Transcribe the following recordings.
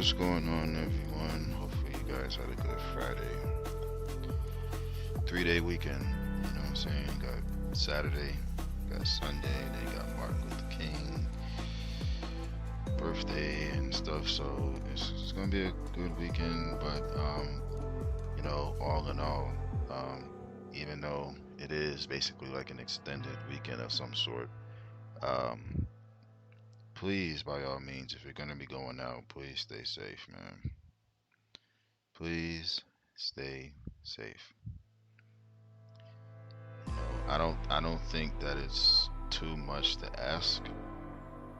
What's going on, everyone? Hopefully, you guys had a good Friday, 3 day weekend. You know what I'm saying? Got Saturday, got Sunday, then you got Martin Luther King birthday and stuff. So it's gonna be a good weekend. But all in all, um, even though it is basically like an extended weekend of some sort, um, please, by all means, if you're gonna be going out, please stay safe, man. Please stay safe. I don't think that it's too much to ask,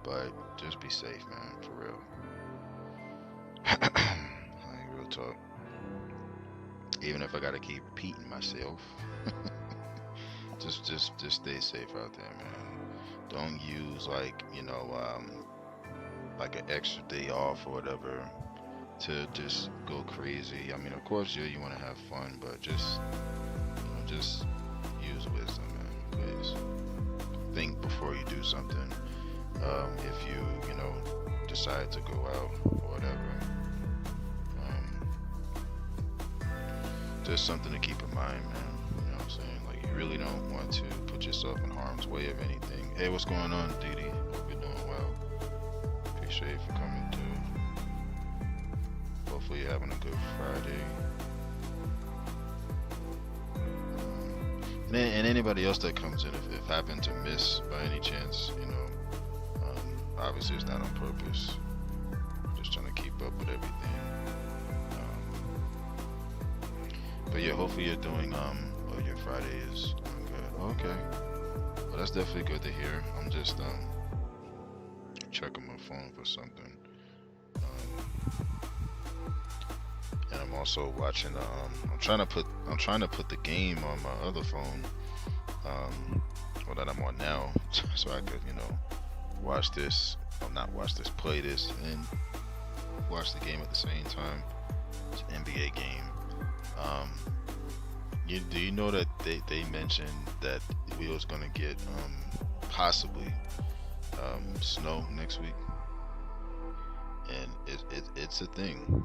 but just be safe, man, for real. Like real talk. Even if I gotta keep repeating myself, just stay safe out there, man. Don't use like an extra day off or whatever to just go crazy. I mean, of course, yeah, you want to have fun, but just use wisdom, man. Please think before you do something. If you decide to go out or whatever, um, just something to keep in mind, man. You know what I'm saying? Like, you really don't want to put yourself in harm's way of anything. Hey, what's going on, Didi? Hope you're doing well. Appreciate you for coming through. Hopefully, you're having a good Friday. And anybody else that comes in, if happen to miss by any chance, obviously it's not on purpose. Just trying to keep up with everything. But yeah, hopefully you're doing your Friday is doing good. Okay, well that's definitely good to hear. I'm just checking my phone for something, and I'm also watching. I'm trying to put the game on my other phone, or that I'm on now, so I could watch this. Well, not watch this, play this, and watch the game at the same time. It's an NBA game. Um, do you know that they mentioned that we was gonna get possibly snow next week, and it's a thing.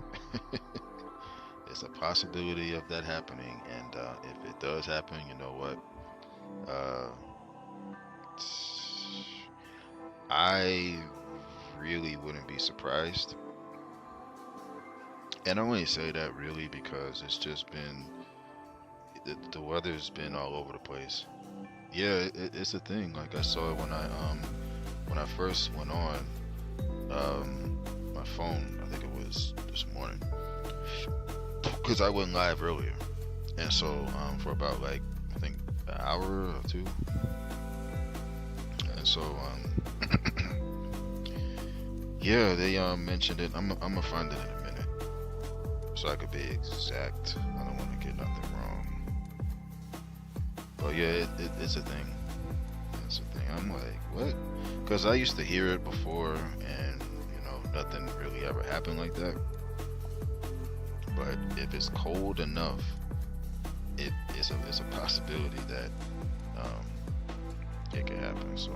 It's a possibility of that happening, and if it does happen, you know what? Uh, I really wouldn't be surprised, and I only say that really because it's just been the weather's been all over the place. Yeah, it's a thing. Like I saw it when I first went on my phone. I think it was this morning because I went live earlier, and so for about like I think an hour or two, and so yeah, they mentioned it. I'm gonna find it in a minute so I could be exact. I don't want to get nothing wrong, but yeah, it's a thing. It's a thing. I'm like, what? Because I used to hear it before, and nothing really ever happened like that. But if it's cold enough, it's a possibility that um, it could happen. So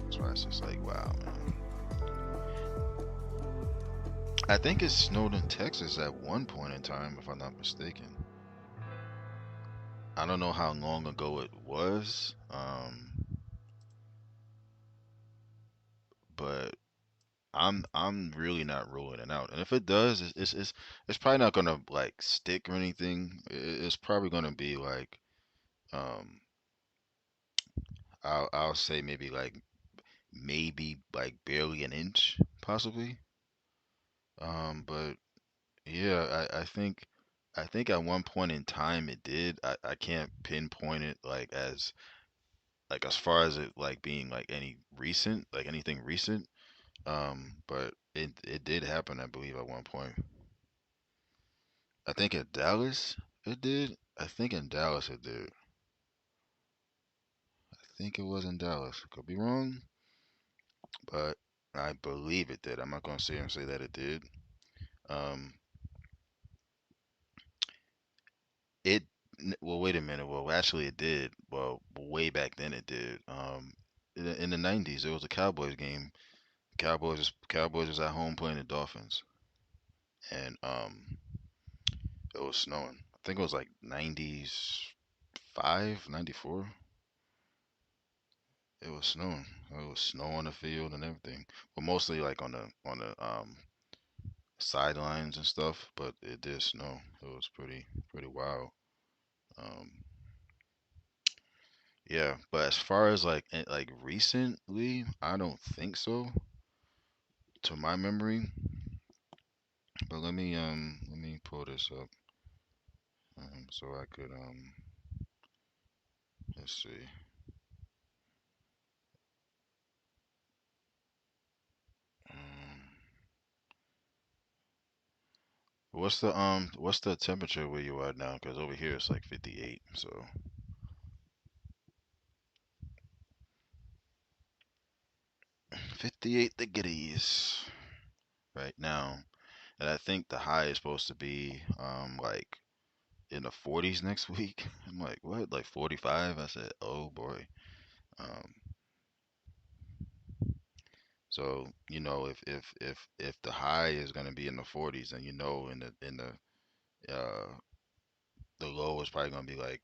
that's why it's just like, wow, man. I think it snowed in Texas at one point in time, if I'm not mistaken. I don't know how long ago it was, but I'm really not ruling it out. And if it does, it's probably not gonna like stick or anything. It's probably gonna be like um I'll say maybe like barely an inch, possibly. But yeah, I think at one point in time it did. I can't pinpoint it as far as it like being like anything recent. But it did happen, I believe, at one point. I think in Dallas it did. I think in Dallas it did. I think it was in Dallas. Could be wrong, but I believe it did. I'm not gonna sit here and say that it did. Um, it well, wait a minute. Well, actually, it did. Well, way back then it did. In the '90s, it was a Cowboys game. Cowboys was at home playing the Dolphins. and it was snowing. I think it was like 95, 94. It was snowing. It was snow on the field and everything, but mostly like on the sidelines and stuff. But it did snow. It was pretty wild. Um, yeah, but as far as like recently, I don't think so, to my memory. But let me pull this up so I could let's see. Um, what's the temperature where you are now? Because over here it's like 58. So 58 degrees right now, and I think the high is supposed to be like in the 40s next week. I'm like, what? Like 45? I said, oh boy. Um, so if the high is gonna be in the 40s, then uh the low is probably gonna be like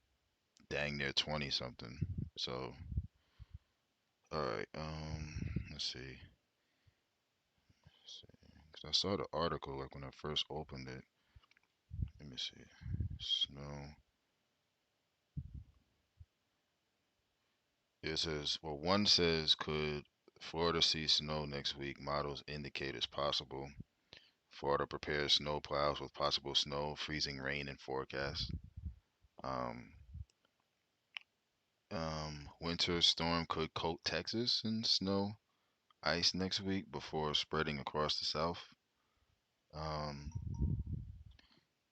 dang near 20 something. So all right, let's see. 'Cause I saw the article like when I first opened it. Let me see. Snow. It says, well, one says, could Florida see snow next week? Models indicate it's possible. Florida prepares snow plows with possible snow, freezing rain in forecast. Um, winter storm could coat Texas in snow, ice next week before spreading across the south. Um,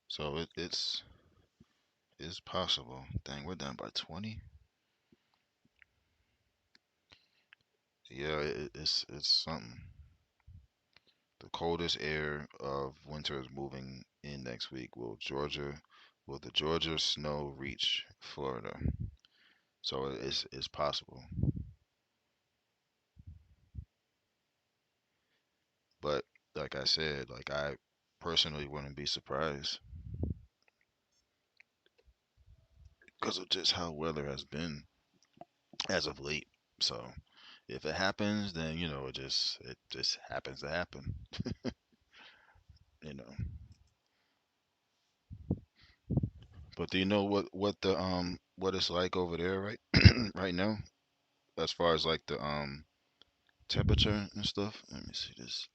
so it's possible. Dang, we're down by 20. Yeah, it's something. The coldest air of winter is moving in next week. Will the Georgia snow reach Florida? So it's possible. But like I said, like I personally wouldn't be surprised because of just how weather has been as of late. So if it happens, then it just happens to happen. You know. But do you know what it's like over there right right now as far as like the temperature and stuff? Let me see this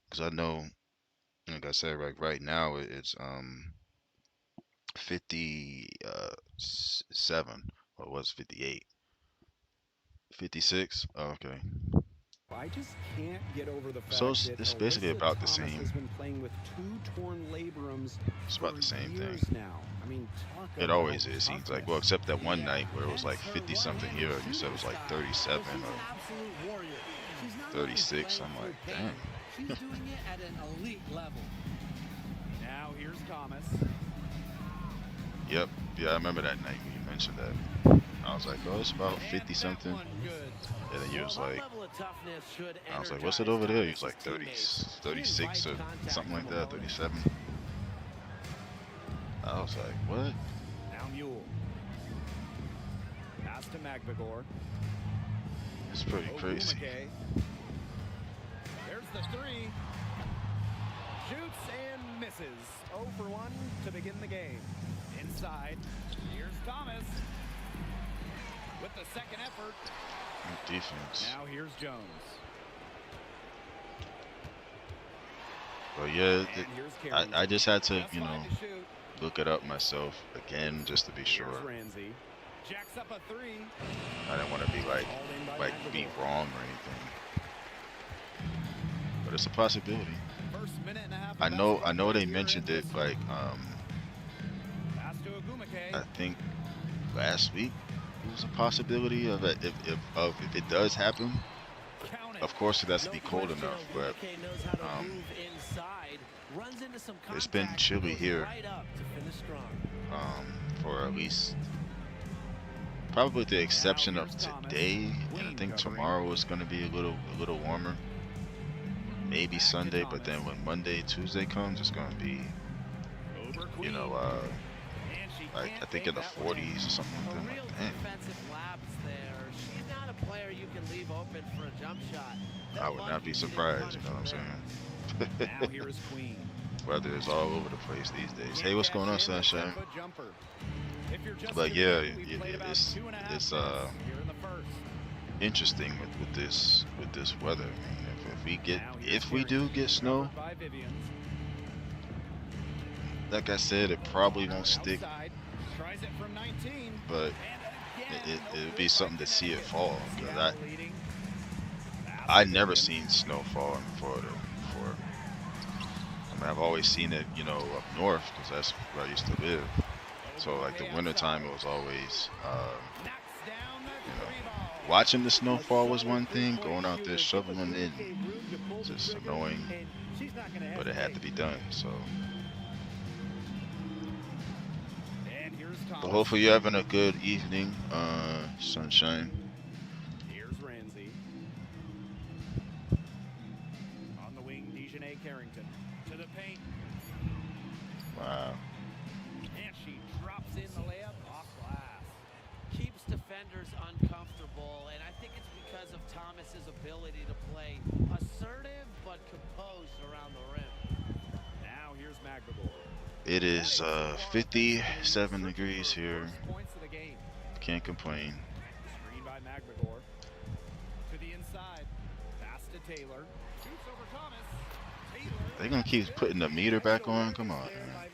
because I know, like I said, right now it's 57 or was 58, 56. Oh, okay, I just can't get over the so fact it's, that it's basically Alyssa about the Thomas has same. been playing with two torn labrums It's about for the same years thing. now. I mean, talk It about always is. Seems like, well, toughness. except that one Yeah, night where it was hence like her 50 something one-handed here. You said it shooting was like style. But 37 she's an or absolute warrior. She's not only 36. playing I'm through like, pain, dang. she's doing it at an elite level. Now here's Thomas. Yep. Yeah, I remember that night when you mentioned that. I was like, oh, it's about And 50 that something. one good. And then you Well, was her like, level of toughness should I was like, what's it energize over there? He was Thomas's like 30, teammates. She 36 invites or contact something from like that, opponents. 37. I was like, what? Now Mule. Pass to Magbagor. It's pretty crazy. Ogumake. There's the three. Shoots and misses. 0 for 1 to begin the game. Inside. Here's Thomas. With the second effort. Good defense. Now here's Jones. But yeah, And here's Carrington. I just had to, Just fine to shoot. look it up myself again just to be sure. Here's Ramsey. Jacks up a three. I didn't want to be like Called in by be Magbagor. wrong or anything. But it's a possibility. First minute and a half I of know basketball they here mentioned in it this like pass to Ogumake. I think last week it was a possibility of it if it does happen. Count it. Of course it has to No be cold question, enough, but Ogumake knows how to um move inside. Runs into some it's been contact, chilly goes here right up to finish strong. for at least probably with the exception of here's Thomas. today, and I Clean think covering. tomorrow is going to be a little warmer. maybe Sunday, but then when Monday, Tuesday comes, it's gonna be, Over you Queen. know, And she like I can't think make in the that one. 40s or something A like that. real Like, damn, defensive lapse there. She's not a player you can leave open for a jump shot. They're I would not lucky be she didn't surprised. You punish know what I'm her saying? there. Now here is Queen. Weather is all over the place these days. Hey, Can't what's going on, cash in the Sunshine? 10-foot jumper. If you're just But tuning yeah, in, we played about it's 2.5 it's minutes here in the first. interesting with this weather. I mean, if we get Now here's if we do Carrington, get snow, covered by Vivians. like I said, it probably won't stick, Outside, tries it from 19. but And again, it would no be good something by to see it Connecticut. fall. Cause Seattle leading. I Pass to never Vivians. seen snow fall in Florida before. I mean, I've always seen it, you know, up north because that's where I used to live. So like the winter time, it was always, Knocks down the you know, three ball. watching the snowfall was one thing. Going out there shoveling it, just annoying. But it had to be done. So, And here's but Thomas. hopefully you're having a good evening, Sunshine. Here's Ramsey. On the wing, Dejanay Carrington. To the paint. Wow. And she drops in the layup off glass. Keeps defenders uncomfortable, and I think it's because of Thomas's ability to play assertive but composed around the rim. Now here's McGregor. It is 57 degrees here. First points of the game. Can't complain. Screen by McGregor. To the inside. Pass to Taylor. Shoots over Thomas. Taylor. They're gonna keep putting the meter back on. Come on, man.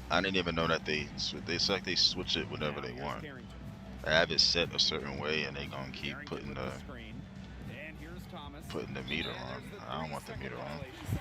I didn't even know that they like they switch it whenever Now they here's want. Carrington. I have it set a certain way, and they gonna keep Carrington putting with the screen. And here's Thomas. putting the meter And on. there's the I don't want the 3-second meter on. violation.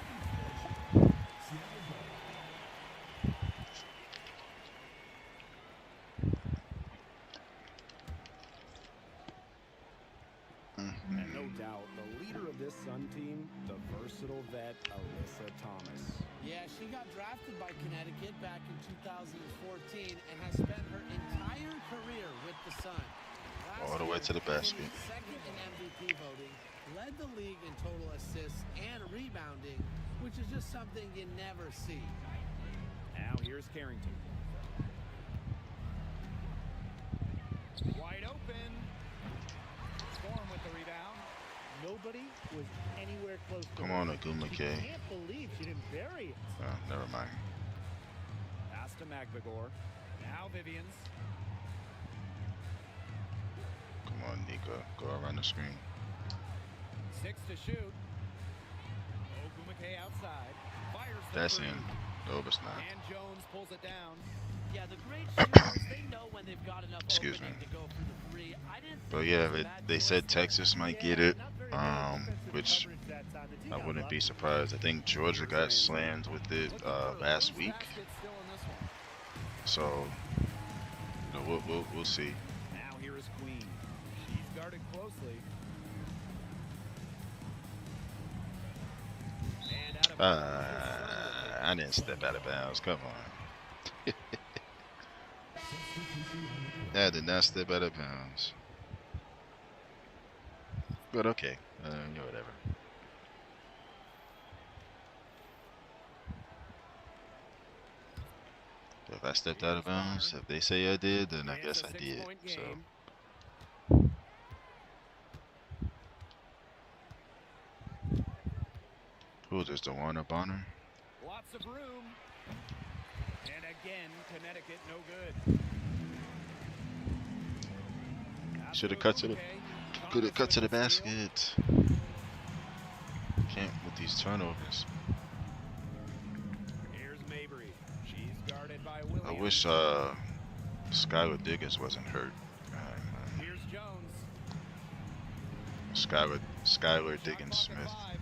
And no doubt, the leader of this Sun team, the versatile vet, Alyssa Thomas. Yeah, she got drafted by Connecticut back in 2014 and has spent her entire career with the Sun. All the way to the basket. Second in MVP voting, led the league in total assists and rebounding, which is just something you never see. Now here's Carrington. Wide open. Storm with the rebound. Nobody was anywhere close to Come her. on, Aguma She K. can't believe she didn't bury it. Never mind. Pass to McGregor. Now Vivians. Come on, Nika. Go around the screen. 6 to shoot. Ogumake outside. Fires the That's three. in. No, it's not. And Jones pulls it down. Yeah, the great shooters, they know when they've got enough Excuse opening me. to go for the three. I didn't But think yeah, it was a bad they choice said there. Texas might Yeah, get it, not very good defensive which coverage that time. The team I got wouldn't be lucky. surprised. I think Georgia got slammed with it Looking for a last loose week, basket still in this one. so you know, we'll see. Now here is Queen. She's guarded closely. And out of bounds. I didn't step out of bounds. Come on. I did not step out of bounds. But okay, whatever. If I stepped out of bounds, if they say I did, then I guess I did. So. Who is this, DeWanna Bonner? Lots of room. And again, Connecticut no good. Should have cut to the could have cut to the basket. Can't with these turnovers. Here's Mabry. She's guarded by Williams. I wish Skylar Diggins wasn't hurt. Here's Jones. Skylar Diggins Shot clock Smith, at 5.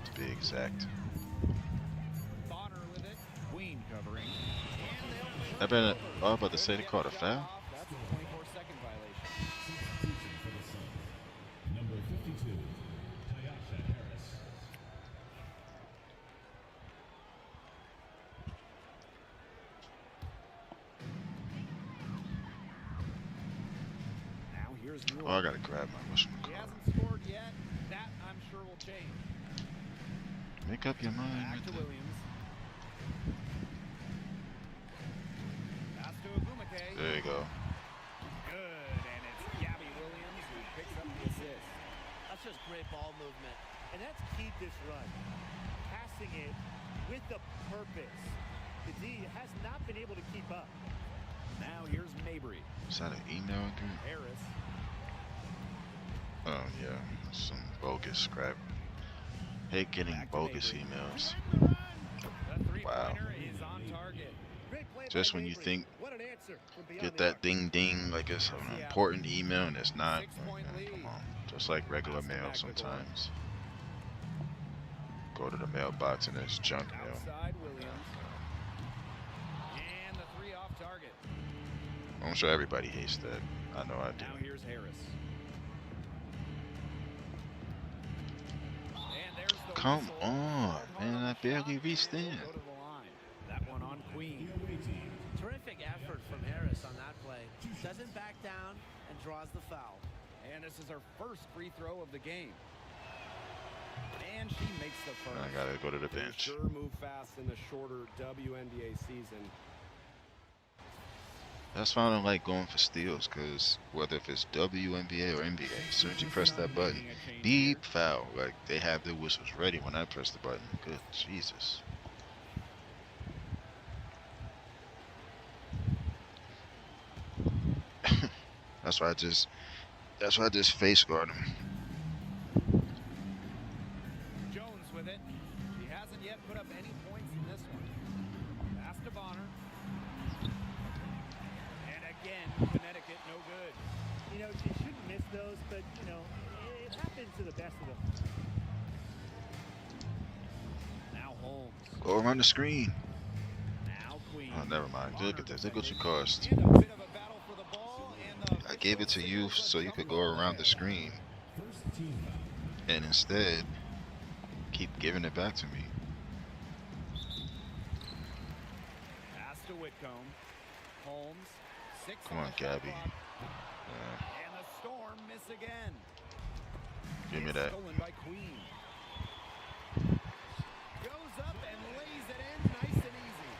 to be exact. Bonner with it. Queen covering. I've been about to say they called a foul. That's a 24-second violation. Number 52, Tyasha Harris. Now here's Mueller. Oh, I gotta grab my what's He hasn't scored yet. change. Make up your mind. Back Right to there. Williams. Pass to Agumake. There you go. Good, and it's Gabby Williams who picks up the assist. That's just great ball movement. And that's keyed this run. Passing it with a purpose. The D has not been able to keep up. Now here's Mabry. Is that an email again? Harris. Oh yeah, some bogus crap. Hate getting Back to bogus Mabry. emails. The Wow. three-pointer is on target. Great play Just by when you Mabry. think What an answer from beyond get the that arc. ding ding like it's an important email and it's not. Like, Six-point man, lead. come on, just like regular Pass it mail back to Gore. sometimes. Go to the mailbox and it's junk mail. Outside Williams. And the three off target. I'm sure everybody hates that. I know I do. Now here's Harris. And there's the Come whistle. on, Hard man, on I the barely shot, reached and in. it'll go to the line. That one on Queen. Terrific effort from Harris on that play. Doesn't back down and draws the foul. And this is her first free throw of the game. And she makes the first. I gotta go to the They bench. sure move fast in the shorter WNBA season. That's why I don't like going for steals, because whether if it's WNBA or NBA, as soon as you press that button, beep, foul. Like, they have their whistles ready when I press the button. Good Jesus. That's why I just face guard him. Jones with it. She hasn't yet put up any points in this one. Pass to Bonner. And again, Connecticut no good. You know, she shouldn't miss those, but, you know, it happens to the best of them. Now Holmes. Go around the screen. Now Queen. Oh, never mind. Look at this. Look what you cost. And a bit of a battle for the ball, and the I gave it to you so you could go around the screen, First team foul. and instead, keep giving it back to me. Pass to Whitcomb. Holmes. 6 Come on on, the shot Gabby. clock. Yeah, And the Storm miss again. give me It's that. Stolen by Queen. Goes up and lays it in nice and easy.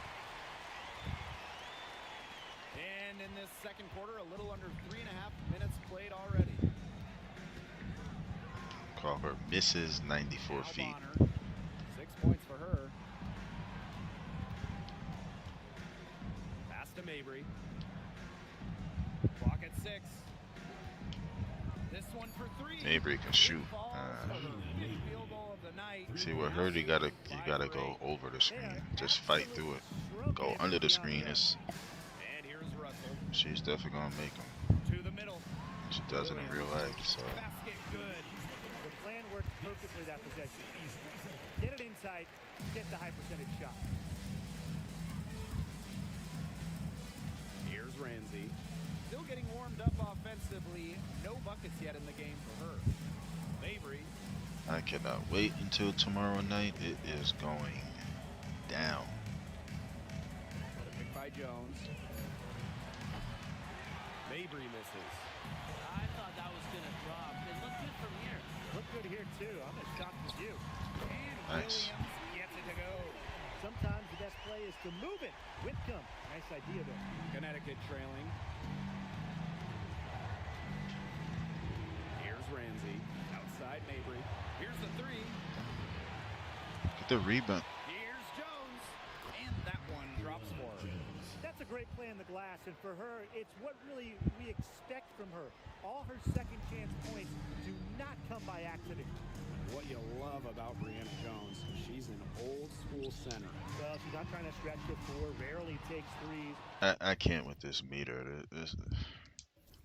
And in this second quarter, a little under 3.5 minutes played already. Call her Mrs. 94 Now feet. Bonner. 6 points for her. Pass to Mabry. Clock at 6. This one for 3. Mabry can shoot. Falls for her 5th field goal of the night. See with her, you gotta go over the screen. Just fight through it. Go under the screen. It's, And here's Russell she's definitely gonna make them. to the middle. She does it in real life. So Basket good. The plan worked perfectly that possession. Get it inside, get the high percentage shot. Here's Ramsey. Still getting warmed up offensively. No buckets yet in the game for her. Mabry. I cannot wait until tomorrow night. It is going down. What a pick by Jones. Mabry misses. I thought that was going to drop. It looked good from here. Look good here, too. I'm as shocked as you. And Nice. Williams gets it to go. Sometimes the best play is to move it. Whitcomb. Nice idea there. Connecticut trailing. Here's Ramsey. Outside Mabry. Here's the 3. Get the rebound. Here's Jones. And that one drops for her. That's a great play in the glass, and for her, it's what really we expect from her. All her second chance points do not come by accident. What you love about Brianna Jones, she's an old school center. Well, she's not trying to stretch the floor, rarely takes threes. I can't with this meter.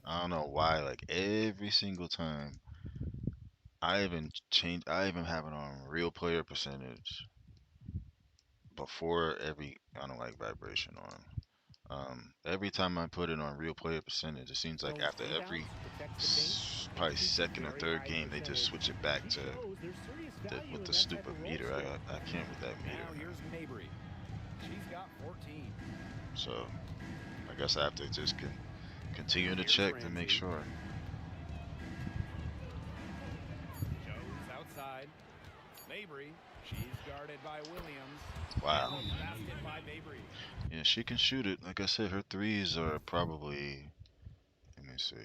I don't know why. Like every single time, I even have it on real player percentage before every. I don't like vibration on. Every time I put it on real player percentage, it seems like after every probably second or third game, they just switch it back to with the stupid meter. I can't with that Now meter. here's Mabry. She's got 14. So I guess I have to just continue to check to make sure. Jones outside. Mabry, she's guarded by Williams. Wow. Basket by Mabry. Yeah, she can shoot it. Like I said, her threes are probably. Let me see.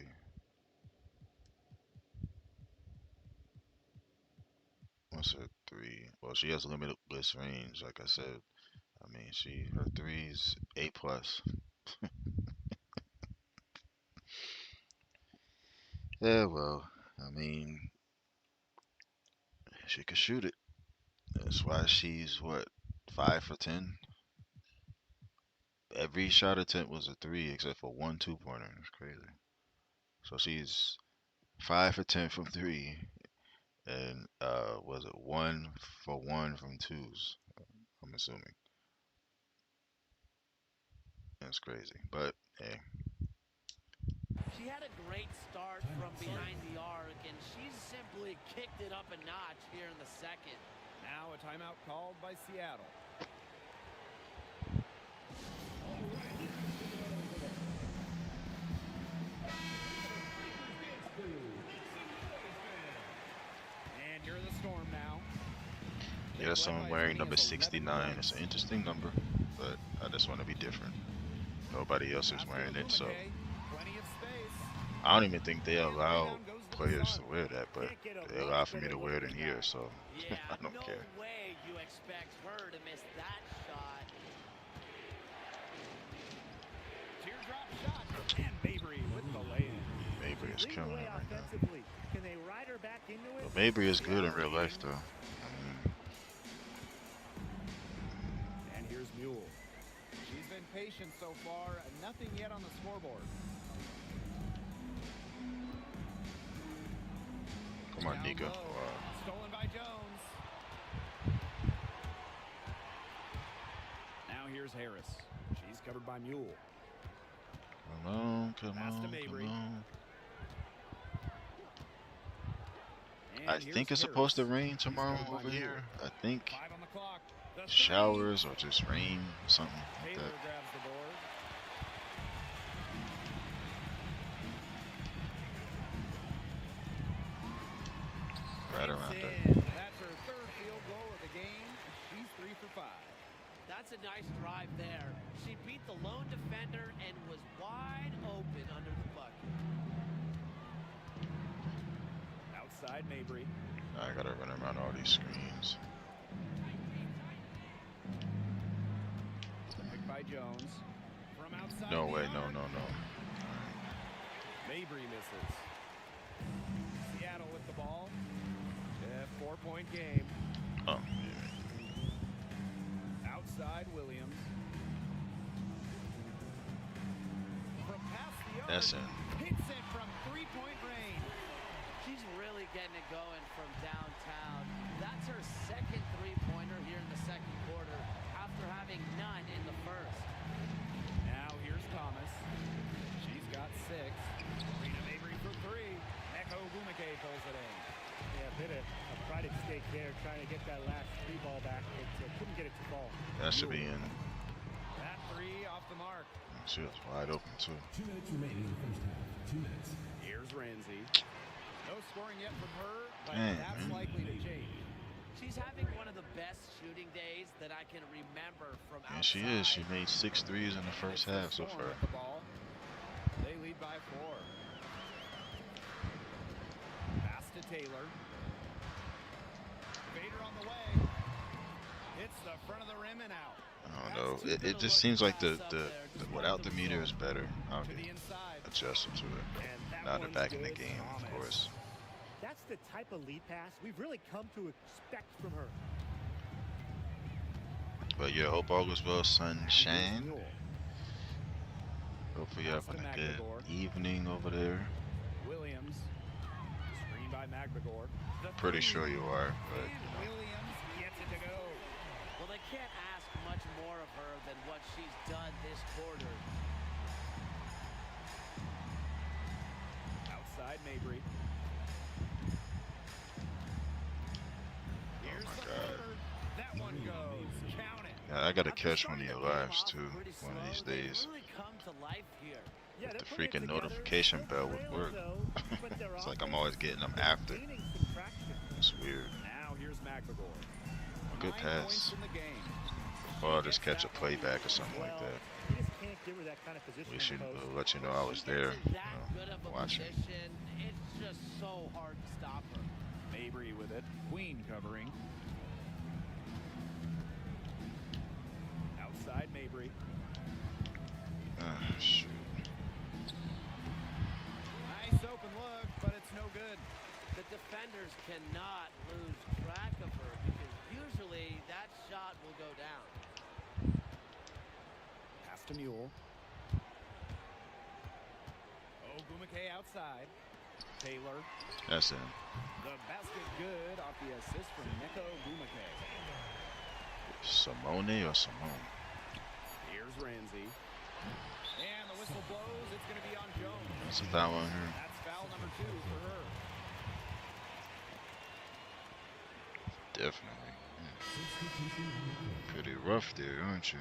What's her three? Well, she has limitless range. Like I said, I mean, her threes A plus. Yeah, well, I mean, she can shoot it. That's why she's what 5 for 10. Every shot attempt was a three except for one 2-pointer. It's crazy. So she's 5 for 10 from three, and was it 1 for 1 from twos? I'm assuming. That's crazy, but hey, She had a great start from behind the arc, and she's simply kicked it up a notch here in the second. Now a timeout called by Seattle. And you're the Storm now. yes, I'm wearing number 69. It's an interesting number, but I just want to be different. Nobody else is wearing it, so Plenty of space. I don't even think they allow players to wear that, but they allow for me to wear it in here, so Yeah, I don't no care. way you expect her to miss that shot. Teardrop shot. And Mabry with the lay-in. Mabry is Lead the killing way it right now. offensively. Can they ride her back into it? But Mabry is good in real life, though. I mean, And here's Mule. She's been patient so far. Nothing yet on the scoreboard. come on, Down Nika. low. Wow. Stolen by Jones. Now here's Harris. She's covered by Mule. Come on, come Pass to on, Mabry. come on. And I here's think it's Harris. supposed to rain tomorrow covered by over Mule. here. I think 5 on the clock. The three. showers or just rain, something like Taylor that. grabs the board. Right around It's there. in. That's her third field goal of the game. She's 3 for 5. That's a nice drive there. She beat the lone defender and was wide open under the bucket. Outside Mabry. I gotta run around all these screens. Picked by Jones. From outside. No the way, arc. no. Mabry misses. Seattle with the ball. 4-point game. Oh, Outside Williams. From past the arc. that's in. Hits it from 3-point range. She's really getting it going from downtown. That's her second three-pointer here in the second quarter after having none in the first. Now here's Thomas. She's got 6. Rita Mabry for 3. Neko Bumake pulls it in. Yeah, a bit of a pride at stake there, trying to get that last three ball back, but couldn't get it to fall. That should be in. That 3 off the mark. She was wide open too. 2 minutes remaining in the first half. 2 minutes. Here's Ramsey. No scoring yet from her, but Dang, that's man. likely to change. She's having one of the best shooting days that I can remember from outside. And she is. She made 6 threes in the first half so Storm far. with the ball. They lead by 4. Pass to Taylor. Vader on the way. Hits the front of the rim and out. I don't know. It just seems like the without the meter is better. I'll To the get inside. adjusted to it. And that Now they're one's back in the good. game, of Thomas. course. That's the type of lead pass we've really come to expect from her. But yeah, hope all goes well, Here's sunshine. Mule. Hopefully you're Pass to having a good McNamara. evening over there. Williams. Screen by McNamara. The Pretty three. sure you are, but And Williams gets it to go. Well, they can't ask much more of her than what she's done this quarter. Outside Mabry. Here's my the God. floater. That one goes. Count it. yeah, I gotta After catch starting one of your the game lives off too, pretty one of these slow, they days. really come to life here. Yeah, The they're putting it freaking together. notification Still bell would trail, work. though, but their It's like I'm offense always getting them is after. gaining some traction. It's weird. Now here's McGregor. Good 9 pass. points in the game. Or I'll just catch a playback or something like that. You just can't give her that kind of At position least in the post. it'll let you know I was there, She gets in that good of a watching. position. It's just so hard to stop her. Mabry with it. Queen covering. Outside Mabry. Ah, shoot. Nice open look, but it's no good. The defenders cannot lose track of her because usually that shot will go down. Pass to Mule. Ogumake outside. Taylor. That's him. The basket good off the assist from Neko Ogumake. Simone or Simone? Here's Ramsey. And the whistle blows. It's going to be on Jones. That's a foul on her. That's foul number 2 for her. Definitely. Pretty rough there, aren't you?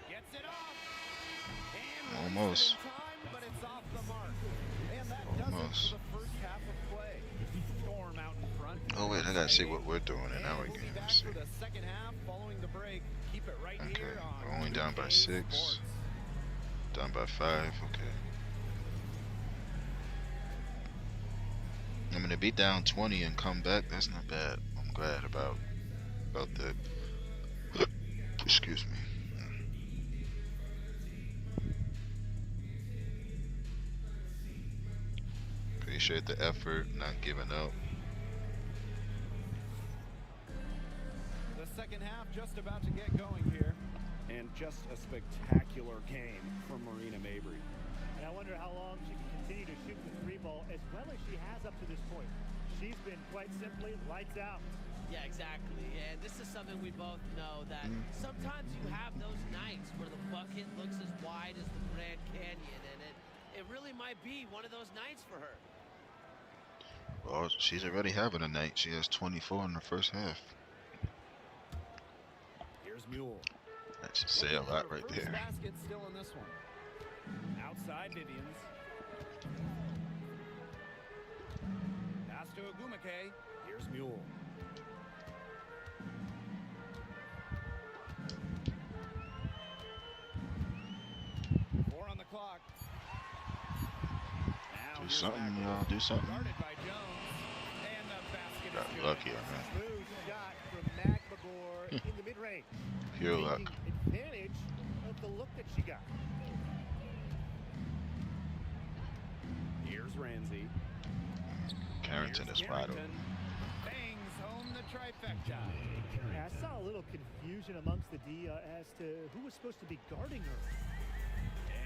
Gets it off. And Almost. released it in time, but it's off the mark. And that does it Almost. for the first half of play. Storm out in front. Oh wait, I gotta see what we're doing in our And we'll be game. back Let's see. for the second half following the break. Keep it right Okay, here on we're only down by BK 6. Sports. Down by 5. Okay. I mean, to be down 20 and come back, that's not bad. I'm glad about that. Excuse me. Appreciate the effort, not giving up. The second half just about to get going here. And just a spectacular game from Marina Mabry. And I wonder how long she can continue to shoot the 3 ball as well as she has up to this point. She's been quite simply lights out. Yeah, exactly. And this is something we both know that sometimes you have those nights where the bucket looks as wide as the Grand Canyon, and it really might be one of those nights for her. Well, she's already having a night. She has 24 in the first half. Here's Mule. That should say a lot right First there. basket still in this one. Outside Vivians. Pass to Ogumake. Here's Mule. Four on the clock. Now Do here's something, McGregor. y'all. Do something. Guarded by Jones. And the basket Got is good. lucky on that. Smooth shot from McGregor in the mid-range. Pure luck. Taking advantage of the look that she got. Here's Ramsey. Carrington is wide open. Bangs home the trifecta. Yeah, I saw a little confusion amongst the D as to who was supposed to be guarding her.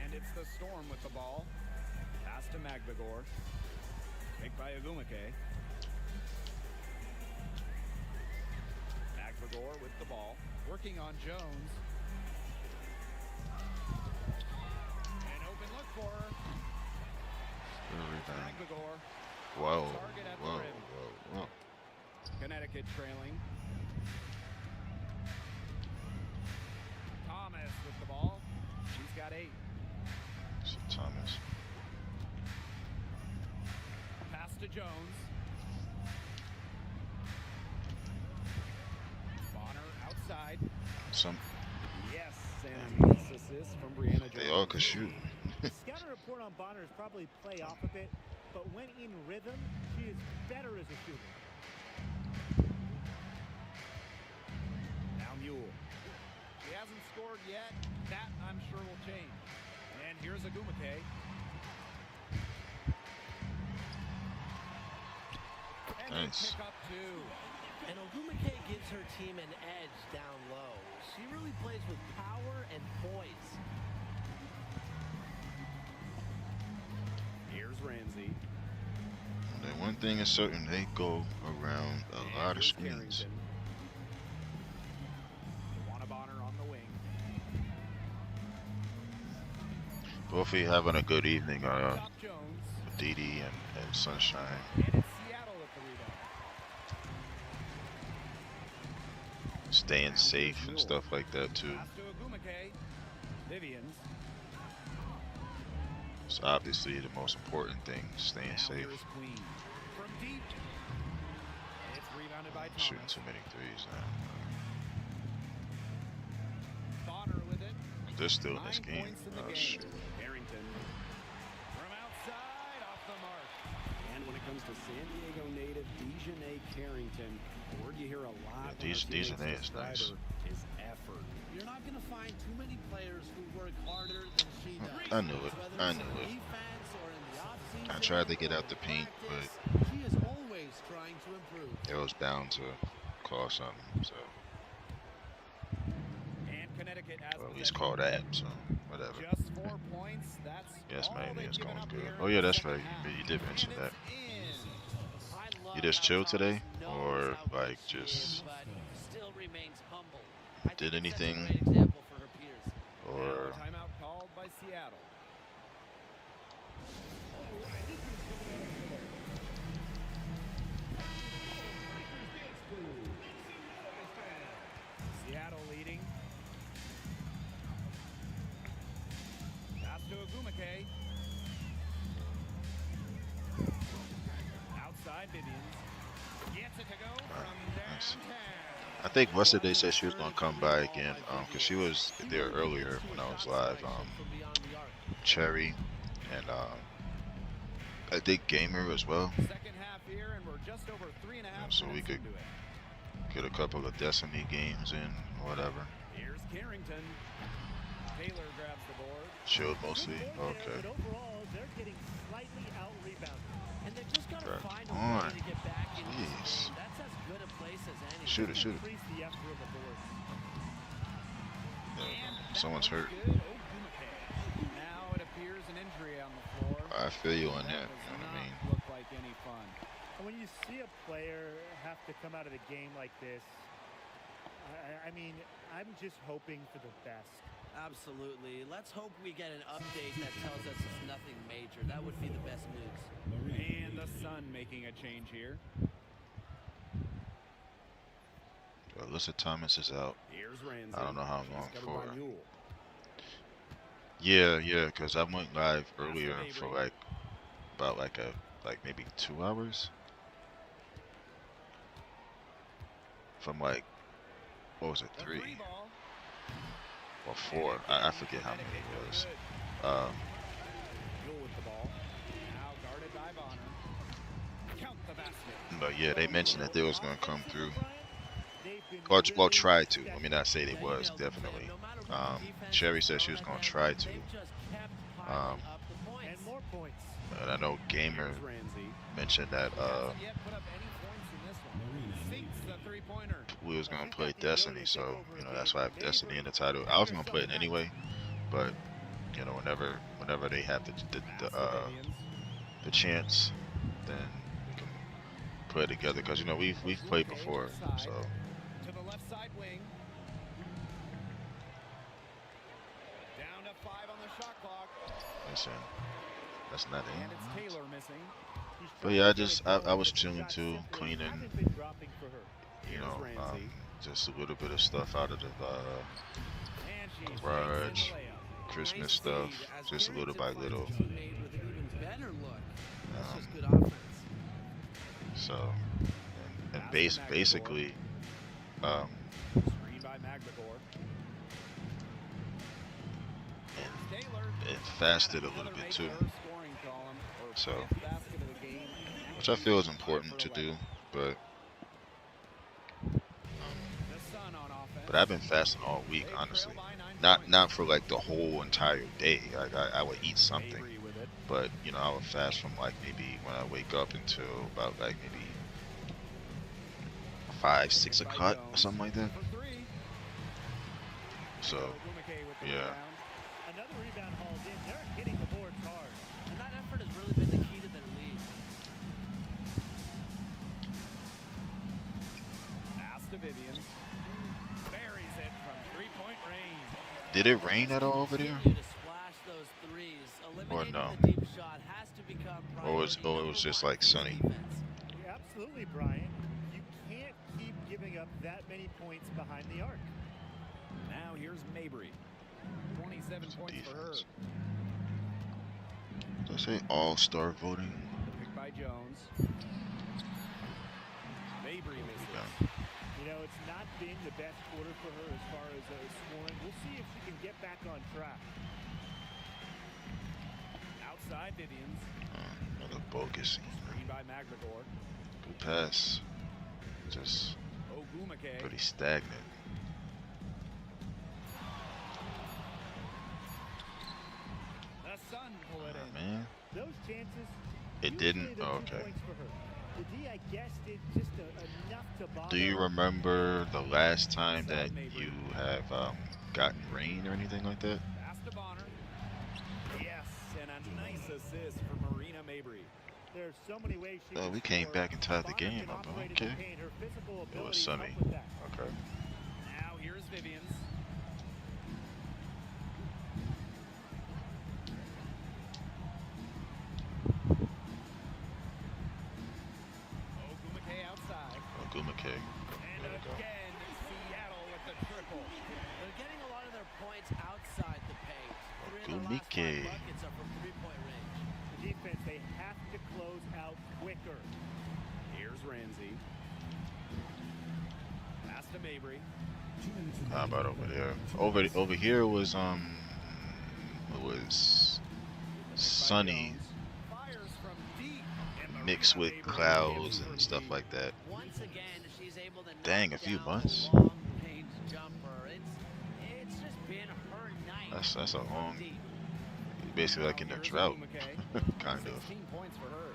And it's the Storm with the ball. Pass to McGregor. Picked by Ogumake. McGregor with the ball. Working on Jones. An open look for her. Good rebound. McGregor. Whoa, Target at the whoa, rim. whoa, whoa. Connecticut trailing. Thomas with the ball. She's got 8. So Thomas. Pass to Jones. Bonner outside. Some Yes, and nice assist from Brianna Jones. they all could shoot. Scouting report on Bonner is probably play off a bit, but when in rhythm, she is better as a shooter. Now Mule. She hasn't scored yet. That, I'm sure, will change. And here's Ogumake. And they Nice. pick up 2. And Ogumake gives her team an edge down low. She really plays with power and poise. Here's Ramsey. And one thing is certain, they go around a And lot of here's screens. Carrington. Juana Bonner on the wing. Both of you having a good evening, Top Jones. Didi and Sunshine. And it's Seattle with the rebound. Staying safe and stuff like that too. Pass to Ogumake. Vivians. It's obviously the most important thing, staying Now safe. here's Queen. From deep. It's rebounded by Thomas. Shooting too many threes now. Bonner with it. They're still in this 9 game. points in the Oh game. shoot. Harrington. From outside, off the mark. And when it comes to San Diego native Dejanay Carrington, the word you hear a lot Yeah, when our Dejanay teammates is nice. describe her is effort. You're not going to find too many players who work harder than she does. I knew it. Whether I it's knew in it. defense or in the offseason I tried to get or out the in paint, practice, but she is always trying to improve. it was bound to call something. So, And Connecticut has or at least possession. call that. So, whatever. Just 4 points. That's Yes, all my they've Indians given going up good. here Oh in yeah, the that's second right. half. You did mention And that. it's in. I love You just how chill today, Thomas knows or how good like she is, just but still remains humble. I think did it sets a anything, great example for her peers. Now or a timeout called by Seattle. Seattle leading. Pass to Agumake. Outside Vivians. Gets it to go from nice. downtown. I think yesterday said she was gonna come by again, cause she was there earlier when I was live. Cherry and I think Gamer as well. Second half here, and we're just over 3.5 so we minutes could into it. get a couple of Destiny games in, whatever. Here's Carrington. Taylor grabs the board. Chilled mostly. Okay. But overall, they're getting slightly out-rebounded. And they've just got to Right find a on. way to get back into this Jeez. game. That's as good a place as any. Shoot it, shoot it. Increase the effort on the board. Someone's hurt. Good. Ogumake. Now it appears an injury on the floor. I feel you on that. That You know does what I mean? not look like any fun. And when you see a player have to come out of the game like this, I mean, I'm just hoping for the best. Absolutely. Let's hope we get an update that tells us it's nothing major. That would be the best news. And the Sun making a change here. Alyssa Thomas is out. Here's Ramsey. I don't know how She's long covered for. by Newell. Yeah, cause I went live earlier for like about like maybe 2 hours. From like, what was it, The 3 free ball. or 4? I forget how many it was. Newell with the ball. Now guarded by Bonner. Count the basket. But yeah, they mentioned that they was gonna come through. They've been Well, really try to. Let effective. me not say they was, definitely. Sherry said she was gonna try to. They've just kept piling up the points. And more points. And I know Gamer Here's Ramsey. mentioned that Hasn't yet put up any points in this one. Sinks the three-pointer. we was gonna play Destiny, so you know that's why I have Destiny in the title. I was gonna play it anyway, but you know whenever they have the chance, then we can play together because you know we've played before, so. To the left side wing. Down to 5 on the shot clock. Listen, that's not And it. it's Taylor missing. He's But trying yeah, to get I was but chilling shots too, simply cleaning, haven't been dropping for her. you know, Here's Ramsey. just a little bit of stuff out of the And she garage, sinks in the layup. Christmas Nice to stuff, see as just little by Carrington little. finds a teammate with an even better look. That's Um, just good offense. So, and basically, Screen by Magdagor. Taylor. it fasted a little bit too, Scoring column, her So, 5th basket of the game. which I feel is important to do, but The Sun on offense. I've been fasting all week, honestly. Not for like the whole entire day. Like I would eat something, Avery with it. but you know I would fast from like maybe when I wake up until about like maybe 5, 6 o'clock or something like that. For 3. So Ogumake with the yeah. rebound. Another rebound hauled in. They're hitting the boards hard. And that effort has really been the key to their lead. Pass to Vivian. Buries it from 3-point range. Did it rain at all over there? Continue to splash those threes. Eliminating no? the deep shot has to become Or was priority it was number just one like for sunny? defense. Yeah, absolutely, Brian. You can't keep giving up that many points behind the arc. Now here's Mabry. 27 Some points for her. defense. Did I say all-star voting? Picked by Jones. Mabry misses. Yeah. You know, it's not been the best quarter for her as far as scoring. We'll see if she can get back on track. Outside Vivians. Another bogus. Screen by McGregor. Good pass. Just Ogumake. pretty stagnant. The Sun pull it in. Man, Those chances. it usually didn't. they're Oh, 2 okay. points for her. The D, I guess, did just enough to bother Do you her. remember the last time that you have gotten rain or anything like that? Pass to Bonner. Yes, and a nice assist for Marina Mabry. There's so many ways she Oh, can we came score. back and tied the Bonner game can up. operate in Okay. the paint. Her physical It was abilities sunny. help with that. Okay. Now here's Vivians. Ogumake outside. Ogumake. And There we go. again, Seattle with the triple. They're getting a lot of their points outside the paint. 3 of their last Ogumike. 5 buckets are from three-point range. The defense, they have to close out quicker. Here's Ramsey. Pass to Mabry. 2 minutes How remaining. about over there? Over here was it was sunny Fires from deep. And mixed with Marina Mabry clouds gives and her stuff lead. like that. Once again, she's able to knock Dang, a few down months. the long-range jumper. It's just been her night. That's a from long, deep. basically like in a Here's drought, Ogumake. kind of. 16 points for her.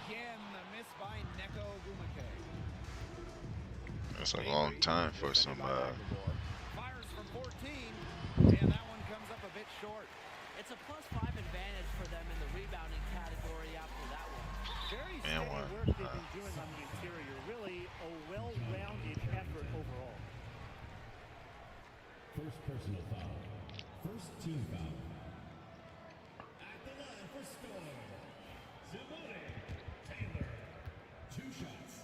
Again, the miss by Neko Ogumake. That's a long time for some. Fires from 14, and that one comes up a bit short. It's a +5 advantage for them in the rebounding category after that one. Very Man, steady one. work they've been doing on the interior. Really a well-rounded effort overall. First personal foul. First team foul. At the line for score. Simone Taylor. 2 shots.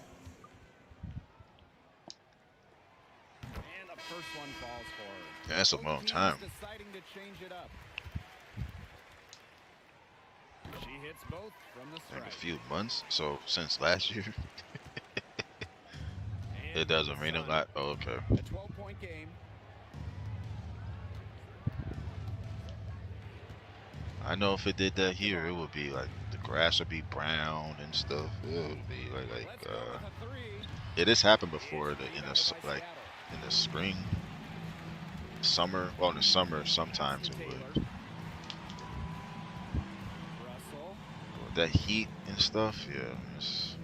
And the first one falls for her. Yeah, that's a Both long teams time. Deciding to change it up. She hits both from the Like strike. a few months. So since last year, And it doesn't rain a Sun, lot. Oh, okay. A 12-point game. I know if it did that here, it would be like the grass would be brown and stuff. It would be like Let's go with a three. it has happened before It's in the rebounded by like Seattle. in the spring, summer. Well, in the summer sometimes it would. Taylor. Russell. With that heat and stuff, yeah.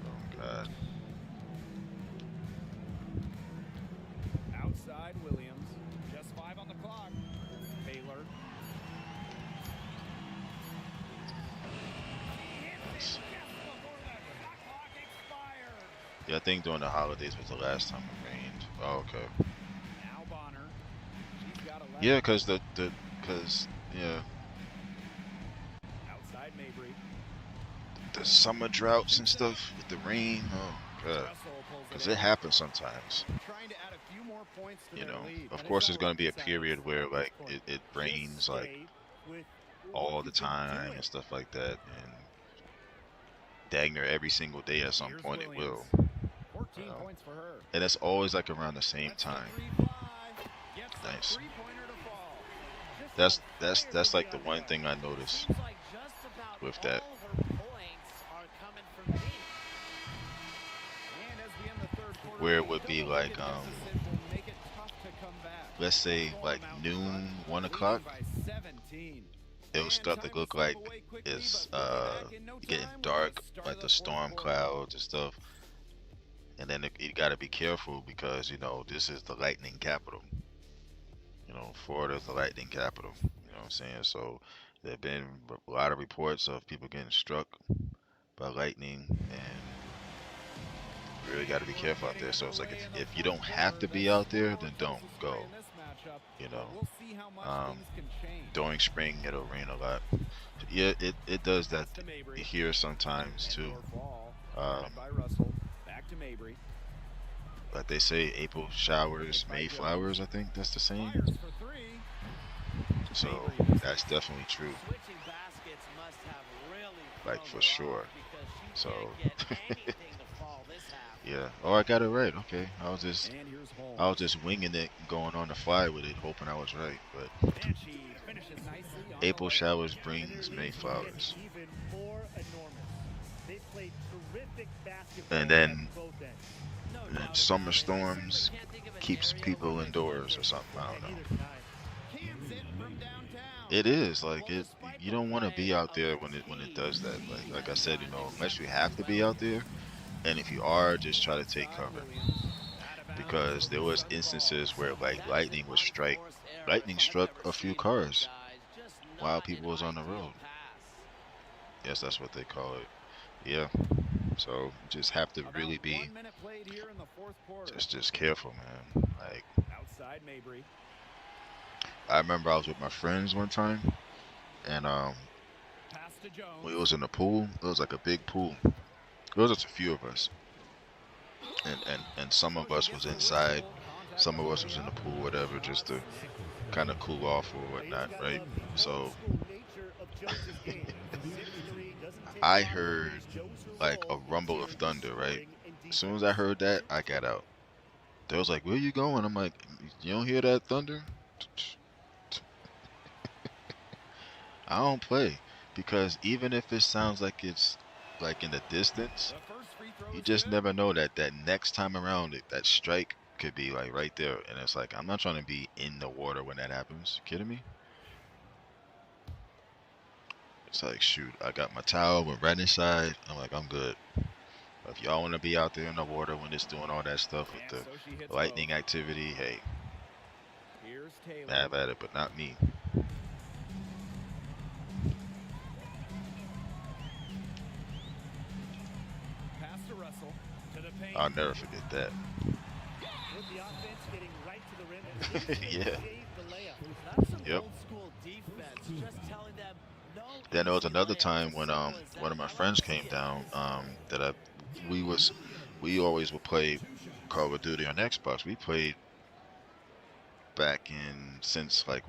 Oh God. Outside Williams. Just 5 on the clock. Taylor. He hits it just before the shot clock expired. Yeah, I think during the holidays was the last time it rained. Oh, okay. Now Bonner. She's got 11. Yeah, cause yeah, Outside Mabry. the summer droughts and stuff with the rain. Oh God. Russell pulls Cause in. it happens sometimes. Trying to add a few more points to You their know, lead. of And course, it's there's not gonna like be a it's period where at like this point. it rains like Stay with all what the you've been time doing. and stuff like that, and dang near every single day at some Here's point it will. Williams. 14 Wow. points for her. And it's always like around the same Lets the time. three fly. Gets the Nice. three-pointer to fall. Just That's like the one thing I noticed. Seems like just about With that. all her points are coming from deep. And as we end the third quarter, Where it would be double like, digit deficit will make it tough to come back. Let's say Ball like amount noon, front, 1 leading o'clock, by 17. it'll And start to time look slip like away quickly, it's but we'll be back in no getting time with dark, the start like of the fourth storm quarter. clouds and stuff. And then you got to be careful because you know this is the lightning capital. You know, Florida's the lightning capital. You know what I'm saying? So there have been a lot of reports of people getting struck by lightning, and you really got to be careful out there. So it's like if you don't have to be out there, then don't go. You know, during spring it'll rain a lot. Yeah, it does that here sometimes too. By Russell. Back to Mabry. like they say, April showers, May flowers. I think that's the same. Fires for three. So that's definitely true. Switching baskets must have really Like, thrown for her sure. off because she So can't get anything to fall this half. yeah. Oh, I got it right. Okay. I was just And here's Holmes. I was just winging it, going on the fly with it, hoping I was right. But And she finishes nicely on April the layup. showers brings May flowers. Even more enormous. They played terrific basketball And then at both ends. No and then doubt summer about it. storms Can't think of an keeps area people where they indoors can or something. I don't know. Neither can I. Cans it from downtown. It is like it. You don't want to be out there when it does that. Like I said, unless you have to be out there, and if you are, just try to take cover. Because there was instances where like lightning struck a few cars while people was on the road. Yes, that's what they call it. Yeah. So you just have to really About be 1 minute played here in the fourth quarter. just careful, man. Like Outside Mabry. I remember I was with my friends one time, and Pass to Jones. we was in the pool. It was like a big pool. There was just a few of us, and some of us was inside, some of us was in the pool, whatever, just to kind of cool off or whatnot, right? So I heard like a rumble of thunder, right? As soon as I heard that, I got out. They was like, "Where you going?" I'm like, "You don't hear that thunder?" I don't play, because even if it sounds like it's like in the distance, The first free throw you is just good. never know that next time around that strike could be like right there, and it's like I'm not trying to be in the water when that happens. You kidding me? It's like, shoot, I got my towel, went right inside. I'm like, I'm good. But if y'all want to be out there in the water when it's doing all that stuff with And the so she hits lightning both. activity, hey, Here's Taylor. have at it, but not me. Pass to Russell. To the paint. I'll never forget that. With the offense getting right to the rim and Yeah. save the layup. That's some Yep. old school defense. Just telling them no. Then there was easy another layups. time when As simple as one of that. my I friends like to came see it. down we always would play Call of Duty on Xbox. We played back in since like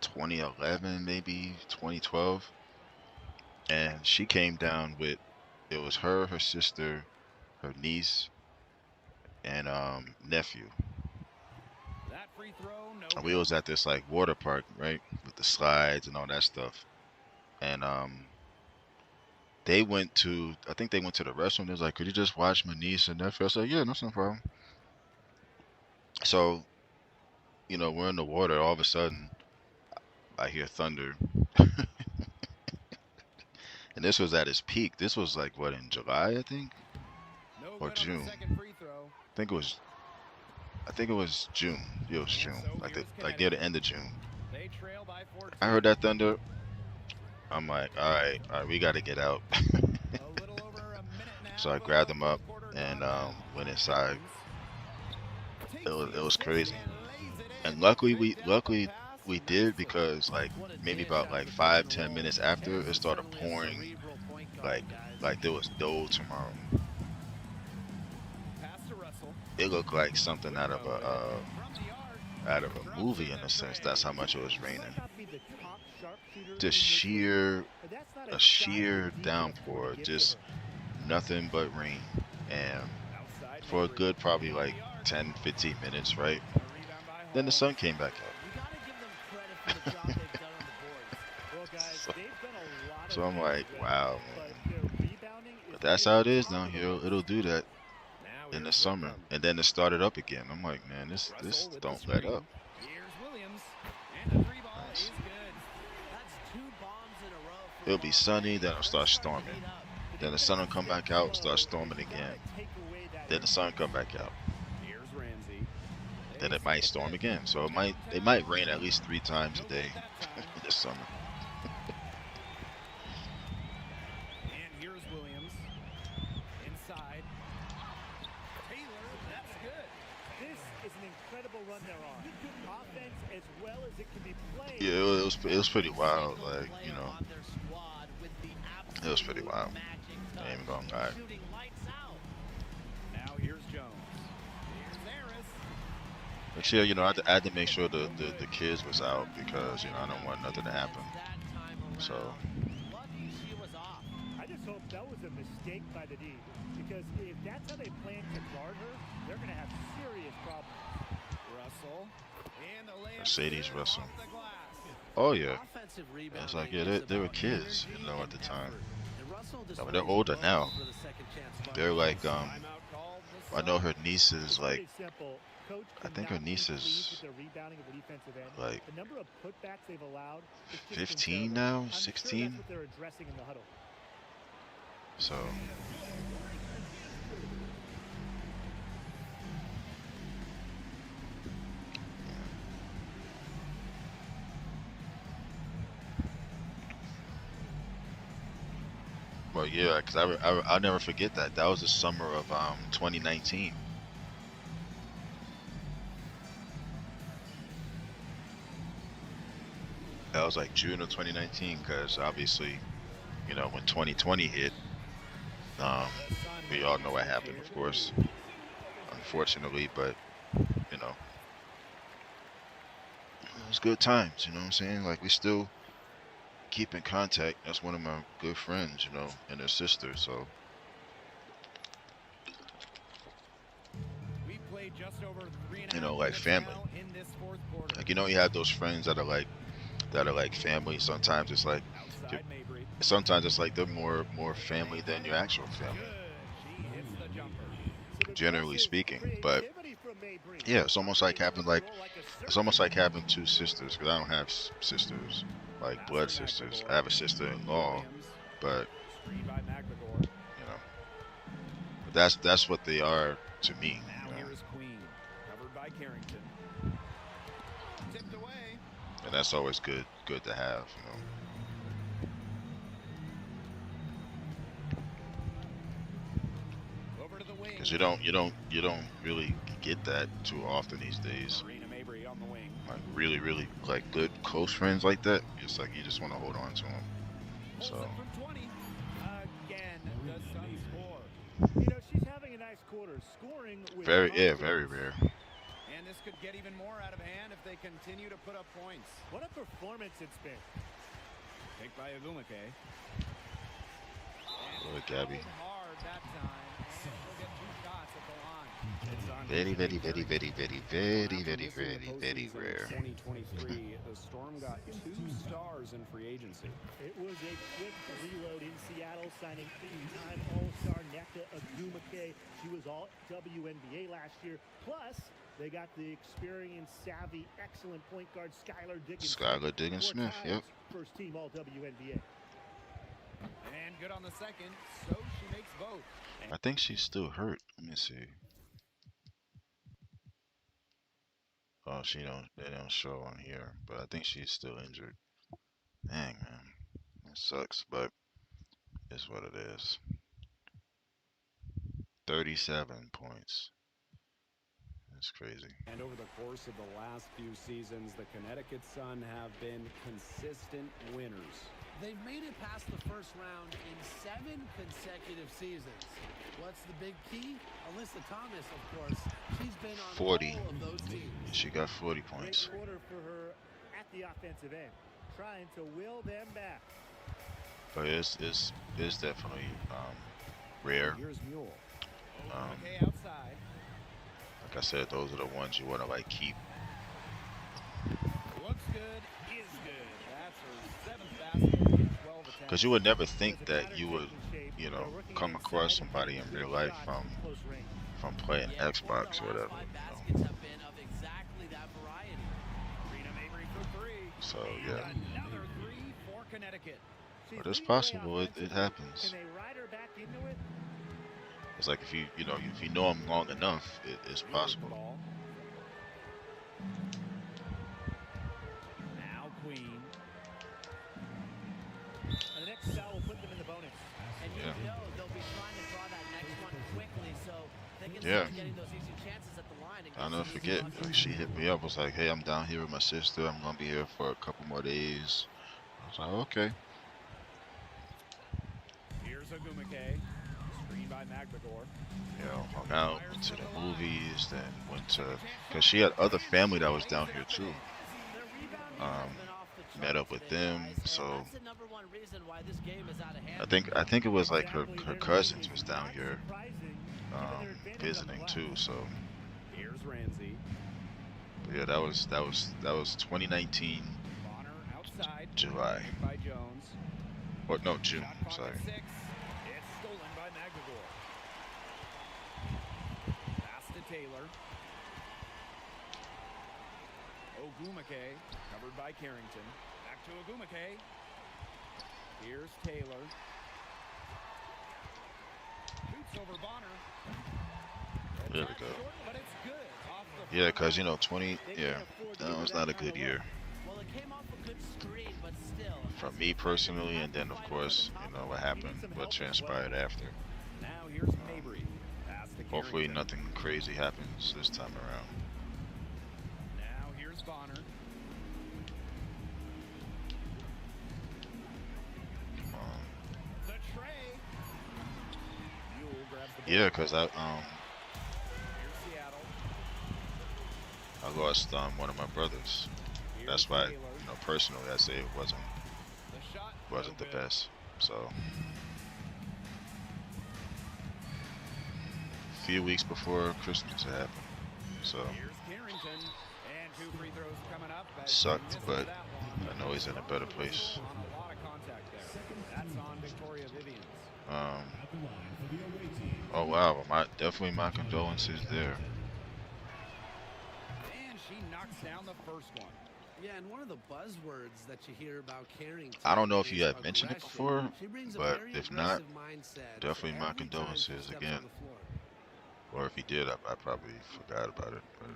2011, maybe 2012, and she came down with, it was her sister, her niece, and nephew. That free throw, no. And we was at this like water park, right, with the slides and all that stuff, and I think they went to the restroom. They was like, "Could you just watch my niece and nephew?" I said, "Yeah, that's no problem." So, we're in the water. All of a sudden, I hear thunder, and this was at its peak. This was like what, in July, I think, No or good on the June. second free throw. I think it was June. It was June, like near the end of June. They trail by 14. I heard that thunder. I'm like, all right, we got to get out. A little over a minute now. So I grabbed them up and went inside. It was crazy. And luckily we did, because like maybe about like 5-10 minutes after, it started pouring like there was no tomorrow. Pass to Russell. It looked like something out of From the arc. a movie, in a sense. That's how much it was raining. Might not be the top sharpshooter in Just this league, but that's not a shot sheer that he downpour, can just give nothing but rain. And Outside for a Mabry. good probably like 10-15 minutes, right? A rebound by Then the Hall. sun came back out. You gotta give them credit for the job they've done on the boards. Well, guys, So- they've done a lot of So I'm things like, well, wow, but man. their rebounding is But that's really how it is top down of the here. list. It'll do that Now in the here's summer, Whitcomb. and then it started up again. I'm like, man, this Russell with the don't let screen. up. Here's Williams. And the three ball Nice. is good. That's 2 bombs in a row for It'll be Hall. sunny, then it'll Let's start start to storming. heat up. Then the sun will come back out, start storming again. Take away that Then the sun come back out. Here's Ramsey. Then it might storm again. So it might rain at least 3 times a day this summer. And here's Williams. Inside. Taylor, that's good. This is an incredible run they're on. Offense as well as it can be played. Yeah, it was pretty wild. Like, Player on their squad with the it was pretty absolute wild. magic I ain't even touch. gonna lie. Shooting lights out. But yeah, I had to make sure the kids was out because I don't want nothing to happen. So Lucky she was off. I just hope that was a mistake by the D, because if that's how they plan to guard her, they're going to have serious problems. Russell. And the layup Mercedes good Russell. off the glass. oh yeah, Offensive it's like rebounding is they were about kids, energy at the and time. effort. And Russell Yeah, but they're displays older both now. for the second chance They're like Timeout called the I know her Suns. niece is It's like pretty simple. Coach I think her cannot be niece pleased is with their rebounding of the defensive end. like The number of putbacks they've allowed is just 15 incredible. now, I'm sure 16. that's what they're addressing in the huddle. So but yeah, because I'll never forget that. That was the summer of 2019. That was like June of 2019, because obviously, when 2020 hit, we all know what happened, of course, unfortunately, but, it was good times, you know what I'm saying? Like, we still keep in contact. That's one of my good friends, and her sister, so. We played just over 3.5 Like minutes family. now in this fourth quarter. Like, you have those friends that are like family. Sometimes it's like, Outside Mabry. sometimes it's like they're more family than your actual family, Good. She hits the jumper. Some generally aggressive speaking. But creativity from Mabry. yeah, it's almost like having like Roll like a it's circus. almost like having two sisters, because I don't have sisters, like blood sisters. I have a sister-in-law, Williams. but Screen by McLegore. that's what they are to me. Now here is Queen. Covered by Carrington. Tipped away. And that's always good to have. Over to the wing. Because you don't really get that too often these days. Marina Mabry on the wing. Like really like good close friends like that. It's like you just want to hold on to them. Pulls So it from 20. Again, the Suns score. She's having a nice quarter, scoring with very confidence. rare. And this could get even more out of hand if they continue to put up points. What a performance it's been. Picked by Agumake. Look at Gabby. Hard that time. And she'll get 2 shots at the line. It's on Very Carrington. very rare. 2023, the Storm got 2 stars in free agency. It was a quick reload in Seattle, signing 8-time All-Star Nneka Agumake. She was all WNBA last year. Plus, they got the experienced, savvy, excellent point guard Skylar Diggins. Skylar Diggins 4 Smith, times yep. First team All WNBA. And good on the second, so she makes both. I think she's still hurt. Let me see. Oh, they don't show on here, but I think she's still injured. Dang, man. It sucks, but it's what it is. 37 points. That's crazy. And over the course of the last few seasons, the Connecticut Sun have been consistent winners. They've made it past the first round in 7 consecutive seasons. What's the big key? Alyssa Thomas, of course. She's been on 40. all of those teams. She got 40 Great points. quarter for her at the offensive end, trying to will them back. But it's definitely rare. Here's Mule. Okay, outside. Like I said, those are the ones you want to like keep. Looks good, is good. That's her 7th basket in 12 attempts. Because you would never think Doesn't that matter you if would, they're in shape, they're working come inside across and somebody in taking real good life shots from close range. playing Yeah, 4 of Xbox the or whatever. last 5 you know. baskets have been of exactly that variety. Marina Mabry for 3. So And yeah, another 3 for Connecticut. She's but it's leading the way possible. It offensively. happens. Can they ride her back into it? It's like if you know them long enough, it's Wheeler's possible. ball. Now Queen. And the next foul will put them in the bonus. And you Yeah. know they'll be trying to draw that next one quickly so they can Yeah. start getting those easy chances at the line. And I'll get never some easy forget. buckets. Like she hit me up. Was like, "Hey, I'm down here with my sister. I'm gonna be here for a couple more days." I was like, "Okay." Here's Agumake. Screen by by Magdagor. You know, hung out, went to the movies, then went to, because she had other family that was down here too. Their rebounding has been off the Met charts up with today, them, guys, and so that's the number one reason why this game is out of hand. I think it was like her Exactly. Their cousins lead was is down not here surprising, given their advantage on the visiting glass. too. So Here's Ramsey. but yeah, that was 2019 Bonner outside. July, Hit by Jones. or no June. Shot clock Sorry. at 6. It's stolen by Magdagor. Pass to Taylor. Ogumake covered by Carrington. Back to Ogumake. Here's Taylor. Shoots over Bonner. There we Attack go. short, but it's good. Off the Yeah, front. because you know 20. They Yeah, can't afford to that give was that not a kind of good year look. Well, it came off a good screen, but still. for me personally, and then of course you know what happened, what transpired after. Now here's Mabry. Pass to Hopefully Carrington. nothing crazy happens this time around. Now here's Bonner. The tray. Buell grabs the ball. Yeah, because Here's Seattle. I lost one of my brothers. Here's That's why, Taylor. you know, personally, I say it wasn't The shot the no good. best. So, a few weeks before Christmas it happened. So, Here's Carrington. And 2 free throws coming up. as Sucked, he misses but that one. I know he's in a better place. On a lot of contact there. That's on Victoria Vivians. At the line for the away team. Oh wow, definitely my condolences there. And she knocks down the first one. Yeah, and one of the buzzwords that you hear about Carrington. I don't know if you is had mentioned it aggression. before, She brings a but very if not, aggressive mindset definitely my every time she condolences steps again. on the floor. Or if he did, I probably forgot about it. But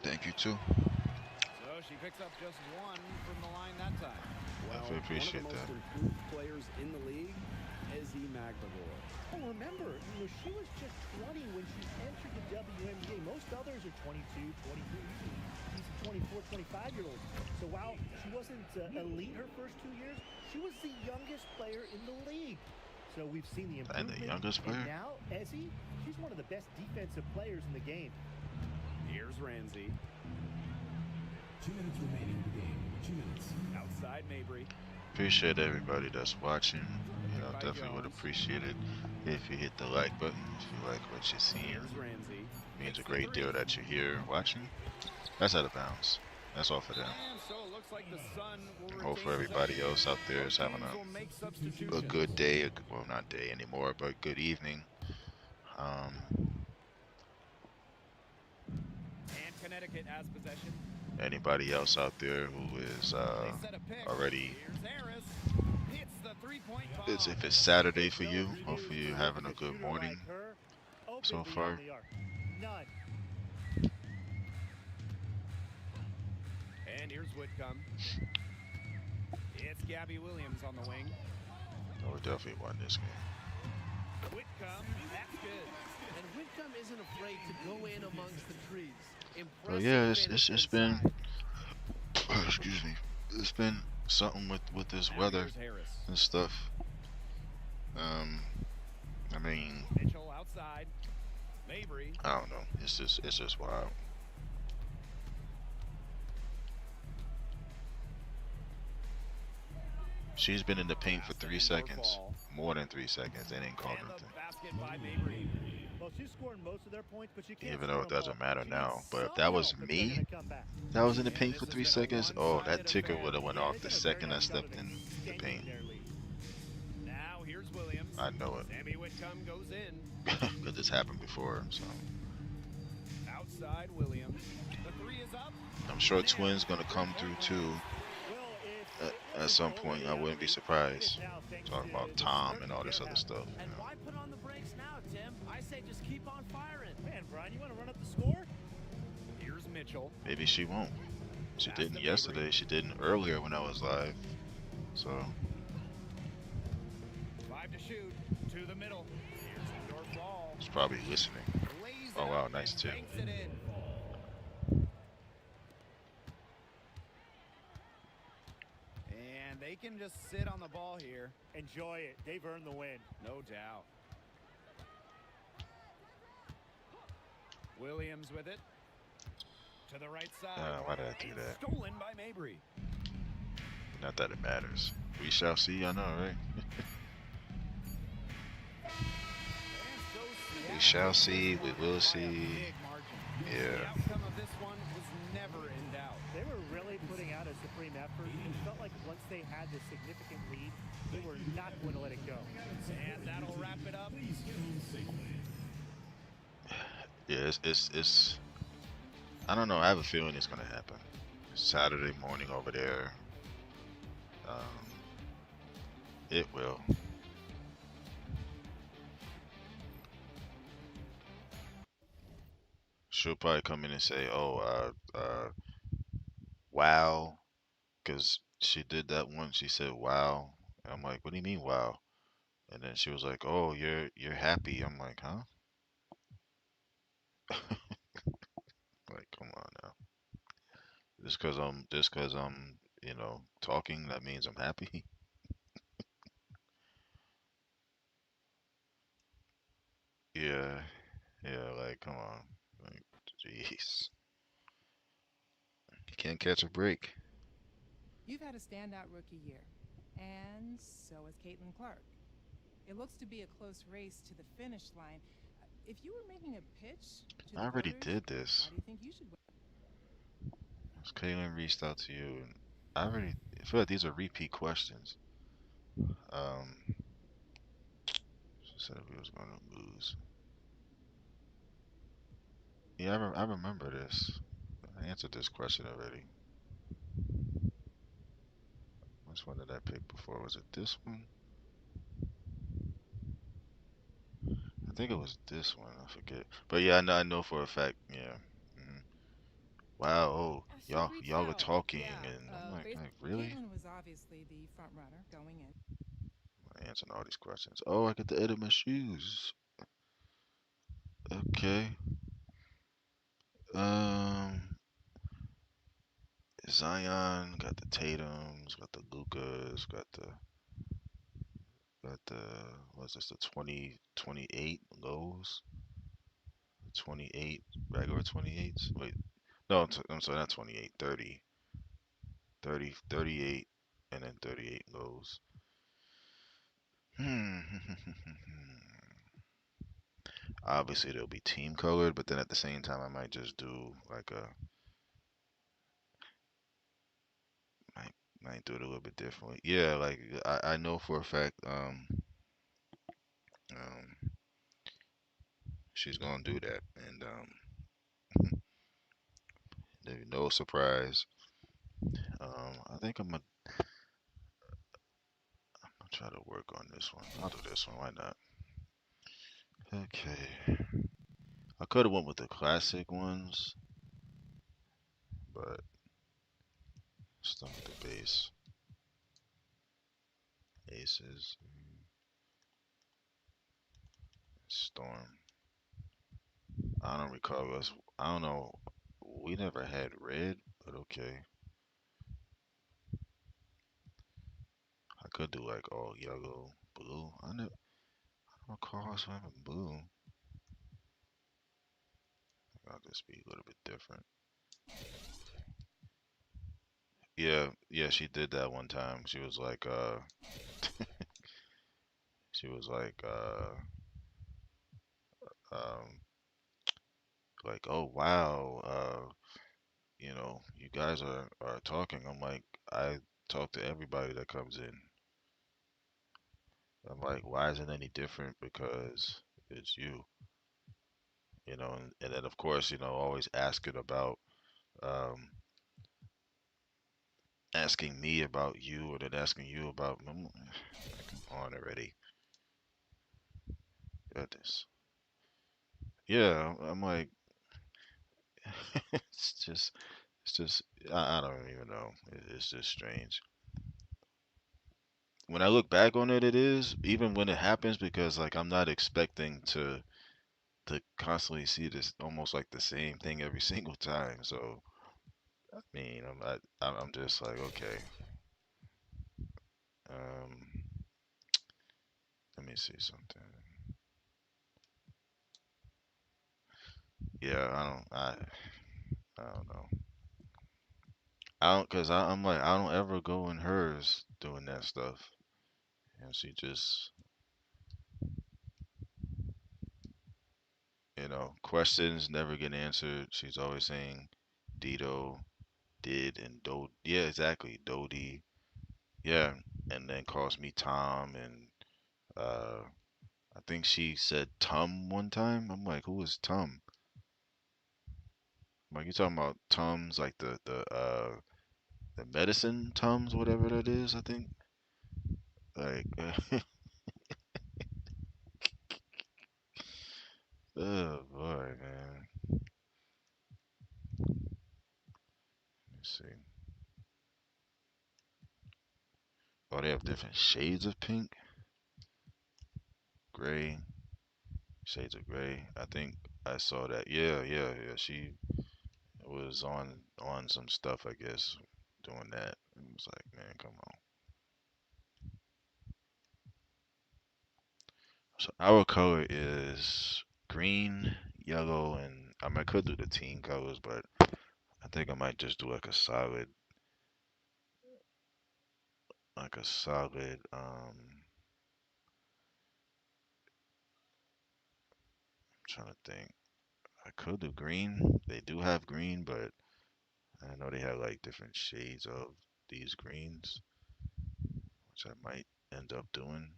thank you too. So she picks up just 1 from the line that time. Well, Definitely appreciate one of the that. most improved players in the league, Ezzy Magdagor. Oh, remember, she was just 20 when she entered the WNBA. Most others are 22, 23, even 24, 25-year-olds. So while she wasn't elite her first 2 years, she was the youngest player in the league. So we've seen the And improvement. the youngest player? And now, Ezzy, she's one of the best defensive players in the game. Here's Ramsey. 2 minutes remaining in the game. 2 minutes. Outside Mabry. Appreciate everybody that's watching. You know, definitely would appreciate it if you hit the like button if you like what you're seeing. Here's Ramsey. Means a great deal that you're here watching. That's out of bounds. That's all for them. And so it looks like the Sun will And hope for retain everybody possession. else out there is Both having teams will make a substitutions. good day. Well, not day anymore, but good evening. And Connecticut has possession. Anybody else out there who is They set a pick. already, Here's Harris. Hits the three-point bomb. if it's Saturday for you, hopefully you're having a good morning so far. None. And here's Whitcomb. It's Gabby Williams on the wing. Oh, we definitely won this game. Whitcomb, that's good. And Whitcomb isn't afraid to go in amongst the trees. But yeah, Impressive it's finish been inside. excuse me. It's been something with this Now weather here's Harris. and stuff. I mean, Mitchell outside. Mabry. I don't know. It's just wild. She's been in the paint for 3 seconds, more than 3 seconds. They didn't call And nothing. the basket by Mabry. Well, she's scoring most of their points, but she can't Even though score it them doesn't all. matter She now. needs But if some that was help if they're me, gonna come back. that was in the And paint this for has 3 been a seconds. Oh, one-sided that ticker affair. would have went Yeah, off they've the done a second very I nice job stepped of in the extending paint. their lead. Now here's Williams. I know it. Sammy Whitcomb goes in. Because this happened before. So Outside Williams. The three is up. I'm sure Twins gonna come through too. Well, At some point, I wouldn't be surprised. Talking about Tom and all this other stuff. You And know. why put on the brakes now, Tim? I say just keep on firing. Man, Brian, you want to run up the score? Here's Mitchell. Maybe she won't. She didn't yesterday. She didn't earlier when I was live. So 5 to shoot. To the middle. Here's Endorf ball. she's probably listening. Lays it Oh, wow, up nice and tip. banks it in. can just sit on the ball here. Enjoy it. They've earned the win. No doubt. Williams with it. To the right side. Why did I do And that? stolen by Mabry. Not that it matters. We shall see. I know, right? We shall see. We will see. The Yeah. outcome of this one was never in doubt. They were really putting out a supreme effort. It felt like once they had this significant lead, they were not going to let it go. And that'll wrap it up. Yeah, it's I don't know. I have a feeling it's gonna happen. Saturday morning over there. It will. She'll probably come in and say, "Oh, wow," because she did that once. She said, "Wow." And I'm like, "What do you mean, wow?" And then she was like, "Oh, you're happy." I'm like, "Huh?" Like, come on now. Just cause I'm talking, that means I'm happy. Yeah, yeah, like, come on. Like, jeez. You can't catch a break. You've had a standout rookie year, and so has Caitlin Clark. It looks to be a close race to the finish line. If you were making a pitch to I the already voters, did this. why do you think you should win? Kaylin reached out to you, and I feel like these are repeat questions. She said we was gonna lose. Yeah, I remember this. I answered this question already. Which one did I pick before? Was it this one? I think it was this one. I forget. But yeah, I know for a fact. Yeah. hmm Wow. Oh, She reached y'all were out. talking, Yeah, and I'm like, really? Caitlin was obviously the front runner going in. I'm answering all these questions. Oh, I get to edit my shoes. Okay. Um, Zion got the Tatum's, got the Lucas, got the what's this? The 2028 lows, 28 regular 28s. Wait, no, I'm sorry, not 28, 30, 30, 38, and then 38 lows. Obviously, they'll be team colored, but then at the same time, I might just do like might do it a little bit differently. Yeah, like I know for a fact, um, she's gonna do that, and there's no surprise. I think I'm gonna try to work on this one. I'll do this one. Why not? Okay. I could have went with the classic ones, but stuck with the base. Aces. Storm. I don't recall us. I don't know. We never had red, but okay. I could do like all yellow, blue. I don't recall us having blue. I'll just be a little bit different. Yeah, yeah, she did that one time. She was like, she was um, like, oh wow, you guys are talking. I'm like, I talk to everybody that comes in. I'm like, why isn't it any different? Because it's you, and then of course, always um, asking me about you, or then asking you about. Come on already, goodness. Yeah, I'm like, it's just, it's just, I don't even know. It's just strange. When I look back on it, it is even when it happens because like I'm not expecting to constantly see this almost like the same thing every single time. So I mean, I'm not, I'm just like, okay, Um, let me see something. Yeah, I don't know. I don't, cause I'm like, I don't ever go in hers doing that stuff. And she just, questions never get answered. She's always saying Dito did and Do. Yeah, exactly. Dodie. Yeah. And then calls me Tom. And I think she said Tum one time. I'm like, who is Tum? I'm like, you talking about Tums, like the medicine Tums, whatever that is, I think. Like, oh boy, man. Let's see. Oh, they have different shades of pink, gray, shades of gray. I think I saw that. Yeah, yeah, yeah. She was on some stuff, I guess, doing that. It was like, man, come on. So our color is green, yellow, and I could do the team colors, but I think I might just do like a solid. I'm trying to think. I could do green. They do have green, but I know they have like different shades of these greens, which I might end up doing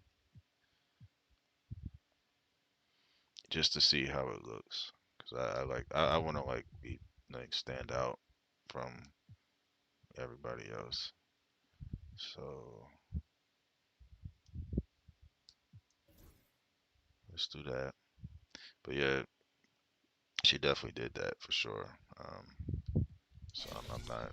just to see how it looks. Cause I want to like be like stand out from everybody else. So let's do that. But yeah, she definitely did that for sure. So I'm not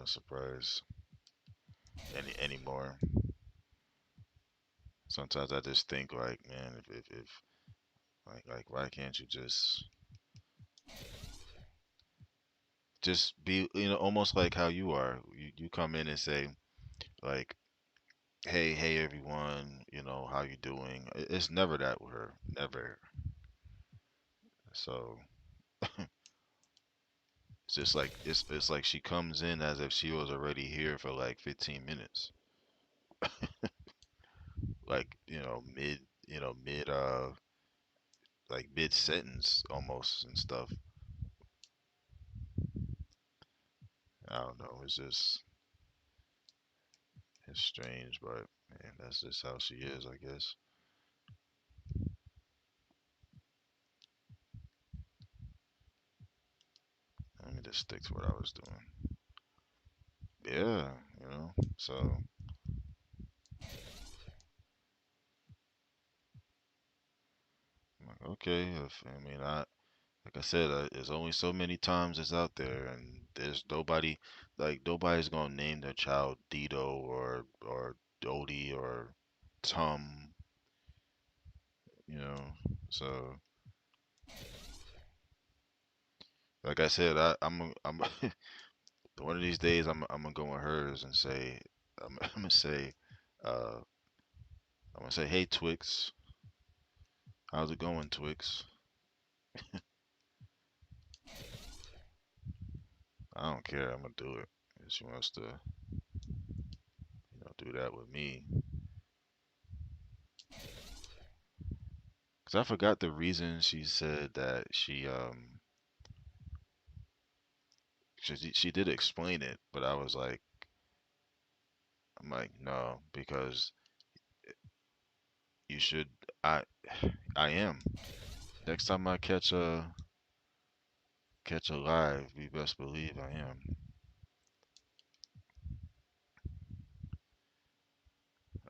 surprised anymore. Sometimes I just think like, man, if like why can't you just be, almost like how you are. You come in and say like, hey everyone, how you doing? It's never that with her, never. So it's just like it's like she comes in as if she was already here for like 15 minutes, like mid like mid sentence almost and stuff. I don't know. It's strange, but man, that's just how she is, I guess. Let me just stick to what I was doing. Yeah, So I'm like, okay, if I mean I like I said, there's only so many times it's out there, and there's nobody like nobody's gonna name their child Dito or Dodie or Tom, you know. So like I said, I'm one of these days I'm gonna go with hers and say I'm gonna say uh I'm gonna say, hey Twix, how's it going, Twix? I don't care. I'm gonna do it. If she wants to, do that with me. Cause I forgot the reason she said that she did explain it, but I'm like no, because you should I I am. Next time I catch a live, you best believe I am.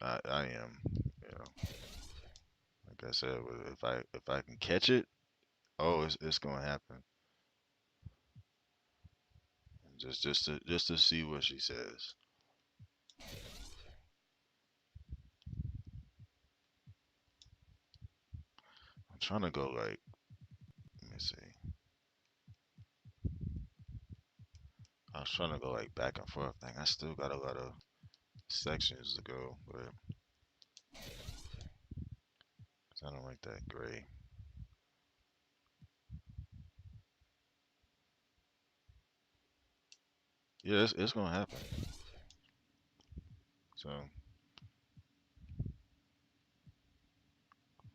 I am. You know, like I said, if I can catch it, oh, it's gonna happen. Just to see what she says. I'm trying to go let me see. was trying to go like back and forth. Like I still got a lot of sections to go, but I don't like that gray. Yeah, it's gonna happen. So,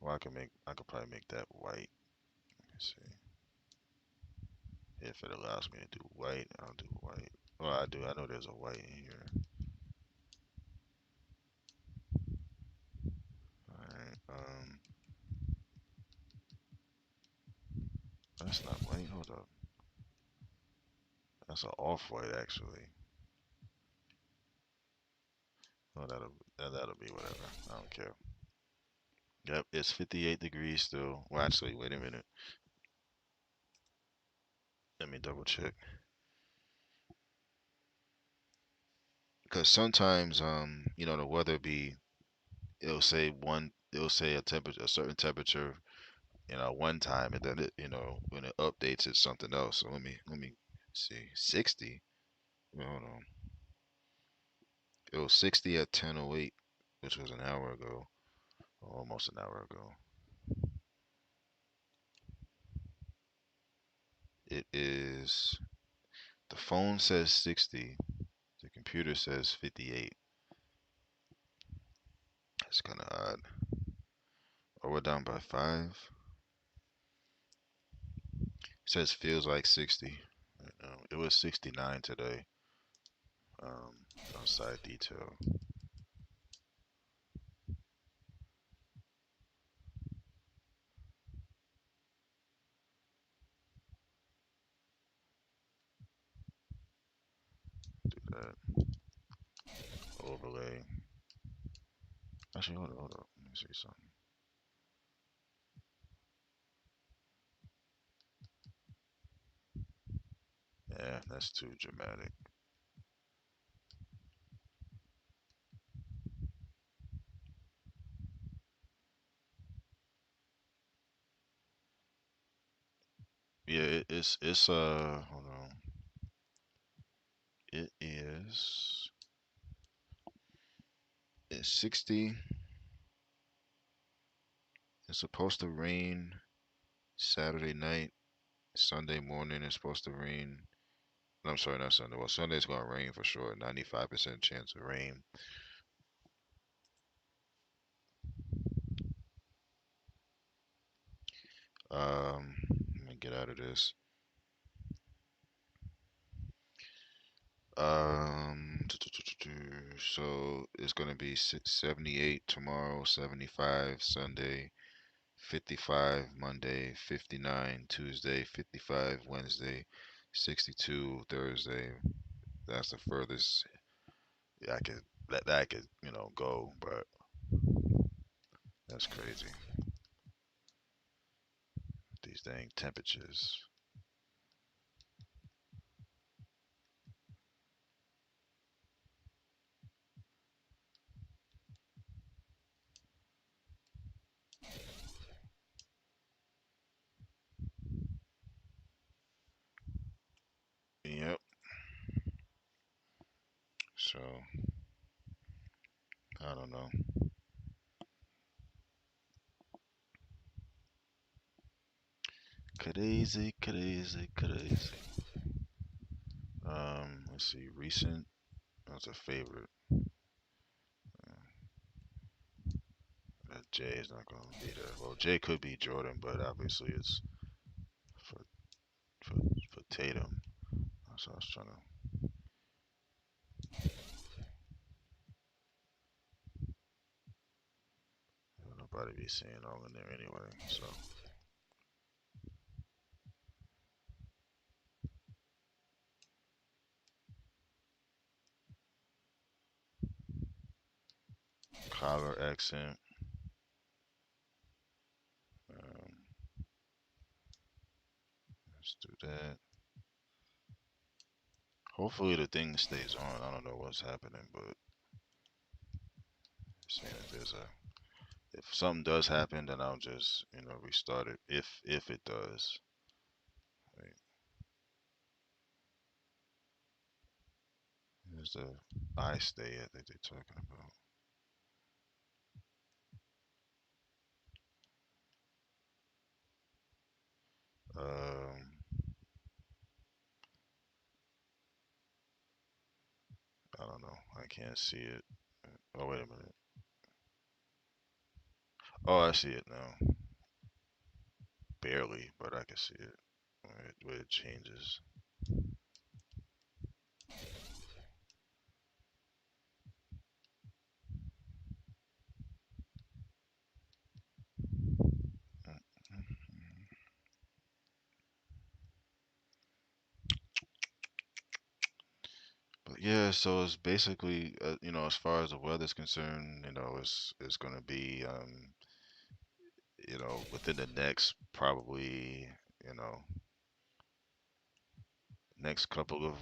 well, I could probably make that white. Let's see if it allows me to do white. I'll do white. Well, I do. I know there's a white in here. All right. That's not white. Hold up. That's an off-white actually. Well, that'll be whatever. I don't care. Yep, it's 58 degrees still. Well, actually, wait a minute. Let me double check. Because sometimes, the weather it'll say a certain temperature, one time, and then when it updates, it's something else. So let me see. 60. Wait, hold on. It was 60 at 10:08, which was an hour ago, or almost an hour ago. It is. The phone says 60. The computer says 58. It's kind of odd. Oh, we're down by 5. It says feels like 60 right now. It was 69 today. Outside detail. Do that. Overlay. Actually, hold up. Let me see something. Yeah, that's too dramatic. Yeah, it's hold on. It's 60. It's supposed to rain Saturday night. Sunday morning it's supposed to rain. No, I'm sorry, not Sunday. Well, Sunday's gonna rain for sure. 95% chance of rain. Let me get out of this. So it's gonna be 78 tomorrow, 75 Sunday, 55 Monday, 59 Tuesday, 55 Wednesday, 62 Thursday. That's the furthest I could that I could go, but that's crazy. These dang temperatures. Yep. So I don't know. Crazy, crazy, crazy. Let's see. Recent. That's a favorite. Jay is not gonna be there. Well, Jay could be Jordan, but obviously it's for for for Tatum. So I was trying to. Nobody be seeing all in there anyway. So collar accent. Um, let's do that. Hopefully the thing stays on. I don't know what's happening, but seeing if if something does happen, then I'll just restart it. If it does. Right. There's the I stay at that they're talking about. I don't know. I can't see it. Oh, wait a minute. Oh, I see it now. Barely, but I can see it. Where it changes. But yeah, so it's basically, as far as the weather's concerned, it's gonna be, within the next probably, you know, next couple of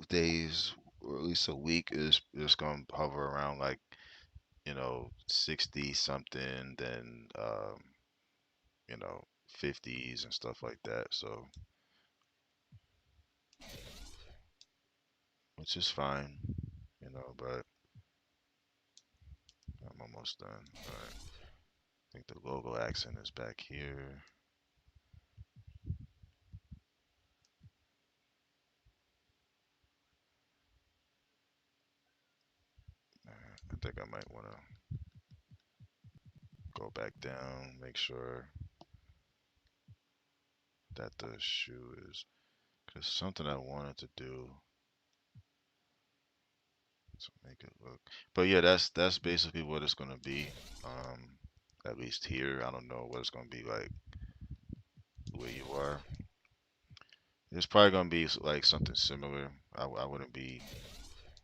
days or at least a week is gonna hover around like, 60 something, then, 50s and stuff like that. So, which is fine, but I'm almost done. All right. I think the logo accent is back here. I think I might want to go back down, make sure that the shoe is, because something I wanted to do to make it look. But yeah, that's basically what it's gonna be. At least here, I don't know what it's gonna be like where you are. It's probably gonna be like something similar. I wouldn't be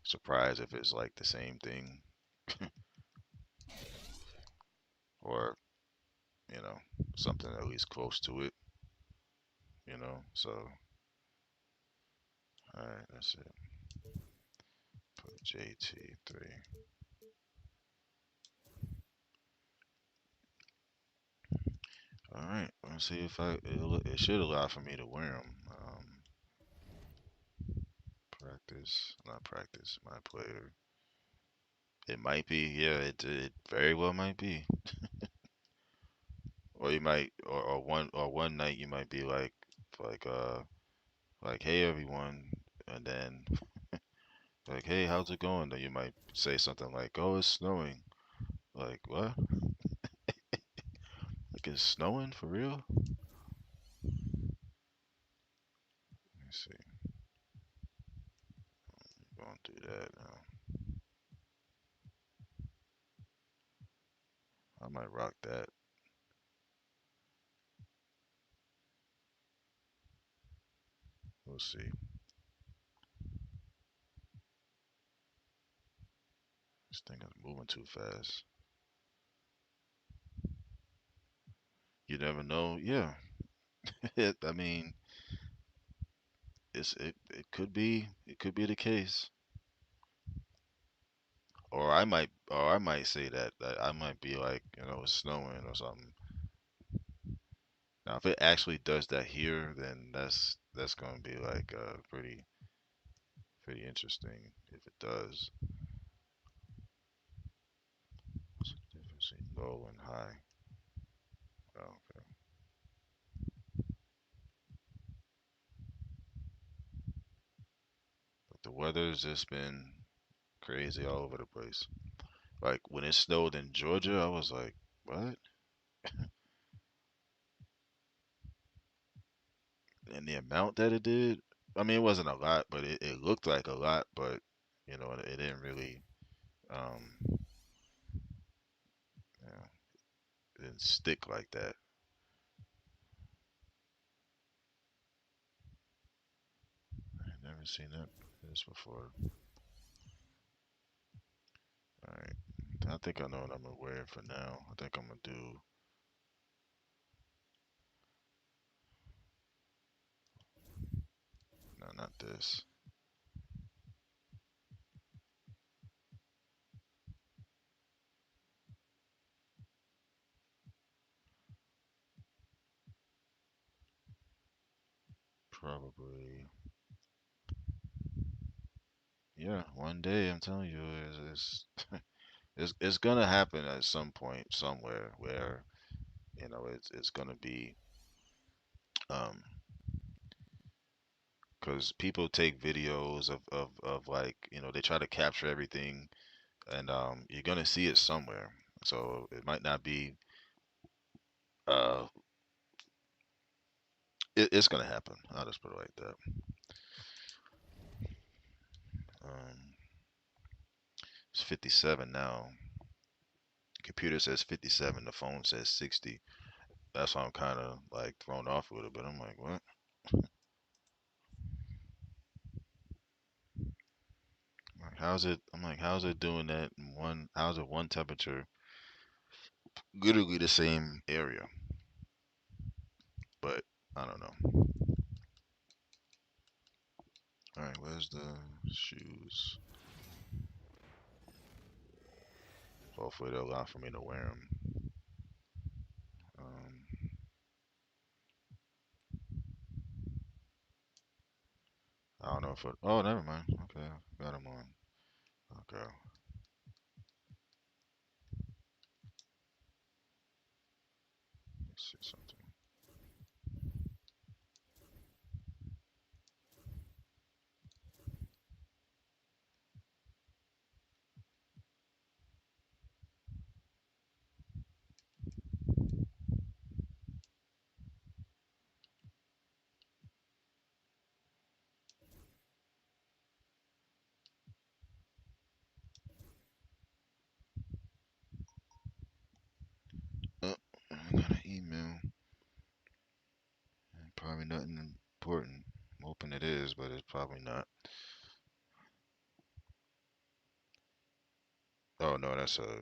surprised if it's like the same thing, or you know something at least close to it. So all right, that's it. Put JT3. All right, let's see if it should allow for me to wear them. Practice, not practice. My player. It might be, yeah. It very well might be. Or you might, or one night you might be like like hey everyone, and then like hey how's it going? Then you might say something like oh it's snowing. Like what? Like it's snowing for real? Let me see. Going through that now. I might rock that. We'll see. This thing is moving too fast. You never know. Yeah. I mean, it could be the case. Or I might say that I might be like, it's snowing or something. Now, if it actually does that here, then that's gonna be like pretty interesting if it does. What's the difference between low and high? Oh, okay. But the weather's just been crazy all over the place. Like when it snowed in Georgia, I was like, what? And the amount that it did, I mean, it wasn't a lot, but it looked like a lot, but it didn't really, um, you know, it didn't stick like that. I've never seen this before. All right, I think I know what I'm gonna wear for now. I think I'm gonna do no, not this. Probably, Yeah, one day I'm telling you, is it's gonna happen at some point somewhere where it's gonna be um because people take videos of like they try to capture everything, and you're gonna see it somewhere. So it might not be uh it's gonna happen. I'll just put it like that. Um, it's 57 now. Computer says 57. The phone says 60. That's why I'm kind of like thrown off a little bit. I'm like, what? Like, how's it? I'm like, how's it doing that in one? How's it one temperature, literally the same area? But I don't know. All right, where's the shoes? Hopefully they'll allow for me to wear them. Um, I don't know if it. Oh, never mind. Okay, got them on. Okay, let's see something. Oh, I got an email. Probably nothing important. I'm hoping it is, but it's probably not. Oh no, that's a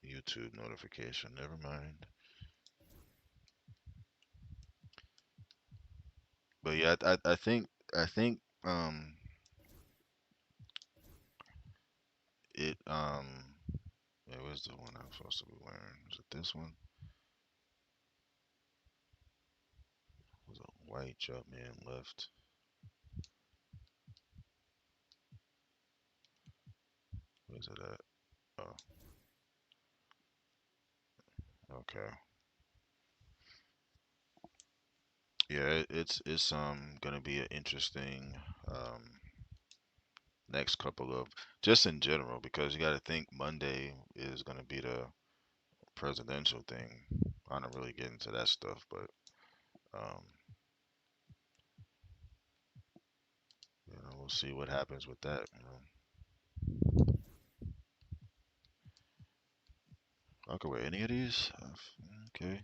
YouTube notification. Never mind. But yeah, I think it yeah, where's the one I'm supposed to be wearing? Is it this one? Was a white Jumpman left. Where's it at? Oh, okay. Yeah, it's gonna be an interesting next couple of just in general because you got to think Monday is gonna be the presidential thing. I don't really get into that stuff, but um, we'll see what happens with that. I could wear any of these. Okay,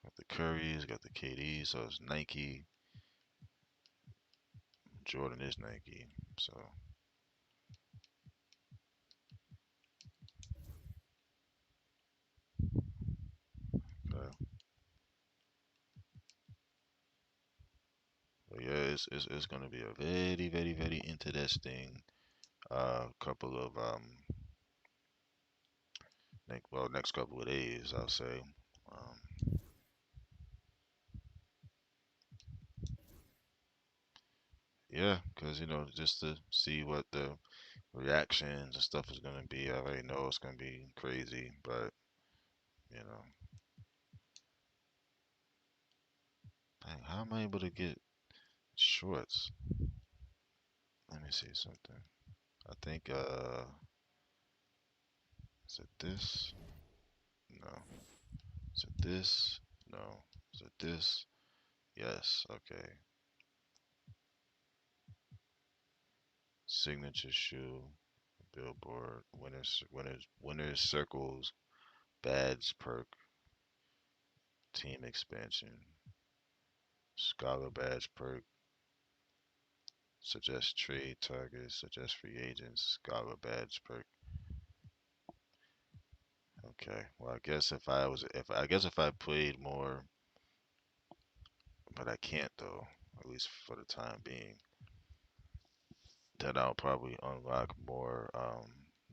got the Currys, got the KDs, so it's Nike. Jordan is Nike, so okay. But yeah, it's gonna be a very very very interesting couple of next couple of days I'll say. Um, yeah, because just to see what the reactions and stuff is gonna be. I already know it's gonna be crazy, but you know, dang, how am I able to get shorts? Let me see something. I think is it this? No. Is it this? No. Is it this? Yes. Okay. Signature shoe, billboard, winners circles, badge perk, team expansion, scholar badge perk, suggest trade targets, suggest free agents, scholar badge perk. Okay. Well, if I played more, but I can't though, at least for the time being, then I'll probably unlock more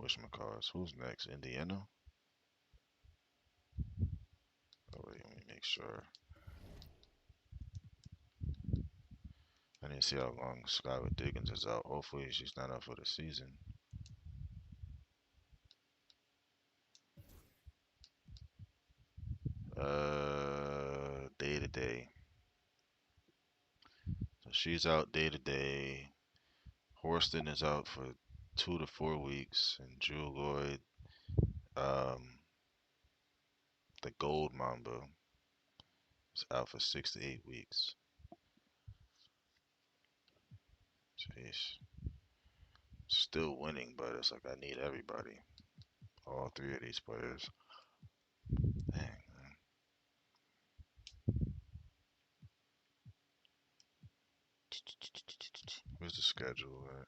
whatchamacallit. Who's next? Indiana? Oh wait, let me make sure. I need to see how long Skylar Diggins is out. Hopefully she's not out for the season. Day to day. So she's out day to day. Horston is out for 2 to 4 weeks, and Drew Lloyd, the Gold Mamba, is out for 6 to 8 weeks. Jeez. Still winning, but it's like I need everybody. All 3 of these players. Dang, man. Where's the schedule at?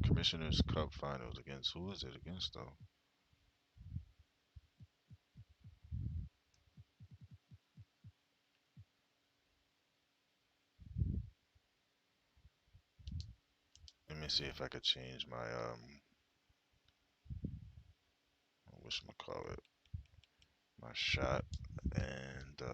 Commissioner's Cup Finals against who is it against though? Let me see if I could change my whatchamacallit, my shot and dang,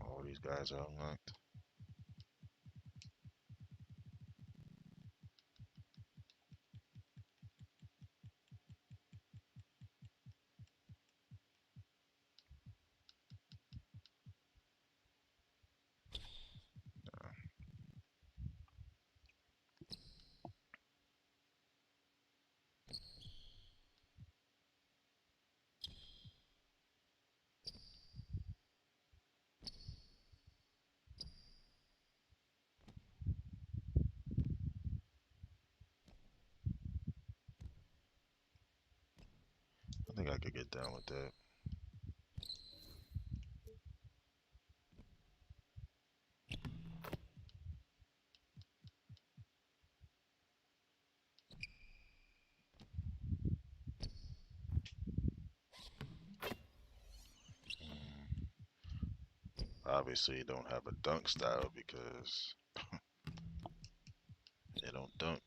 all these guys are unlocked. I think I could get down with that. Obviously, don't have a dunk style because they don't dunk.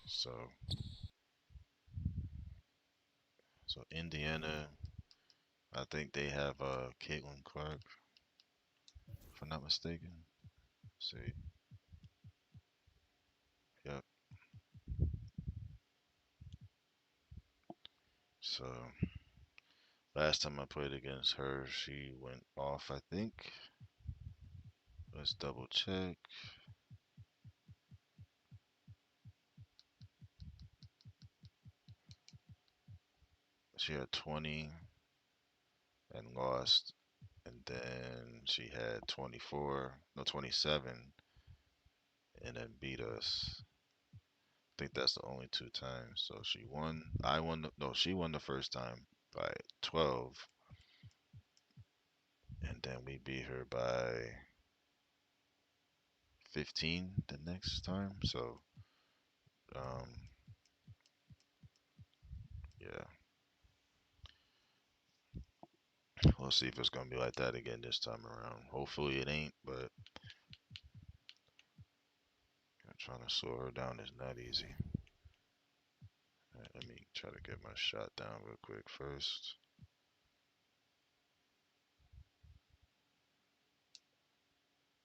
So Indiana, I think they have Caitlin Clark, if I'm not mistaken. Let's see, yep. So last time I played against her, she went off. I think. Let's double check. She had 20 and lost, and then she had 27, and then beat us. I think that's the only 2 times. So she won. No, she won the first time by 12, and then we beat her by 15 the next time. So, yeah, we'll see if it's gonna be like that again this time around. Hopefully it ain't, but trying to slow her down is not easy. Right, let me try to get my shot down real quick first.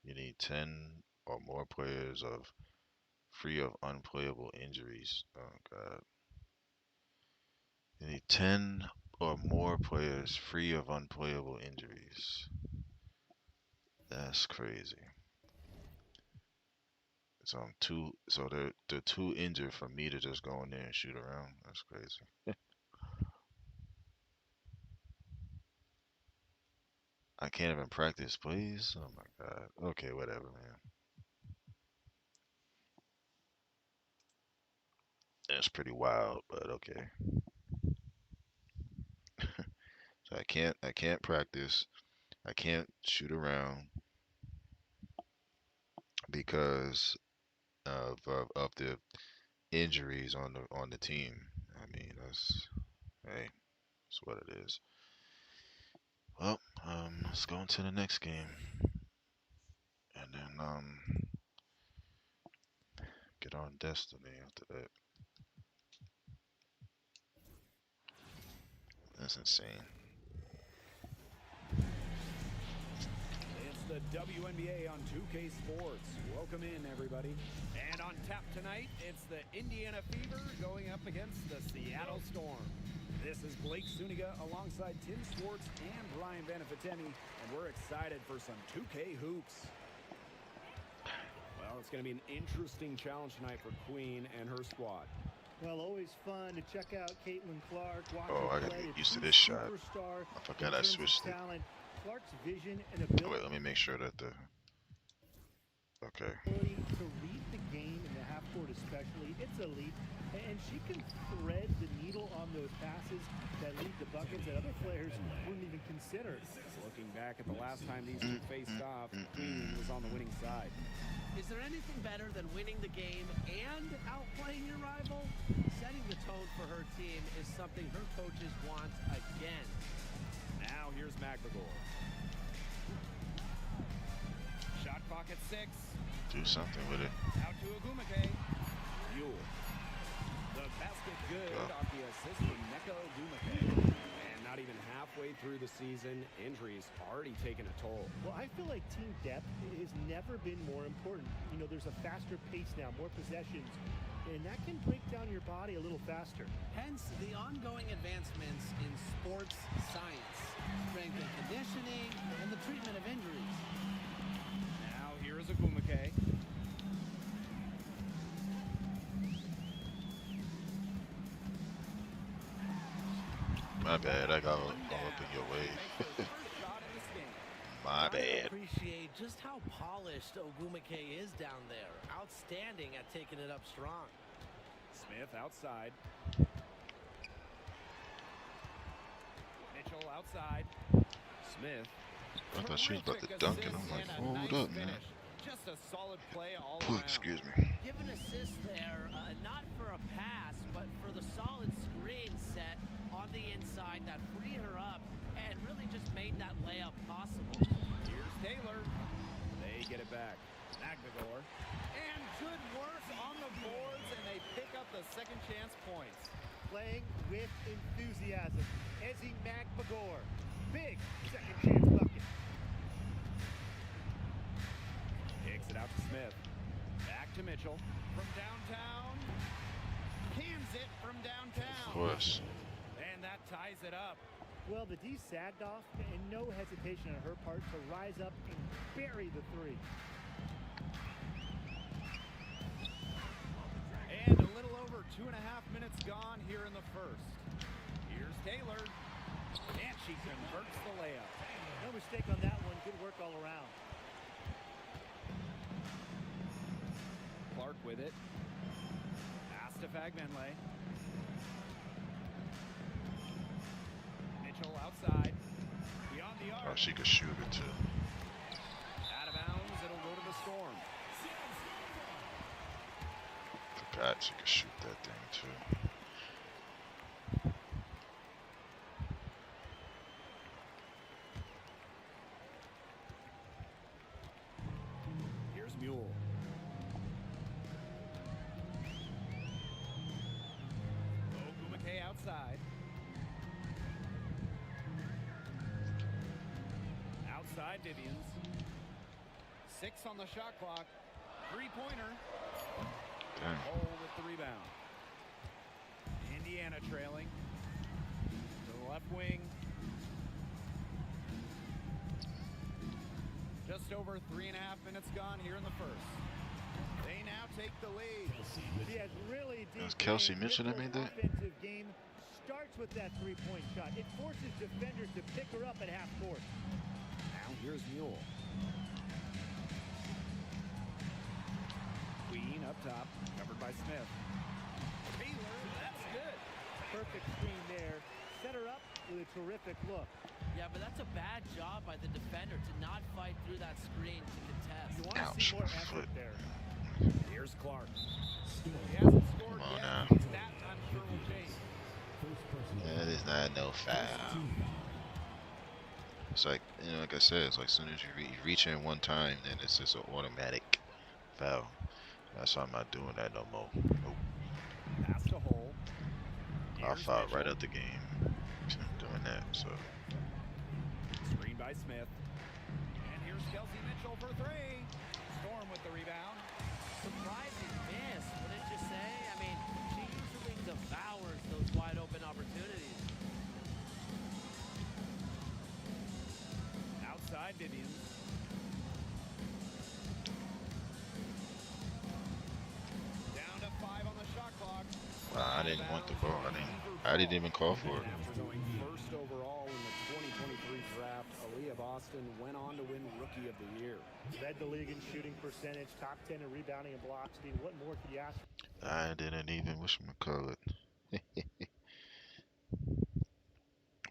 You need 10 or more players free of unplayable injuries. Oh god. You need 10 or more players free of unplayable injuries. That's crazy. So they're too injured for me to just go in there and shoot around. That's crazy. I can't even practice plays. Oh my god. Okay, whatever, man. That's pretty wild, but okay. So I can't practice. I can't shoot around because of the injuries on the team. I mean, that's hey, that's what it is. Well, let's go into the next game, and then get on Destiny after that. That's insane. It's the WNBA on 2K Sports. Welcome in, everybody. And on tap tonight, it's the Indiana Fever going up against the Seattle Storm. This is Blake Suniga alongside Tim Schwartz and Brian Benefitteni, and we're excited for some 2K hoops. Well, it's going to be an interesting challenge tonight for Queen and her squad. Well, always fun to check out Caitlin Clark. Watch Oh, her I gotta play. get A used to true this shot. superstar I forgot in I terms of switched it. talent. Clark's vision and Oh, ability wait, let me make sure that the. Okay. to read the game in the half court especially, it's elite. And she can thread the needle on those passes that lead to buckets that other players wouldn't even consider. Looking back at the last time these two faced off, Queen was on the winning side. Is there anything better than winning the game and outplaying your rival? Setting the tone for her team is something her coaches want again. Now here's McBagor. Shot clock at 6. Do something with it. Out to Agumake. Mule. The basket good Yeah. off the assist from Neko Agumake. And not even halfway through the season, injuries already taken a toll. Well, I feel like team depth has never been more important. You know, there's a faster pace now, more possessions, and that can break down your body a little faster. Hence the ongoing advancements in sports science, strength and conditioning, and the treatment of injuries. Now here is Agumake. My bad. I got all up in your way. Makes her first shot in this game. My I bad. appreciate just how polished Ogumake is down there. Outstanding at taking it up strong. Smith outside. Mitchell outside. Smith. I thought she was about to Terrific dunk, and I'm assist like, and a hold nice up, man. finish. Just a solid play all Ooh, around. excuse me. Give an assist there, not for a pass, but for the solid screen set on the inside that freed her up and really just made that layup possible. Here's Taylor. They get it back. McBagor. And good work on the boards, and they pick up the second chance points. Playing with enthusiasm. Ezzy McBagor. Big second chance bucket. Kicks it out to Smith. Back to Mitchell. From downtown. Cans it from downtown. Of course. And that ties it up. Well, the D sagged off, and no hesitation on her part to rise up and bury the three. And a little over 2.5 minutes gone here in the first. Here's Taylor. And she converts the layup. No mistake on that one. Good work all around. Clark with it. Pass to Fagmenle. Mitchell outside. Beyond the Oh, arc. she could shoot it too. Out of bounds. It'll go to the Storm. Forgot she could shoot that thing too. Here's Mule. Ogumake outside. Outside Vivians. 6 on the shot clock. 3-pointer. Dang. Hole with the rebound. Indiana trailing. To the left wing. Just over 3.5 minutes gone here in the first. They now take the lead. She has really deep That's Kelsey game. Mitchell that Mitchell's made that? offensive game starts with that three-point shot. It forces defenders to pick her up at half court. Now here's Mule. Queen up top, covered by Smith. Taylor, that's good. Perfect screen there. Set her up with a terrific look. Yeah, but that's a bad job by the defender to not fight through that screen to contest. You want to Ouch, see more my effort foot. there. Here's Clark. Storm. He hasn't scored Come on yet. now. That I'm sure will change. First personal. That is not no First foul. team foul. It's like, you know, like I said, it's like as soon as you reach in one time, then it's just an automatic foul. That's why I'm not doing that no more. Nope. Pass to Hole. I Here's fouled right Mitchell. out the game doing that. So Screen by Smith. And here's Kelsey Mitchell for three. Storm with the rebound. Surprising miss, wouldn't you say? I mean, she usually devours those wide open opportunities. Outside Vivian. Down to 5 on the shot clock. wow, I didn't want the ball. I didn't even call for it. After going first overall in the 2023 draft, Aaliyah Boston went on to win Rookie of the Year. Led the league in shooting percentage, top 10 in rebounding and blocks. I mean, what more could you ask? I didn't even whatchamacallit.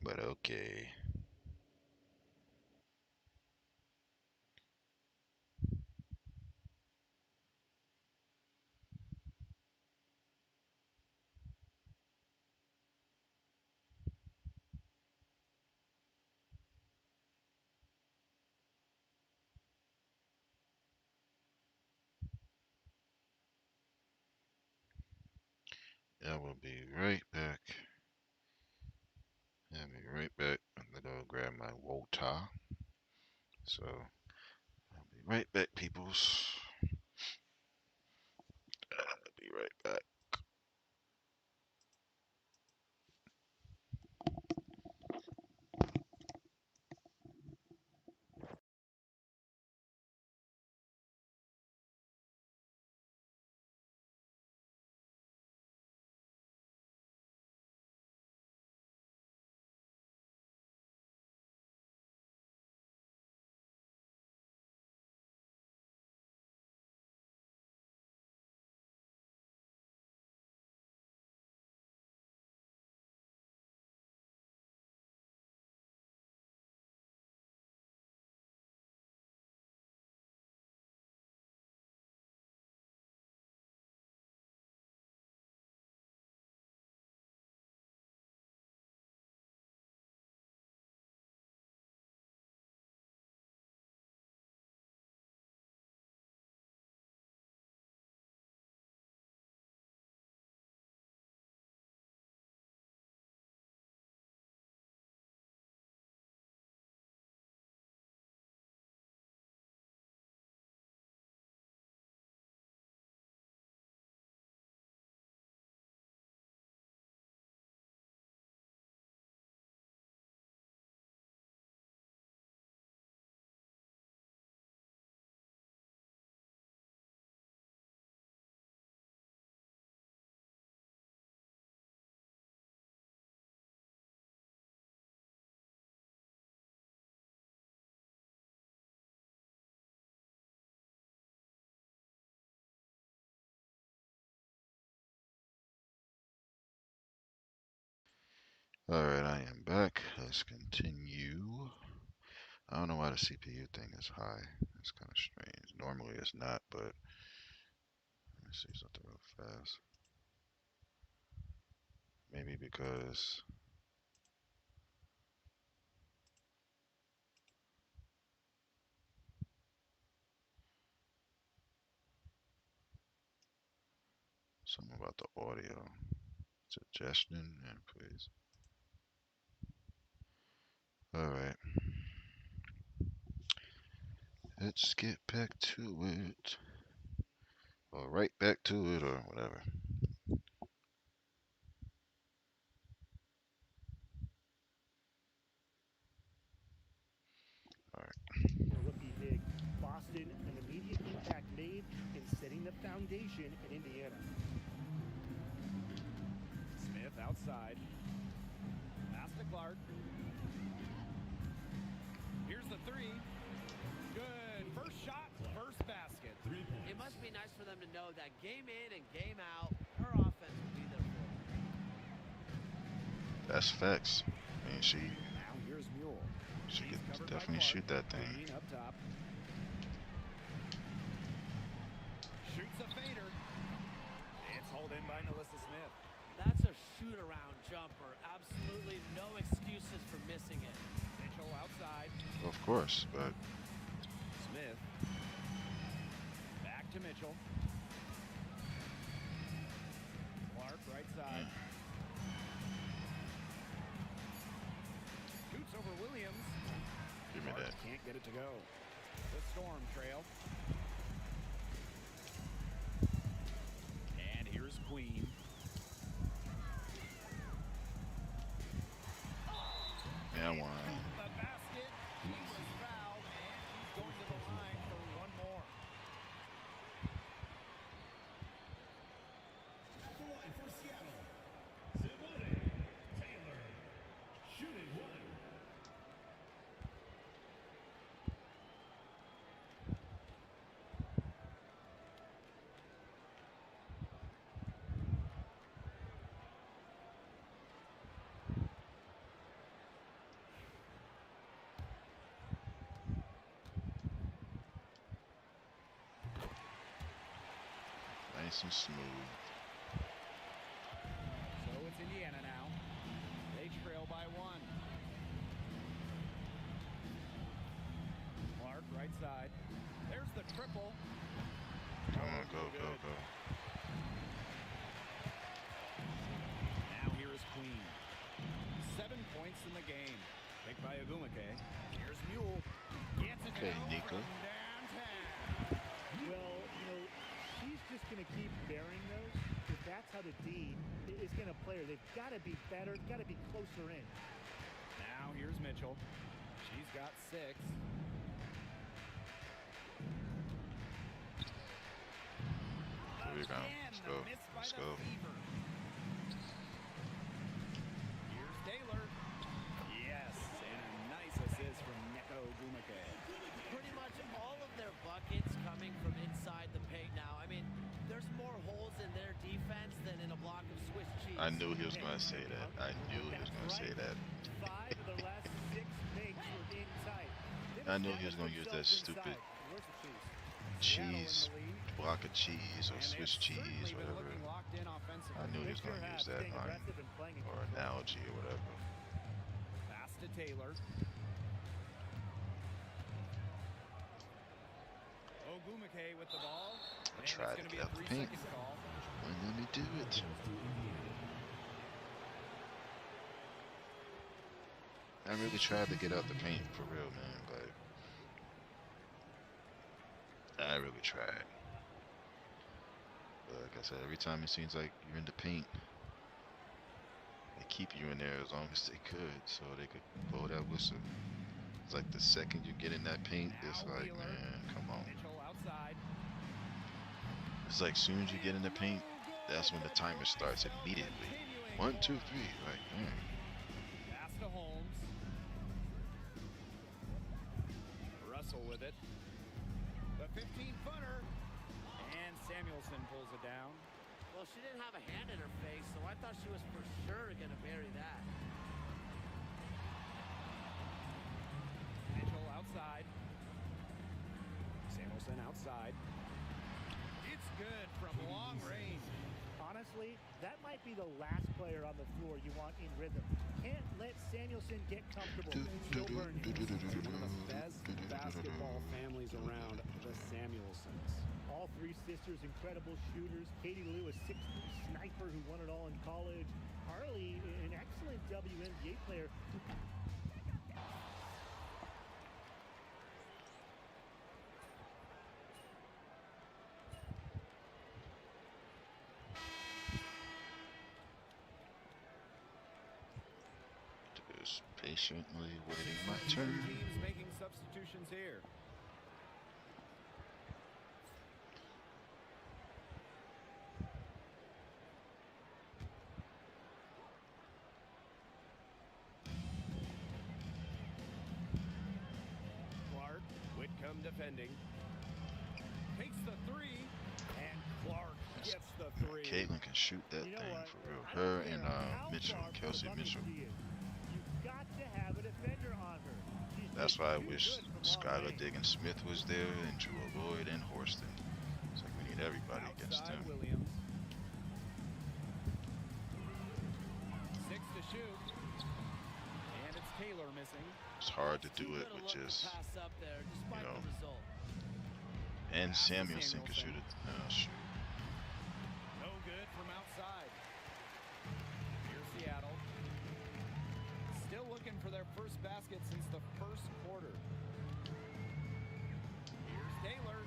But okay. I will be right back. I'll be right back. I'm gonna go grab my water. So I'll be right back, peoples. I'll be right back. Alright, I am back. Let's continue. I don't know why the CPU thing is high. It's kind of strange. Normally it's not, but let me see something real fast. Maybe because something about the audio. Suggestion and please. Alright. Let's get back to it. Or right back to it or whatever. Rookie big. Boston, an immediate impact made in setting the foundation in Indiana. Smith outside. Pass to Clark. Here's the three. Good. First shot, first basket. 3 points. It must be nice for them to know that game in and game out, her offense will be there for them. That's facts. I mean, she Now here's Mule. could Covered by definitely Clark. shoot that thing. Green up top. Shoots a course, but Smith. Back to Mitchell. Clark, right side. Shoots over Williams. give me that. Can't get it to go. The Storm trail. And here's Queen. Yeah, one. The basket. He was fouled, and he's going to the line for one more. At the line for Seattle, Simone Taylor. Shooting one. Nice and smooth. So it's Indiana now. They trail by one. Clark, right side. There's the triple. Come on, go, go, go. Now here is Queen. 7 points in the game. Picked by Agumake. Here's Mule. Gets it Okay, down Nico. from downtown. Well, you know, she's just going to keep bearing those. If that's how the D is going to play her, they've got to be better, got to be closer in. Now here's Mitchell. She's got 6. Here we go. Again, Let's the go. miss by Let's the go. Fever. Here's Taylor. Yes, and a nice assist from Neko Agumake. Pretty much all of their buckets coming from inside the paint now. I mean, there's more holes in their defense than in a block of Swiss cheese. I knew he was going to say that. I knew he was going to say that. 5 of the last 6 makes were inside. I knew he was going to use that stupid Where's the cheese? cheese, block of cheese, or And Swiss they've certainly cheese, been whatever. looking locked in offensively. I knew he was They going to sure use have, that staying line aggressive and playing it or control. analogy or whatever. Pass to Taylor. Ogumake with the ball. And it's tried to going to be get a out the paint. 3-second call. Wouldn't let me do it. I really tried to get out the paint for real, man. Like, I really tried. But like I said, every time it seems like you're in the paint, they keep you in there as long as they could, so they could blow that whistle. It's like the second you get in that paint, it's Now like, Wheeler. man, come on. Mitchell outside. It's like, soon as you get in the paint, that's when the timer starts immediately. 1, 2, 3, like, man. Pass to Holmes. Russell with it. The 15-footer. And Samuelson pulls it down. Well, she didn't have a hand in her face, so I thought she was for sure going to bury that. Mitchell outside. Samuelson outside. It's good from long range. Honestly, that might be the last player on the floor you want in rhythm. Can't let Samuelson get comfortable. She'll burn you. One of the best basketball families around, the Samuelsons. All 3 sisters, incredible shooters. Katie Lou, a 6'3" sniper who won it all in college. Harley, an excellent WNBA player. Just patiently waiting my Both turn. teams making substitutions here. Clark, Whitcomb defending. Takes the 3, and Clark gets the 3. Caitlin can shoot that You know thing what? for real. I Her don't and care how Mitchell, sharp the Kelsey bucket Mitchell. she is. You've got to have a defender on her. She's That's just why I too wish good from long Skylar range. Diggins Smith was there, and Drew Lloyd and Horston. It's like we need everybody against Outside them. Williams. 6 to shoot. And it's Taylor missing. missing. It's hard to Too do good it a with look to just, pass up there, despite know, the result. and Pass to Samuelson can shoot Samuelson. it. Oh, shoot. No good from outside. Here's Seattle. Still looking for their first basket since the first quarter. Here's Taylor.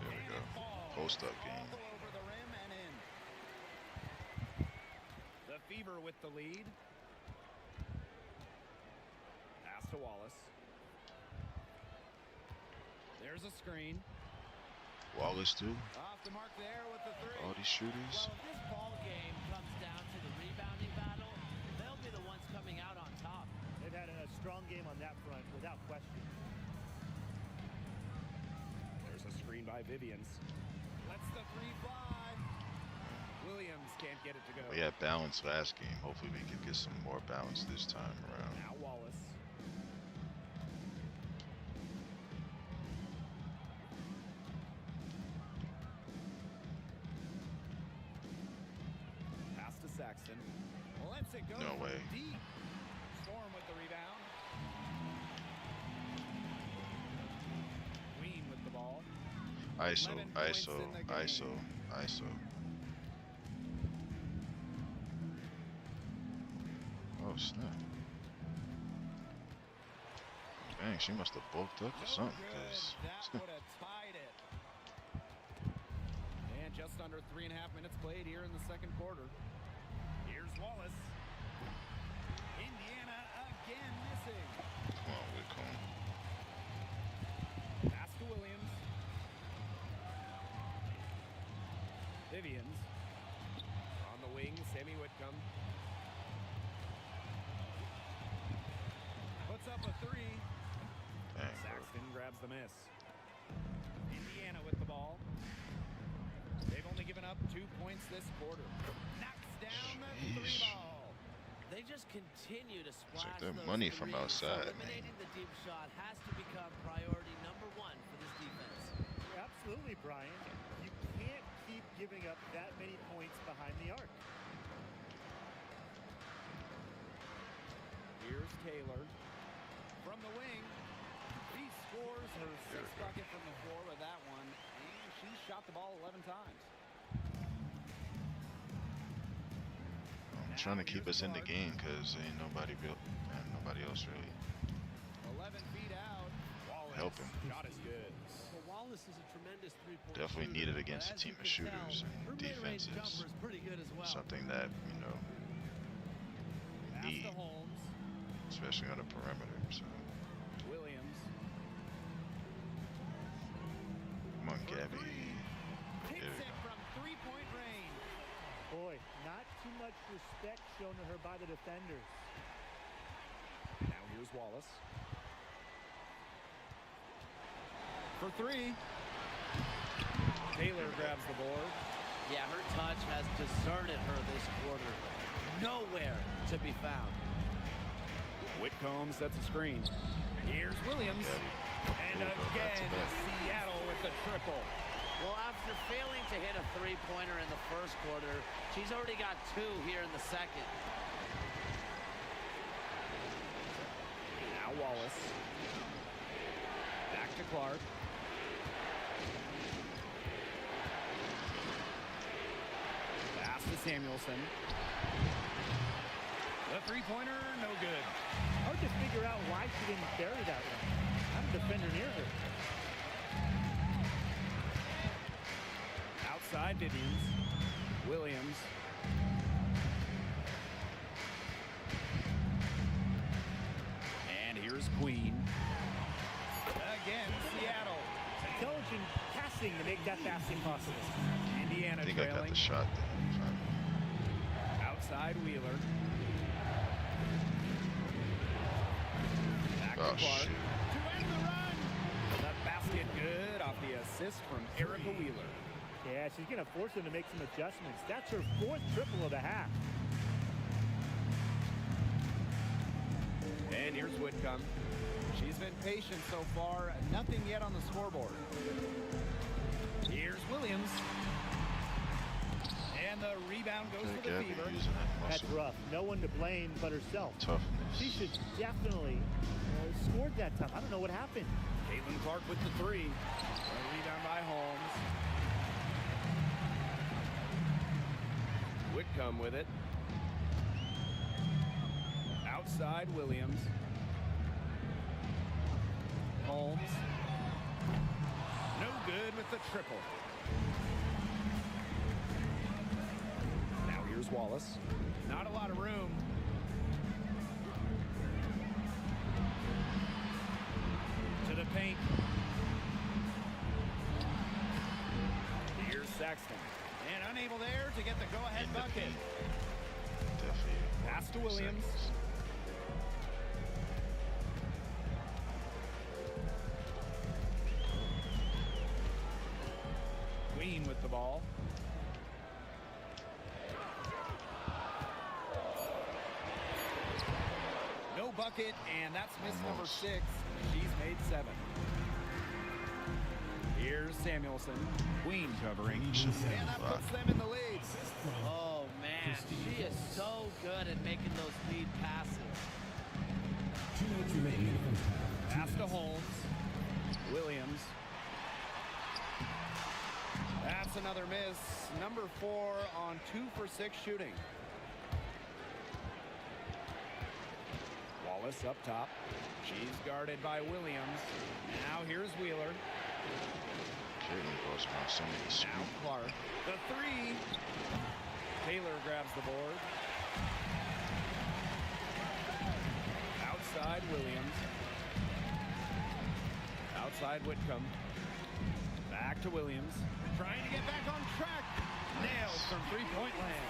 There we And go. it falls Post up game. all over the rim and in. The Fever with the lead. Pass to Wallace. There's a screen. Wallace too. Off the mark there with the three. All these shooters. Well, if this ball game comes down to the rebounding battle, they'll be the ones coming out on top. They've had a strong game on that front, without question. There's a screen by Vivians. Lets the three fly. Williams can't get it to go. We had balance last game. Hopefully we can get some more balance this time around. Now Wallace. Pass to Saxton. Lets it go No from way. deep. Storm with the rebound. Queen with the ball. ISO, 11 points ISO, in the game. ISO, ISO. Oh snap. Dang, she must have bulked up or No something. good. 'Cause That would have tied it. And just under 3.5 minutes played here in the second quarter. Here's Wallace. Indiana again missing. come on, Whitcomb. Pass to Williams. Vivians. On the wing, Sammy Whitcomb. Puts up a three. Dang, bro. Saxton grabs the miss. Indiana with the ball. They've only given up 2 points this quarter. Knocks down the three Sheesh. ball. They just continue to splash their those money from threes. outside, So eliminating the deep shot has to become priority number one for this defense. Absolutely, Brian. You can't keep giving up that many points behind the arc. Here's Taylor. From the wing, she scores her sixth bucket from the floor with that one, and she shot the ball 11 times. I'm trying to keep us in the game because ain't nobody built, and nobody else really 11 feet out. Wallace. helping. Shot is good. Well, Wallace is a tremendous three-point Definitely shooter, needed against but a team as of you can shooters, tell, and her mid-range defense is jumper is pretty good as well. something that we Pass need, to Holmes. especially on the perimeter. So Williams. come on, For Gabby. three. Takes There we it from three-point range. Boy, not too much respect shown to her by the defenders. Now here's Wallace. For three. Taylor grabs the board. Yeah, her touch has deserted her this quarter. Nowhere to be found. Whitcomb sets a screen. Here's Williams. And again, Seattle with the triple. Well, after failing to hit a three-pointer in the first quarter, she's already got two here in the second. Now Wallace. Back to Clark. Pass to Samuelson. The three-pointer, no good. Hard to figure out why she didn't bury that one. I'm a defender near her. Outside Vivians. Williams. And here's Queen. Again, Seattle. Intelligent passing to make that basket possible. Indiana I think I got trailing. the shot there. Outside Wheeler. Back Oh, to Clark. shoot. To end the run. The basket good off the assist from Erica Wheeler. Yeah, she's going to force them to make some adjustments. That's her fourth triple of the half. And here's Whitcomb. She's been patient so far. Nothing yet on the scoreboard. Here's Williams. And the rebound goes Okay, to the Gabby Fever. using that That's muscle rough. No one to blame but herself. toughness. She should definitely scored that time. I don't know what happened. Caitlin Clark with the three. A rebound by Holmes. Whitcomb with it. Outside Williams. Holmes. No good with the triple. Now here's Wallace. Not a lot of room. To the paint. Here's Sexton. And unable there to get the go-ahead In the bucket. paint. Definitely. Pass to Williams. Seconds. Queen with the ball. No bucket, and that's miss number Almost. 6. She's made 7. Here's Samuelson. Queen covering. And that puts them in the lead. Oh, man. She is so good at making those lead passes. 2 minutes remaining in the first half. Pass to Holmes. Williams. That's another miss. Number 4 on 2 for 6 shooting. Wallace up top. She's guarded by Williams. Now here's Wheeler. Caitlin goes around so many Now screens. Clark. The 3. Taylor grabs the board. Outside Williams. Outside Whitcomb. Back to Williams. Trying to get back on track. Nails from three-point land.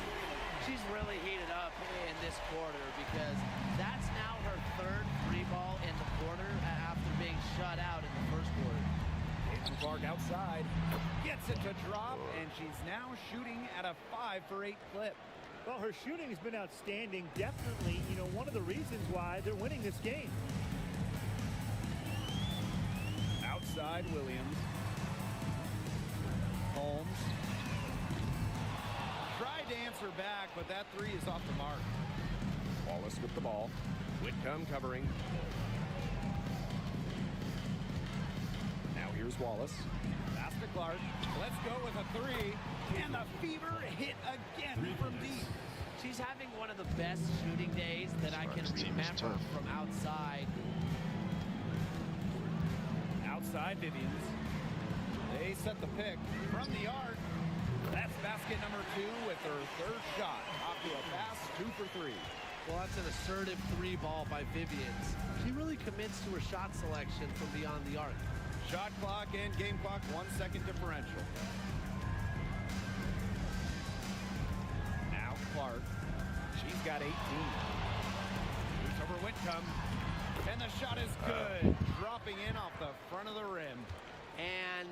She's really heated up in this quarter because that's now her 3rd free ball in the quarter after being shut out in the first quarter. Caitlin Clark outside. Gets it to drop, and she's now shooting at a 5 for 8 clip. Well, her shooting has been outstanding. Definitely, one of the reasons why they're winning this game. Outside Williams. Holmes. Tried to answer back, but that 3 is off the mark. Wallace with the ball. Whitcomb covering. Now here's Wallace. Pass to Clark. Let's go with a 3. And the Fever hit again from deep. She's having one of the best shooting days that I can This team is remember tough. from outside. Outside Vivians. They set the pick from the arc. That's basket number 2 with her 3rd shot. Off to a fast 2 for 3. Well, that's an assertive 3 ball by Vivians. She really commits to her shot selection from beyond the arc. Shot clock and game clock 1 second differential. Now Clark. She's got 18. Here's over Whitcomb. And the shot is good. Dropping in off the front of the rim. And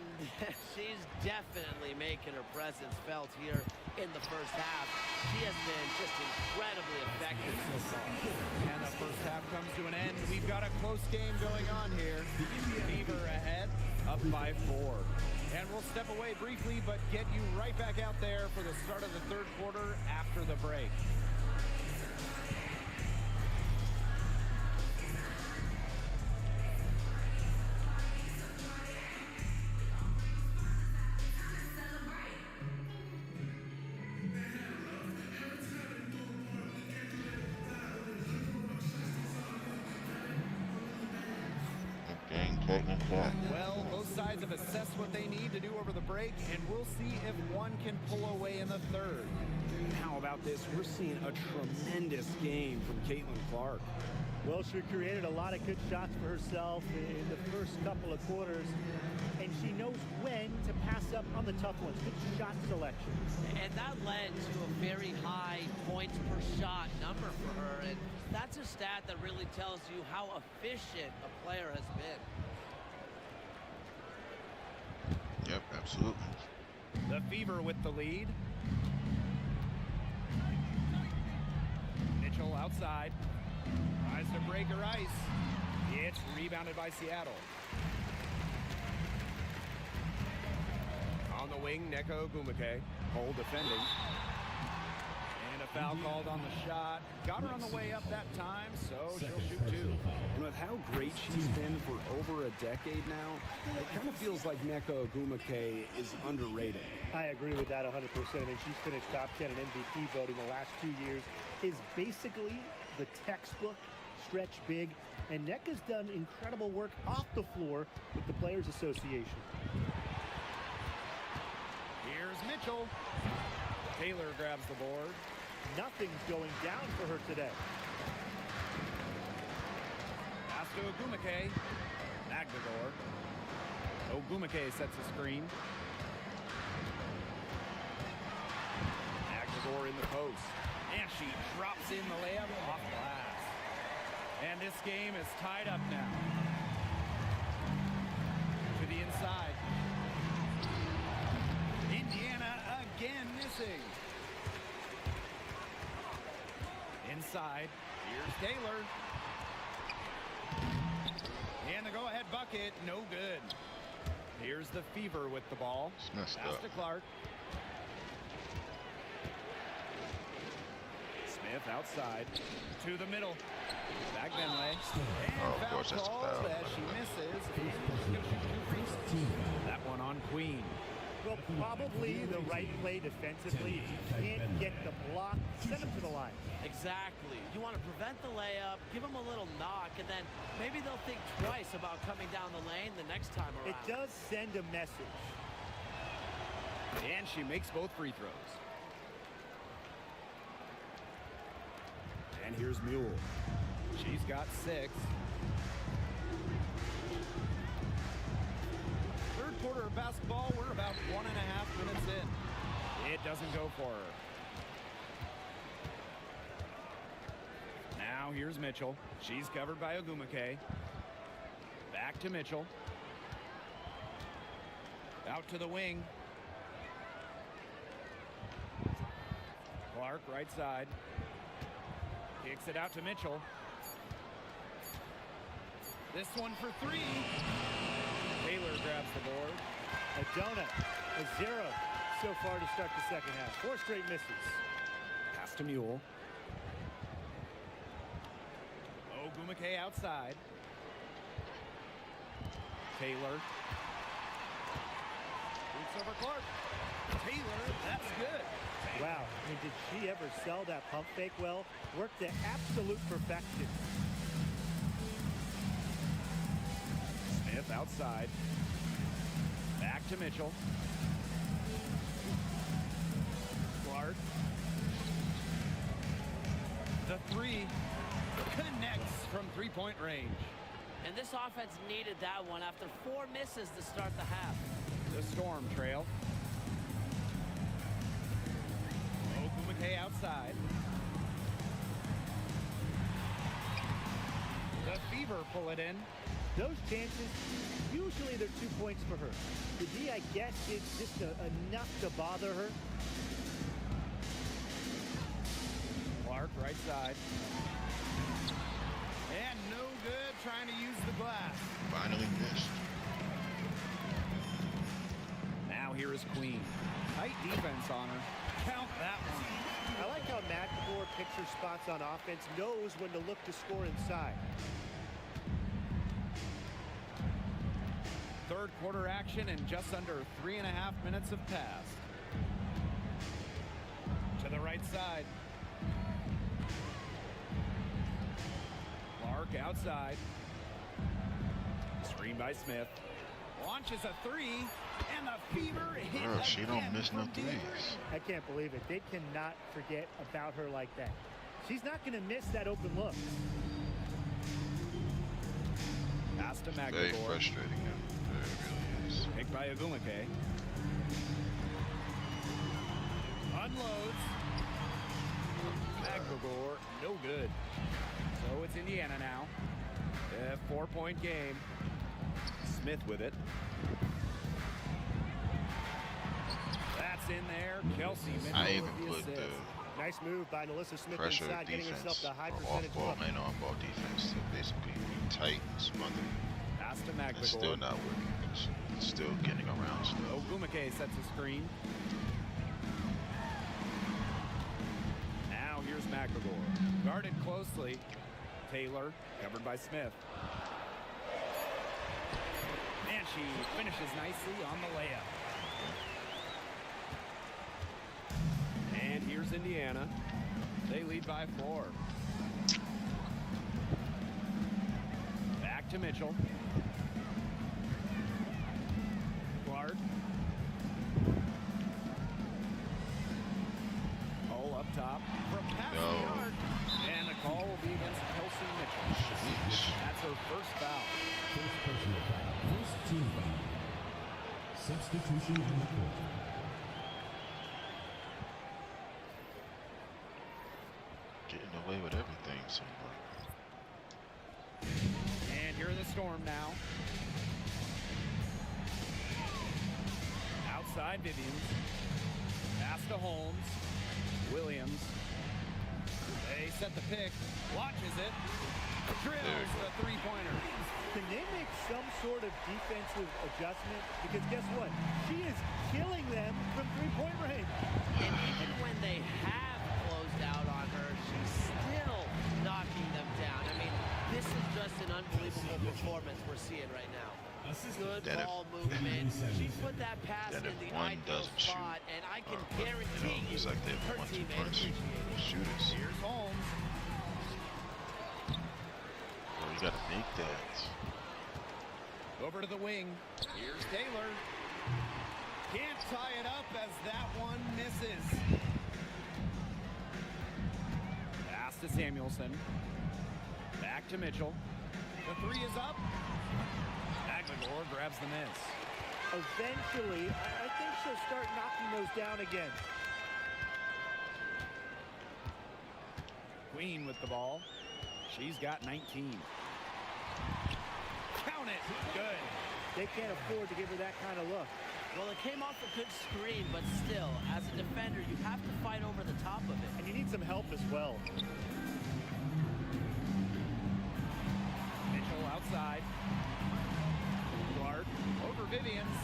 she's definitely making her presence felt here in the first half. She has been just incredibly effective so far. And the first half comes to an end. We've got a close game going on here. Fever ahead, up by 4. And we'll step away briefly, but get you right back out there for the start of the 3rd quarter after the break. Caitlin Clark. Well, both sides have assessed what they need to do over the break, and we'll see if one can pull away in the 3rd. How about this? We're seeing a tremendous game from Caitlin Clark. Well, she created a lot of good shots for herself in the first couple of quarters, and she knows when to pass up on the tough ones. Good shot selection. And that led to a very high points per shot number for her. And that's a stat that really tells you how efficient a player has been. Yep, absolutely. The Fever with the lead. Mitchell outside. Tries to break her ice. It's rebounded by Seattle. On the wing, Neko Gumake. Hole defending. And a foul called on the shot. Got her on the way up that time, so she'll shoot two. And with how great she's been for over a decade now, it kind of feels like Nneka Ogwumike is underrated. I agree with that 100%. I mean, she's finished top 10 in MVP voting the last 2 years. Is basically the textbook stretch big. And Nneka's done incredible work off the floor with the Players Association. Here's Mitchell. Taylor grabs the board. Nothing's going down for her today. Pass to Ogwumike. Magdagor. Ogwumike sets a screen. Magdagor in the post. And she drops in the layup off glass. And this game is tied up now. To the inside. Indiana again missing. Inside. Here's Taylor. And the go-ahead bucket, no good. Here's the Fever with the ball. It's messed Pass up. to Clark. Smith outside. To the middle. Back Benley. And Oh, of foul course, that's a called foul. as she misses. And she's going to shoot 2 free throws. That one on Queen. Well, probably the right play defensively. If you can't get the block, send them to the line. Exactly. You want to prevent the layup, give them a little knock, and then maybe they'll think twice about coming down the lane the next time around. It does send a message. And she makes both free throws. And here's Mule. She's got 6. Third quarter of basketball, we're about 1.5 minutes in. It doesn't go for her. Now here's Mitchell. She's covered by Ogwumike. Back to Mitchell. Out to the wing. Clark right side. Kicks it out to Mitchell. This one for 3. Taylor grabs the board. A donut, a 0 so far to start the second half. 4 straight misses. Pass to Mule. Ogwumike outside. Taylor. Boots over Clark. Taylor, that's good. Wow, I mean, did she ever sell that pump fake well? Worked to absolute perfection. Smith outside. Back to Mitchell. Clark. The 3 connects from 3-point range. And this offense needed that one after 4 misses to start the half. The Storm trail. Ogwumike outside. The Fever pull it in. Those chances, usually they're 2 points for her. The D, I guess, is just enough to bother her. Clark right side. And no good trying to use the glass. Finally missed. Now here is Queen. Tight defense on her. Count that one. I like how Magdagor picks her spots on offense, knows when to look to score inside. Third quarter action and just under 3.5 minutes have passed. To the right side. Clark outside. Screen by Smith. Launches a 3, and the Fever hit Bro, she don't again miss no from deep. threes. I can't believe it. They cannot forget about her like that. She's not going to miss that open look. Pass to Very Magdagor. frustrating. It really is. Picked by Ogwumike. Unloads. Magdagor, no good. So it's Indiana now. A 4-point game. Smith with it. That's in there. Kelsey Mitchell I even with the put assist. the Nice move by Melissa Smith pressure inside, getting herself defense, the high or percentage off-ball look. and on-ball defense to basically be tight and smothered. Pass to It's still Magdagor. not working. It's still getting around stuff. Ogwumike sets a screen. Now McElroy. Guarded closely. Taylor, covered by Smith. And she finishes nicely on the layup. And here's Indiana. They lead by 4. Back to Mitchell. Clark. Cole up top from past the arc. And the call will be against Kelsey Mitchell. That's her first foul. First personal foul. First team foul. Substitution on the court. Getting away with everything, seems like. And here in the Storm now. Outside Vivians. Pass to Holmes. Williams. They set the pick. Watches it. Drills the three-pointer. Can they make some sort of defensive adjustment? Because guess what? She is killing them from three-point range. And even when they have closed out on her, she's still knocking them down. I mean, this is just an unbelievable performance we're seeing right now. Good Then if- ball movement. She put that pass Then in if the one ideal doesn't shoot, spot, and I can but, guarantee you it's like they her have 1-2 teammates punch appreciate it. shooters. Here's Holmes. Well, you gotta make that. Over to the wing. Here's Taylor. Can't tie it up as that one misses. Pass to Samuelson. Back to Mitchell. The three is up. McElroy grabs the miss. Eventually, I think she'll start knocking those down again. Queen with the ball. She's got 19. Count it. Good. They can't afford to give her that kind of look. Well, it came off a good screen, but still, as a defender, you have to fight over the top of it. And you need some help as well. Mitchell outside. Clark over Vivians.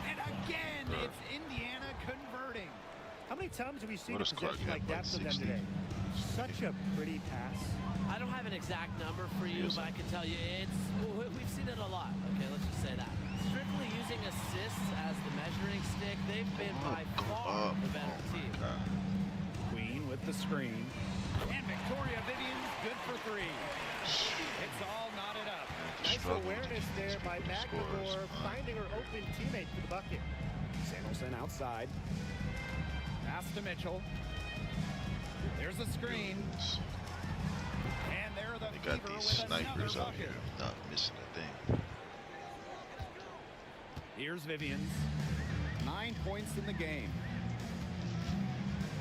And again, it's Indiana converting. How many times have we seen a What does Clark possession like have, that like from them 60? today? Such a pretty pass. I don't have an exact number for you, Yes. but I can tell you we've seen it a lot. Okay, let's just say that. Strictly using assists as the measuring stick, they've been by far the better team. God. Queen with the screen. And Victoria Vivians good for 3. It's all knotted up. Nice Struggled to awareness keep there these by people's scores. McElroy, finding her open teammate for the bucket. Samuelson outside. Pass to Mitchell. There's a screen. And there are the They got Fever these with another snipers out bucket. here not missing a thing. Here's Vivians. 9 points in the game.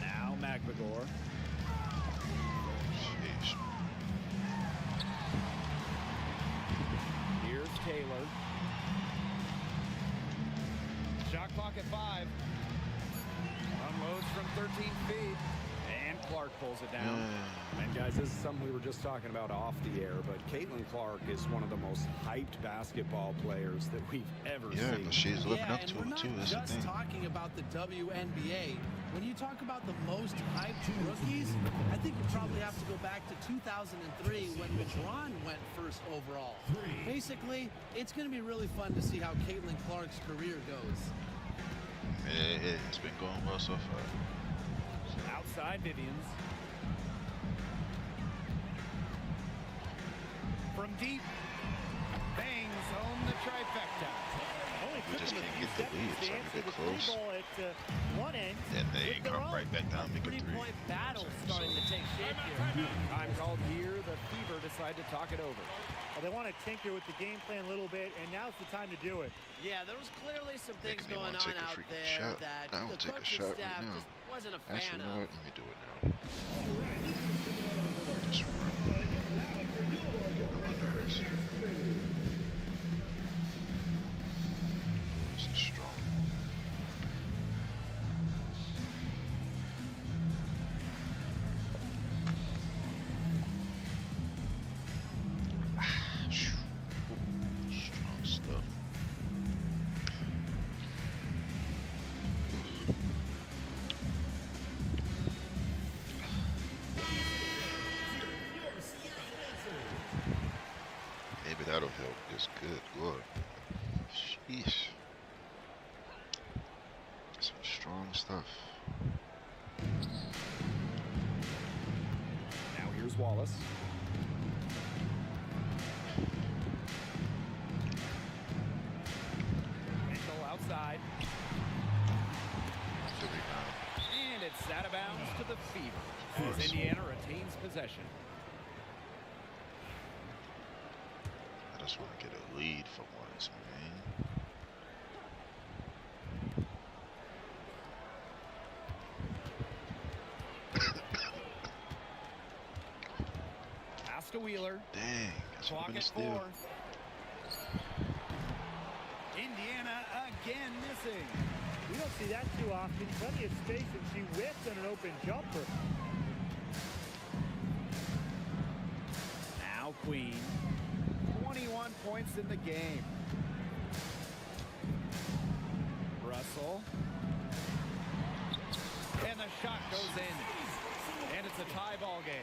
Now McElroy. Sheesh. Here's Taylor. Shot clock at 5. Unloads from 13 feet. And Clark pulls it down. And guys, this is something we were just talking about off the air, but Caitlin Clark is one of the most hyped basketball players that we've ever Yeah, seen. but she's living Yeah, up and to we're it not too. That's the just thing. talking about the WNBA. When you talk about the most hyped rookies, I think you probably have to go back to 2003 when Madron went first overall. Basically, it's going to be really fun to see how Caitlin Clark's career goes. It's been going well so far. Outside Vivians. From deep. Bangs home the trifecta. Only We took just them a can't few get the seconds lead, to so I answer get the close. three ball at one end. Then they with their come own. right back down, make a 3. Three-point battle starting to take shape here. Time called here. The Fever decide to talk it over. Well, they want to tinker with the game plan a little bit, and now's the time to do it. Yeah, there was clearly some things Makes me going wanna on take a out freaking there shot. that I will the take a coaching shot right staff now. just wasn't a fan Actually, you know of. what? Let me do it now. Just run. I'm under hers. This is strong. Strong stuff. is good, Lord. Sheesh. Some strong stuff. Now here's Wallace. Mitchell outside. Good rebound. And it's out of bounds to the Fever as Indiana retains possession. I just want to get a lead for once, man. Pass to Wheeler. Dang, that's what Clock I'm at gonna 4. steal. Indiana again missing. We don't see that too often. Plenty of space, and she whipped on an open jumper. Now Queen. 21 points in the game. Russell. And the shot goes in. And it's a tie ball game.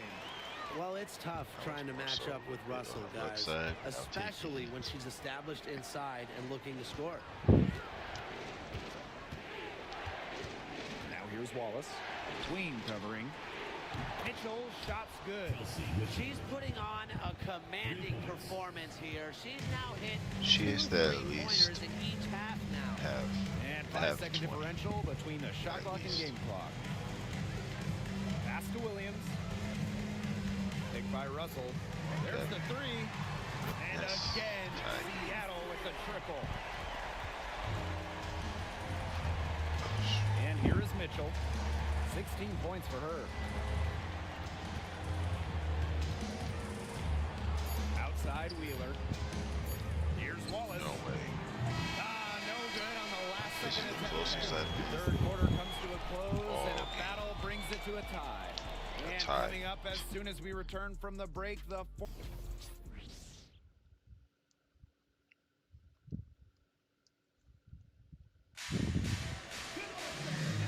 Well, it's tough trying to match up with Russell, guys, especially when she's established inside and looking to score. Now here's Wallace. Queen covering. Mitchell, shots good. She's putting on a commanding performance here. She's now hit She is the at least pointers in each half now. have And have 5-second 20. differential between the shot At clock and least. game clock. Pass to Williams. Picked by Russell. There's Okay. the 3. And Yes. again, Tied. Seattle with the triple. And here is Mitchell. 16 points for her. Outside Wheeler. Here's Wallace. No way. No good on the last This is second the attempt. closest I've been. Third quarter comes to a close, Oh, and a okay. battle brings it to a tie. A And tie. coming up as soon as we return from the break, the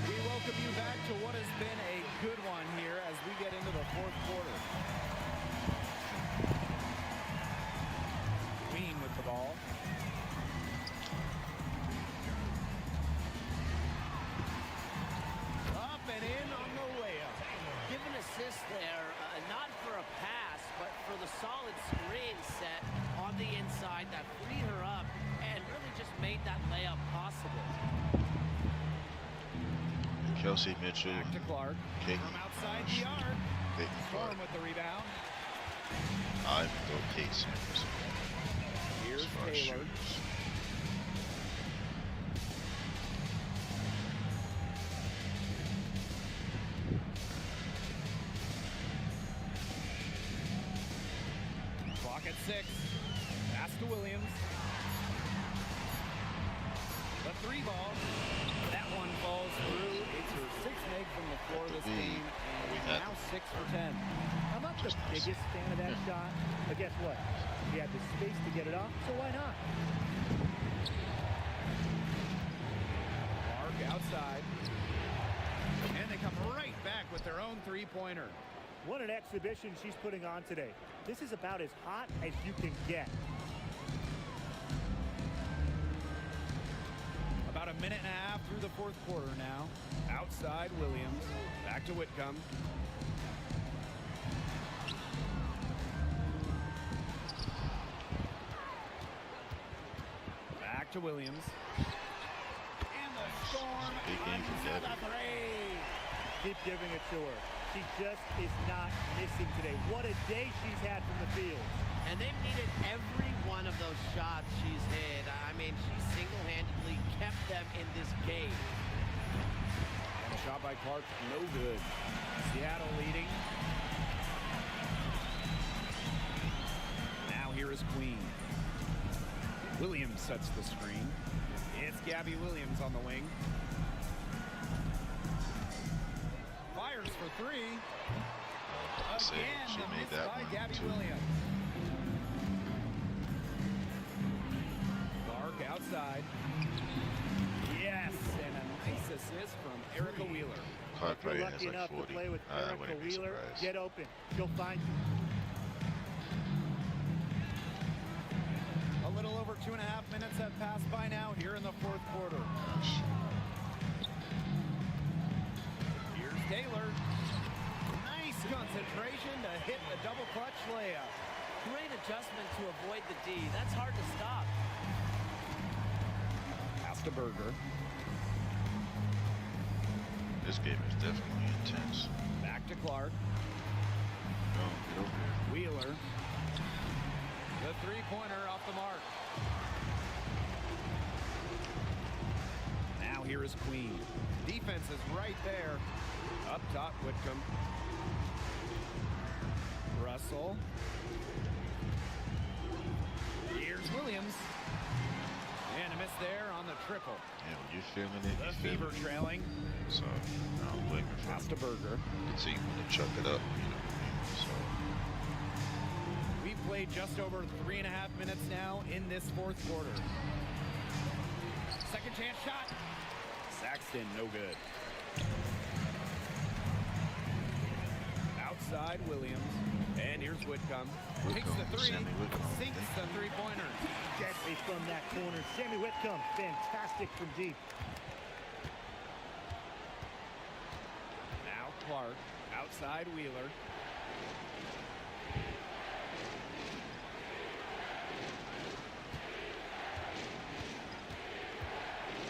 we welcome you back to what has been a good one here as we get into the fourth quarter. Queen with the ball. Up and in on the layup. Give an assist there, not for a pass, but for the solid screen set on the inside that freed her up and really just made that layup possible. Kelsey Mitchell, Back to Clark. Caitlin From outside the arc. Clark. Storm with the rebound. I throw pace in this Here's as far as Taylor. shooters. Clock at 6. Pass to Williams. The 3 ball. That one falls through. It's her 6th egg from the floor this game, We and had now 6 for 10. I'm not the biggest fan of that shot, but guess what? She had the space to get it off, so why not? Clark outside. And they come right back with their own 3-pointer. What an exhibition she's putting on today. This is about as hot as you can get. About a minute and a half through the fourth quarter now. Outside Williams. Back to Whitcomb. Back to Williams. And the Storm Big game from runs Gabby. the 3. Keep giving it to her. She just is not missing today. What a day she's had from the field. And they've needed every one of those shots she's hit. I mean, she single-handedly kept them in this game. And a shot by Clark, no good. Seattle leading. Now here is Queen. Williams sets the screen. It's Gabby Williams on the wing. Fires for 3. I say Again, she the made miss that by one Gabby too. Williams. Clark outside. Yes, and a nice assist from Erica Wheeler. Clark If you're probably lucky has like enough 40. to play with I Erica wouldn't be Wheeler, surprised. get open. She'll find you. A little have passed by now here in the fourth quarter. Gosh. Here's Taylor. Nice concentration to hit the double clutch layup. Great adjustment to avoid the D. That's hard to stop. Pass to Berger. This game is definitely intense. Back to Clark. Go, get over here. Wheeler. The three-pointer off the mark. Now here is Queen. Defense is right there. Up top, Whitcomb. Russell. Here's Williams. And a miss there on the triple. Yeah, when you're feeling it, The you Fever feel it. trailing. So, I'm waiting for Pass to Berger. to see when to chuck it up, you know what I mean? So, We've played just over 3.5 minutes now in this fourth quarter. Second chance shot. Saxton, no good. Outside Williams. And here's Whitcomb. Takes the three. Sammy Whitcomb. Sinks the three-pointer. Deadly from that corner. Sammy Whitcomb, fantastic from deep. Now Clark. Outside Wheeler.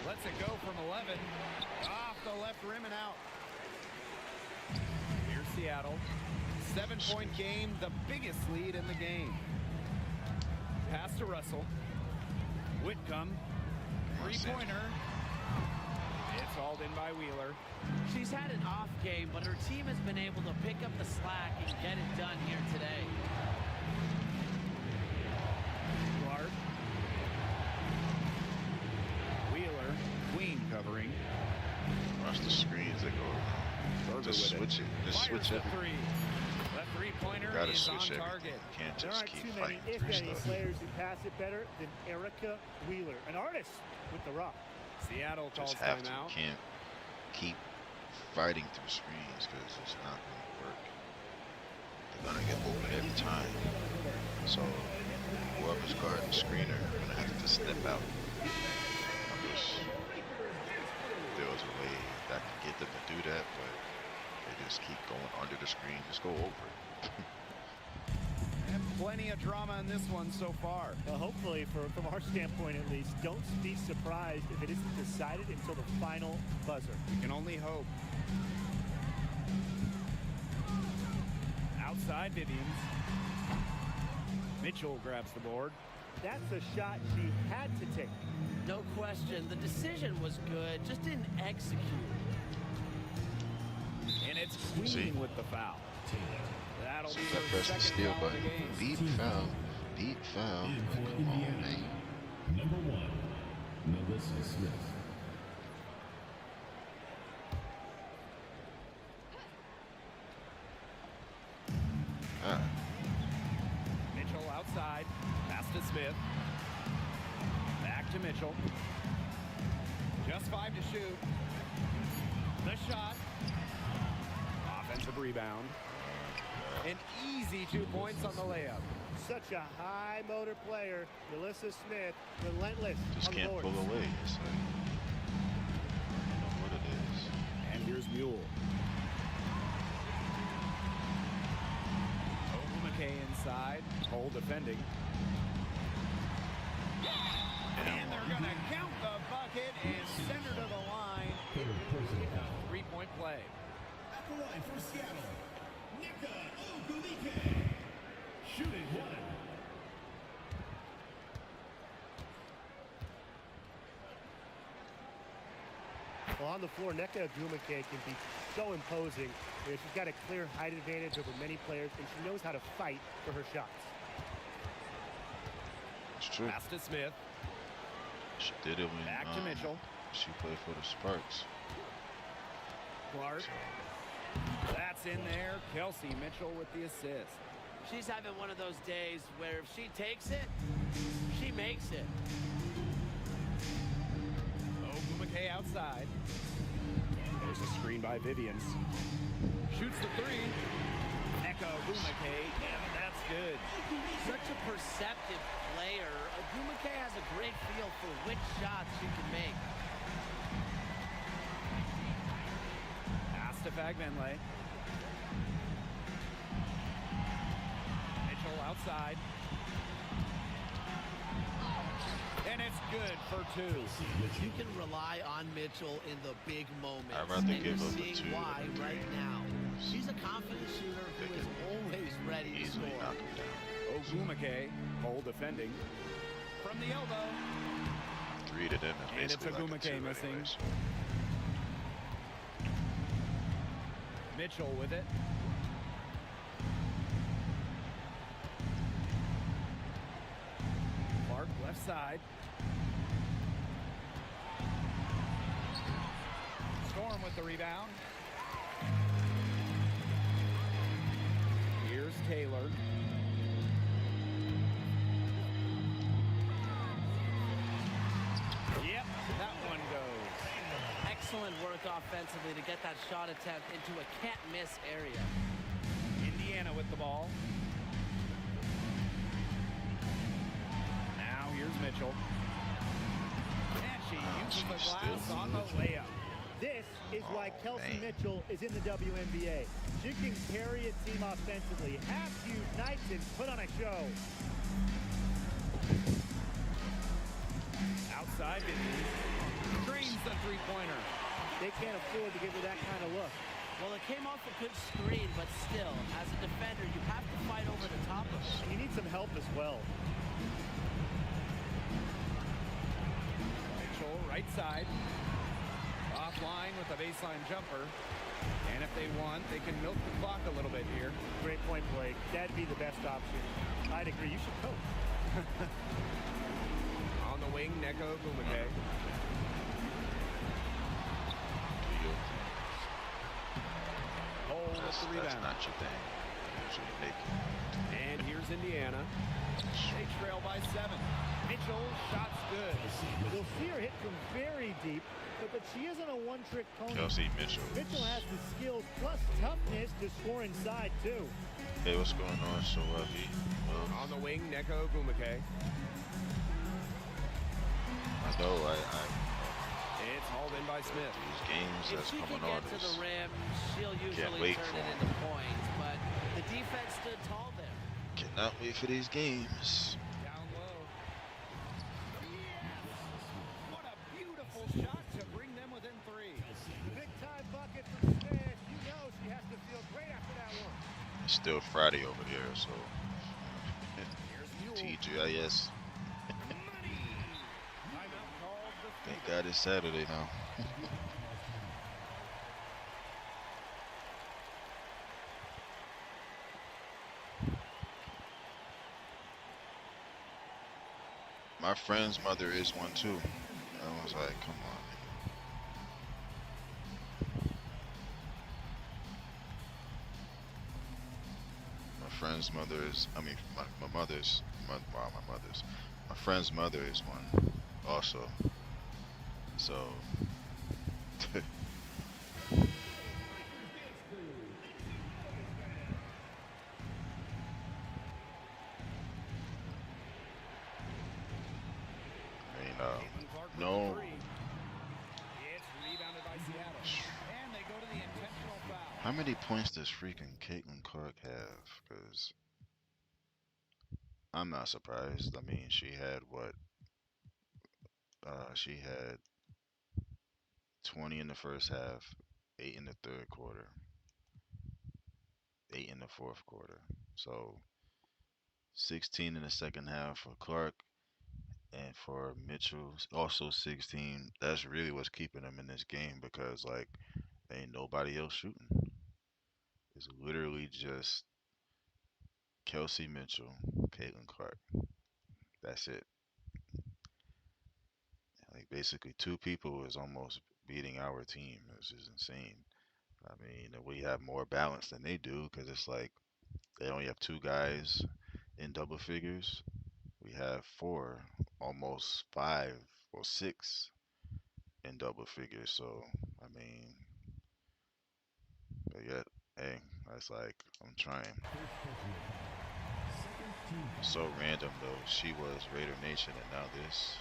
Lets it go from 11. Off the left rim and out. Here's Seattle. 7-point game, the biggest lead in the game. Pass to Russell. Whitcomb. Three-pointer. It's hauled in by Wheeler. She's had an off game, but her team has been able to pick up the slack and get it done here today. Clark. Wheeler. Queen covering. watch the screens that go around. Just switch it. Just switch Fires it. the three. The three-pointer Gotta is switch on everything. target. You can't There just aren't keep too many, fighting if through any, stuff. players who pass it better than Erica Wheeler, an artist with the rock. Seattle calls Just have to. timeout. You can't keep fighting through screens because it's not going to work. They're going to get open every time. So whoever's guarding the screener is going to have to step out. I wish there was a way that could get them to do that, but they just keep going under the screen. Just go over it. And plenty of drama in this one so far. Well, hopefully, from our standpoint at least, don't be surprised if it isn't decided until the final buzzer. We can only hope. Outside Vivians. Mitchell grabs the board. That's a shot she had to take. No question. The decision was good, just didn't execute. And it's Queen See? with the foul. That'll be Since I her pressed the second steal foul of the button, game. deep foul, deep foul. In Like, for come on, Indiana, man. number 1, Melissa Smith. Ah, Mitchell outside. Pass to Smith. Back to Mitchell. Just 5 to shoot. The shot. Offensive rebound. An easy 2 points on the layup. Such a high motor player, Melissa Smith, relentless just on the can't board. pull away. It's like, I don't know what it is. And here's Mule. McKay inside. Hole defending. And they're going to count the bucket and send her to the line. Third personal foul. 3-point play. At the line for Seattle, Nika Ogulike. Shooting 1. Well, on the floor, Nneka Ogwumike can be so imposing. You know, she's got a clear height advantage over many players, and she knows how to fight for her shots. It's true. Pass to Smith. She did it when Back to Mitchell. she played for the Sparks. Clark. So, That's in there. Kelsey Mitchell with the assist. She's having one of those days where if she takes it, she makes it. Ogwumike outside. There's a screen by Vivians. Shoots the three. Nneka Ogwumike, and that's good. Such a perceptive player. Agumake has a great feel for which shots she can make. Pass to Fagbenle. Mitchell outside. And it's good for 2. You can rely on Mitchell in the big moments. I'd rather and give you're up a seeing 2 why than a 3. right now. She's a confident shooter who is always ready to Easily score. knock him down. Ogumake, hole defending. From the elbow. 3 to them And is it's basically like a Ogumake 2 missing. anyways. Mitchell with it. Clark left side. Storm with the rebound. Here's Taylor. Yep, that one goes. Excellent work offensively to get that shot attempt into a can't-miss area. Indiana with the ball. Now here's Mitchell. And she uses the she's glass still on the layup. This is why Kelsey man. Mitchell is in the WNBA. She can carry a team offensively, have huge nights, and put on a show. Outside, screens the three-pointer. They can't afford to give her that kind of look. Well, it came off a good screen, but still, as a defender, you have to fight over the top of it. And you need some help as well. Mitchell, right side. Offline with a baseline jumper. And if they want, they can milk the clock a little bit here. Great point, Blake. That'd be the best option. I'd agree. You should coach. On the wing, Neko Ogumake. Hold That's the rebound. not your thing. Usually make it. And here's Indiana. They trail by 7. Mitchell, shots good. You'll see her hit from very deep, but she isn't a one-trick pony. Kelsey Mitchell. Mitchell has the skills plus toughness to score inside, too. Hey, what's going on? So, V? On the wing, Neko Ogumake. I know, It's hauled in by Smith. these games If that's she can coming on get to is the rim, she'll usually wait turn for it 'em. into points, but the defense stood tall there. cannot wait for these games. Down low. What a beautiful shot to bring them within 3. The big-time bucket for Smith. You know she has to feel great after that one. It's still Friday over there, so Here's Mule. TGIS. Timeout called the Thank God it's Saturday now. My friend's mother is one too. I was like, come on. My friend's mother is, I mean, my mother's, well, my mother's, my friend's mother is one also. So, I mean, Caitlin Clark with no. the 3. It's rebounded by Seattle. And they go to the intentional foul. How many points does freaking Caitlin Clark have? Because I'm not surprised. I mean, she had what? She had 20 in the first half, 8 in the third quarter, 8 in the fourth quarter. So 16 in the second half for Clark, and for Mitchell also 16. That's really what's keeping them in this game because like ain't nobody else shooting. It's literally just Kelsey Mitchell, Caitlin Clark. That's it. Like basically 2 people is almost beating our team. This is insane. I mean, we have more balance than they do because it's like they only have 2 guys in double figures. We have 4, almost 5 or 6 in double figures. So I mean, but yet, hey, that's like I'm trying. So random though. She was Raider Nation, and now this.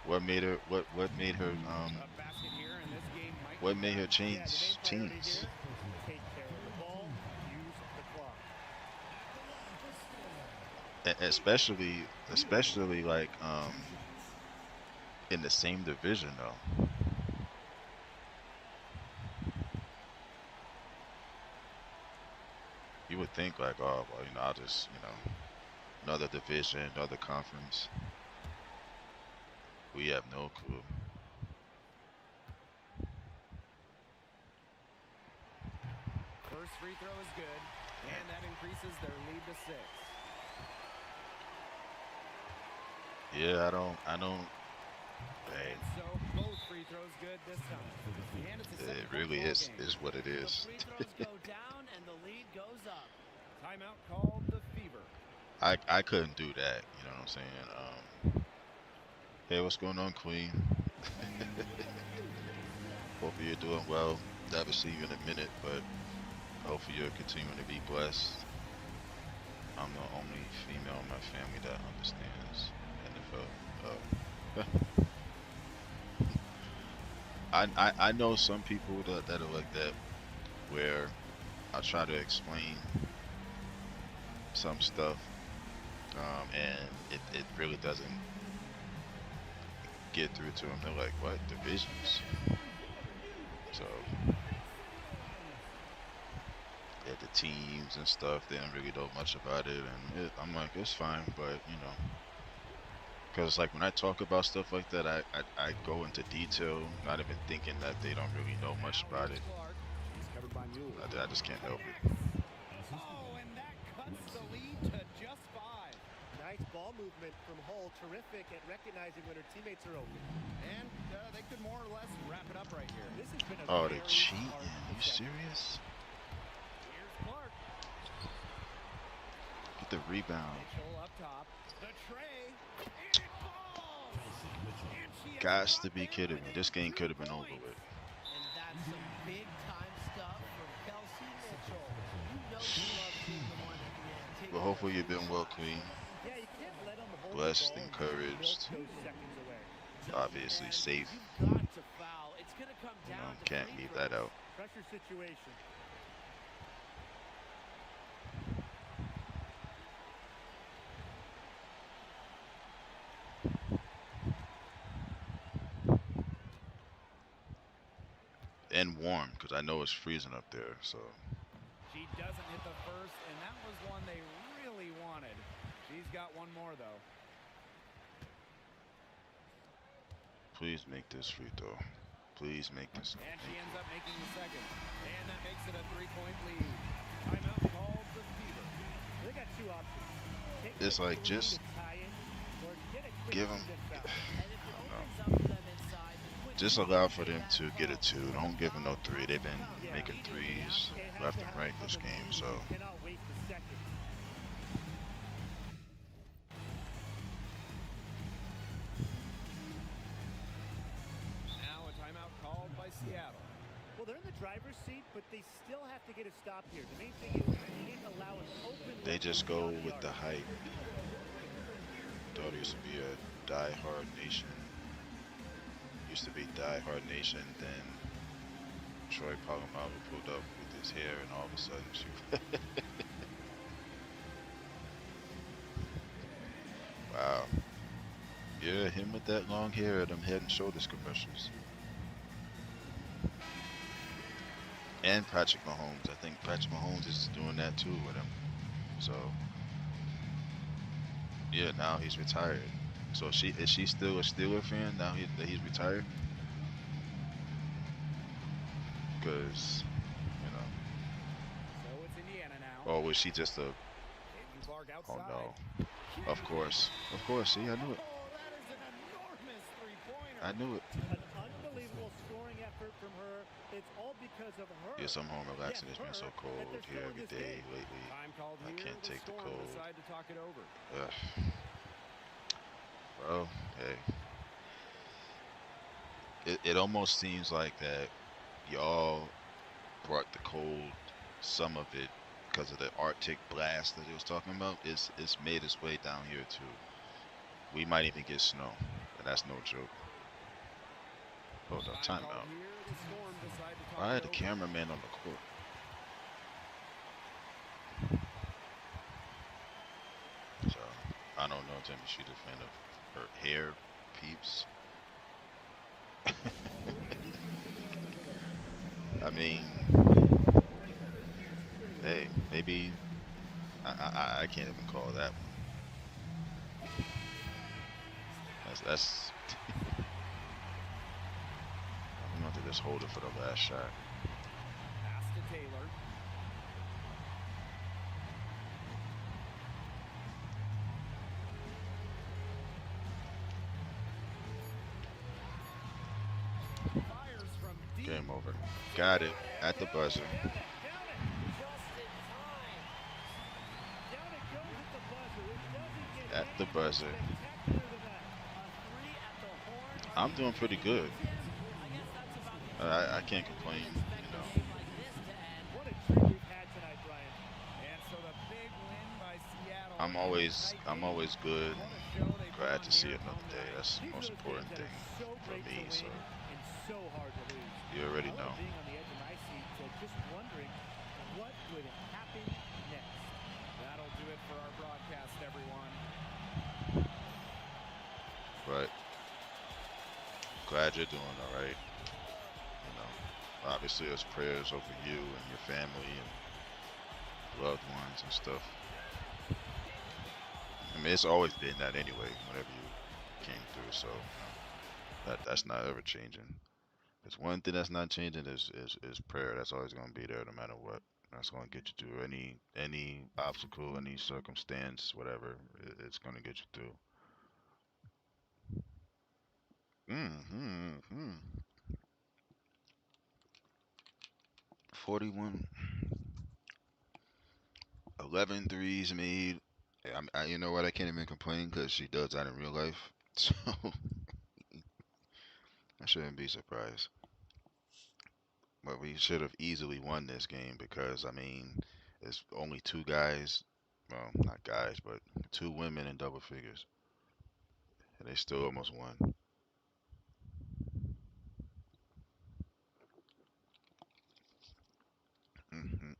What made her? What made her? A basket here, and this game might What be made her back. Yeah, the change main priority teams? here, take care of the ball, use the clock. Especially like in the same division though. You would think like, oh well, I'll just another division, another conference. We have no clue. First free throw is good, and that increases their lead to 6. Yeah, I don't. Hey, And so both free throws good this time. And it's a it 7-point really ball is game. what it The is. free throws go down and the lead goes up. Timeout called the Fever. I couldn't do that. You know what I'm saying? Hey, what's going on, Queen? Hopefully you're doing well. Never see you in a minute, but hopefully you're continuing to be blessed. I'm the only female in my family that understands NFL. I know some people that are like that, where I try to explain some stuff, and it really doesn't get through to them. They're like, what, divisions? So yeah, the teams and stuff, they don't really know much about it, and I'm like, it's fine, but because like when I talk about stuff like that, I go into detail, not even thinking that they don't really know much about it. Clark. He's covered by Mule. I just can't help it. Oh, and that cuts the lead to just 5. Nice ball movement from Hull. Terrific at recognizing when her teammates are open. And they could more or less wrap it up right here. This has been a Oh, very they cheating? hard You possession. serious? Here's Clark. Get the rebound. Mitchell up top. The tray. And it falls. And she has Gots to brought be them kidding me. within This game 2 could have been over points. with. And that's some big time stuff from Kelsey Mitchell. You know you love being the one at the end. Take But hopefully you've been well, Queen. Yeah, you can't let them hold Blessed, the ball encouraged. and milk those seconds away. Obviously safe. You've got to foul. It's going to come down to Can't free leave that throws. out. Pressure situation. And warm, because I know it's freezing up there. So She doesn't hit the first, and that was one they really wanted. She's got one more, though. please make this free throw. Please make this. And she Thank ends you. up making the second. And that makes it a 3-point lead. Timeout called the Fever. They got two options. Take It's the like, lead just to tie it, or get a quick give 'em- defense foul. And if it I don't opens know. up to them inside, the quick Just allow for them to get a 2. Don't give them no 3. They've been Yeah. making threes It has left to and happen right from this the game. lead. So You cannot waste a second. Now a timeout called by Seattle. Well, they're in the driver's seat, but they still have to get a stop here. The main thing is you can't allow an open they look just beyond go with the arc. hype. Thought it used to be a die-hard nation. Used to be die-hard nation. Then Troy Polamalu pulled up with his hair, and all of a sudden, wow. Yeah, him with that long hair, them Head and Shoulders commercials. And Patrick Mahomes. I think Patrick Mahomes is doing that too with him. So, yeah, now he's retired. So is she still a Steeler fan now that he's retired? Because, So it's Indiana now. or was she just a? Caitlin Clark Oh outside. no! Of course. See, I knew it. Oh, that is an enormous three-pointer. I knew it. An unbelievable scoring effort from her. It's all because of her. Yes, I'm home relaxing. Yes, It's been so her, cold that they're here still in every this day game. lately. Time called I here. can't take the Storm cold. decide to talk it over. Ugh. Well, hey. It almost seems like that y'all brought the cold, some of it, because of the Arctic blast that he was talking about, it's made its way down here too. We might even get snow, and that's no joke. Hold up, Time timeout. called here. The Storm decide to talk Why it the over. cameraman on the court? So I don't know, Timmy. She's a fan of her hair peeps. I mean, hey, maybe I can't even call that one. That's. I'm going to just hold it for the last shot. Pass to Taylor. Fires from deep. Game over. Got it at the buzzer. Just in time. Down it goes at the buzzer. It doesn't get At the any buzzer. spectacular than that. A three at the horn. I'm doing pretty good. I guess that's about the I can't complain, you know. game like this to end. What a treat we've had tonight, Brian. And so the big win by Seattle. I'm always good. What a show they put Glad on to see here another day. tonight. That's the These most are those important games that thing are so for great me. to So win and so hard to lose. you already I know. love being on the edge of my seat, just wondering what would happen next. That'll do it for our broadcast, everyone. But glad you're doing all right. You know, obviously there's prayers over you and your family and loved ones and stuff. I mean, it's always been that anyway. Whenever you came through, so that's not ever changing. There's one thing that's not changing is prayer. That's always gonna be there no matter what. That's gonna get you through any obstacle, any circumstance, whatever. It's gonna get you through. Mm-hmm. 41, 11 threes made. You know what? I can't even complain because she does that in real life. So I shouldn't be surprised. But we should have easily won this game because, I mean, it's only two guys. Well, not guys, but two women in double figures. And they still almost won. Mm-mm-mm.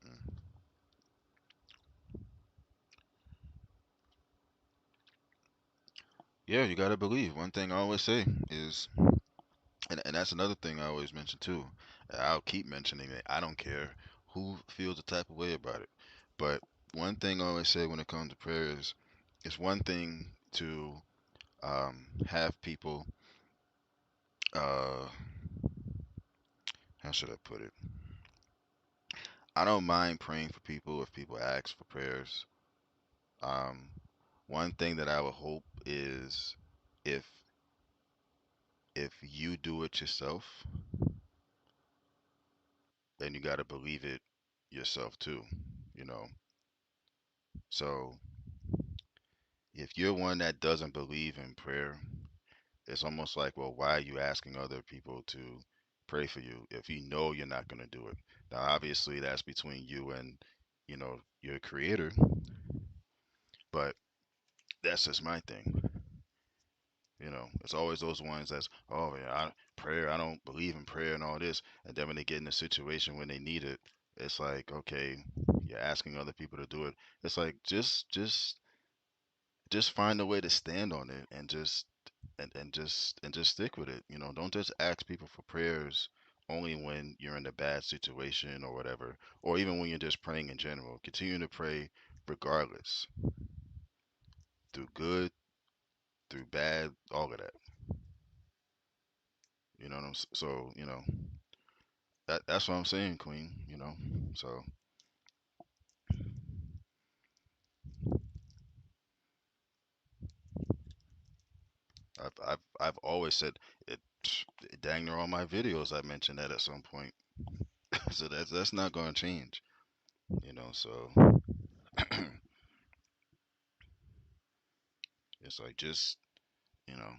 Yeah, you gotta believe. One thing I always say is, and that's another thing I always mention too. I'll keep mentioning it. I don't care who feels the type of way about it. But one thing I always say when it comes to prayer is, it's one thing to have people, uh, how should I put it? I don't mind praying for people if people ask for prayers. Um, one thing that I would hope is if you do it yourself, then you got to believe it yourself too, you know. So if you're one that doesn't believe in prayer, it's almost like, well, why are you asking other people to pray for you if you know you're not going to do it? Now, obviously, that's between you and, your creator, but that's just my thing. It's always those ones that's, oh yeah, prayer, I don't believe in prayer and all this. And then when they get in a situation when they need it, it's like, okay, you're asking other people to do it. It's like just find a way to stand on it and just stick with it. Don't just ask people for prayers only when you're in a bad situation or whatever, or even when you're just praying in general. Continue to pray regardless, through good, through bad, all of that. You know what so, that's what I'm saying, Queen. So I've always said it. Dang near all my videos I mentioned that at some point. So that's not going to change. So it's like just you know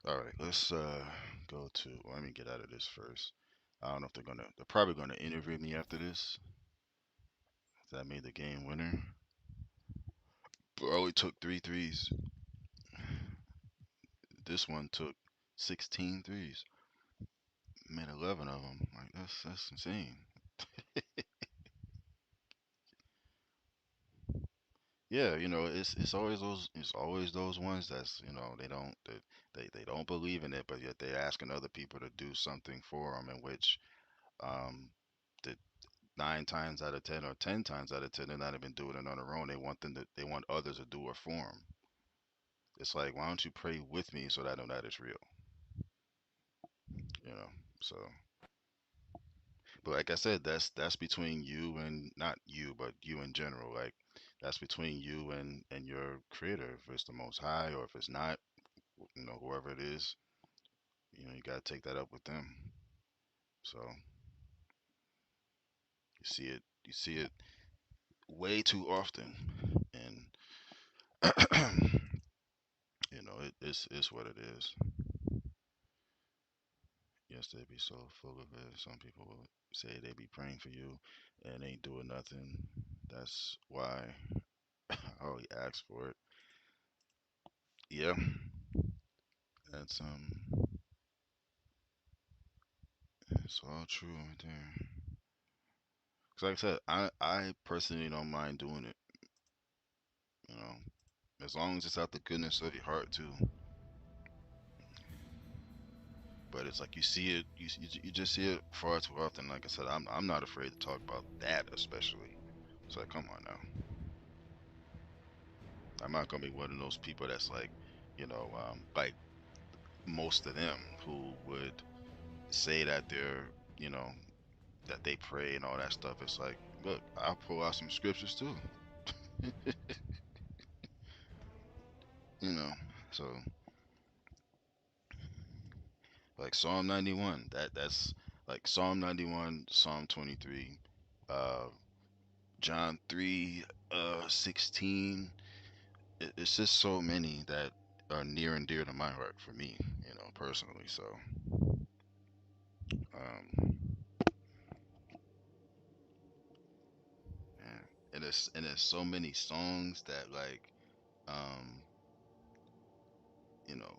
All right, let's go to. Let me get out of this first. I don't know if they're probably gonna interview me after this. That made the game winner. But I only took three threes. This one took 16 threes. Made 11 of them. Like that's insane. Yeah, it's always those ones that's they don't believe in it, but yet they're asking other people to do something for them, in which um the 9 times out of 10 or 10 times out of 10 they're not even doing it on their own. They want others to do it for them. It's like, why don't you pray with me so that I know that it's real, you know? So, but like I said, that's between you and not you, but you in general. Like that's between you and your creator. If it's the Most High or if it's not, whoever it is, you gotta take that up with them. So you see it way too often, and it's what it is. Yes, they be so full of it. Some people will say they be praying for you and ain't doing nothing. That's why I only ask for it. Yeah, that's it's all true right there. 'Cause like I said, I personally don't mind doing it. You know, as long as it's out the goodness of your heart too. But it's like you see it, you just see it far too often. Like I said, I'm not afraid to talk about that, especially. It's like, come on now. I'm not gonna be one of those people that's like most of them who would say that you know, that they pray and all that stuff. It's like, look, I'll pull out some scriptures too. you know, so like Psalm 91, that's like Psalm 91, Psalm 23, uh, John 3, 16. It's just so many that are near and dear to my heart for me, personally. So, um, yeah. And there's so many songs that um, you know,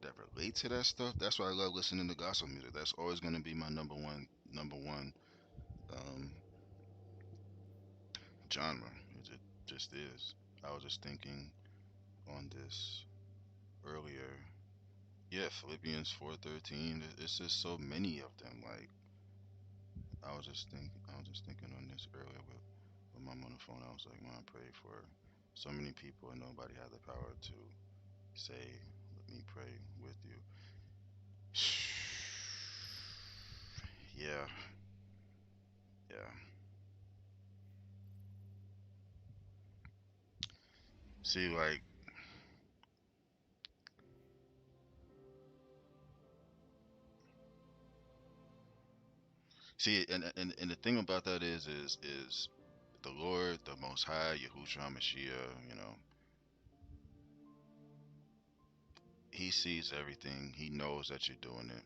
that relate to that stuff. That's why I love listening to gospel music. That's always gonna be my number one um genre. Just is. I was just thinking on this earlier. Yeah, Philippians 4:13. It's just so many of them. Like I was just thinking on this earlier with my mom on the phone. I was like, man, I pray for so many people and nobody had the power to say, let me pray with you. Yeah, yeah. See, and the thing about that is the Lord, the Most High, Yahushua Mashiach. He sees everything. He knows that you're doing it,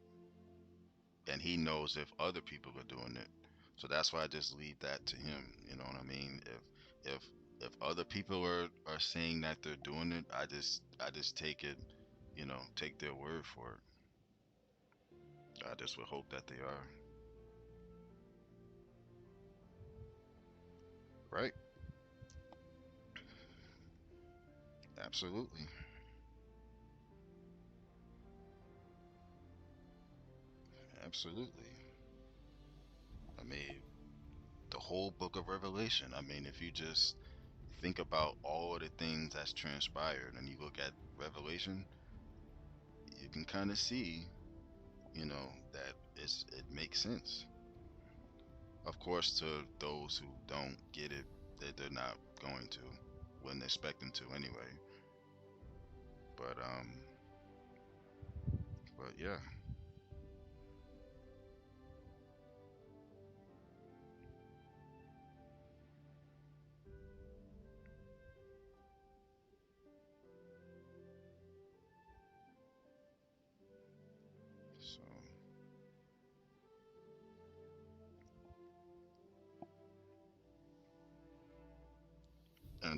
and he knows if other people are doing it. So that's why I just leave that to him. You know what I mean? If if other people are saying that they're doing it, I just take it, take their word for it. I just would hope that they are. Right? Absolutely. Absolutely. I mean, the whole book of Revelation. I mean, if you just think about all the things that's transpired and you look at Revelation, you can kind of see, that it makes sense. Of course, to those who don't get it, that they're not going to, wouldn't expect them to anyway. But yeah,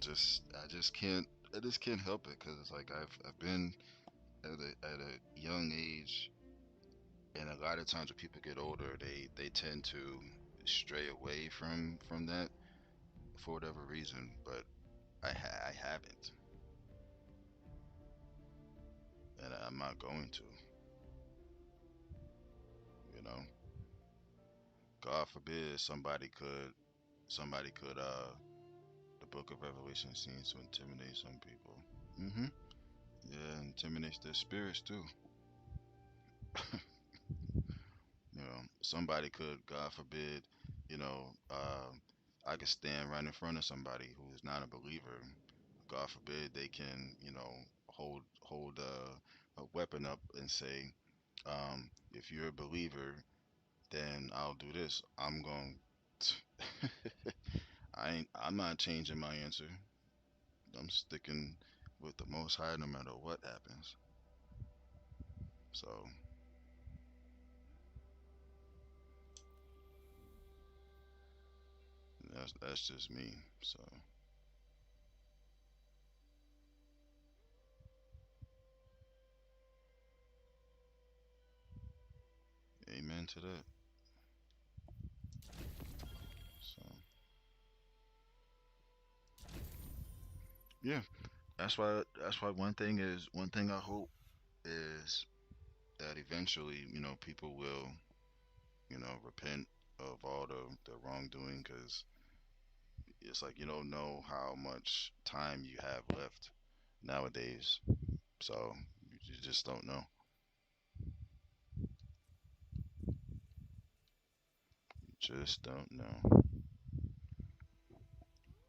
I just can't help it because like I've been at a young age, and a lot of times when people get older, they tend to stray away from that for whatever reason. But I haven't, and I'm not going to. You know, God forbid somebody could the Book of Revelation seems to intimidate some people. Hmm. Yeah, intimidates their spirits too. You know, somebody could, God forbid, you know, I could stand right in front of somebody who is not a believer. God forbid they can, you know, hold a weapon up and say, if you're a believer, then I'll do this. I'm going. I'm not changing my answer. I'm sticking with the Most High no matter what happens. So that's just me. So amen to that. So yeah, that's why one thing I hope is that eventually, you know, people will, you know, repent of all the wrongdoing, because it's like you don't know how much time you have left nowadays. So you just don't know. You just don't know.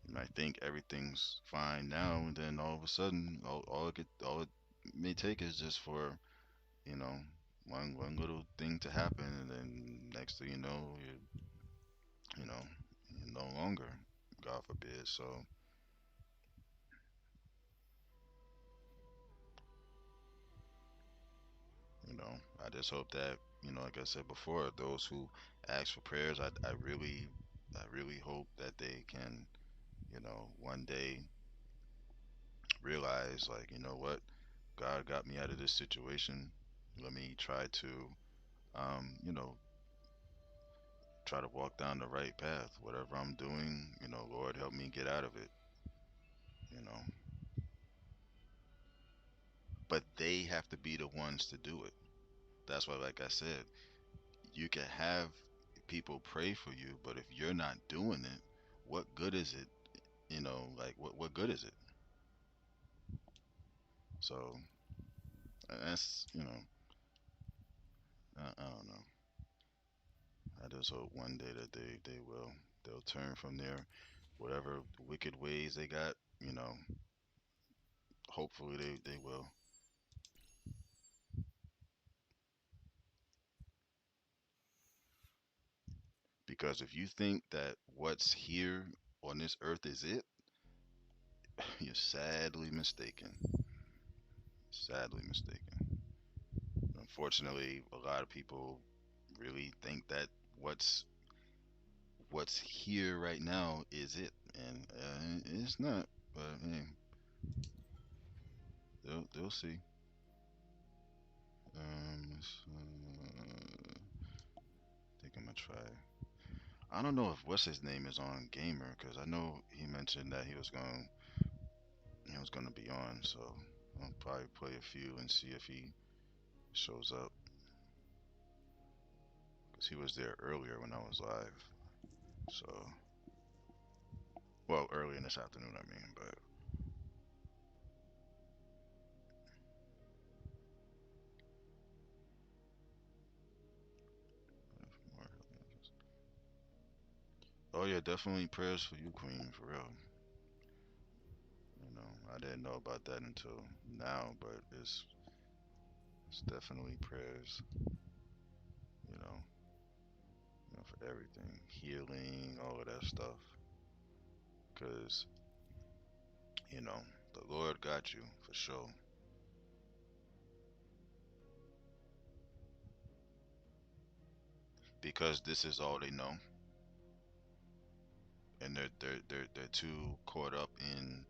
You might think everything's fine now, and then all of a sudden, all it may take is just for, you know, one little thing to happen, and then next thing you know, you're no longer, God forbid. So, you know, I just hope that, you know, like I said before, those who ask for prayers, I really hope that they can, you know, one day realize, like, you know what, God got me out of this situation. Let me try to, you know, try to walk down the right path. Whatever I'm doing, you know, Lord, help me get out of it, you know. But they have to be the ones to do it. That's why, like I said, you can have people pray for you, but if you're not doing it, what good is it? You know, like what good is it? So that's, you know, I don't know. I just hope one day that they'll turn from their whatever wicked ways they got. You know, hopefully they will. Because if you think that what's here on this earth is it, you're sadly mistaken. Sadly mistaken. Unfortunately, a lot of people really think that what's what's here right now is it, and it's not. But hey, they'll see. I think I'm gonna try. I don't know if what's his name is on Gamer, because I know he mentioned that he was gonna be on. So I'll probably play a few and see if he shows up, because he was there earlier when I was live. So, well, early in this afternoon, I mean, but oh yeah, definitely prayers for you, Queen, for real. You know, I didn't know about that until now, but it's definitely prayers. You know, for everything, healing, all of that stuff, because you know the Lord got you for sure. Because this is all they know. and they're too caught up in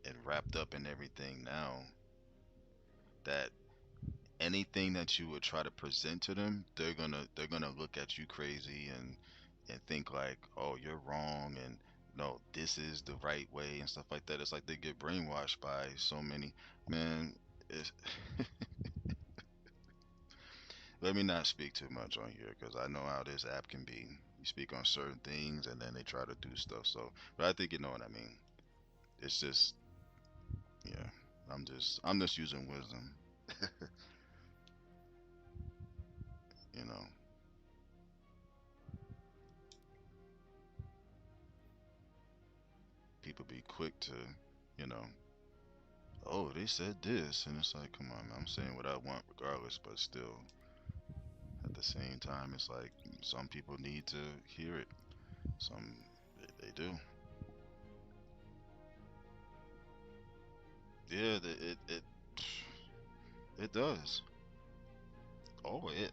and wrapped up in everything now that anything that you would try to present to them, they're gonna look at you crazy and think like, oh, you're wrong, and no, this is the right way and stuff like that. It's like they get brainwashed by so many. Man, it's let me not speak too much on here because I know how this app can be. You speak on certain things and then they try to do stuff. So, but I think you know what I mean. It's just, yeah. I'm just using wisdom. You know. People be quick to, you know, oh, they said this, and it's like, come on, man, I'm saying what I want regardless, but still, at the same time, it's like some people need to hear it. Some they do. Yeah, it does. Oh, it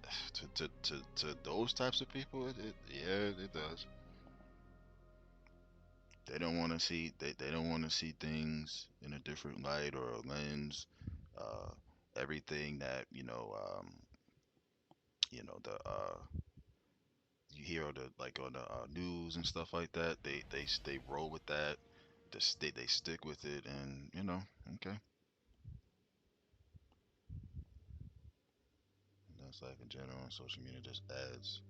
to those types of people, yeah, it does. They don't want to see they don't want to see things in a different light or a lens. Uh, everything that the you hear on the like on the news and stuff like that. They roll with that. They stick with it, and okay. That's life in general. Social media just adds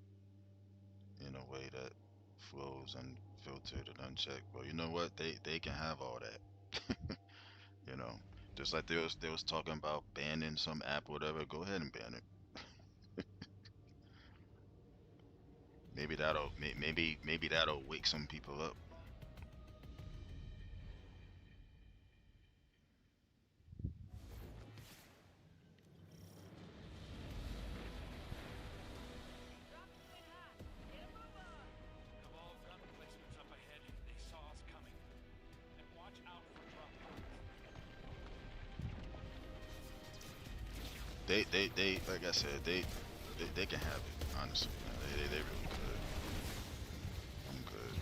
in a way that flows unfiltered and unchecked. But you know what? They can have all that. you know, just like they was talking about banning some app or whatever. Go ahead and ban it. Maybe that'll wake some people up. The ball's got replacements up ahead. They saw us coming. And watch out for drop They like I said, they can have it. Honestly, man. They really could. I'm good.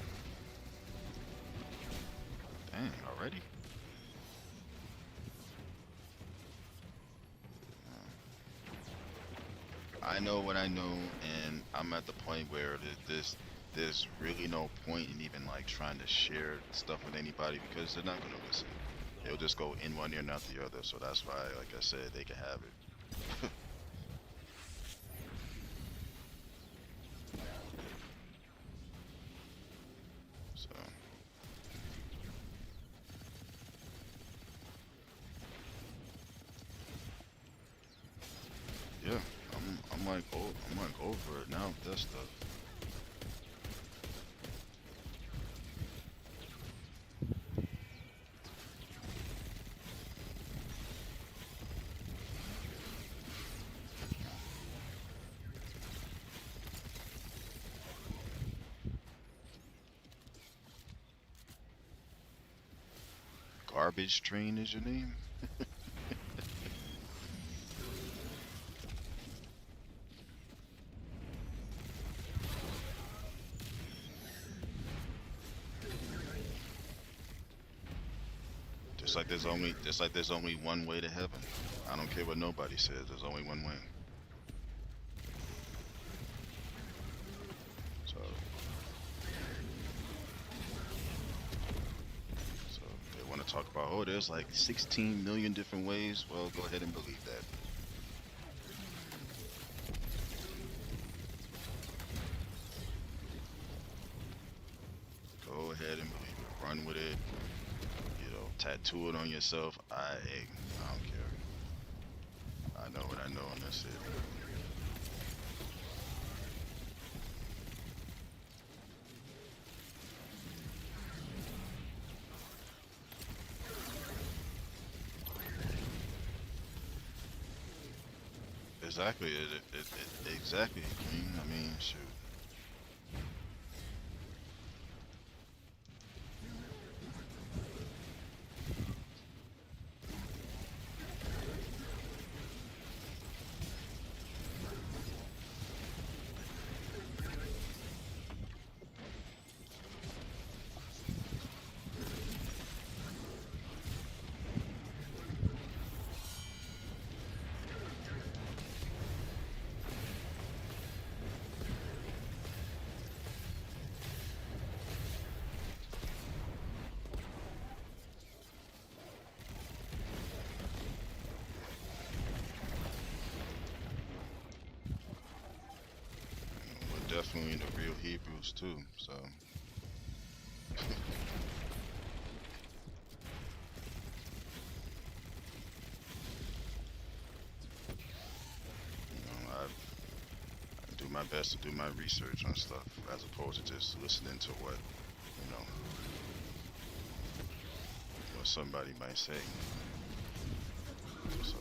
Dang, already? I know what I know, and I'm at the point where there's really no point in even like trying to share stuff with anybody because they're not gonna listen. They'll just go in one ear, not the other. So that's why, like I said, they can have it. So yeah, I'm like over it now with that stuff. Garbage Train is your name? Just like there's only one way to heaven. I don't care what nobody says. There's only one way. So, so they want to talk about, oh, there's like 16 million different ways. Well, go ahead and believe that. Go ahead and believe it. Run with it. Tattoo it on yourself. I don't care. I know what I know, and that's it. Exactly. Exactly. I mean, shoot. definitely the real Hebrews too. So. I do my best to do my research on stuff as opposed to just listening to what, you know, what somebody might say. So.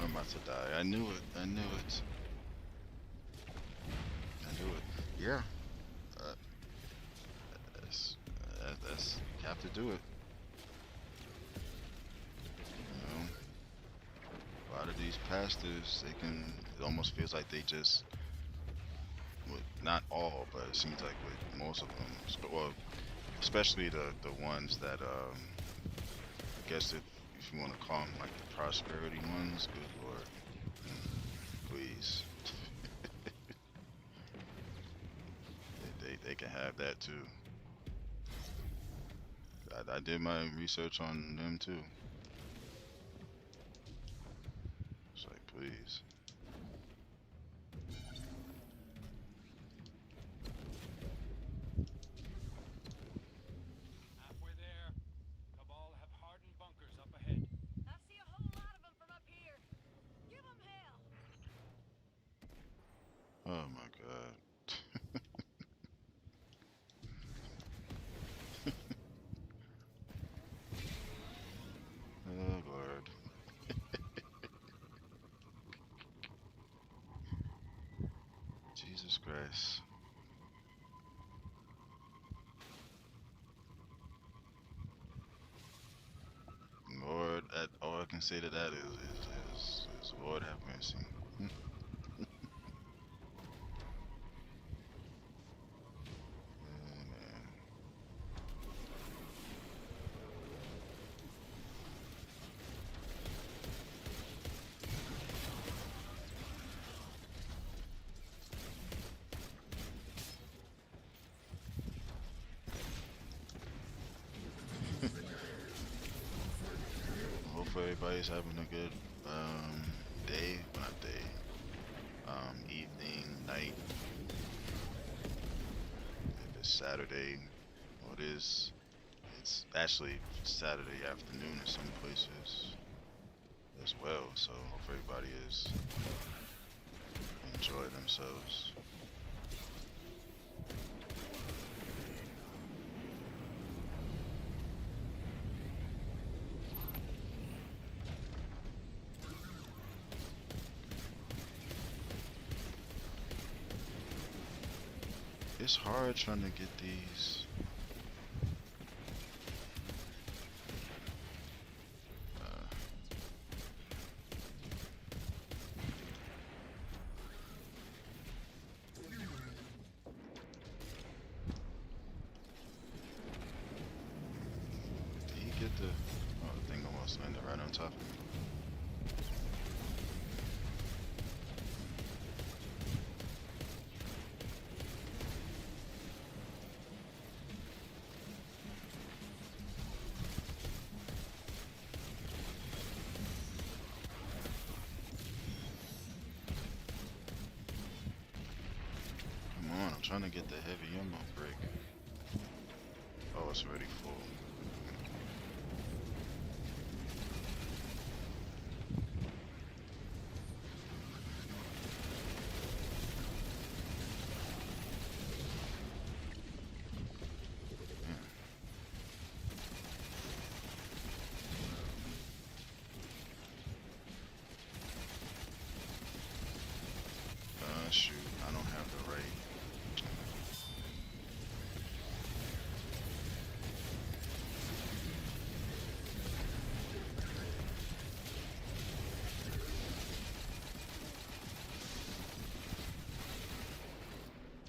I'm about to die. I knew it. I knew it. I knew it. Yeah. That's you have to do it. You know, a lot of these pastors, they can. It almost feels like they just, with, not all, but it seems like with most of them, well, especially the ones that I guess if you want to call them like the prosperity ones, good lord, please. they can have that too. I did my research on them too. It's like, please. Halfway there. Cabal have hardened bunkers up ahead. I see a whole lot of them from up here. Give them hell. Oh my god. Oh lord. Jesus Christ. Lord, all I can say to that is Lord have mercy. Oh, man. Hopefully everybody's having a good day, not day, evening, night. If it's Saturday, well, it's actually Saturday afternoon in some places as well. So hope everybody is enjoying themselves. It's hard trying to get these. Did he get the? Oh, the thing almost landed right on top of me. I'm trying to get the heavy ammo break. Oh, it's already full. Shoot, I don't have the right.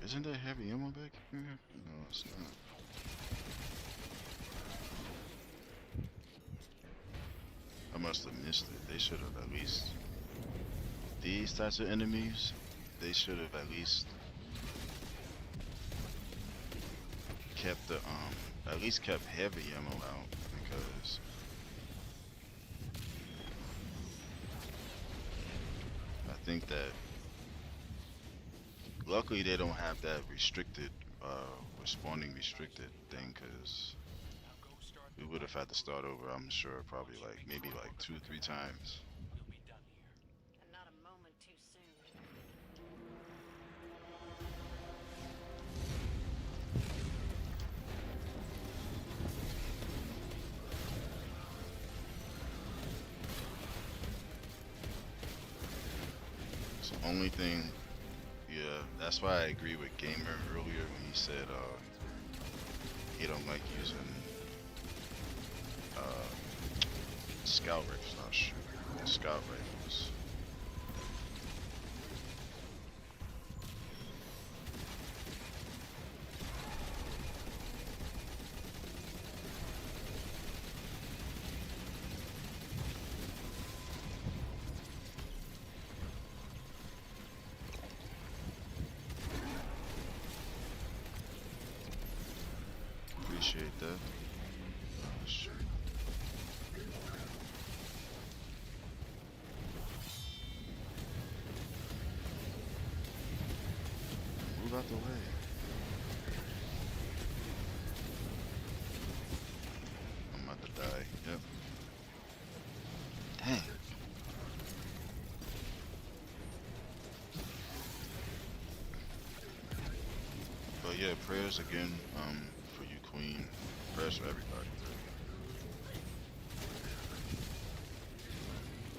Isn't there heavy ammo back here? No, it's not. I must have missed it. They should have at least these types of enemies. They should have at least kept the at least kept heavy ammo out, because I think that luckily they don't have that restricted respawning restricted thing, because we would have had to start over, I'm sure, probably like maybe like 2-3 times. And not a moment too soon. It's the only thing. Yeah, that's why I agree with Gamer earlier when he said he don't like using scout rifles. Oh shoot, scout rifles. Appreciate that. Oh, shoot. Move out the way. I'm about to die. Yep. Dang. But yeah, prayers again for you, Queen. Prayers for everybody.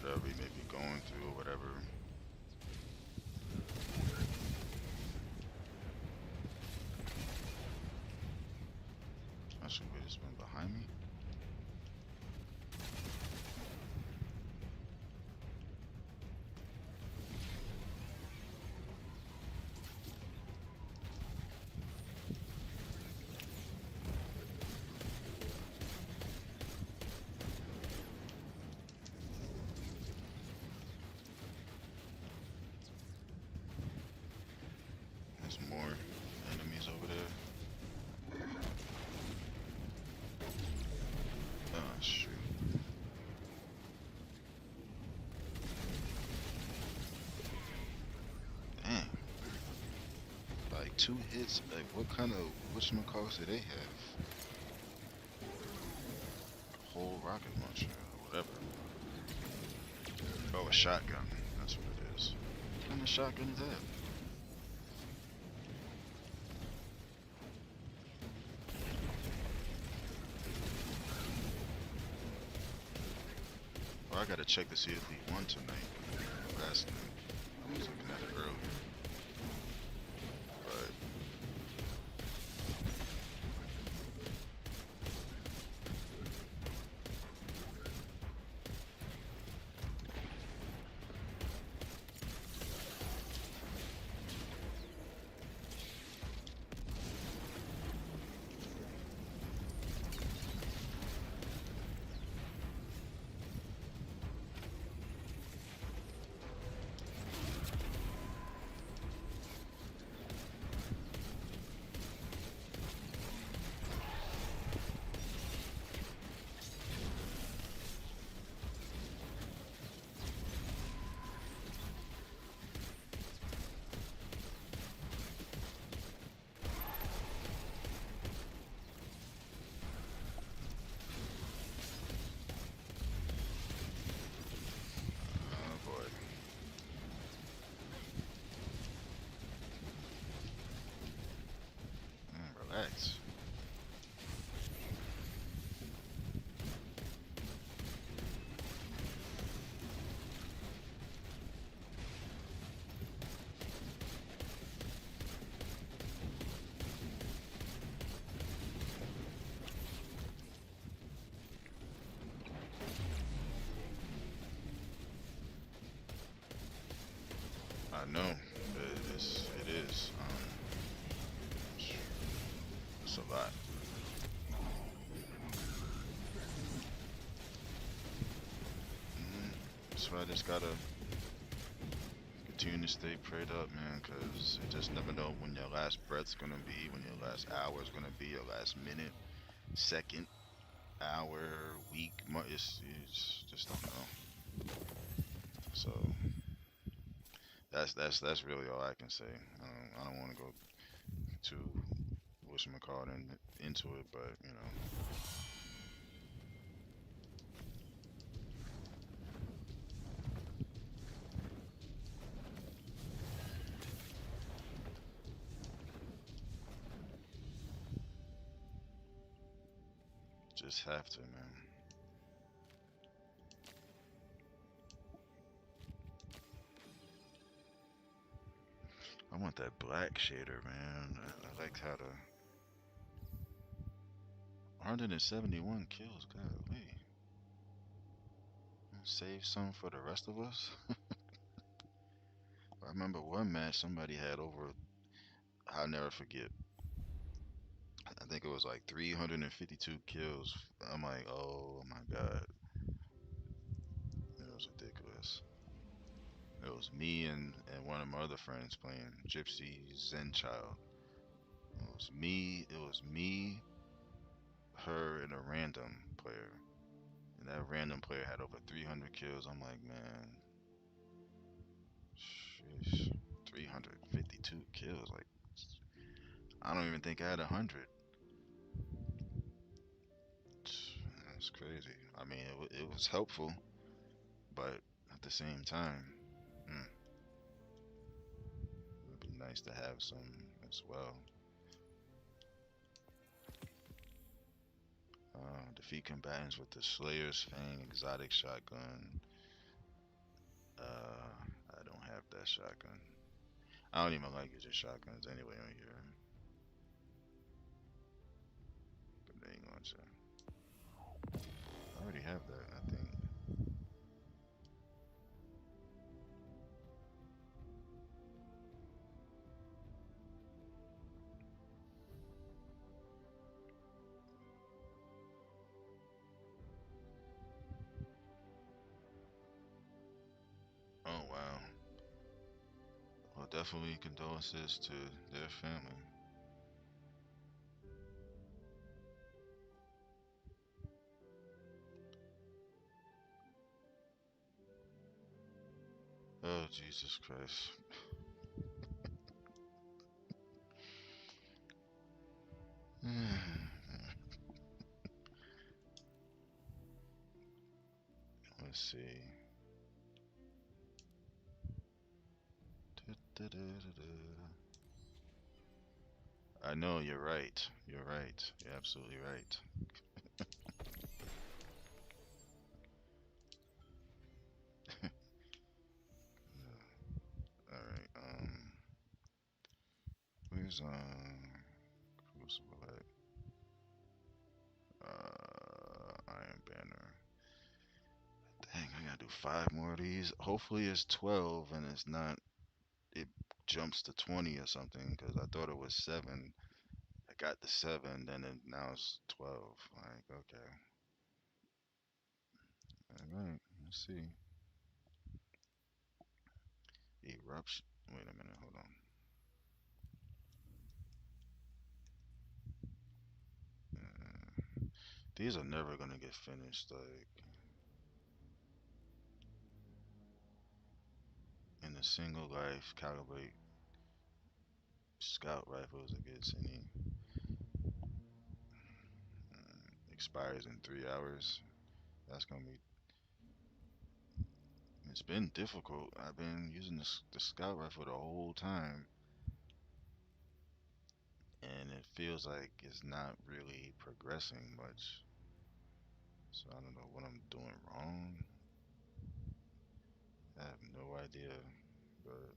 Whatever you may be going through or whatever. I should wait, this one behind me. There's more enemies over there. Oh shoot. Damn. Like 2 hits, like what kind of whatchamacallit do they have? Whole rocket launcher or whatever. Oh, a shotgun. That's what it is. What kind of shotgun is that? Well, I gotta check to see if he won tonight. Last night. I was looking at it earlier. But oh boy. Relax. I know. It is. It's a lot. that's why I just gotta continue to stay prayed up, man, because you just never know when your last breath's gonna be, when your last hour's gonna be, your last minute, second, hour, week, month. It's just don't know. So that's really all I can say. I don't want to go too whatchamacallit into it, but you know. Just have to, man. I want that black shader, man. I like how the 171 kills. Golly, save some for the rest of us. I remember one match somebody had over. I'll never forget. I think it was like 352 kills. I'm like, oh my god, it was ridiculous. It was me and one of my other friends playing Gypsy Zen Child. It was me, her, and a random player. And that random player had over 300 kills. I'm like, man, sheesh, 352 kills. Like, I don't even think I had 100. That's crazy. I mean, it was helpful, but at the same time, mm, it would be nice to have some as well. Defeat combatants with the Slayer's Fang exotic shotgun. I don't have that shotgun. I don't even like using shotguns anyway on here. But they ain't gonna say. I already have that, I think. Oh wow. Well, definitely condolences to their family. Oh Jesus Christ. Let's see. I know you're right. You're right. You're absolutely right. All right. Where's Crucible at? Iron Banner. Dang, I gotta do 5 more of these. Hopefully it's 12 and it's not. It jumps to 20 or something because I thought it was 7. I got the 7, then now it's 12. Like, okay. All right. Let's see. Eruption. Wait a minute. Hold on. These are never gonna get finished. Like in a single life, calibrate scout rifles against any. Expires in 3 hours. That's gonna be. It's been difficult. I've been using the scout rifle the whole time, and it feels like it's not really progressing much. So I don't know what I'm doing wrong. I have no idea, but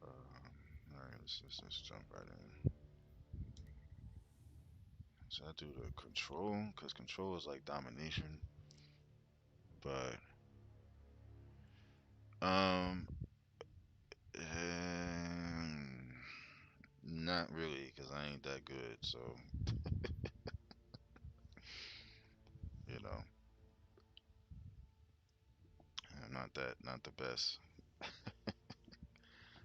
all right, let's jump right in. So I do the control, cause control is like domination, but um, not really, cause I ain't that good. So you know, not the best.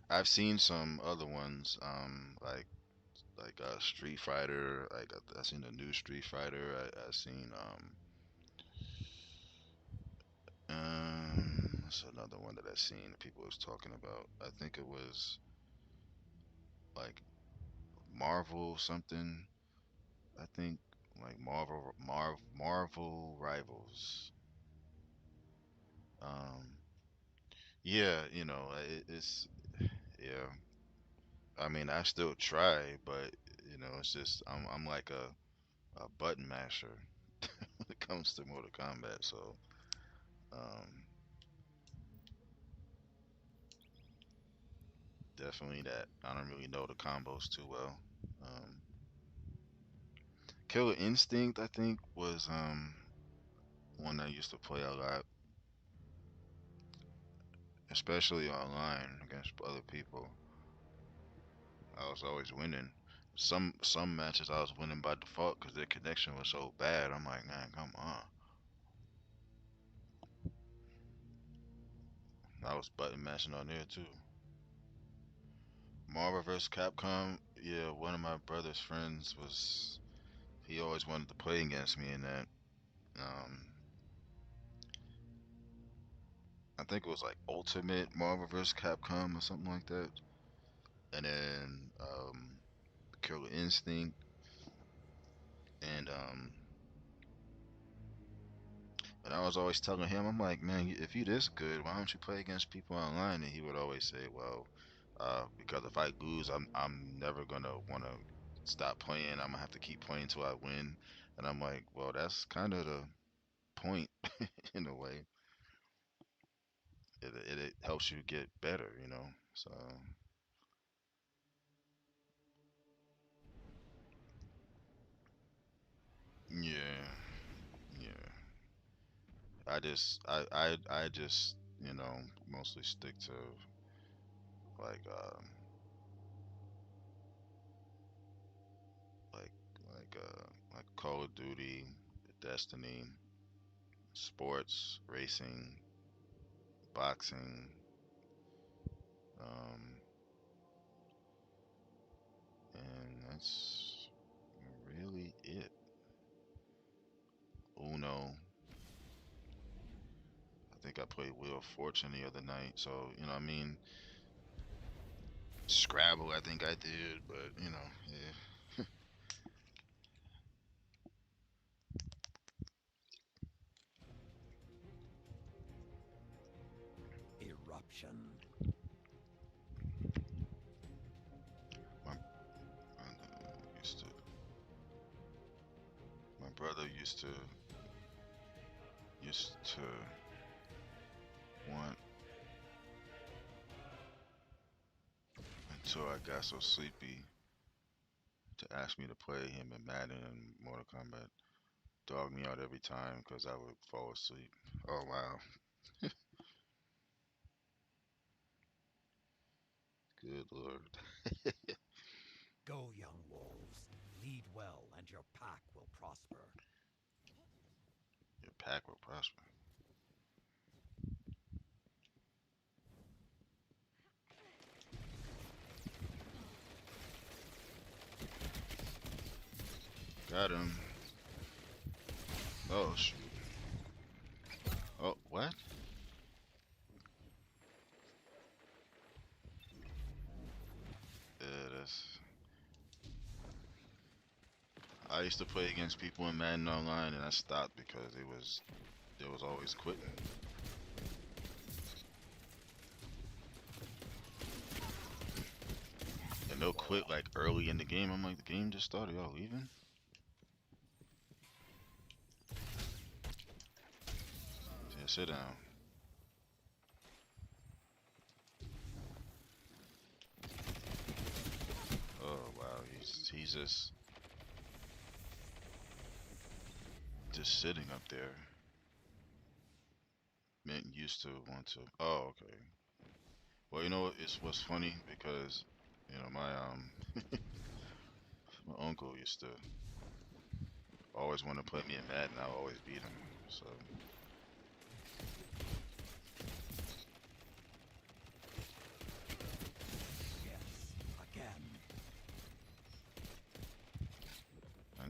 I've seen some other ones, like Street Fighter. Like I seen the new Street Fighter. I seen what's another one that I seen people was talking about. I think it was like Marvel something. I think like Marvel Rivals. Um, yeah, it's yeah. I mean, I still try, but it's just I'm like a button masher when it comes to Mortal Kombat. So um, definitely that. I don't really know the combos too well. Um, Killer Instinct, I think, was one I used to play a lot, especially online against other people. I was always winning. Some matches I was winning by default because their connection was so bad. I'm like, man, come on. I was button mashing on there too. Marvel vs. Capcom, yeah, one of my brother's friends was he always wanted to play against me in that. Um, I think it was like Ultimate Marvel vs. Capcom or something like that. And then Killer Instinct and and I was always telling him, I'm like, man, if you this good, why don't you play against people online? And he would always say, well, because if I lose, I'm never gonna want to stop playing. I'm gonna have to keep playing till I win. And I'm like, well, that's kind of the point in a way. It helps you get better. So yeah, yeah. I just mostly stick to like like like Call of Duty, Destiny, sports, racing, boxing, um, and that's really it. Uno. I think I played Wheel of Fortune the other night, so I mean, Scrabble. I think I did, but yeah. Eruption. my, used to. My brother used to want until I got so sleepy to ask me to play him in Madden and Mortal Kombat. Dog me out every time because I would fall asleep. Oh wow, good lord. Go, young wolves. Lead well, and your pack will prosper. Your pack will prosper. Got him. Oh shoot. Oh what? Yeah, that's. I used to play against people in Madden Online, and I stopped because there was always quitting. And they'll quit like early in the game. I'm like, the game just started. Y'all leaving? Yeah, sit down. Oh wow, he's just sitting up there. Meant used to want to. Oh okay. Well, it's what's funny because my my uncle used to always want to play me in Madden. I always beat him. So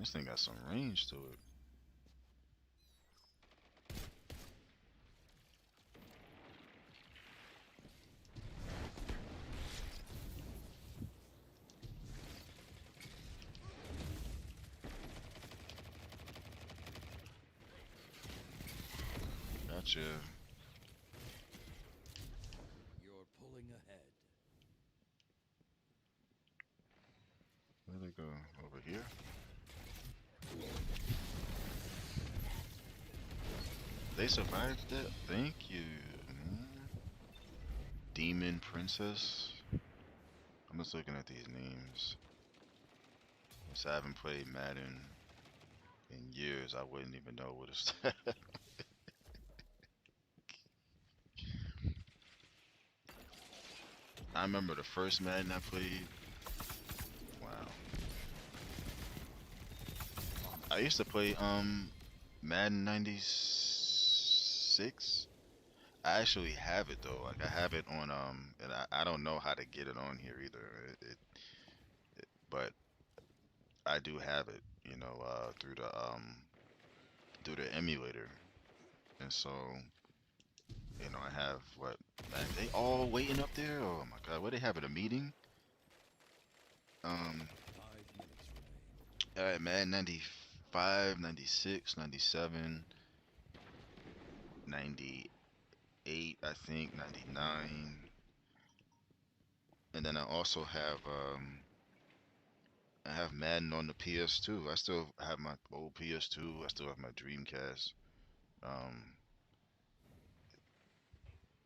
this thing got some range to it. Gotcha. You're pulling ahead. Where'd they go? Over here? They survived that? Thank you. Man. Demon Princess? I'm just looking at these names. Since I haven't played Madden in years, I wouldn't even know what it's. I remember the first Madden I played. Wow. I used to play Madden 96. I actually have it though. Like I have it on and I don't know how to get it on here either. But I do have it, you know, through the emulator. And so, you know, I have what man, they all waiting up there? Oh my god, what they having a meeting? 5 minutes remain. Alright, man, 95, 96, 97, 98, I think, 99. And then I also have I have Madden on the PS2. I still have my old PS2. I still have my Dreamcast. Um,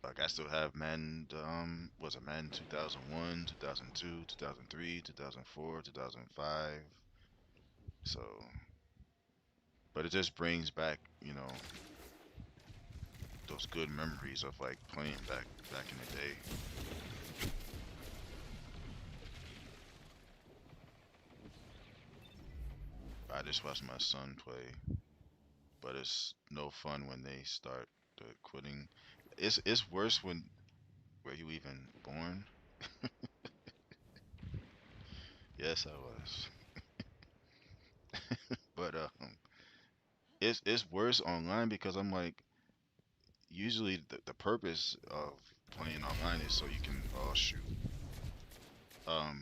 like I still have Madden. Was it Madden 2001, 2002, 2003, 2004, 2005? So, but it just brings back, you know, those good memories of like playing back in the day. I just watched my son play, but it's no fun when they start quitting. It's worse when were you even born? Yes, I was. But it's worse online because I'm like usually the purpose of playing online is so you can shoot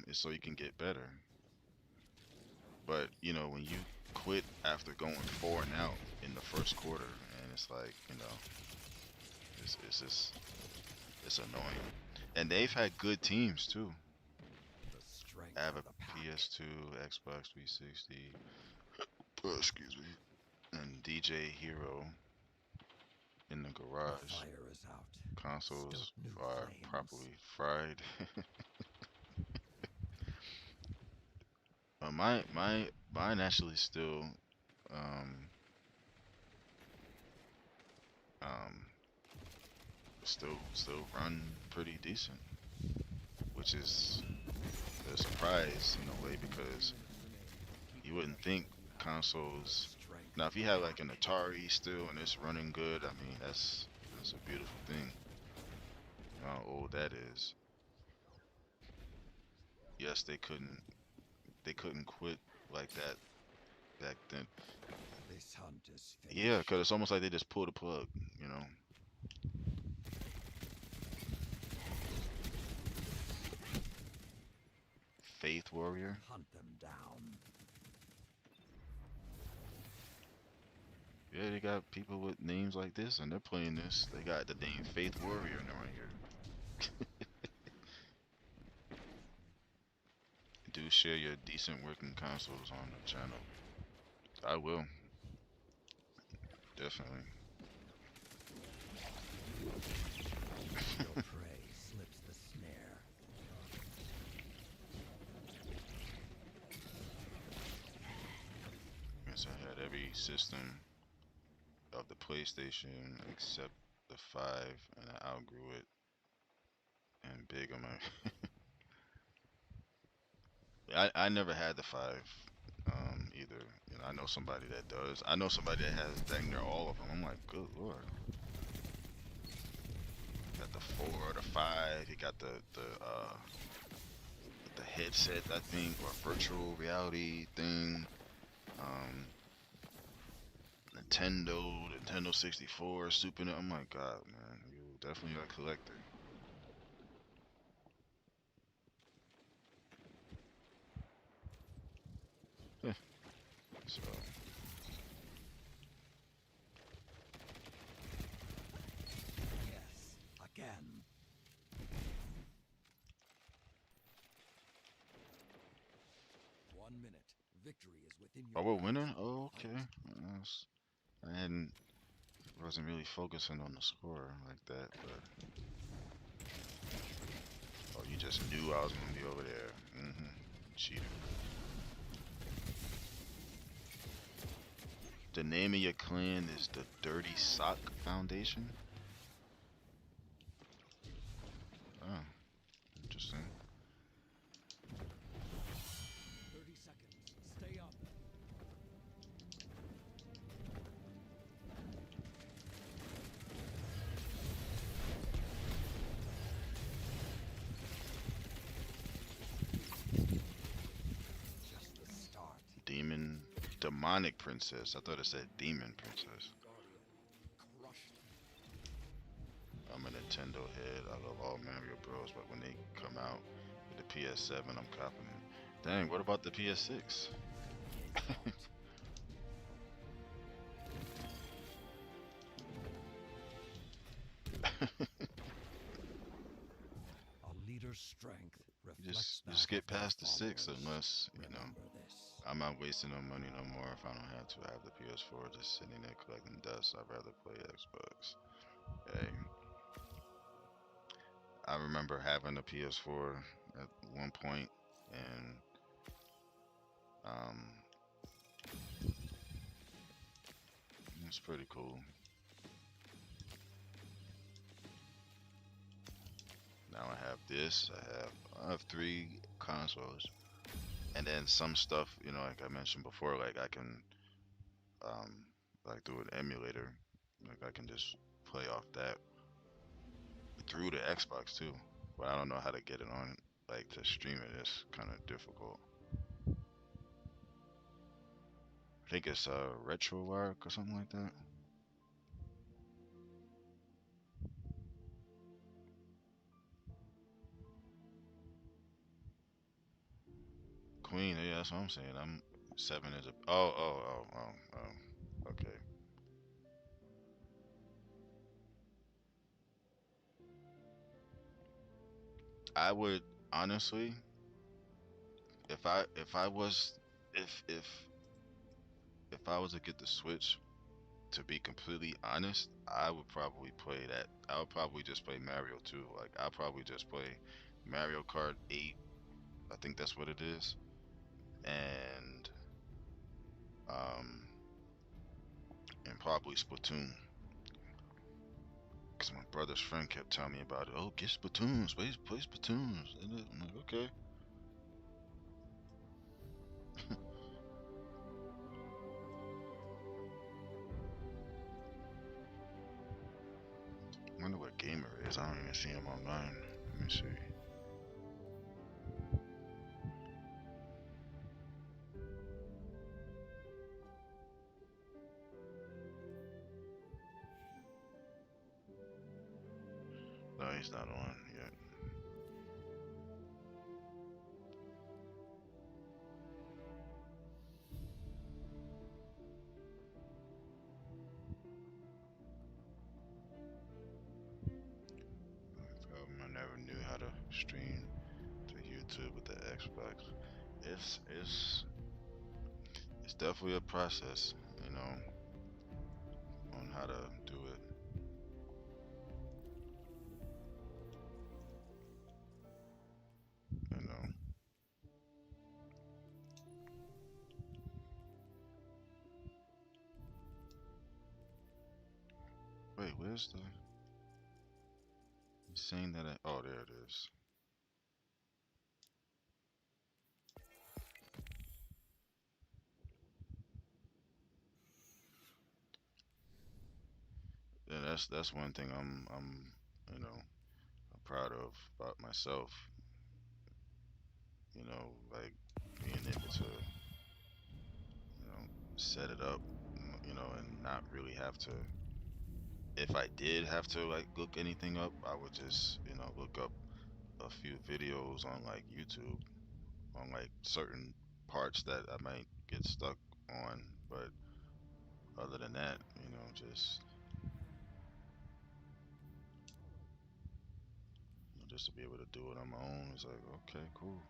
is so you can get better. But you know when you quit after going 4 and out in the first quarter, and it's like you know it's just it's annoying. And they've had good teams too. The strength I have a of the pack. PS2, Xbox 360, excuse me, and DJ Hero in the The garage. fire is out. Consoles Stoke new are flames. properly fried. Mine actually still um um still run pretty decent, which is a surprise in a way because you wouldn't think consoles. Strength. Now, if you have like an Atari still and it's running good, I mean that's a beautiful thing. How old that is. Yes, they couldn't quit like that back then. This hunt is Yeah, finished. because it's almost like they just pulled the plug, you know. Faith Warrior. Hunt them down. Yeah, they got people with names like this, and they're playing this. They got the name Faith Warrior in right here. Do share your decent working consoles on the channel. I will. Definitely. Your prey slips the snare. Guess I had every system of the PlayStation except the 5, and I outgrew it. And big on my. I never had the 5 either. You know, I know somebody that does. I know somebody that has dang near all of them. I'm like, good lord. Got the 4, the 5. He got the headset, I think, or virtual reality thing. Um, Nintendo 64, Super. Oh my God, man, you definitely a collector. So Yes, again. One minute. Victory is within oh, your we're grasp. winning. Oh, okay. I hadn't wasn't really focusing on the score like that, but oh, you just knew I was gonna be over there. Cheater. The name of your clan is the Dirty Sock Foundation. Oh, interesting. 30 seconds. Stay up. Just the start. Demonic Princess. I thought it said Demon Princess. Guardian. Crushed. I'm a Nintendo head. I love all Mario Bros, but when they come out with the PS7, I'm copping it. Dang, what about the PS6? A leader's strength reflects just that get of their past the 6 followers. unless, Remember this. I'm not wasting no money no more if I don't have to. I have the PS4 just sitting there collecting dust. I'd rather play Xbox. Hey, I remember having a PS4 at one point, and um, it's pretty cool. Now I have this. I have 3 consoles, and then some stuff. Like I mentioned before, like I can um, like through an emulator, like I can just play off that through the Xbox too. But I don't know how to get it on, like to stream it. It's kind of difficult. I think it's RetroArch or something like that. Queen, yeah, that's what I'm saying. I'm 7 is a. Oh. Okay. I would honestly, if I was if I was to get the Switch, to be completely honest, I would probably play that. I would probably just play Mario 2. Like I'll probably just play Mario Kart 8. I think that's what it is. And um and probably Splatoon. Cause my brother's friend kept telling me about it. Oh, get Splatoons, play Splatoons. And I'm like, okay. I wonder what Gamer is. I don't even see him online. Let me see. No, he's not on yet. I never knew how to stream to YouTube with the Xbox. It's it's definitely a process, on how to do it. You know. Wait, where's the? He's saying that. Oh, there it is. Yeah, that's one thing you know I'm proud of about myself. Like being able to set it up, you know, and not really have to. If I did have to like look anything up, I would just, you know, look up a few videos on like YouTube on like certain parts that I might get stuck on. But other than that, you know, just to be able to do it on my own, it's like, okay, cool.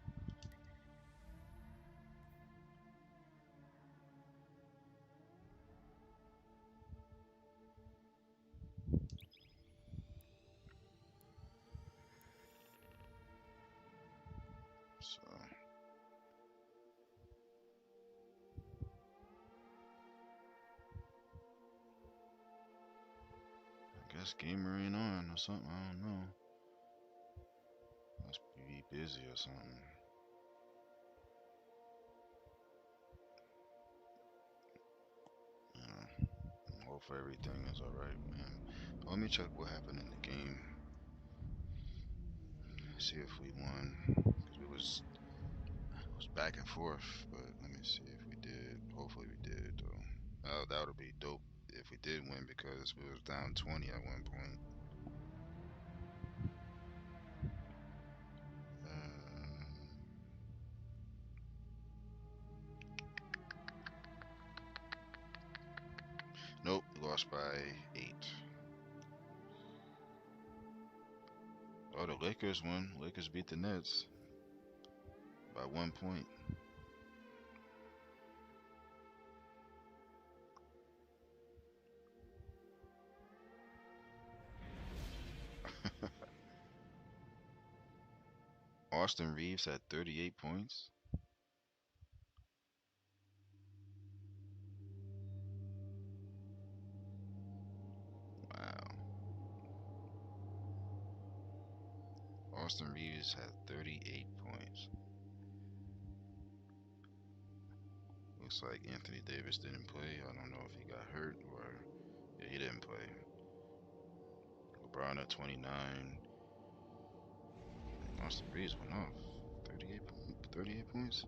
So I guess gamer ain't on or something. I don't know. Must be busy or something. Yeah. Hopefully everything is alright, man. Let me check what happened in the game. See if we won. Cause it was back and forth, but let me see if we did. Hopefully we did, though. That would be dope if we did win, because we was down 20 at one point. Nope, we lost by 8. Oh, the Lakers won. Lakers beat the Nets by 1 point. Austin Reeves had 38 points. Wow. Austin Reeves had 38 points. Looks like Anthony Davis didn't play. I don't know if he got hurt or... Yeah, he didn't play. LeBron at 29. Austin Reeves went off. 38 points.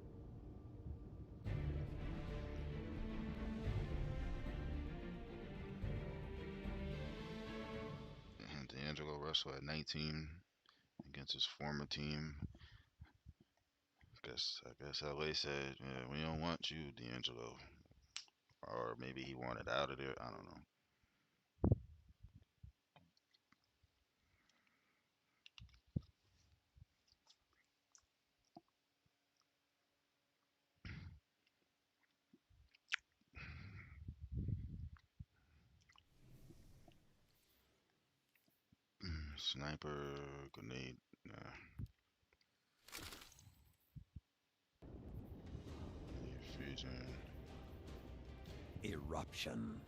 And D'Angelo Russell at 19 against his former team. I guess LA said, yeah, we don't want you, D'Angelo. Or maybe he wanted out of there. I don't know. Sniper, grenade, fusion. Eruption.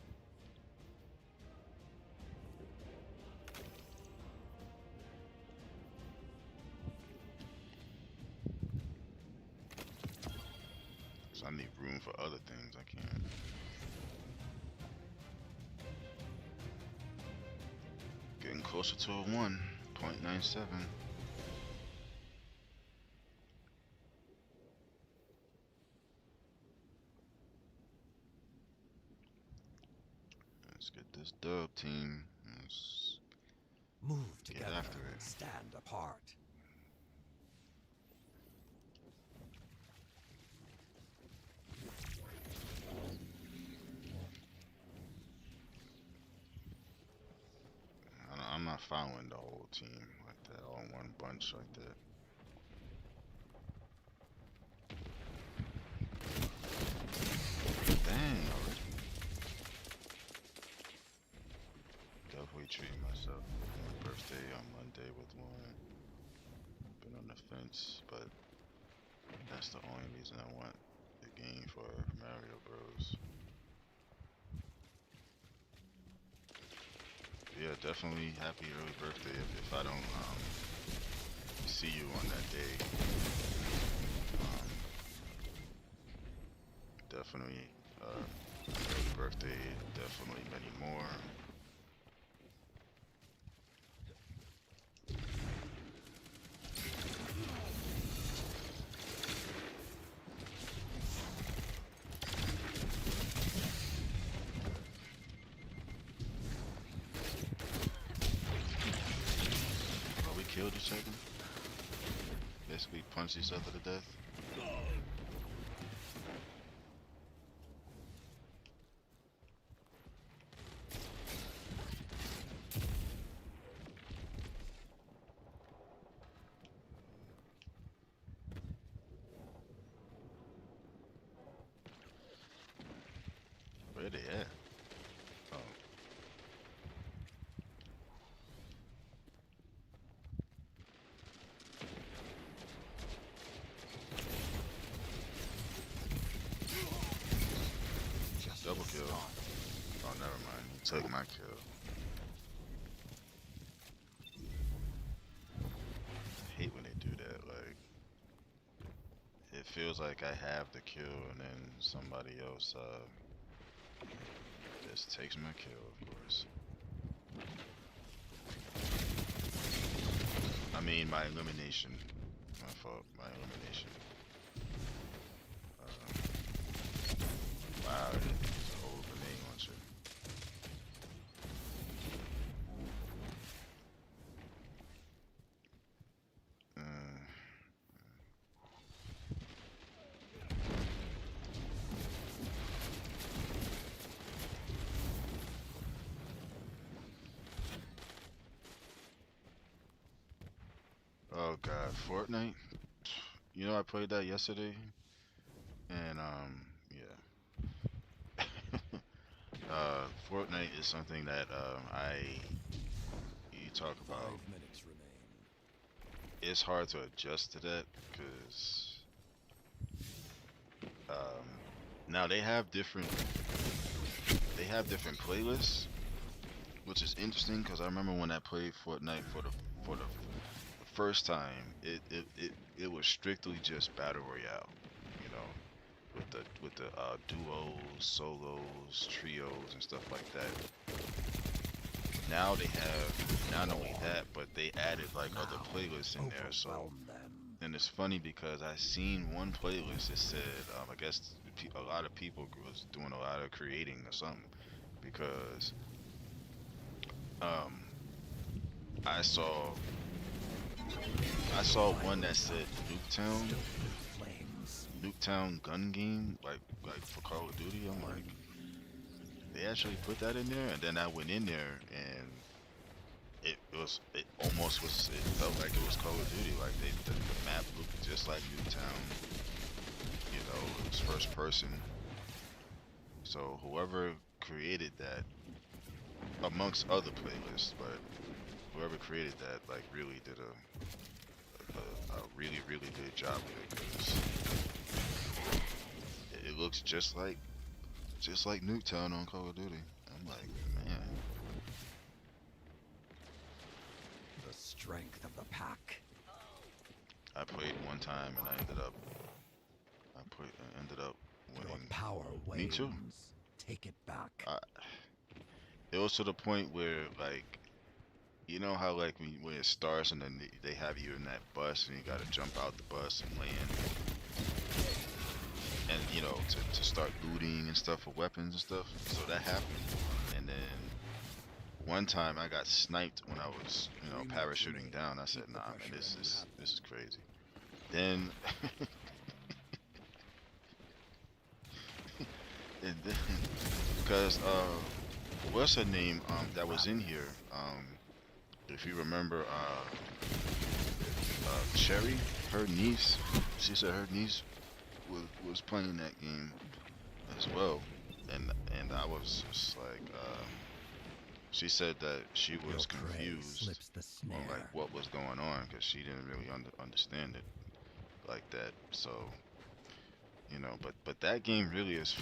So I need room for other things. I can't. Getting closer to a 1.97. Let's get this dub, team. Let's move get together. After it. Stand apart. I'm not following the whole team like that, all in one bunch like that. Dang, already. Definitely treating myself. My birthday on Monday with one. Been on the fence, but that's the only reason I want the game for Mario Bros. Yeah, definitely happy early birthday if I don't see you on that day. Definitely early birthday, definitely many more. other? Basically punch each other to death. Where they at? Oh. Double kill. Oh, never mind. He took my kill. I hate when they do that. Like, it feels like I have the kill and then somebody else just takes my kill, of course. I mean, my elimination. My fault. My elimination. Wow, it's an old grenade launcher. Oh god, Fortnite? You know I played that yesterday? And yeah. Fortnite is something that you talk about. 5 minutes remain. It's hard to adjust to that because now they have different playlists, which is interesting because I remember when I played Fortnite for the first time, it was strictly just battle royale, you know, with the duos, solos, trios, and stuff like that. Now they have not only that, but they added like other playlists in there. So, and it's funny because I seen one playlist that said, I guess a lot of people was doing a lot of creating or something, because I saw one that said Nuketown gun game, like for Call of Duty. I'm like, they actually put that in there, and then I went in there and it felt like it was Call of Duty. Like the map looked just like Nuketown. You know, it was first person. So whoever created that, amongst other playlists, but whoever created that like really did a really good job with it, because it looks just like Nuketown on Call of Duty. I'm like, man. The strength of the pack. I played one time and I ended up Your winning. power wanes. Me too. Take it back. It was to the point where, like, you know how like when it starts and then they have you in that bus and you gotta jump out the bus and land, and you know, to start looting and stuff for weapons and stuff. So that happened, and then one time I got sniped when I was, you know, parachuting down. I said, nah, man, this is crazy. Then and then because what's her name that was in here, if you remember, Cherry, her niece, she said her niece was playing that game as well, and I was just like, she said that she was confused on like what was going on because she didn't really understand it like that. So, you know, but that game really is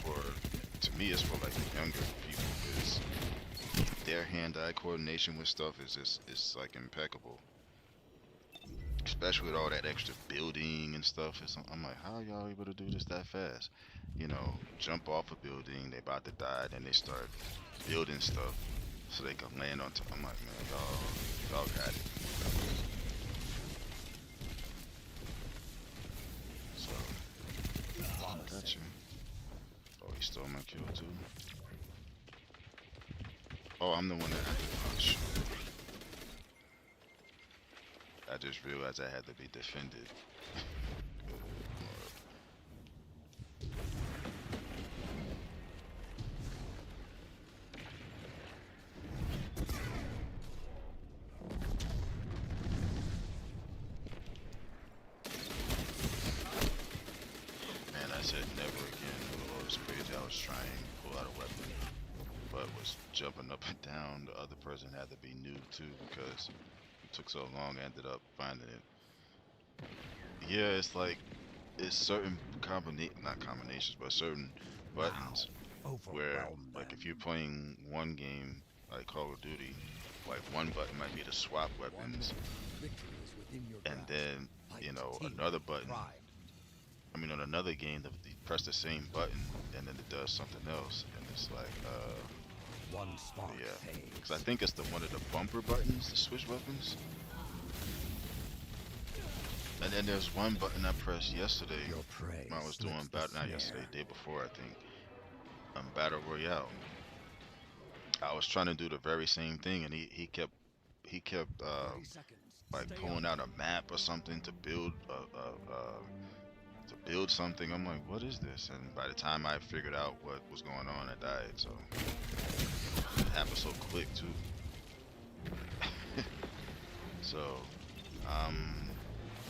to me, it's for like the younger people, because their hand-eye coordination with stuff is like impeccable. Especially with all that extra building and stuff. I'm like, how are y'all able to do this that fast? You know, jump off a building, they about to die, then they start building stuff so they can land on top. I'm like, man, y'all got it. So, got you. Oh, he stole my kill too. Oh, I'm the one that had to punch. I just realized I had to be defended. Man, I said never again. Oh, it was crazy. I was trying to pull out a weapon, but was jumping up and down. The other person had to be new too because it took so long. I ended up finding it. Yeah, it's like it's certain not combinations, but certain buttons where, like, if you're playing one game like Call of Duty, like one button might be to swap weapons, and then another button. I mean, on another game, you press the same button and then it does something else, and it's like, yeah, because I think it's one of the bumper buttons to switch weapons. And then there's one button I pressed yesterday when I was doing not yesterday, day before I think, Battle Royale. I was trying to do the very same thing, and he kept like pulling out a map or something to build something. I'm like, what is this? And by the time I figured out what was going on, I died. So it happened so quick too. So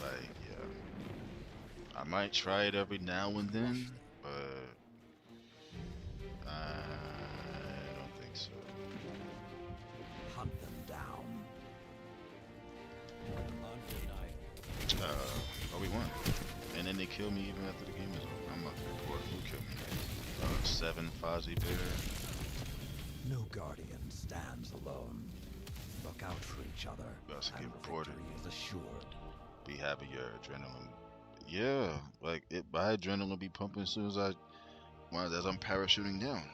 like, yeah, I might try it every now and then, but I don't think so. Hunt them down. Oh, we won. And then they kill me even after the game is over. I'm about to report who killed me. 7 Fozzie Bear. No guardian stands alone. Look out for each other. About to get reported. Is assured. Be happy your adrenaline. Yeah, like my adrenaline be pumping as soon as I'm parachuting down.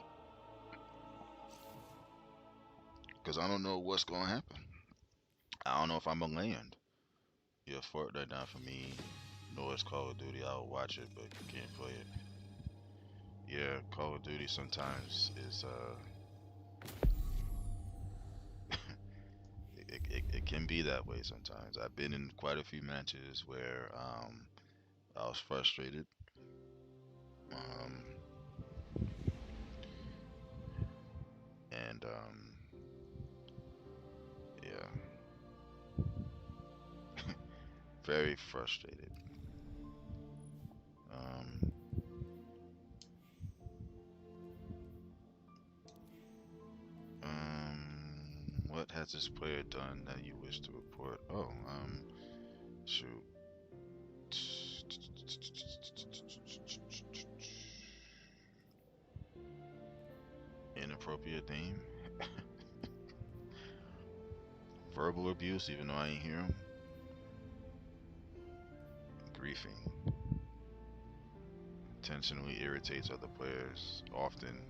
Cause I don't know what's gonna happen. I don't know if I'm gonna land. Yeah, Fortnite not for me. No, it's Call of Duty. I'll watch it, but can't play it. Yeah, Call of Duty sometimes is it can be that way sometimes. I've been in quite a few matches where I was frustrated. Um, and yeah, very frustrated. Um, what has this player done that you wish to report? Oh, shoot. Inappropriate name. Verbal abuse, even though I ain't hear him. Griefing. Intentionally irritates other players, often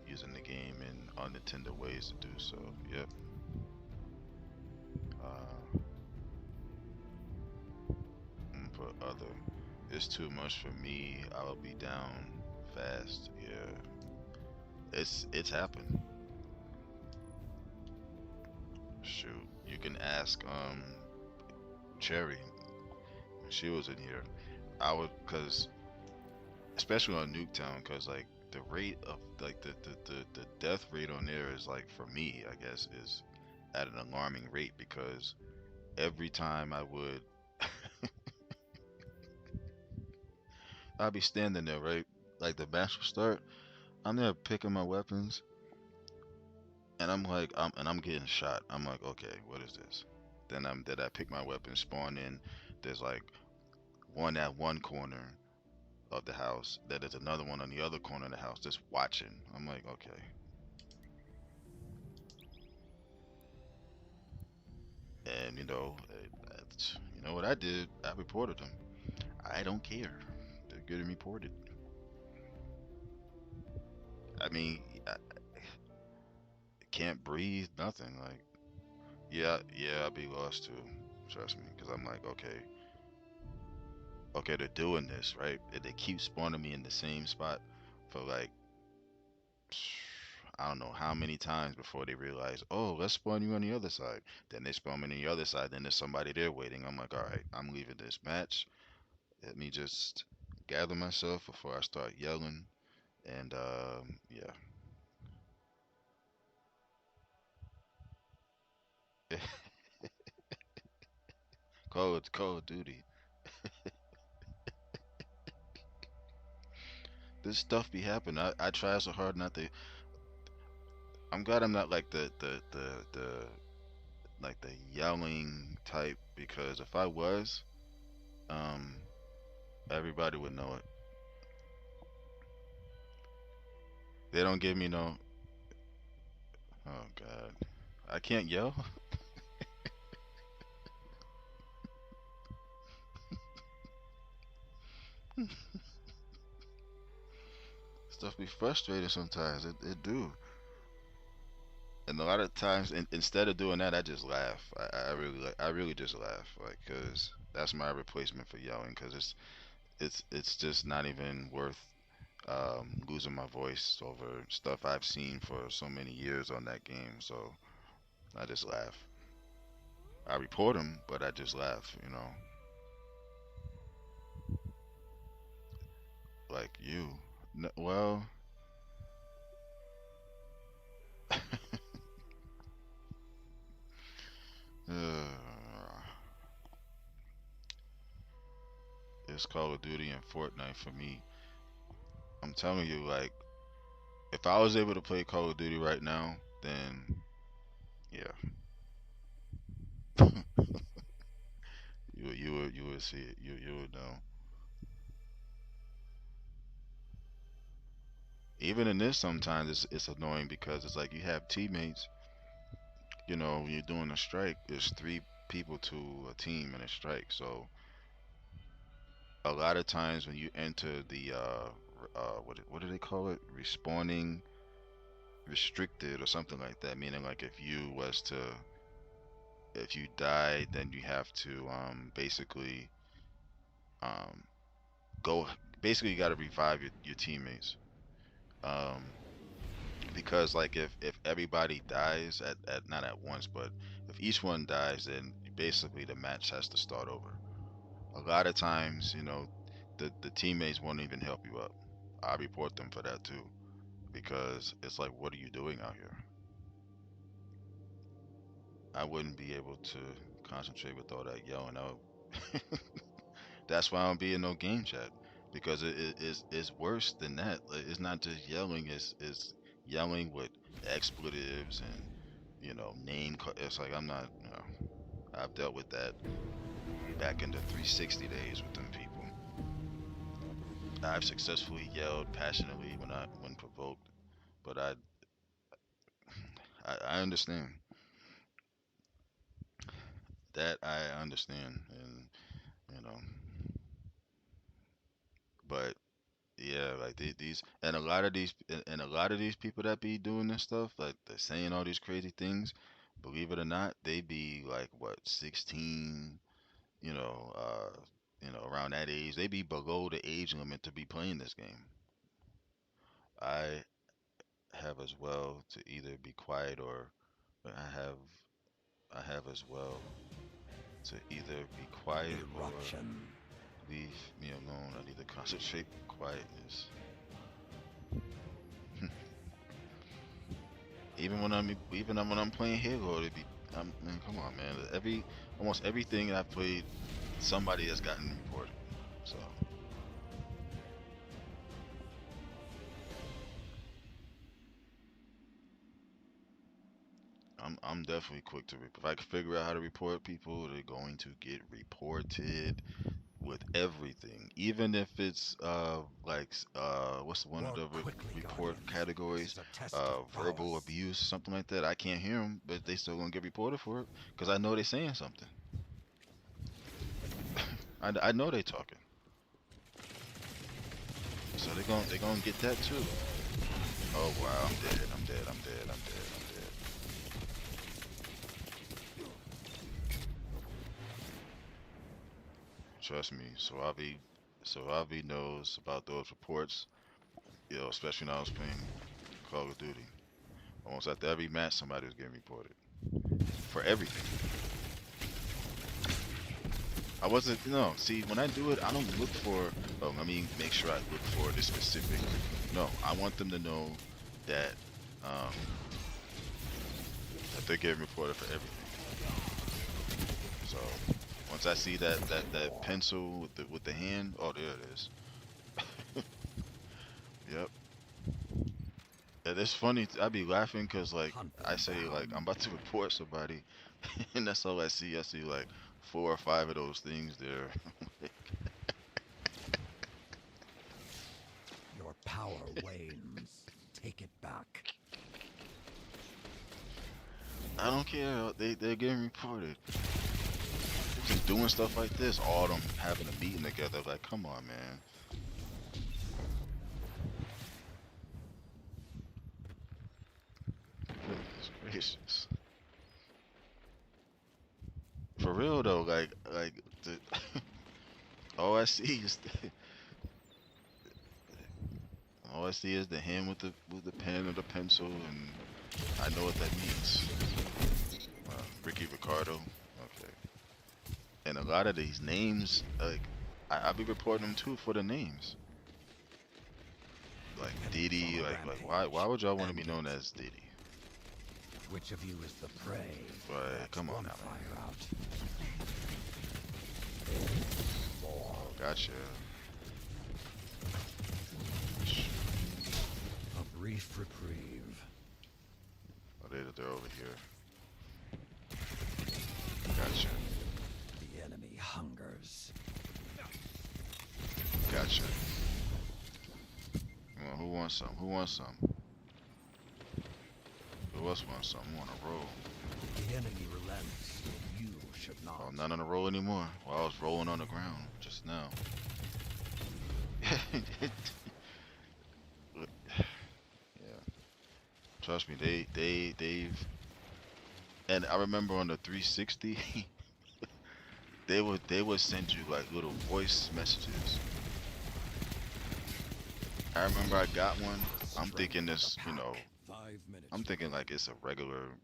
using the game in unintended ways to do so. Yep. Put other. It's too much for me. I'll be down fast. Yeah. It's happened. Shoot. You can ask Cherry. She was in here. I would, cause especially on Nuketown, cause like the rate of like the death rate on there is, like, for me, I guess, is at an alarming rate, because every time I would I'd be standing there, right? Like the match will start. I'm there picking my weapons, and I'm getting shot. I'm like, okay, what is this? Then I pick my weapon, spawn in. There's like one at one corner of the house. Then there's another one on the other corner of the house just watching. I'm like, okay. And you know what I did? I reported them. I don't care. They're getting reported. I mean, I can't breathe, nothing. Like, yeah, I'll be lost too. Trust me, because I'm like, okay, they're doing this, right? And they keep spawning me in the same spot for like, I don't know how many times before they realize, oh, let's spawn you on the other side. Then they spawn me on the other side. Then there's somebody there waiting. I'm like, all right, I'm leaving this match. Let me just gather myself before I start yelling. And yeah. Call of Duty. This stuff be happening. I try so hard not to. I'm glad I'm not like the like the yelling type, because if I was, um, everybody would know it. They don't give me no. Oh God, I can't yell. Stuff be frustrating sometimes. It do. And a lot of times, instead of doing that, I just laugh. I really just laugh, like, cause that's my replacement for yelling. Cause it's just not even worth losing my voice over stuff I've seen for so many years on that game. So I just laugh. I report them, but I just laugh. Like you. Well, it's Call of Duty and Fortnite for me. I'm telling you, like, if I was able to play Call of Duty right now, then yeah, you would see it. You would know. Even in this, sometimes it's annoying because it's like you have teammates. When you're doing a strike, there's three people to a team in a strike. So a lot of times when you enter the what do they call it? Respawning restricted or something like that. Meaning, like, if you die, then you have to basically um go basically you got to revive your teammates. um because, like, if everybody dies at not at once, but if each one dies, then basically the match has to start over. A lot of times, the teammates won't even help you up. I report them for that too, because it's like, what are you doing out here? I wouldn't be able to concentrate with all that yelling out. That's why I don't be in no game chat, because it's worse than that. Like, it's not just yelling; it's yelling with expletives and It's like, I'm not. I've dealt with that back in the 360 days with them people. I've successfully yelled passionately when provoked, but I understand that. I understand, and you know, but yeah, like these and a lot of these people that be doing this stuff, like they're saying all these crazy things. Believe it or not, they be like, what, 16, you know, uh, around that age. They be below the age limit to be playing this game. I have as well to either be quiet, or I have I have as well to either be quiet or leave me alone. I need to concentrate on quietness. Even when I'm playing Halo, it be man, come on, man. Almost everything I've played, somebody has gotten reported. So I'm definitely quick to if I can figure out how to report people, they're going to get reported with everything, even if it's what's one of the report categories, verbal abuse, something like that. I can't hear them, but they still gonna get reported for it because I know they're saying something. I know they talking, so they gonna get that too. Oh wow, I'm dead. I'm dead. I'm dead. I'm dead. I'm dead. Trust me, Suave knows about those reports. Especially when I was playing Call of Duty. Almost after every match, somebody was getting reported for everything. I wasn't, see, when I do it, I don't look for, make sure I look for this specific. No, I want them to know that, that they're getting reported for everything. So, once I see that pencil with the hand, oh, there it is. Yep. And it's funny, I be laughing because, like, I say, like, I'm about to report somebody, and that's all I see. I see, like, 4 or 5 of those things there. Your power wanes. Take it back. I don't care. They're getting reported. Just doing stuff like this, all of them having a meeting together. Like, come on, man. Goodness gracious. For real though, like the all I see is all I see is the hand with the pen or the pencil, and I know what that means. Ricky Ricardo. Okay. And a lot of these names, like, I be reporting them too for the names. Like Diddy, like why would y'all want to be known as Diddy? Which of you is the prey? But come on now. Fire out. Oh, gotcha. A brief reprieve. Oh, they're over here. Gotcha. The enemy hungers. Gotcha. Well, who wants some? Who wants some? Who else wants some? I'm on a roll. The enemy relents. You should not. Oh, not on a roll anymore. Well, I was rolling on the ground just now. Yeah. Trust me, they've. And I remember on the 360, they would send you like little voice messages. I remember I got one. I'm thinking this, I'm thinking like it's a regular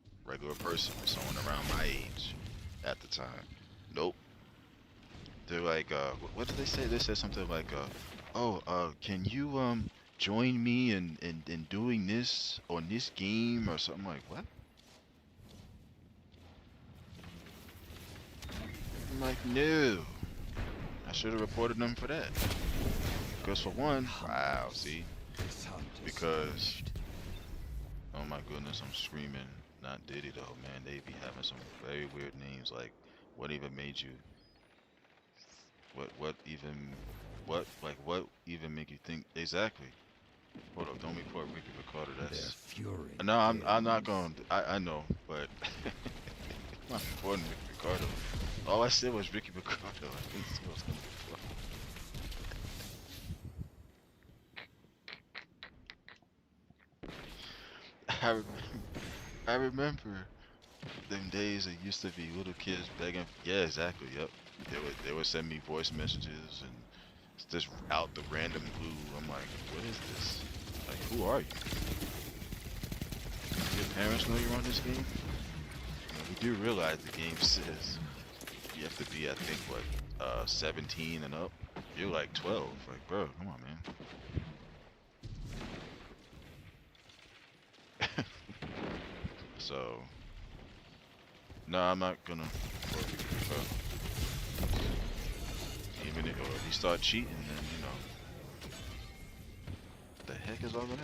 person, someone around my age at the time. Nope. They're like, what did they say? They said something like, can you join me in doing this on this game or something? Like, what? I'm like, no. I should have reported them for that. Because for one, wow, see? Because, oh my goodness, I'm screaming. Not Diddy though, man. They be having some very weird names. Like, what even made you? What even make you think exactly? Hold up, don't report Ricky Ricardo. That's fury. No, I'm not going. I know, but I'm not reporting Ricky Ricardo. All I said was Ricky Ricardo. I didn't say what's gonna report. I remember them days. It used to be little kids begging. Yeah, exactly. Yep. They would send me voice messages and it's just out the random blue. I'm like, what is this? Like, who are you? Your parents know you're on this game? You know, we do realize the game says you have to be, I think, what, 17 and up. You're like 12. Like, bro, come on, man. So, no, I'm not gonna. Even if you start cheating, then what the heck is all of that?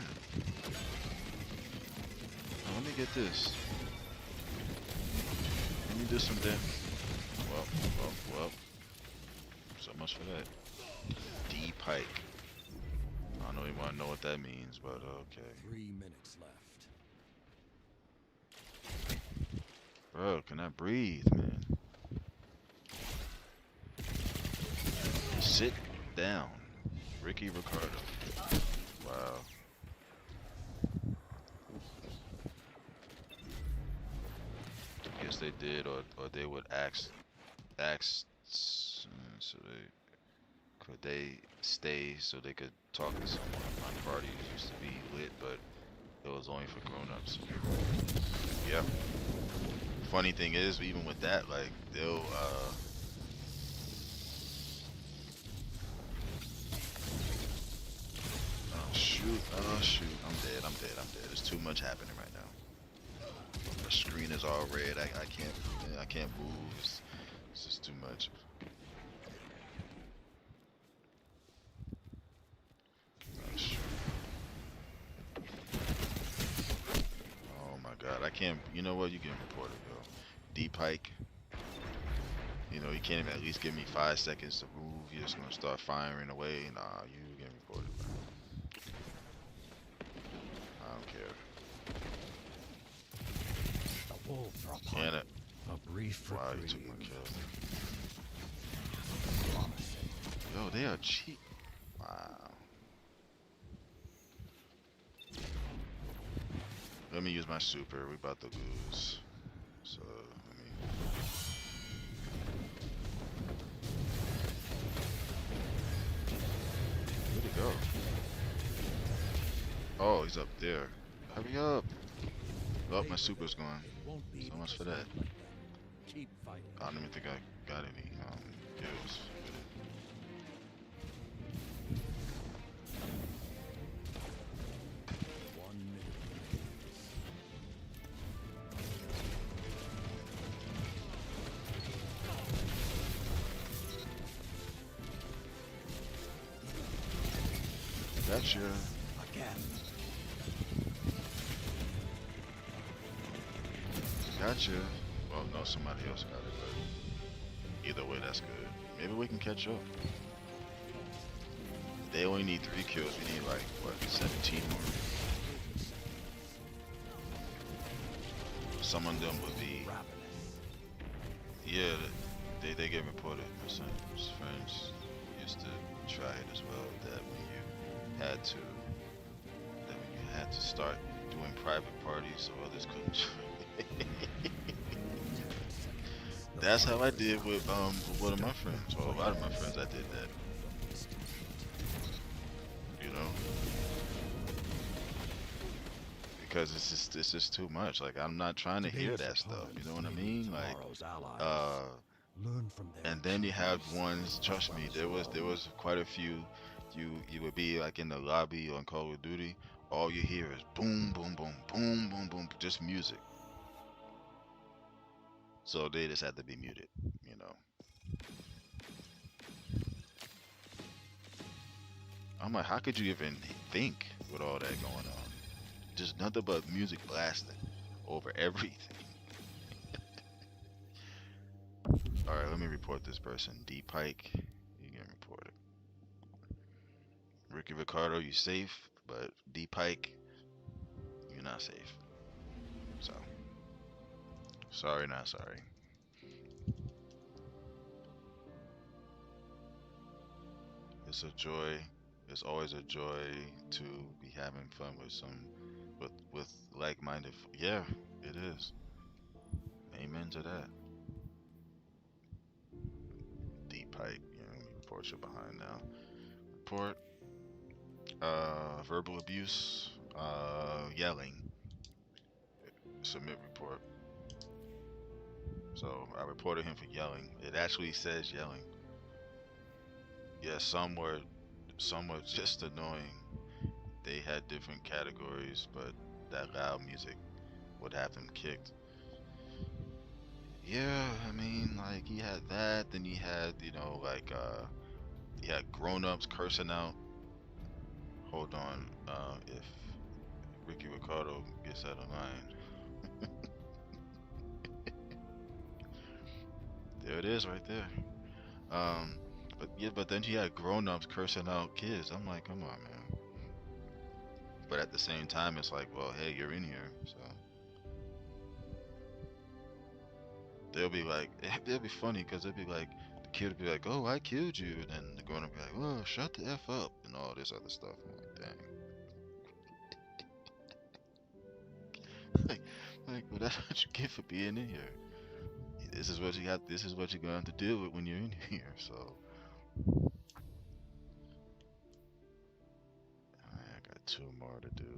Oh, let me get this. Let me do some damage. Well. So much for that. D Pike. I don't even want to know what that means, but okay. 3 minutes left. Bro, can I breathe, man? Sit down. Ricky Ricardo. Wow. I guess they did, or they would ask, so could they stay so they could talk to someone. My parties used to be lit, but It was only for grown-ups. Yep. Funny thing is, even with that, like they'll oh shoot, I'm dead. There's too much happening right now. The screen is all red. I can't move. It's just too much. Oh shoot. Oh my god, I can't. You know what? You getting reported, yo. D Pike. You know, you can't even at least give me 5 seconds to move. You're just gonna start firing away. Nah, you getting reported, bro. I don't care. The wolves are upon Can you. it? A brief Wow, you reprieve. took my kill. Promising. Yo, they are cheap. Wow. Let me use my super. We about to lose. So let me. Where'd he go? Oh, he's up there. Hurry up. Oh, my super's gone. Won't be So much for because that. Keep fighting. I don't even think I got any kills. 1 minute. Gotcha. Again. Gotcha. Well, no, somebody else got it, but either way, that's good. Maybe we can catch up. They only need 3 kills. We need like, what, 17 more? Some of them would be, yeah, they get reported. My son's friends used to try it as well, that when you had to start doing private parties so others couldn't join. That's how I did with one of my friends. Well, a lot of my friends, I did that. You know, because it's just too much. Like, I'm not trying to hear that stuff. You know what I mean? Like, Learn from their and then you have ones. Trust me, there was quite a few. You would be like in the lobby on Call of Duty. All you hear is boom, boom, boom, boom, boom, boom, just music. So they just had to be muted, you know. I'm like, how could you even think with all that going on? Just nothing but music blasting over everything. All right, let me report this person. D Pike, you getting reported. Ricky Ricardo, you safe, but D Pike, you're not safe. So, sorry, not sorry. It's a joy. It's always a joy to be having fun with like-minded. Yeah, it is. Amen to that. D Pike, report you behind now. Report. Verbal abuse. Yelling. Submit report. So I reported him for yelling. It actually says yelling. Yeah, some were just annoying. They had different categories, but that loud music would have them kicked. Yeah, I mean, like, he had that, then he had, like, he had grown-ups cursing out. Hold on, if Ricky Ricardo gets out of line. There it is right there. But then he had grown-ups cursing out kids. I'm like, come on, man. But at the same time, it's like, well, hey, you're in here, so. They'll be like, they'll be funny because they'll be like, the kid will be like, oh, I killed you. And then the grown up be like, oh, shut the F up. And all this other stuff. I'm like, dang. like, well, that's what you get for being in here. This is what you got. This is what you're going to have to deal with when you're in here. So, I got 2 more to do.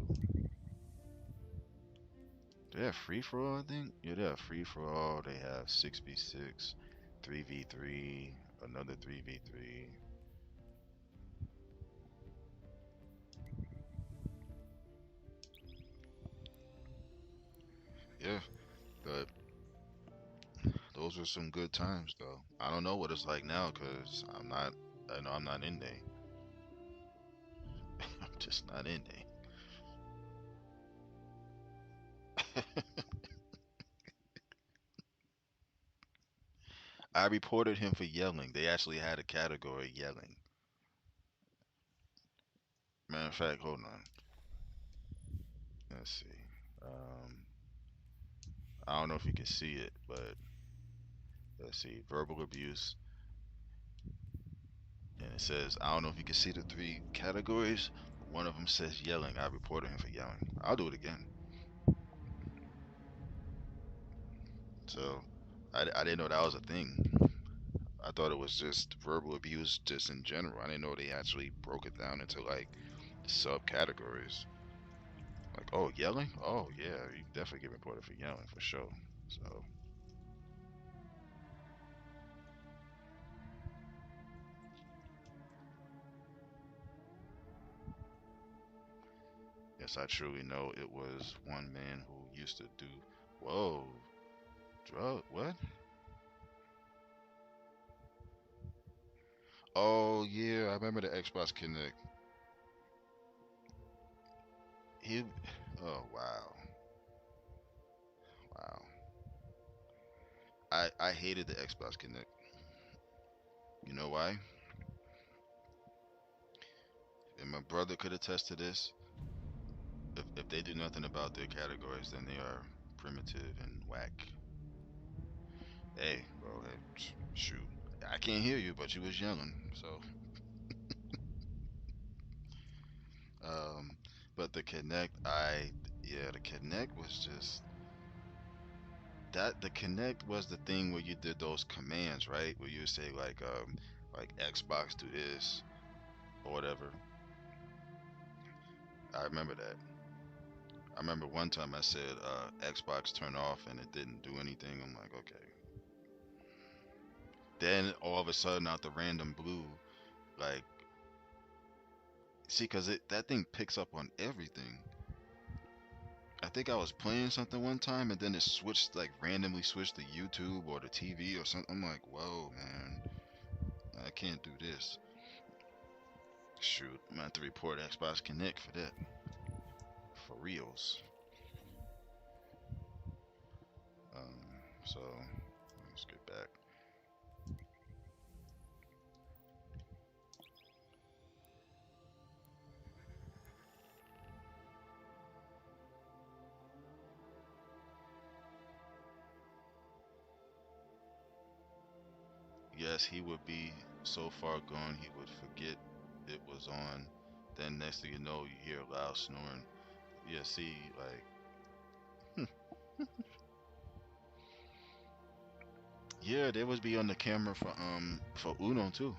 have free for all, I think? Yeah, they have free for all. They have 6v6, 3v3, another 3v3. Yeah, but those were some good times though. I don't know what it's like now because I know I'm not in there. I'm just not in there. I reported him for yelling. They actually had a category yelling. Matter of fact, hold on. Let's see. Um, I don't know if you can see it, but let's see. Verbal abuse. And it says, I don't know if you can see the three categories. One of them says yelling. I reported him for yelling. I'll do it again. So I didn't know that was a thing. I thought it was just verbal abuse just in general. I didn't know they actually broke it down into like subcategories. Like, oh, yelling? Oh, yeah, you definitely get reported for yelling for sure. So, yes, I truly know it was one man who used to do, whoa, drug, what? Oh, yeah, I remember the Xbox Connect. He, oh, wow, wow. I hated the Xbox Connect. You know why? And my brother could attest to this. If they do nothing about their categories, then they are primitive and whack. Hey, bro, hey, shoot. I can't hear you, but you was yelling. So, um, but the Connect, yeah, the Connect was just that. The Connect was the thing where you did those commands, right? Where you would say like Xbox do this or whatever. I remember that. I remember one time I said Xbox turn off and it didn't do anything. I'm like, okay. Then all of a sudden, out the random blue, like, see, cause that thing picks up on everything. I think I was playing something one time and then it switched, like, randomly switched to YouTube or the TV or something. I'm like, whoa, man, I can't do this. Shoot, I'm gonna have to report Xbox Connect for that. For reals. So let's get back. Yes, he would be so far gone he would forget it was on. Then next thing you know, you hear loud snoring. Yeah, see, like, yeah, they would be on the camera for Uno too.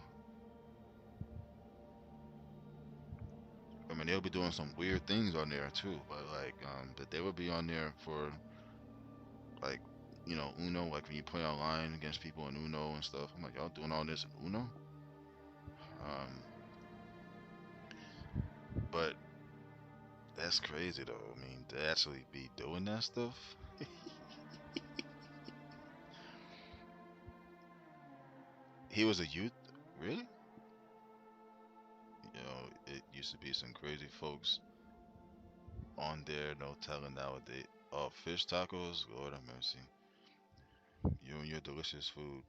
I mean, they'll be doing some weird things on there too, but like, that they would be on there for like, Uno, like when you play online against people in Uno and stuff. I'm like, y'all doing all this in Uno? Um, but that's crazy though. I mean, to actually be doing that stuff. He was a youth, really? It used to be some crazy folks on there, no telling nowadays. Oh, fish tacos, Lord have mercy. You and your delicious food.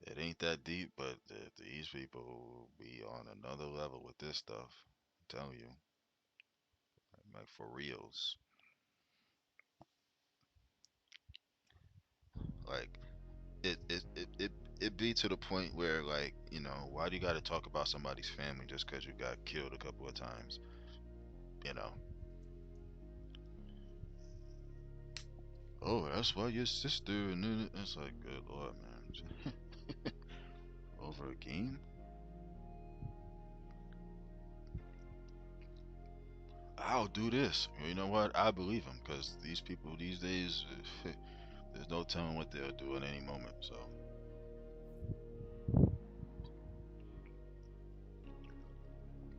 It ain't that deep, but these people be on another level with this stuff. I'm telling you, like for reals. Like it be to the point where like why do you got to talk about somebody's family just because you got killed a couple of times? You know. Oh, that's why your sister and then it's like, good lord, man. Over a game? I'll do this. You know what? I believe him because these people these days, there's no telling what they'll do at any moment. So.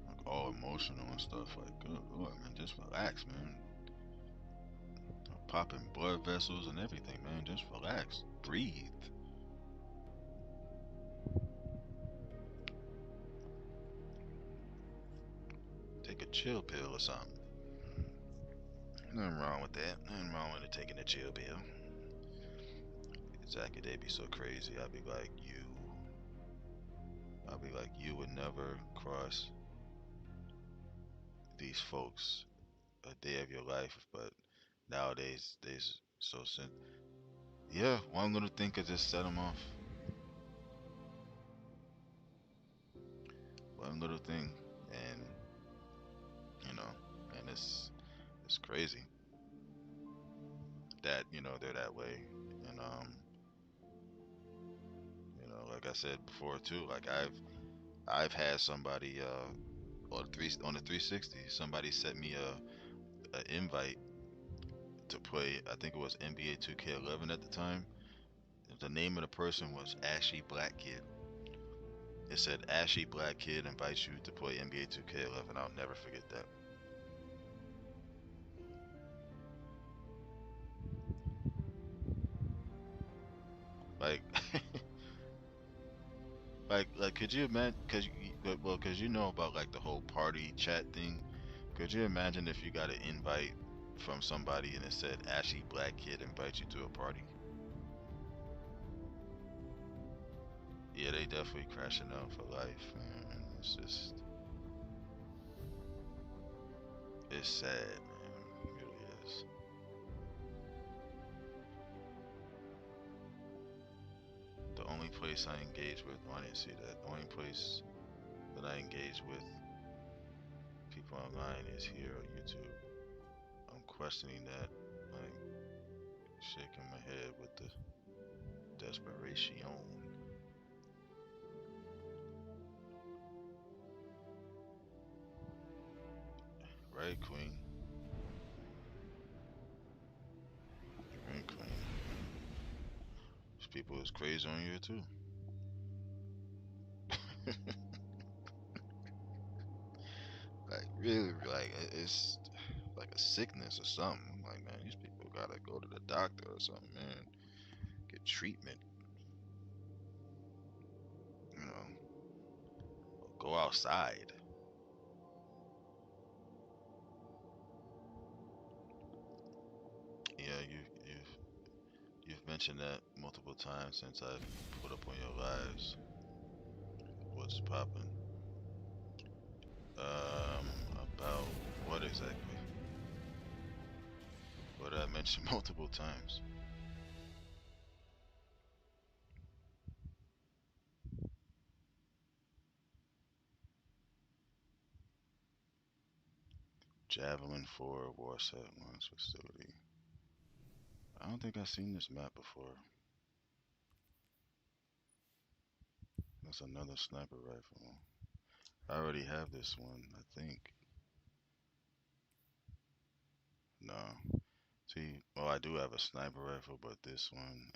Like all emotional and stuff. Like, good lord, man, just relax, man. Popping blood vessels and everything, man. Just relax, breathe. Take a chill pill or something. Nothing wrong with that. Nothing wrong with it taking a chill pill. Exactly, they be so crazy. I'd be like, you would never cross these folks a day of your life, but nowadays they so yeah, one little thing could just set them off. One little thing, and and it's crazy that they're that way, and like I said before too, like I've had somebody on the 360, somebody sent me a invite to play. I think it was NBA 2K11 at the time. The name of the person was Ashy Black Kid. It said Ashy Black Kid invites you to play NBA 2K11. I'll never forget that. Like, like, could you imagine? Cause you know about like the whole party chat thing. Could you imagine if you got an invite from somebody and it said Ashy Black Kid invites you to a party? Yeah, they definitely crashing out for life, man. It's just, it's sad, man. It really is. The only place I engage with, oh, I didn't see that. The only place that I engage with people online is here on YouTube. I'm questioning that, like shaking my head with the desperation. Right, Queen? Right, Queen? These people is crazy on here too. Like really, like it's like a sickness or something. Like, man, these people gotta go to the doctor or something, man. Get treatment. You know, go outside. Yeah, you've mentioned that multiple times since I've put up on your lives. What's popping? About what exactly? What did I mention multiple times? Javelin 4 Warset Launch Facility. I don't think I've seen this map before. That's another sniper rifle. I already have this one, I think. No. See, well, I do have a sniper rifle, but this one,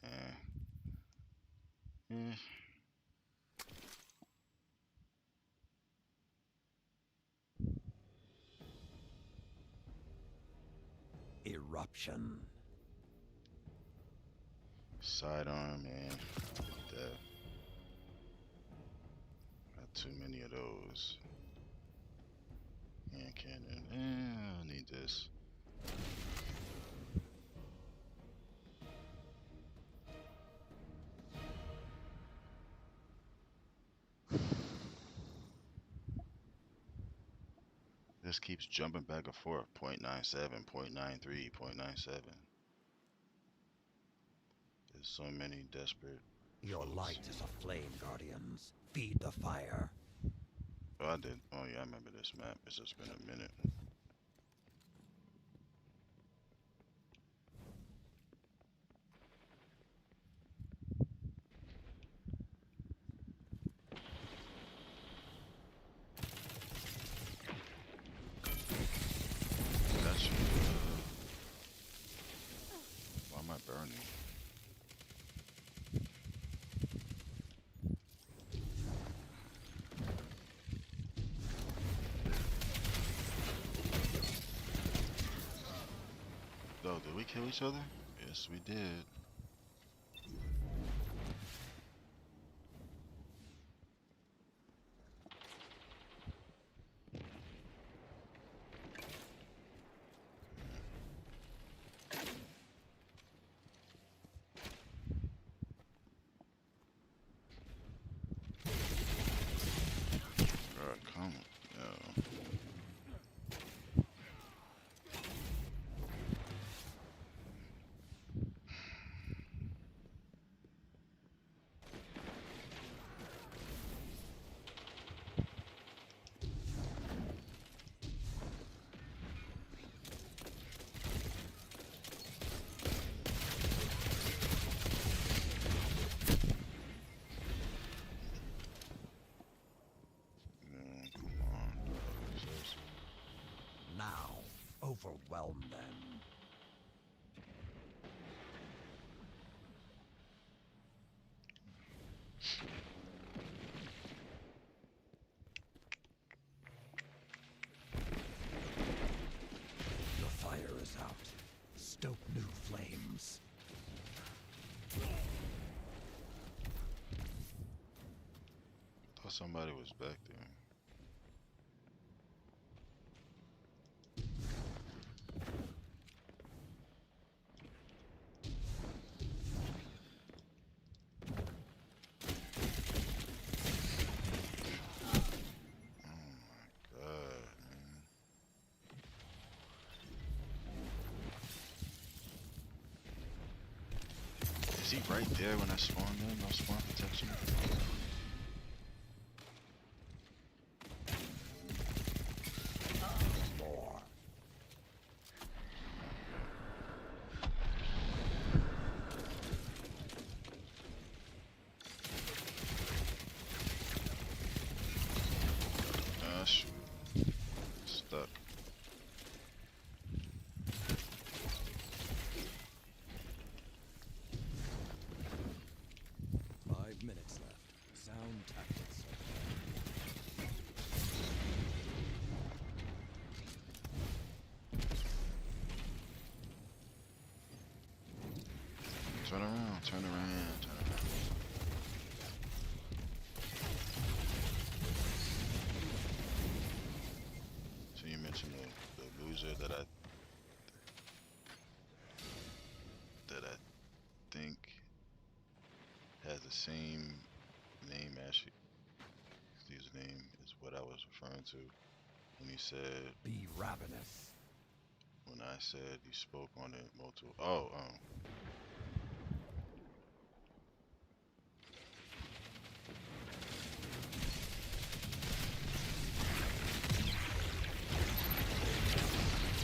Eruption. Sidearm, man. That. Got too many of those. Hand cannon. I need this. This keeps jumping back and forth. 0.97, 0.93, 0.97. There's so many desperate. Your light is a flame, Guardians. Feed the fire. Oh, I did. Oh, yeah, I remember this map. It's just been a minute. we kill each other? Yes, we did. Bro, come on. Yo. Come on, dog. Seriously. Now, overwhelm them. The fire is out. Stoke new flames. Thought somebody was back there. Oh my god, man. Is he right there when I spawned in? No spawn protection? More. Ah, shoot. Stuck. Five minutes left. Sound tactics. Turn around, turn around, turn around. So you mentioned the loser that I think has the same name as his name is what I was referring to when he said Be ravenous. when I said he spoke on it multiple. Oh,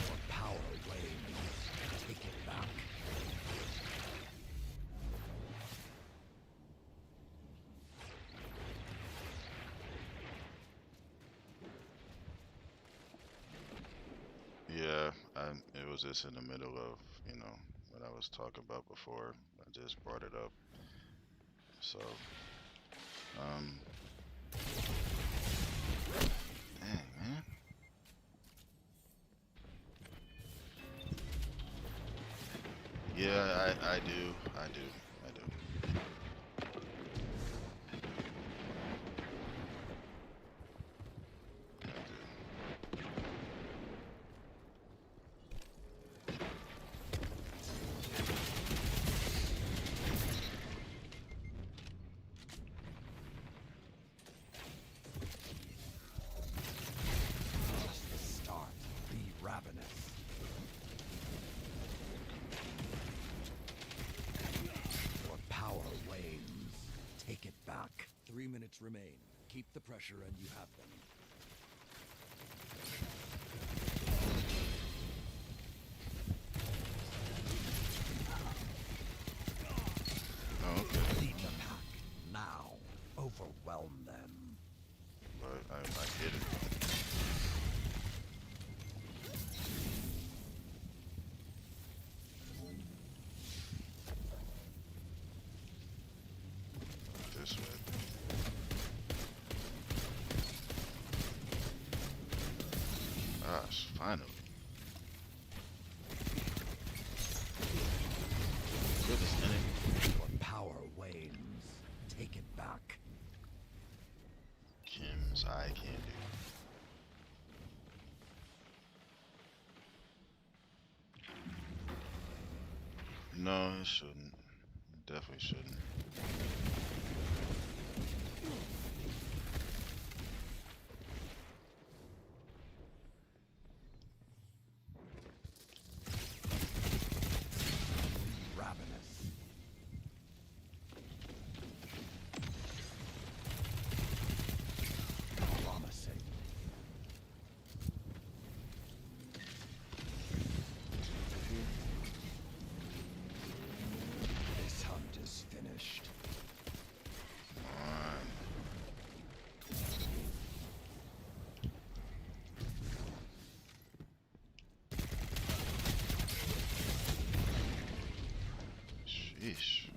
Your power wanes. Take it back. yeah. It was just in the middle of what I was talking about before. I just brought it up. So, um, dang man. Yeah, I do. I do. Just the start. Be ravenous. Your power wanes. Take it back. 3 minutes remain. Keep the pressure and you have them. Oh, okay. Lead the pack. Now, overwhelm them. But I didn't. This way. Gosh, finally. most eye candy. No, it shouldn't. It definitely shouldn't. Ravenous. Promising. This hunt is finished. Come on. Sheesh.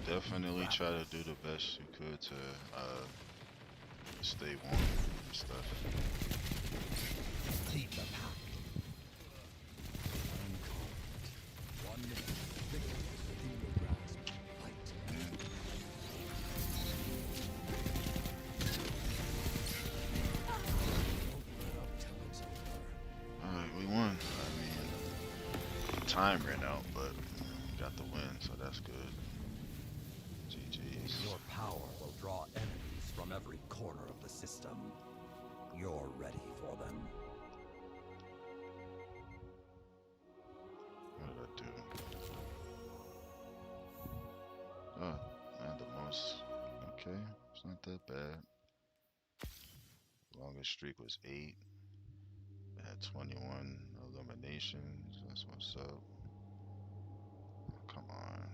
Definitely try to do the best you could to stay warm and stuff. Lead the pack. Uncommon. 1 minute. Victory within your grasp. Fight. Don't let up till it's over. Alright, we won. I mean, time ran out, but we got the win, so that's good. GG's. Your power will draw enemies from every corner of the system. You're ready for them. What did I do? Oh, I had the most. Okay, it's not that bad. Longest streak was 8. I had 21 eliminations. That's what's up. Oh, come on.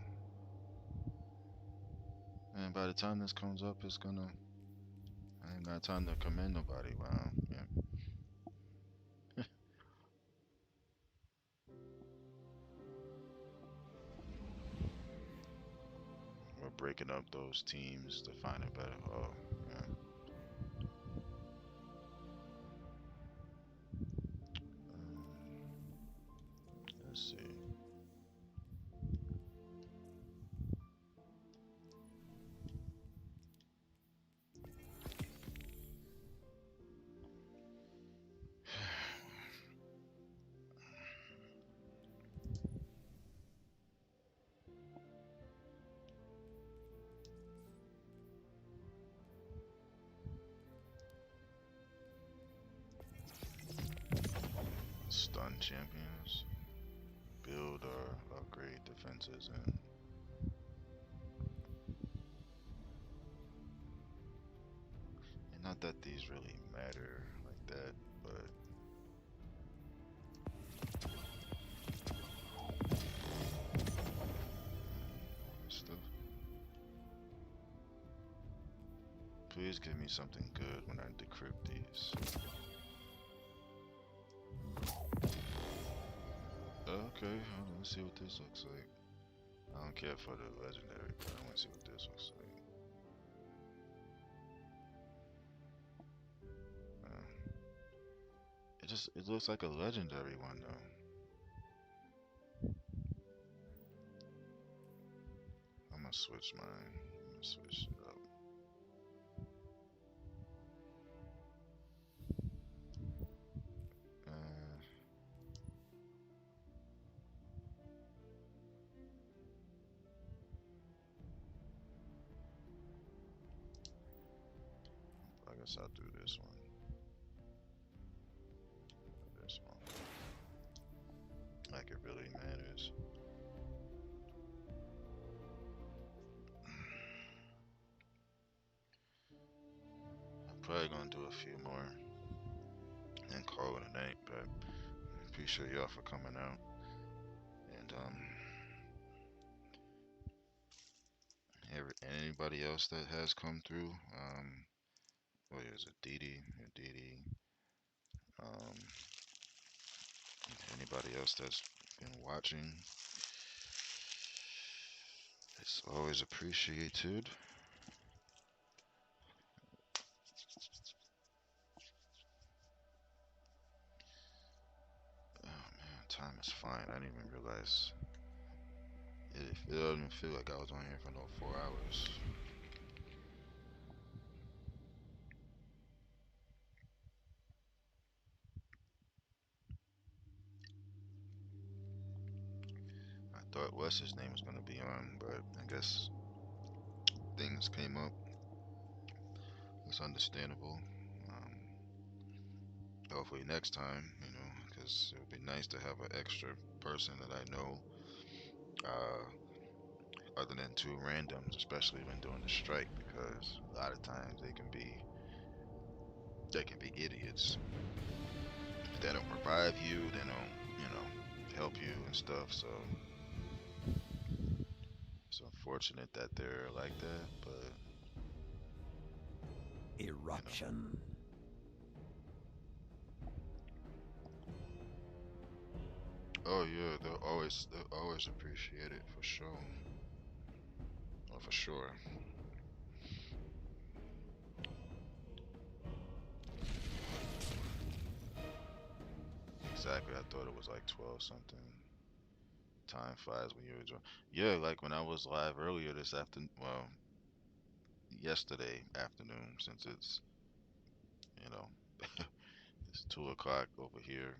And by the time this comes up, it's gonna. I ain't got time to commend nobody. Wow. Yeah. We're breaking up those teams to find a better. Oh, yeah. Let's see. Stun champions. Build or upgrade defenses and not that these really matter like that, but stuff. Please give me something good when I decrypt these. Okay, hold on, let's see what this looks like. I don't care for the legendary, but I want to see what this looks like. It looks like a legendary one though. I'm gonna switch mine. I'm gonna switch it up. I guess I'll do this one. This one. Like it really matters. I'm probably gonna do a few more and call it a night, but I appreciate y'all for coming out. And anybody else that has come through, what is it, Didi, Didi, anybody else that's been watching, it's always appreciated. Oh man, time is flying. I didn't even realize It doesn't feel like I was on here for no 4 hours. I thought what's his name was gonna be on, but I guess things came up. It's understandable. Hopefully next time, because it would be nice to have an extra person that I know, other than two randoms, especially when doing the strike, because a lot of times they can be idiots. They don't revive you, they don't, help you and stuff. So it's unfortunate that they're like that, but Eruption. oh yeah, they'll always appreciate it for sure. Oh, for sure. Exactly, I thought it was like 12 something. Time flies when you're enjoying. Yeah, like when I was live earlier this afternoon, well, yesterday afternoon, since it's, you know, it's 2 o'clock over here.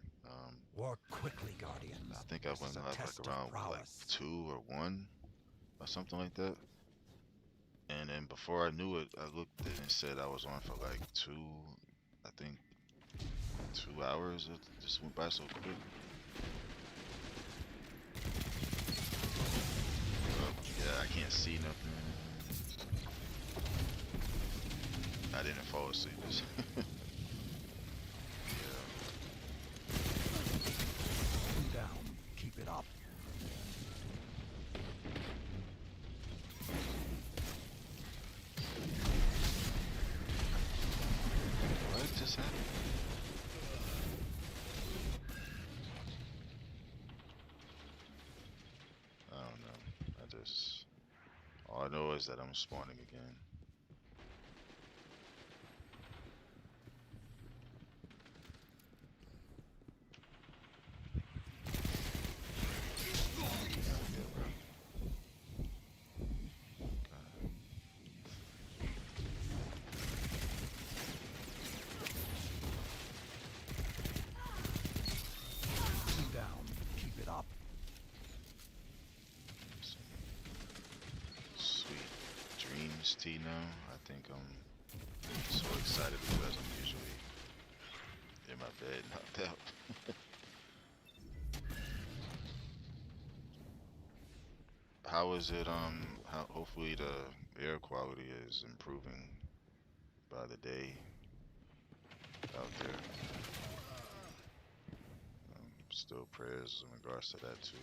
Work quickly, Guardians. I think I This went is a live test like of around like prowess. 2 or 1 or something like that. And then before I knew it, I looked and it said I was on for like 2, I think 2 hours. It just went by so quick. Yeah, I can't see nothing. I didn't fall asleep. Down. Keep it up. What just happened? I don't know. All I know is that I'm spawning again. Down. Keep it up. Sweet dreams, T now. I think I'm so excited because I'm usually in my bed, knocked out. How is it? How hopefully the air quality is improving by the day out there. Still prayers in regards to that too.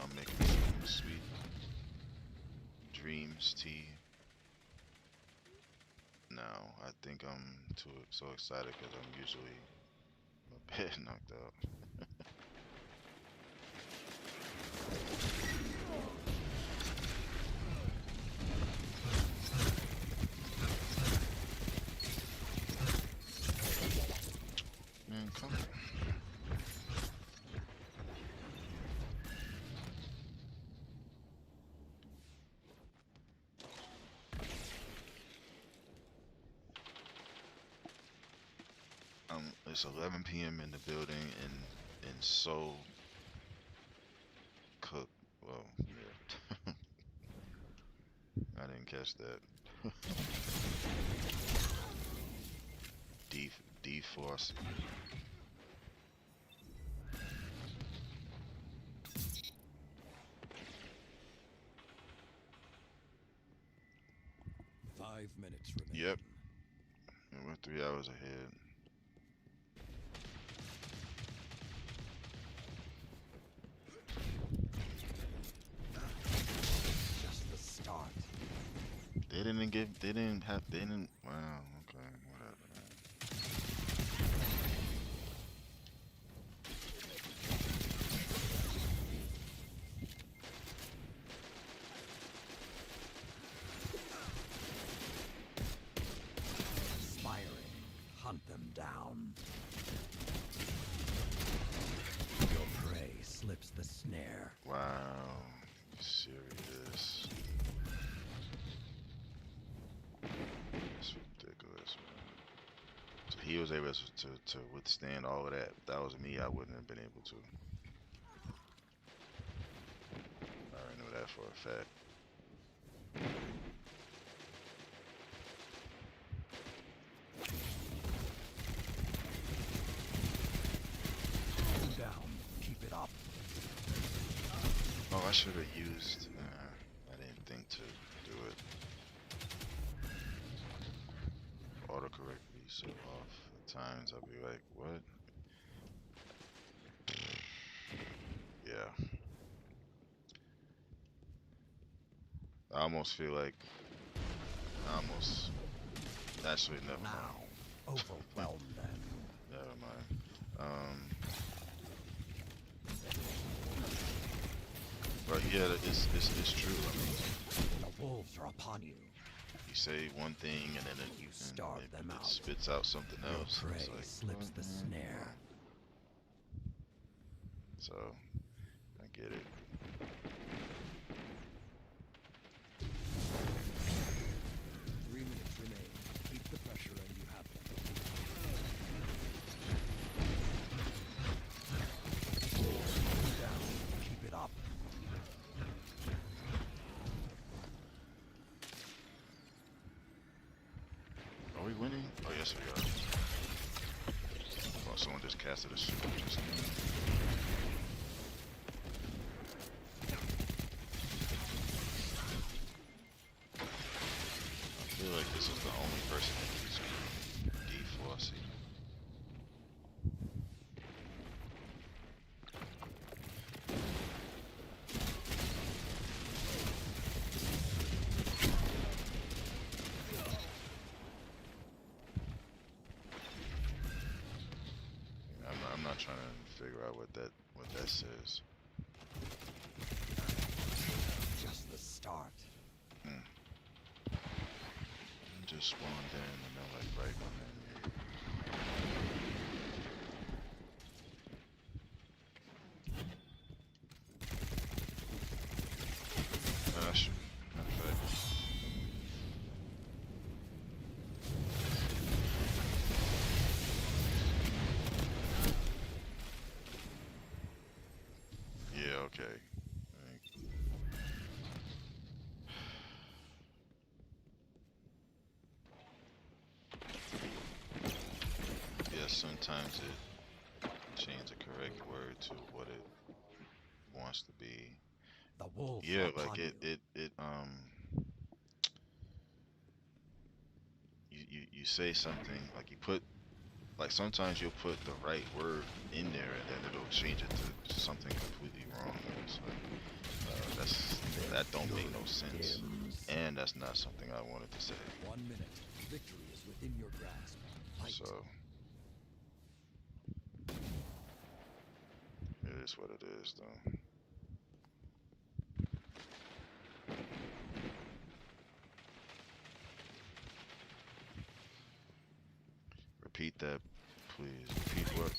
I'm making some sweet dreams tea. Now I think I'm so excited because I'm usually my bed knocked out. Man, come on. It's 11 p.m. in the building in Seoul. Cook. Well, yeah. I didn't catch that. D-Force. Five minutes remaining. Yep. And we're 3 hours ahead. Just the start. They didn't, wow, okay, whatever, man. Inspiring. Hunt them down. Your prey slips the snare. Wow. You serious? That's ridiculous, man. So he was able to withstand all of that. If that was me, I wouldn't have been able to. I already knew that for a fact. Down. Keep it up. Oh, I should have used. I didn't think to do it. Autocorrect be so off at times. I'll be like, what? Yeah. I almost feel like. Actually, never mind. Now, overwhelm them. Never mind. But yeah, it's true. I mean, The wolves are upon you. you say one thing and then You starve them it out. spits out something Your else. prey It's like, slips the snare. So, I get it. 3 minutes remain. Keep the pressure and you have them. Down. Keep it up. Are we winning? Oh, yes, we are. Oh, someone just casted a super just now. I feel like this is the only person that can deflossy. I'm not trying to figure out what that says. Just the start. Just spawned in and they're like right behind me. Shoot. Matter of fact. Yeah, okay. Yeah, sometimes it changes the correct word to what it wants to be. The wolves Yeah, are upon like you. you say something like you put like sometimes you'll put the right word in there and then it'll change it to something completely wrong. And it's like, that don't make no sense, and that's not something I wanted to say. 1 minute. Victory is within your grasp. Fight. So it is what it is, though. Repeat that, please. Repeat what?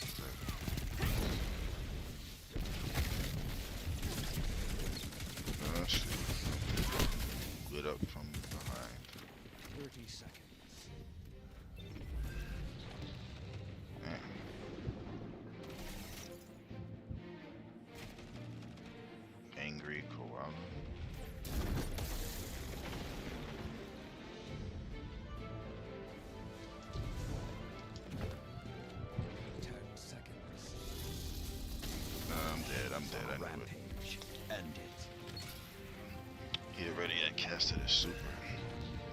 Oh, shit. Lit up from behind. 30 seconds. Man. Angry koala. 10 seconds. I'm dead. I knew it. Rampage. End it. Get ready, I casted a super.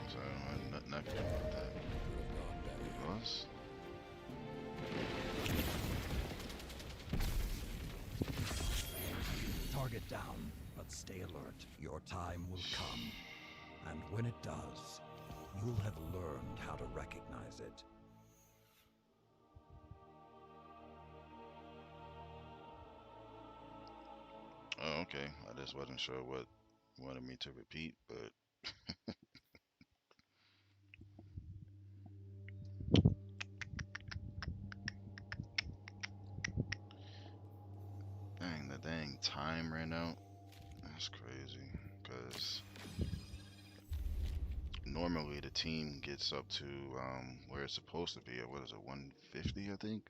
So I'm not good about that. Was? Target down, but stay alert. Your time will come. And when it does, you'll have learned how to recognize it. Oh, okay. I just wasn't sure what wanted me to repeat, but time ran out. That's crazy. Because normally the team gets up to where it's supposed to be at, what is it, 150, I think?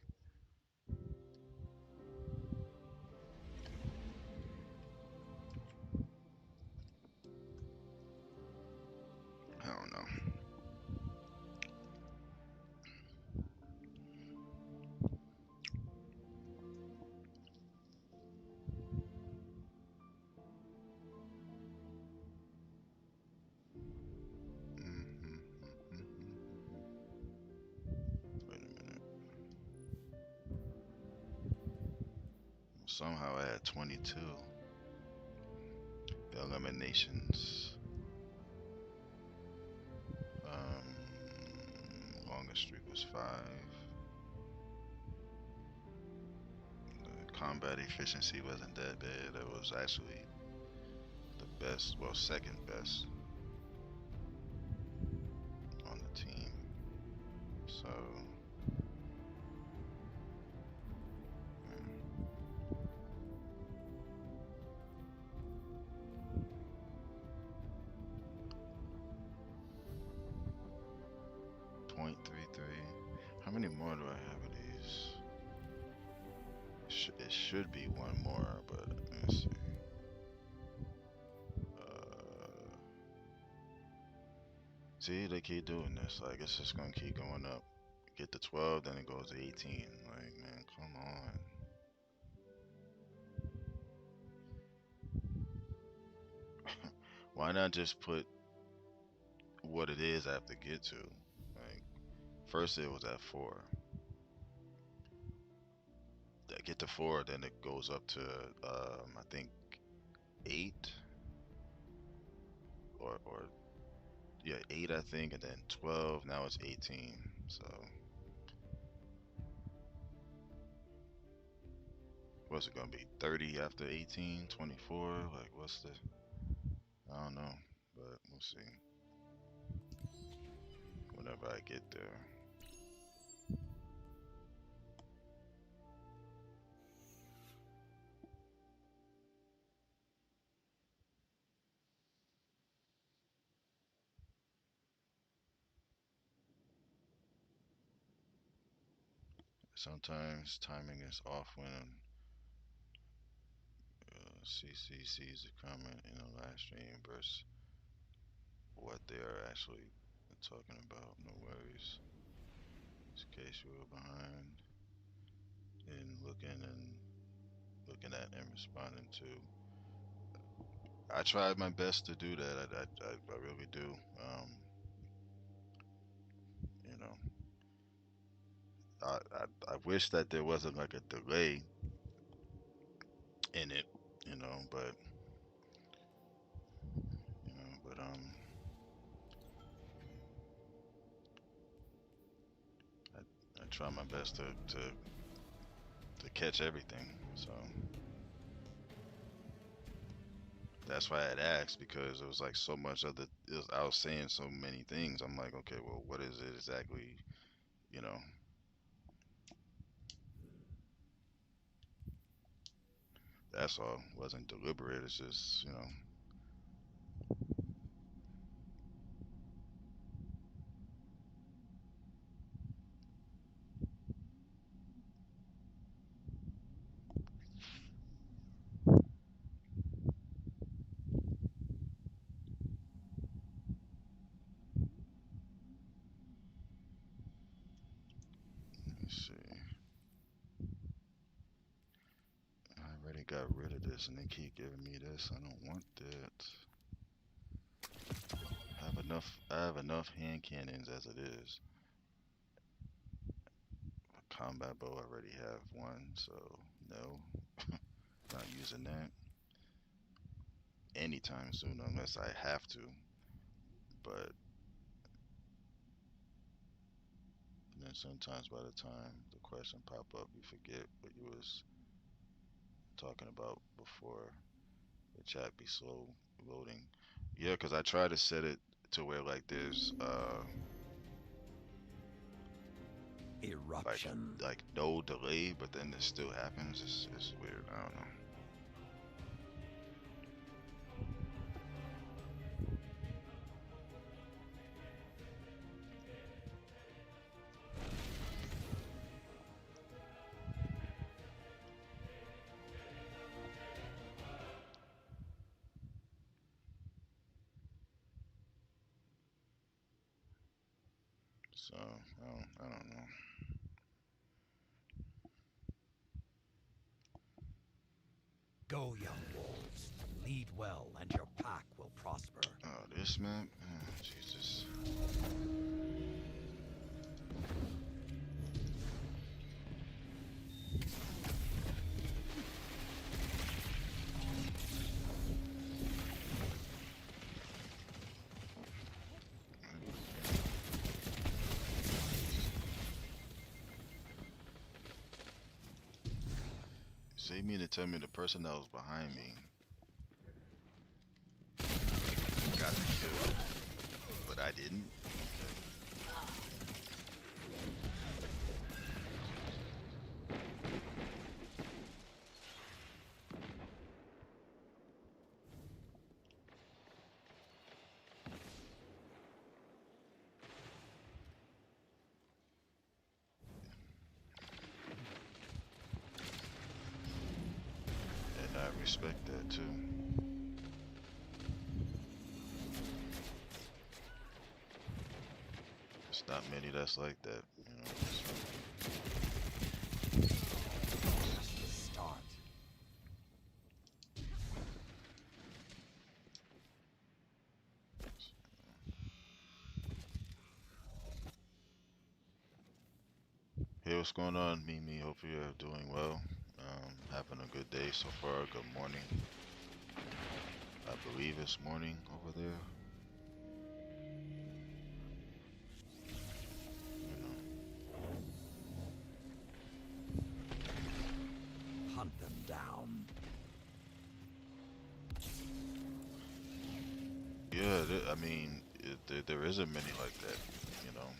I don't know. Wait a minute. Somehow I had 22. The eliminations. Longest streak was 5. The combat efficiency wasn't that bad. It was actually the best, well, second best on the team. So, .33. How many more do I have of these? It should be one more, but let's see. See, they keep doing this. Like, it's just gonna keep going up. Get to 12, then it goes to 18. Like, man, come on. Why not just put what it is I have to get to? Like, first it was at 4. I get to 4, then it goes up to I think 8 or yeah, 8 I think, and then 12. Now it's 18. So what's it gonna be? 30 after 18, 24? Like, what's the? I don't know, but we'll see. Whenever I get there. Sometimes timing is off when CC sees a comment in a live stream versus what they are actually talking about. No worries. In case you were behind and looking at and responding to. I tried my best to do that. I really do. You know, I wish that there wasn't like a delay in it. You know, but I try my best to catch everything. So that's why I had asked, because it was like so much of I was saying so many things. I'm like, okay, well, what is it exactly? You know. That's all. It wasn't deliberate. It's just, let me see. I already got rid of this, and they keep giving me this. I don't want that. I have enough hand cannons as it is. A combat bow, I already have one, so no, not using that anytime soon unless I have to. But then sometimes by the time the question pop up, you forget what you was talking about before. The chat be slow loading. Yeah, because I try to set it to where like there's eruption. Like no delay, but then it still happens. It's weird. I don't know. So I don't know. Go, young wolves. Lead well, and your pack will prosper. Oh, this map? Oh, Jesus. So you mean to tell me the person that was behind me got the kill, but I didn't? And I respect that too. It's not many that's like that, you know. Just the start. Hey, what's going on, Mimi? Hope you're doing well. Having a good day so far. Good morning. I believe it's morning over there. You know. Hunt them down. Yeah, I mean, there isn't many like that, you know.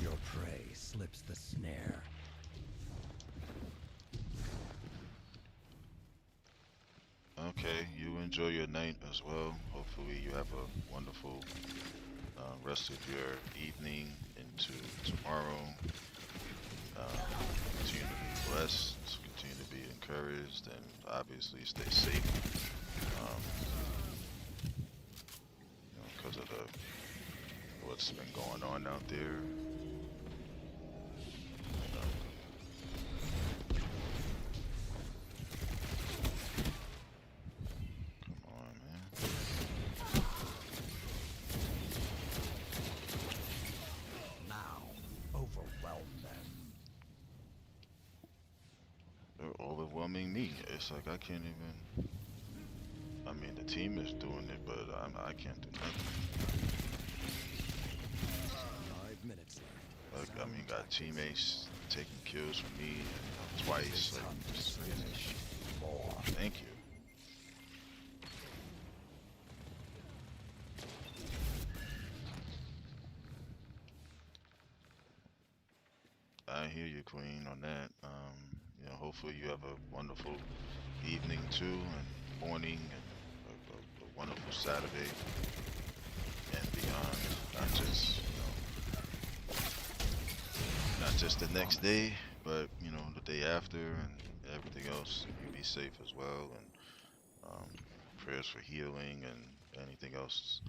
Your prey slips the snare. Okay, you enjoy your night as well. Hopefully you have a wonderful rest of your evening into tomorrow. Continue to be blessed, continue to be encouraged, and obviously stay safe. Because of what's been going on out there. Come on, man. Now, overwhelm them. They're overwhelming me. It's like I can't even. I mean, the team is doing it, but I can't do nothing. 5 minutes left. Like, I mean, got teammates taking kills from me twice. Like, just crazy. Thank you. I hear you, Queen, on that. You know, hopefully you have a wonderful evening too, and morning, and a wonderful Saturday and beyond. Not just, not just the next day, but you know, the day after and everything else. You be safe as well, and prayers for healing and anything else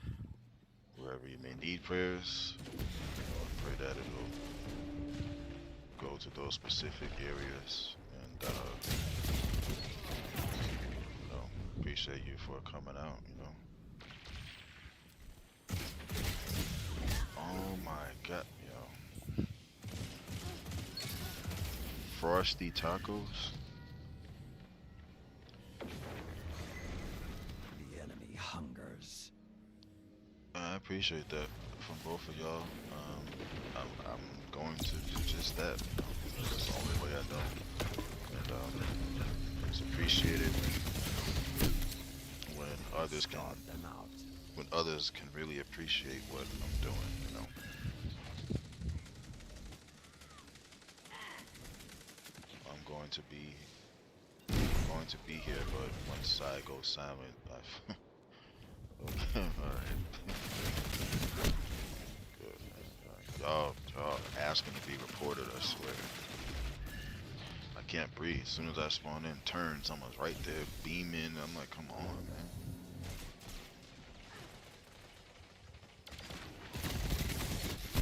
wherever you may need prayers. Pray that it'll go to those specific areas, and you know, appreciate you for coming out, you know. Oh my god, yo. Frosty tacos? The enemy hungers. I appreciate that from both of y'all. I'm going to do just that. That's the only way I know. And it's appreciated when others can, them out. when others can really appreciate what I'm doing, you know. I'm going to be here, but once I go silent, okay, alright. Good, man. Y'all asking to be reported, I swear. I can't breathe. As soon as I spawn in, turn, someone's right there beaming. I'm like, come on, man.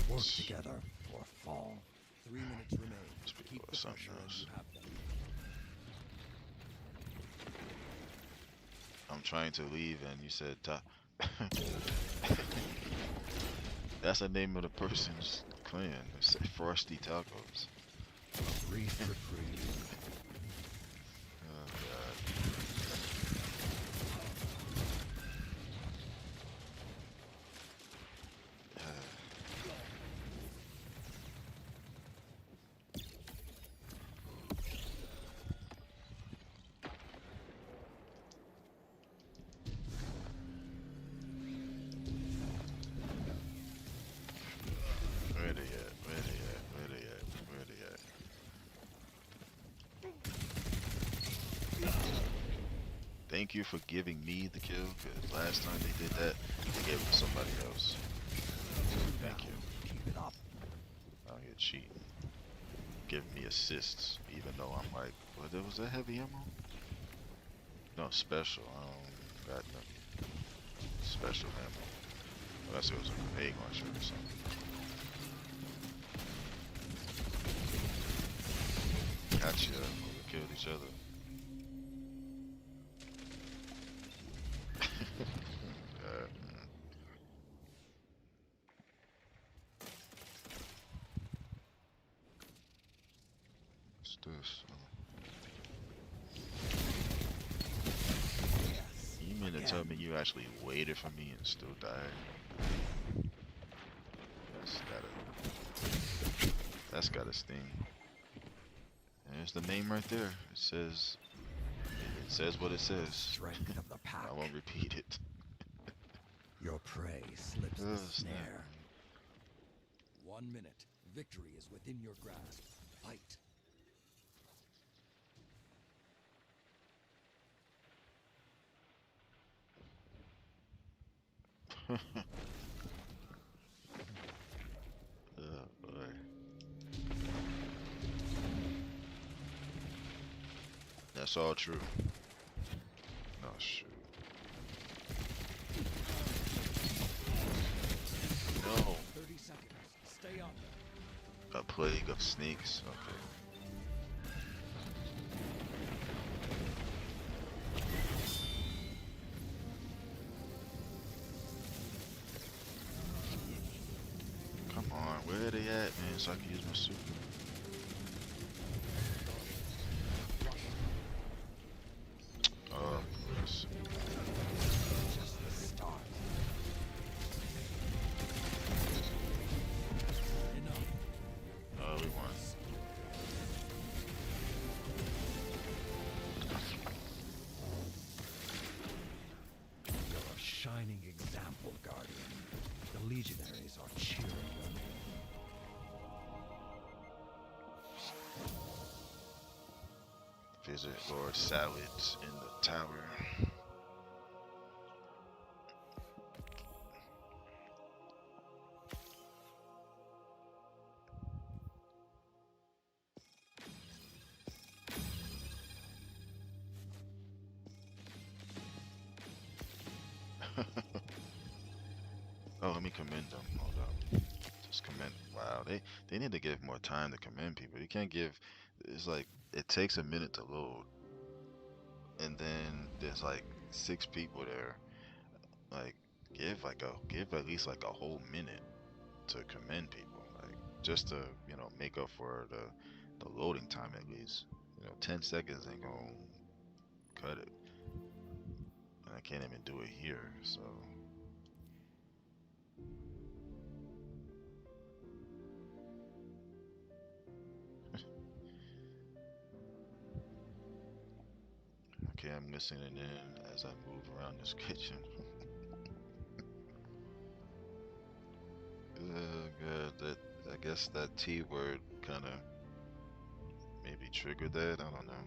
Work together or fall. 3 minutes remain. These people Keep are the something pressure as else. you have them. I'm trying to leave, and you said, that's the name of the person's clan. It's Frosty Tacos. Brief reprieve. Oh god. Where they at? Where they at? Where they at? Where they at? Thank you for giving me the kill, because last time they did that, they gave it to somebody else. Thank you. Keep it up. Out here cheating. Giving me assists, even though I'm like, what, was that heavy ammo? No, special. I don't got no special ammo. Unless it was a grenade launcher or something. Gotcha. We killed each other. What's this? You mean to tell me you actually waited for me and still died? That's gotta sting. There's the name right there. It says what it says. Strength of the pack. I won't repeat it. Your prey slips the Snap. snare. 1 minute. Victory is within your grasp. Fight. Oh boy. That's all true. Oh shoot. No. 30 seconds. Stay on. A plague of snakes. Okay. Come on, where are they at, man? So I can use my super. Oh, yes. Just the start. Enough. Oh, we won. You're a shining example, Guardian. The Legionaries are cheering you. Visit Lord Salads in the tower. Oh, let me commend them. Hold up. Just commend. Wow, they need to give more time to commend people. You can't give. It's like it takes a minute to load, and then there's like 6 people there. Like give at least like a whole minute to commend people. Like just to make up for the loading time at least. 10 seconds ain't gonna cut it. And I can't even do it here, so. Okay, I'm listening in as I move around this kitchen. Good. I guess that T word kind of maybe triggered that. I don't know.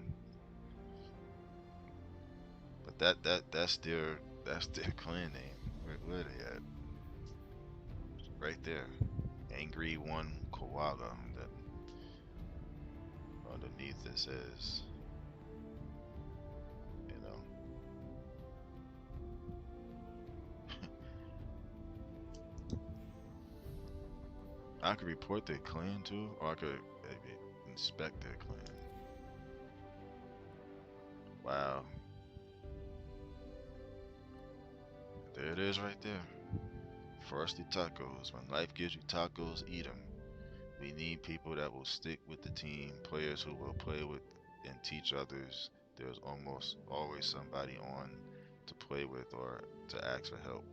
But that's their clan name. Where are they at? Right there. Angry One Koala. Oh underneath this is. You know. I could report their clan too, or I could maybe inspect their clan. Wow. There it is right there. Frosty Tacos. When life gives you tacos, eat them. We need people that will stick with the team, players who will play with and teach others. There's almost always somebody on to play with or to ask for help.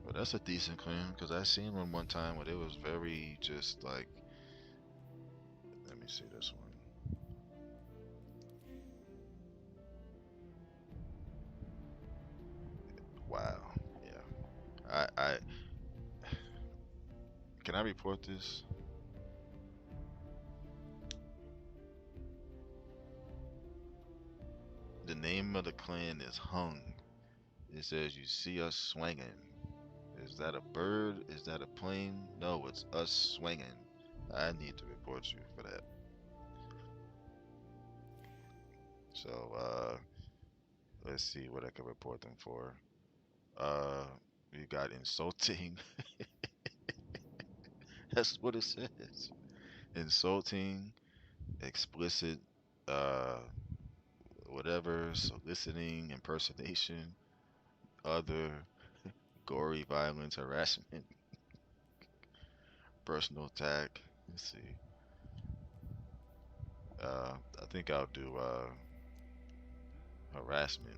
Well, that's a decent clan, because I seen one time where it was very just like, let me see this one. Wow. Yeah. I can I report this? The name of the clan is Hung. It says, you see us swinging. Is that a bird? Is that a plane? No, it's us swinging. I need to report you for that. So, let's see what I can report them for. We got insulting. That's what it says. Insulting, explicit, whatever, soliciting, impersonation, other, gory violence, harassment, personal attack. Let's see. I think I'll do harassment.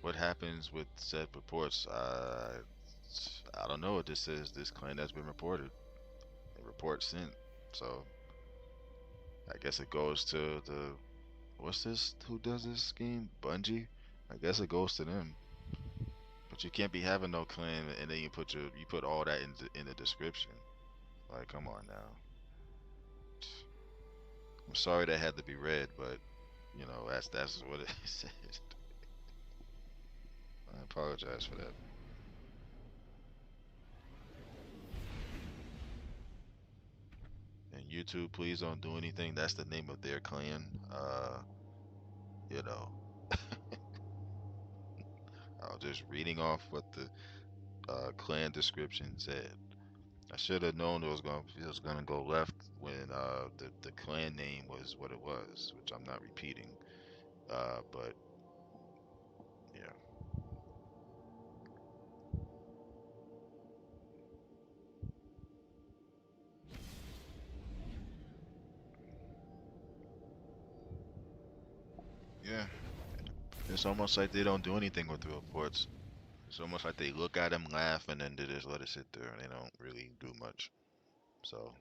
What happens with said reports? I don't know. It just says this claim has been reported. A report sent. So I guess it goes to the, what's this? Who does this scheme? Bungie? I guess it goes to them. But you can't be having no claim and then you put all that in the description. Like, come on now. I'm sorry that had to be read, but you know that's what it says. I apologize for that. And YouTube, please don't do anything. That's the name of their clan. You know, I was just reading off what the clan description said. I should have known it was gonna go left when the clan name was what it was, which I'm not repeating. But yeah. Yeah. It's almost like they don't do anything with the reports. It's almost like they look at them, laugh, and then they just let it sit there, and they don't really do much. So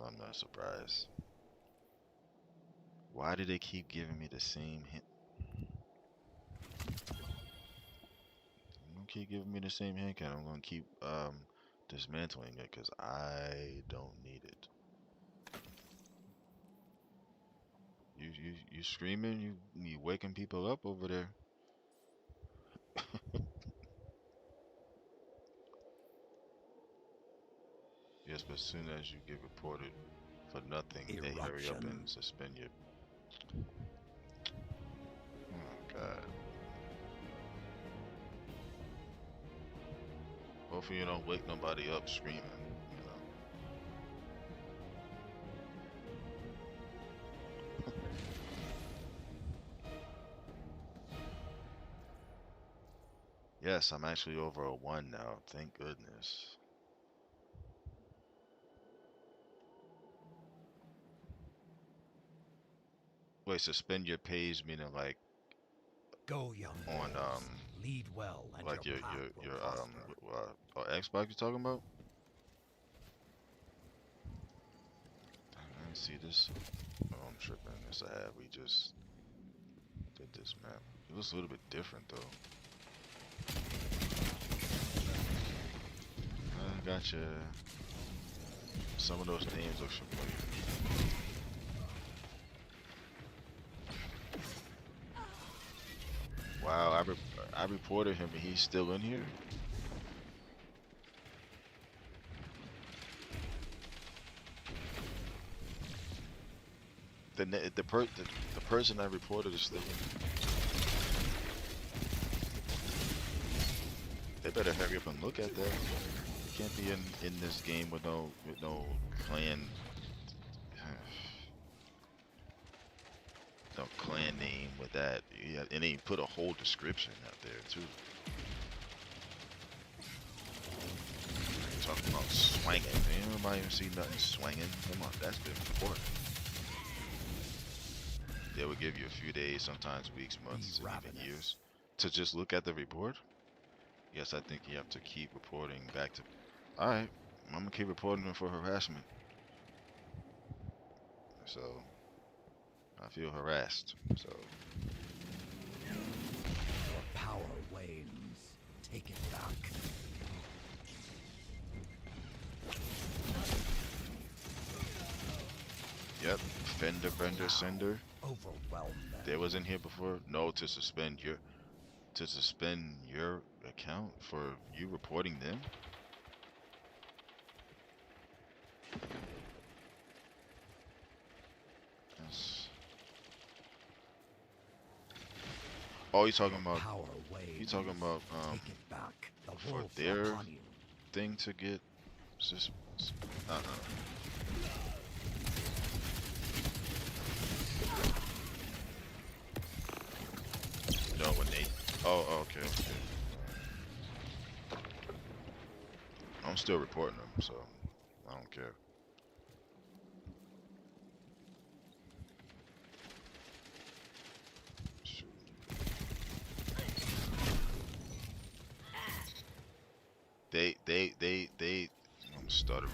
I'm not surprised. Why do they keep giving me the same hint? Don't keep giving me the same hint, and I'm gonna keep dismantling it because I don't need it. You screaming? You waking people up over there? Yes, but as soon as you get reported for nothing, they hurry up and suspend you. Oh God. Hopefully you don't wake nobody up screaming, you know. Yes, I'm actually over a 1 now, thank goodness. Wait, suspend your page meaning like go young on lead well and like your Xbox you talking about? I didn't see this. Oh, I'm tripping. It's a ad. We just did this map. It looks a little bit different though. I gotcha. Some of those names look familiar. Wow, I reported him and he's still in here? the person that reported is still in. They better hurry up and look at that. You can't be in this game with no clan no clan name with that. Yeah, and they put a whole description out there too. Talking about swinging. Ain't nobody even see nothing swinging. Come on, that's been important. They will give you a few days, sometimes weeks, months, and even years to just look at the report. Yes, I think you have to keep reporting back to. All right, I'm gonna keep reporting them for harassment. So I feel harassed. So Your power wanes. Take it back. yep, fender, bender, sender. Overwhelm them. They was in here before. No, to suspend your account for you reporting them. That's... Oh, you talking about? Power wanes. You talking about Take it back. The for wolves their upon you. thing to get No, when they. Oh, okay. I'm still reporting them, so I don't care. Shoot. I'm stuttering.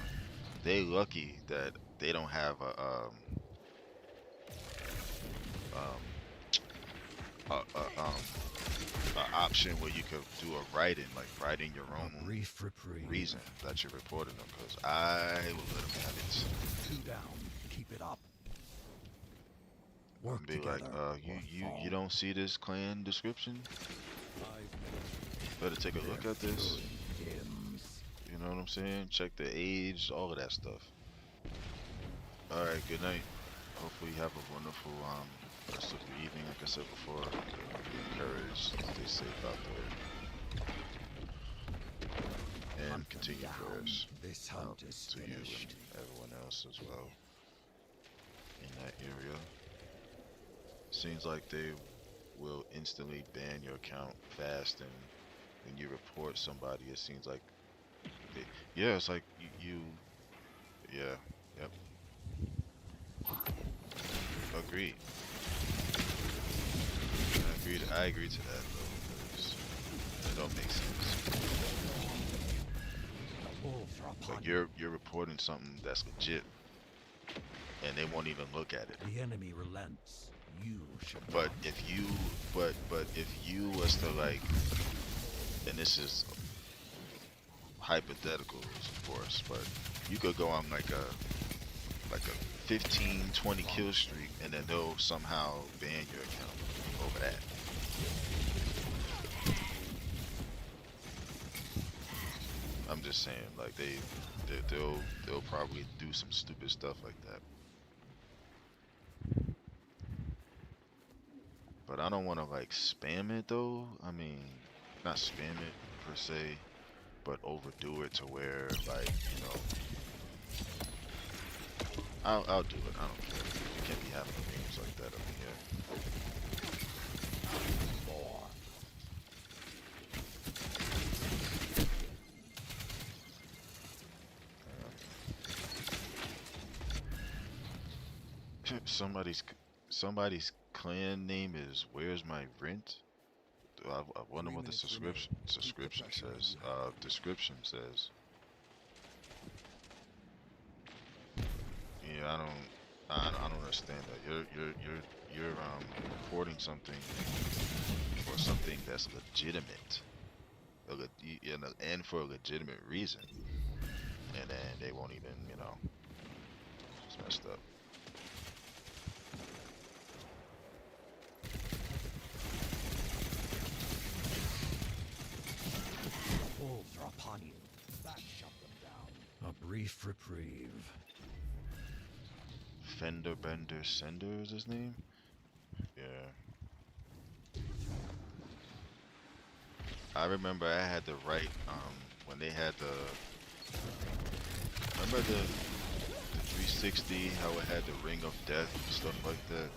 They lucky that they don't have a option where you could do a write-in, like writing your own Brief reprieve. reason that you're reporting them, because I will let them have it. 2 down. Keep it up. Work Be together. like, or you fall. don't see this clan description? Better take a look at this. Hymns. You know what I'm saying? Check the age, all of that stuff. Alright, good night. Hopefully you have a wonderful rest of your evening. Like I said before, be encouraged, stay safe out there. And continue down. prayers This out hunt is to you finished. and everyone else as well in that area. Seems like they will instantly ban your account fast, and when you report somebody, it seems like yeah, it's like you yeah, yep. Agreed. I agree to that though, because it don't make sense. The wolves are upon Like you. you're reporting something that's legit, and they won't even look at it. The enemy relents. You should But not. if you, but if you was to like, and this is hypothetical, of course, but you could go on like a 15-20 kill streak, and then they'll somehow ban your account over that. I'm just saying, like they'll probably do some stupid stuff like that. But I don't want to like spam it though. I mean, not spam it per se, but overdo it to where like, you know, I'll do it. I don't care. You can't be having games like that over here. Somebody's clan name is Where's My Rent? I wonder what the subscription says. Description says. Yeah, I don't understand that. You're reporting something for something that's legitimate, and for a legitimate reason, and then they won't even, you know, it's messed up. Wolves are upon you. That shut them down. A brief reprieve. Fender Bender Sender is his name. Yeah. I remember I had to write when they had the remember the 360 how it had the ring of death and stuff like that.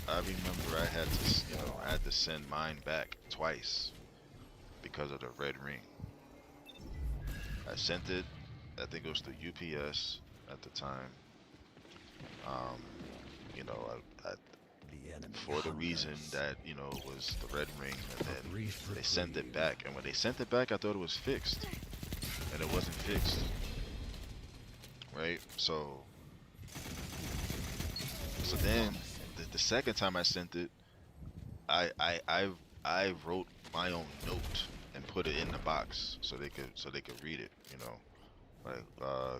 I remember I had to I had to send mine back twice because of the red ring. I sent it, I think it was the UPS at the time. You know, I The enemy for the reason hungers. that was the red ring, and then Brief they sent it reprieve. back. And when they sent it back, I thought it was fixed, and it wasn't fixed. Right? So then the second time I sent it, I wrote my own note and put it in the box so they could read it. Like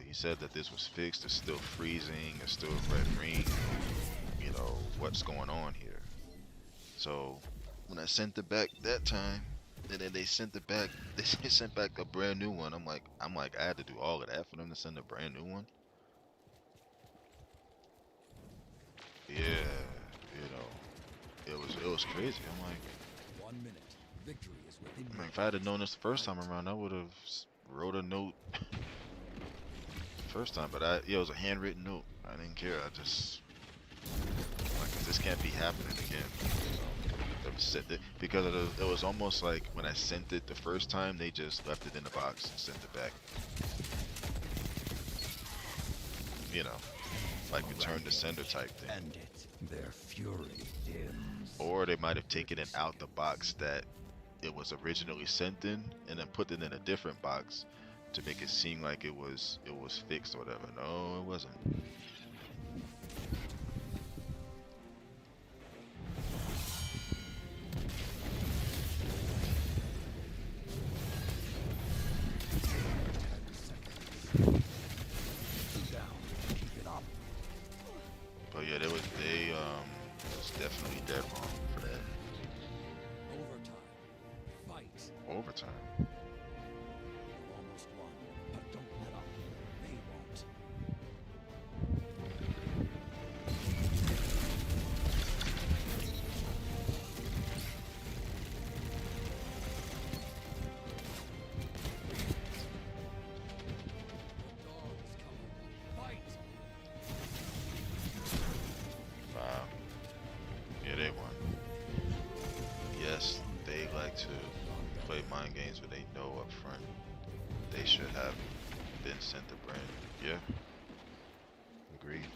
he said that this was fixed. It's still freezing. It's still a red ring. What's going on here? So when I sent it back that time, and then they sent it back, they sent back a brand new one. I'm like, I had to do all of that for them to send a brand new one. Yeah, it was crazy. I'm like, 1 minute. Victory is within I mean, you. if I had known this the first time around, I would have wrote a note first time. But it was a handwritten note. I didn't care. I just like, this can't be happening again. Because it was almost like when I sent it the first time, they just left it in the box and sent it back. Like return to sender type thing. End it. Their fury dims. Or they might have taken it out the box that it was originally sent in, and then put it in a different box to make it seem like it was fixed or whatever. No, it wasn't. But yeah, it was definitely dead wrong for that. Overtime. Fight. Overtime. You almost won, but don't let up. They won't. The dog is coming. Fight. Wow. Yeah, they won. Yes, they like to play mind games, but they know up front they should have been sent the brand. Yeah. Agreed.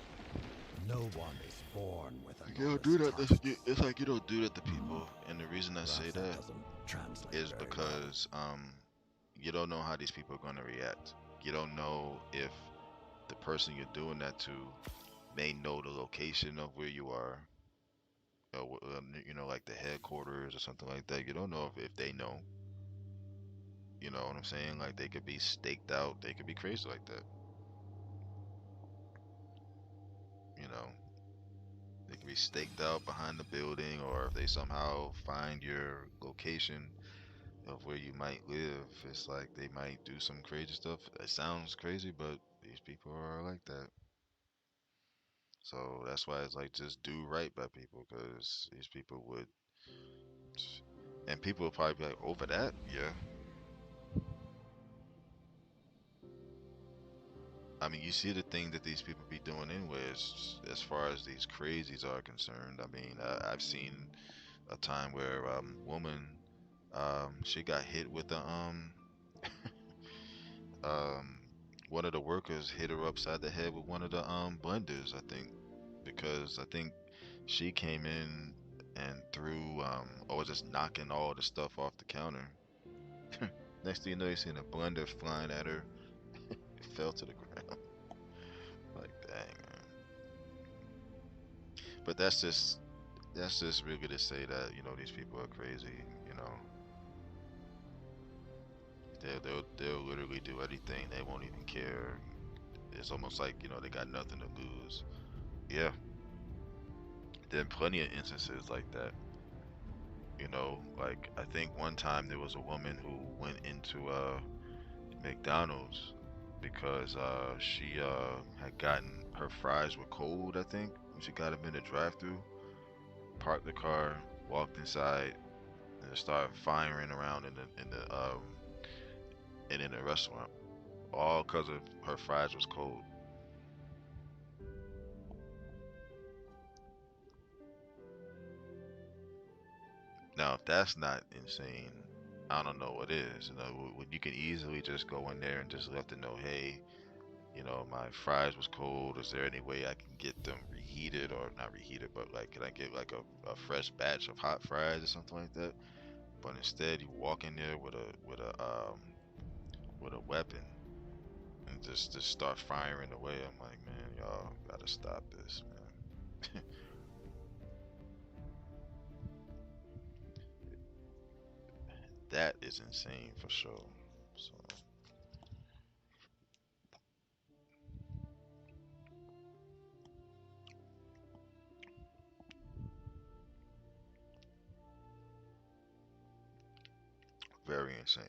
No one is born with a You don't do that. It's like you don't do that to people, and the reason I say that is because you don't know how these people are gonna react. You don't know if the person you're doing that to may know the location of where you are, like the headquarters or something like that. You don't know if they know. You know what I'm saying? Like they could be staked out. They could be crazy like that. They could be staked out behind the building, or if they somehow find your location of where you might live, it's like they might do some crazy stuff. It sounds crazy, but these people are like that. So that's why it's like just do right by people, because these people would, and people would probably be like, over that, yeah. I mean, you see the thing that these people be doing anyways, as far as these crazies are concerned. I mean, I've seen a time where woman, she got hit with a um, one of the workers hit her upside the head with one of the blenders, I think, because I think she came in and threw or was just knocking all the stuff off the counter. Next thing you know, you seen a blender flying at her. It fell to the ground. Like, dang, man. But that's just really to say that these people are crazy. They'll literally do anything. They won't even care. It's almost like they got nothing to lose. Yeah, there are plenty of instances like that. Like I think one time there was a woman who went into McDonald's because she had gotten her fries were cold, I think, when she got them in the drive-through. Parked the car, walked inside, and started firing around in the restaurant, all because of her fries was cold. Now, if that's not insane, I don't know what is. You know, when you can easily just go in there and just let them know, hey, you know, my fries was cold. Is there any way I can get them reheated, or not reheated, but like, can I get like a fresh batch of hot fries or something like that? But instead, you walk in there with a weapon and just start firing away. I'm like, man, y'all gotta stop this, man. That is insane for sure. So very insane.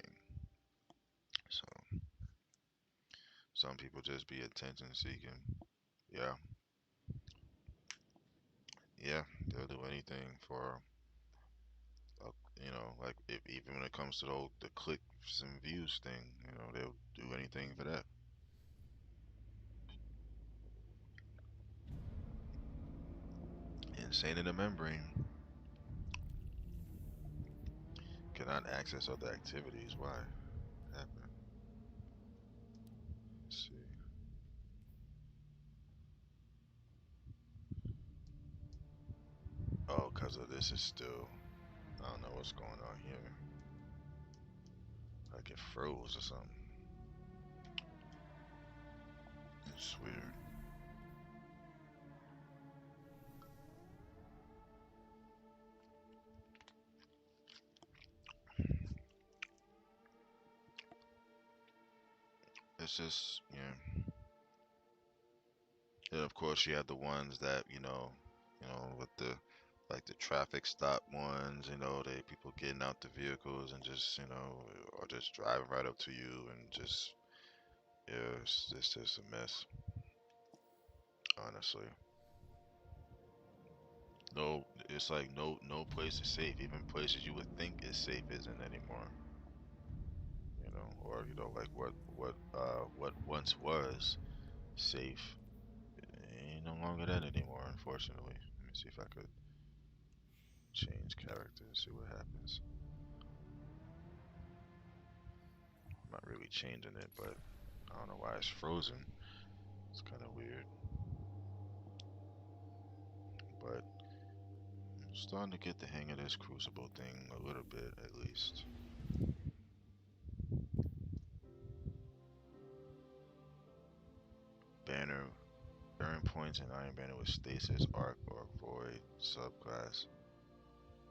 So some people just be attention seeking. Yeah, yeah, they'll do anything for, you know, like if, even when it comes to the clicks and views thing, you know, they'll do anything for that. Insane in the membrane. Cannot access other activities. Why? What happened? Let's see. Oh, because of this is still, I don't know what's going on here. Like it froze or something. It's weird. It's just, yeah. And of course, you have the ones that, you know, with the, like the traffic stop ones, you know, they people getting out the vehicles and just, you know, or just driving right up to you and just, yeah, it's just a mess, honestly. No, it's like no place is safe. Even places you would think is safe isn't anymore. You know, or you know, like what once was safe ain't no longer that anymore. Unfortunately, let me see if I could change character and see what happens. I'm not really changing it, but I don't know why it's frozen. It's kind of weird, but I'm starting to get the hang of this Crucible thing a little bit, at least. Banner, earn points in Iron Banner with Stasis, Arc, or Void subclass.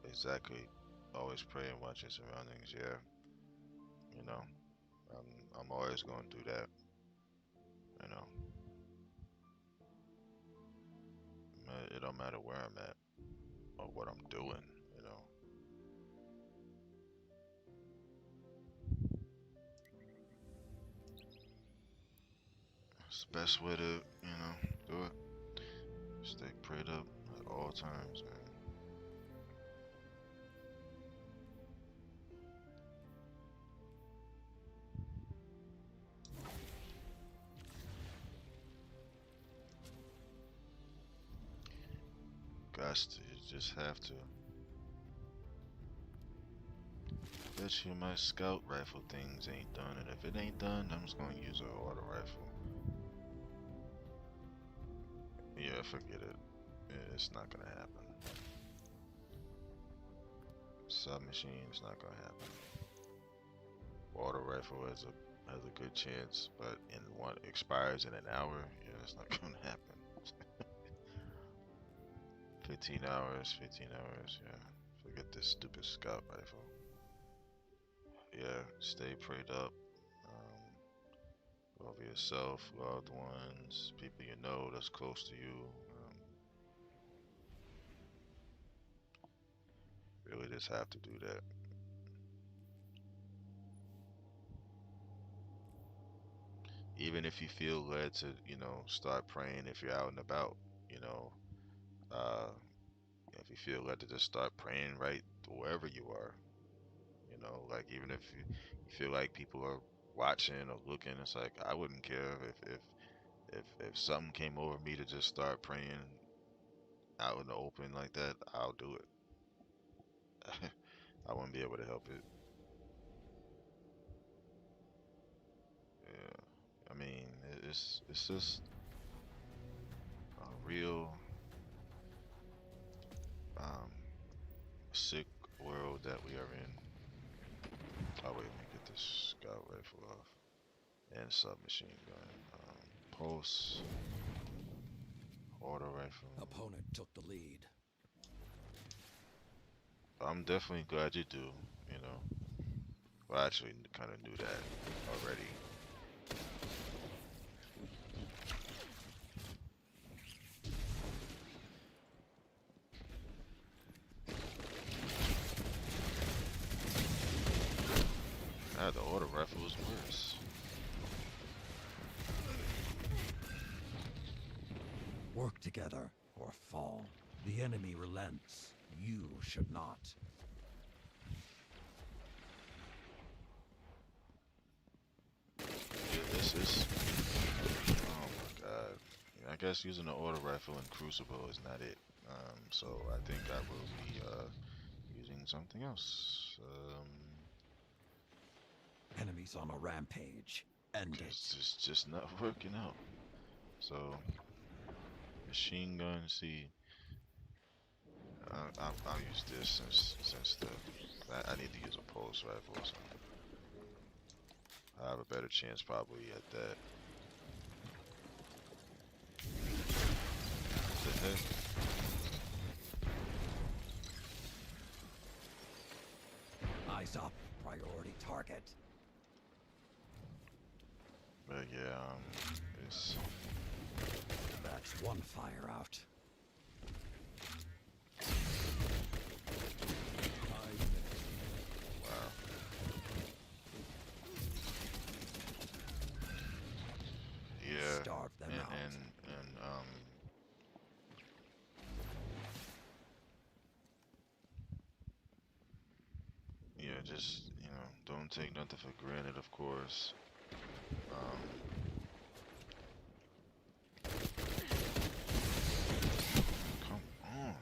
Exactly. Always pray and watch your surroundings. Yeah, you know, I'm always going to do that. You know, it don't matter where I'm at or what I'm doing. You know, it's the best way to, you know, do it. Stay prayed up at all times, man. Gots to, you just have to. Bet you my scout rifle things ain't done, and if it ain't done, I'm just gonna use an auto rifle. Yeah, forget it. It's not gonna happen. Submachine's not gonna happen. Auto rifle has a good chance, but in one expires in an hour. Yeah, it's not gonna happen. 15 hours, 15 hours. Yeah, forget this stupid scout rifle. Yeah, stay prayed up. Over yourself, loved ones, people you know that's close to you. Really just have to do that. even if you feel led to, you know, start praying if you're out and about, you know, uh, if you feel led to just start praying right wherever you are, you know, like even if you feel like people are watching or looking, it's like I wouldn't care if something came over me to just start praying out in the open like that, I'll do it. I wouldn't be able to help it. Yeah, I mean, it's just a real um, sick world that we are in. Oh wait, let me get this scout rifle off and submachine gun. Pulse, auto rifle. Opponent took the lead. I'm definitely glad you do. You know, well, I actually kind of knew that already. Ah, the auto rifle is worse. Work together or fall. The enemy relents. You should not. Yeah, this is. Oh my god. Yeah, I guess using the auto rifle in Crucible is not it. So I think I will be using something else. Enemies on a rampage. End it. It's just not working out. So machine gun. See, I'll use this since the I need to use a pulse rifle. So I have a better chance probably at that. The heck? Eyes up. Priority target. But yeah, it's. That's one fire out. Wow. Yeah. Starve them out. And yeah, just, you know, don't take nothing for granted, of course. Come on.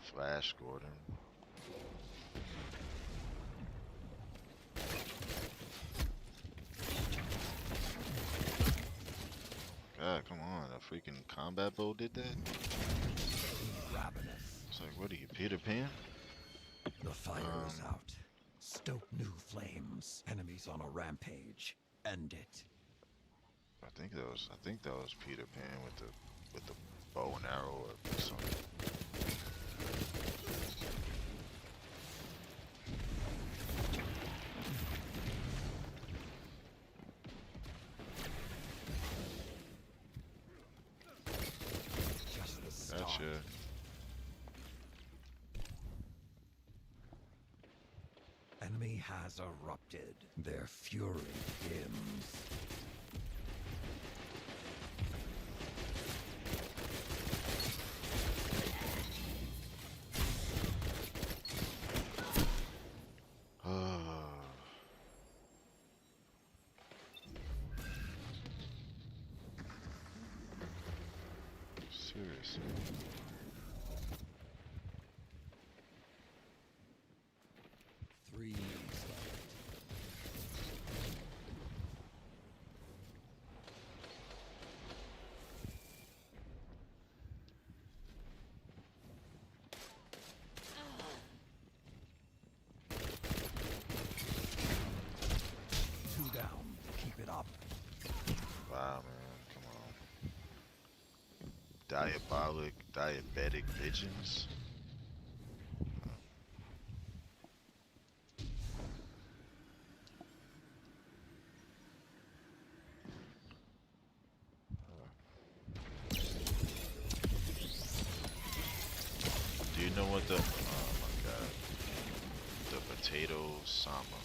Flash Gordon. God, come on. A freaking combat bow did that? Ravenous. It's like, what are you, Peter Pan? The fire is out. Stoke new flames. Enemies on a rampage. End it. I think that was Peter Pan with the bow and arrow or something. Just the start. Gotcha. Enemy has erupted. Their fury dims. Seriously. Three left. Two down. Keep it up. Wow, man, come on. Diabetic pigeons. what the? Oh my god, the potato sama.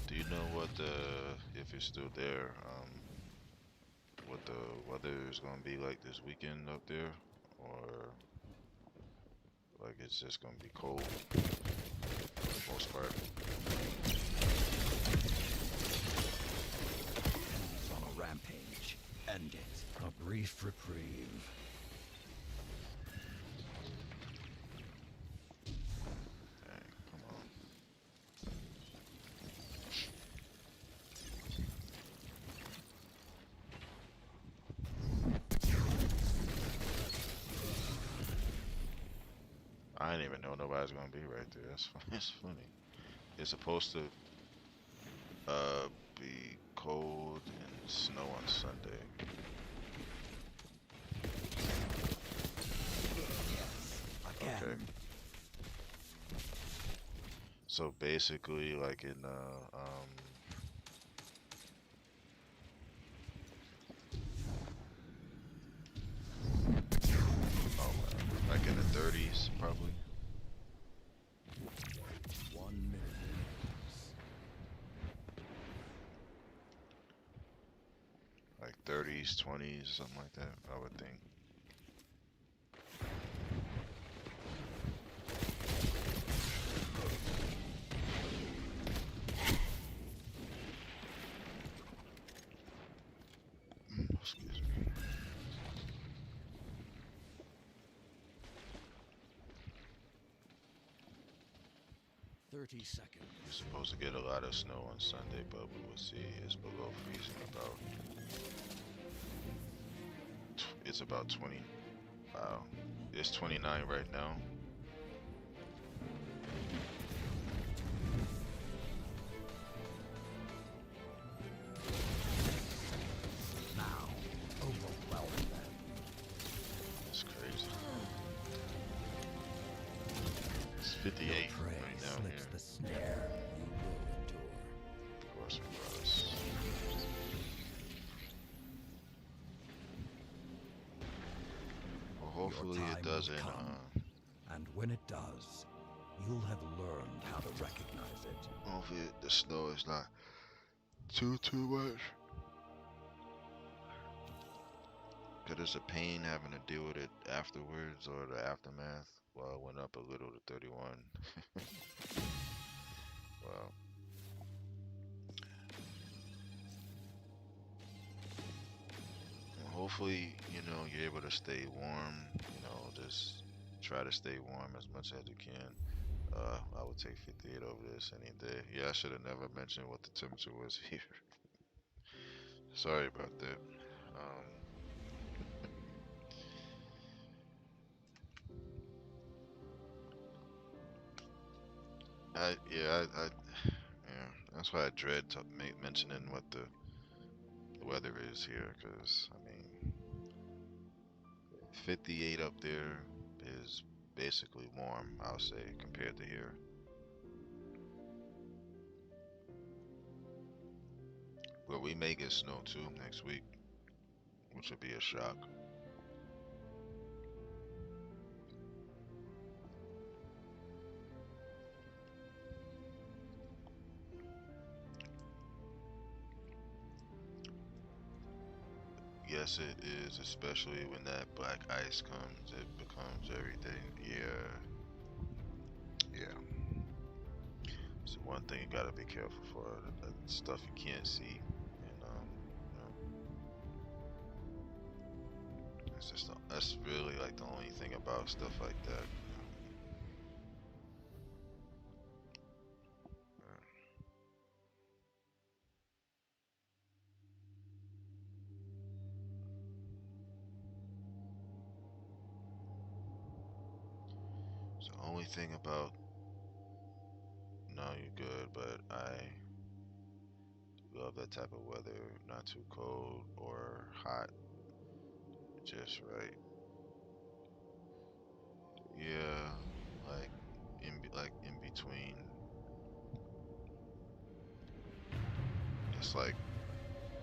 Do you know what the, if it's still there, what the weather is gonna be like this weekend up there, or like it's just gonna be cold for the most part? Enemies on a rampage. End it. A brief reprieve. Dang, come on. I didn't even know nobody's gonna be right there. That's funny. It's supposed to be cold and snow on Sunday. Again. Okay. So basically, like in oh man, like in the 30s probably. 1 minute. Like 30s, 20s, something like that, I would think. Excuse me. 30 seconds. We're supposed to get a lot of snow on Sunday, but we will see. It's below freezing about. It's about 20. Wow. It's 29 right now. Now, overwhelm them. That's crazy. It's 58 Your prey right now slips here. the snare. You will endure. Of course, for us. Well, hopefully Your it time will doesn't. come. And when it does, you'll have learned how to recognize it. Hopefully the snow is not too much. Cause it's a pain having to deal with it afterwards or the aftermath. Well, it went up a little to 31. Wow. Hopefully, you know, you're able to stay warm. You know, just try to stay warm as much as you can. I would take 58 over this any day. Yeah, I should have never mentioned what the temperature was here. Sorry about that. Yeah, that's why I dread mentioning what the weather is here, because I mean, 58 up there is basically warm, I'll say, compared to here. But we may get snow too next week, which would be a shock. Yes, it is, especially when that black ice comes, it becomes everything. Yeah. So one thing you gotta be careful for, the stuff you can't see. And, it's just, that's really like the only thing about stuff like that. So the only thing about, no, you're good, but I love that type of weather, not too cold or hot, just right. Yeah, like in between.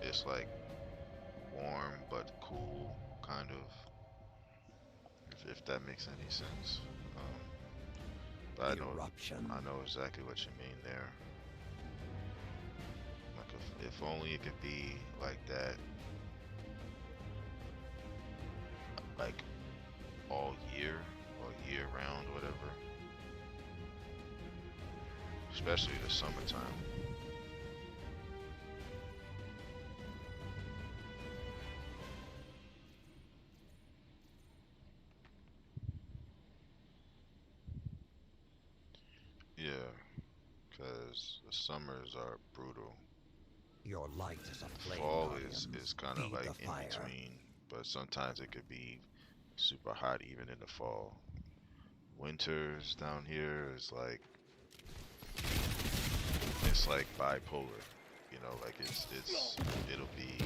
It's like warm but cool, kind of. if that makes any sense. But Eruption. I know exactly what you mean there. Like if only it could be like that, like all year or year round, whatever. Especially the summertime. Yeah, because the summers are brutal. Your light is a flame. Fall Guardians. is kind of Feed like the in fire. between, but sometimes it could be super hot even in the fall. Winters down here is like, it's like bipolar, you know, like it'll be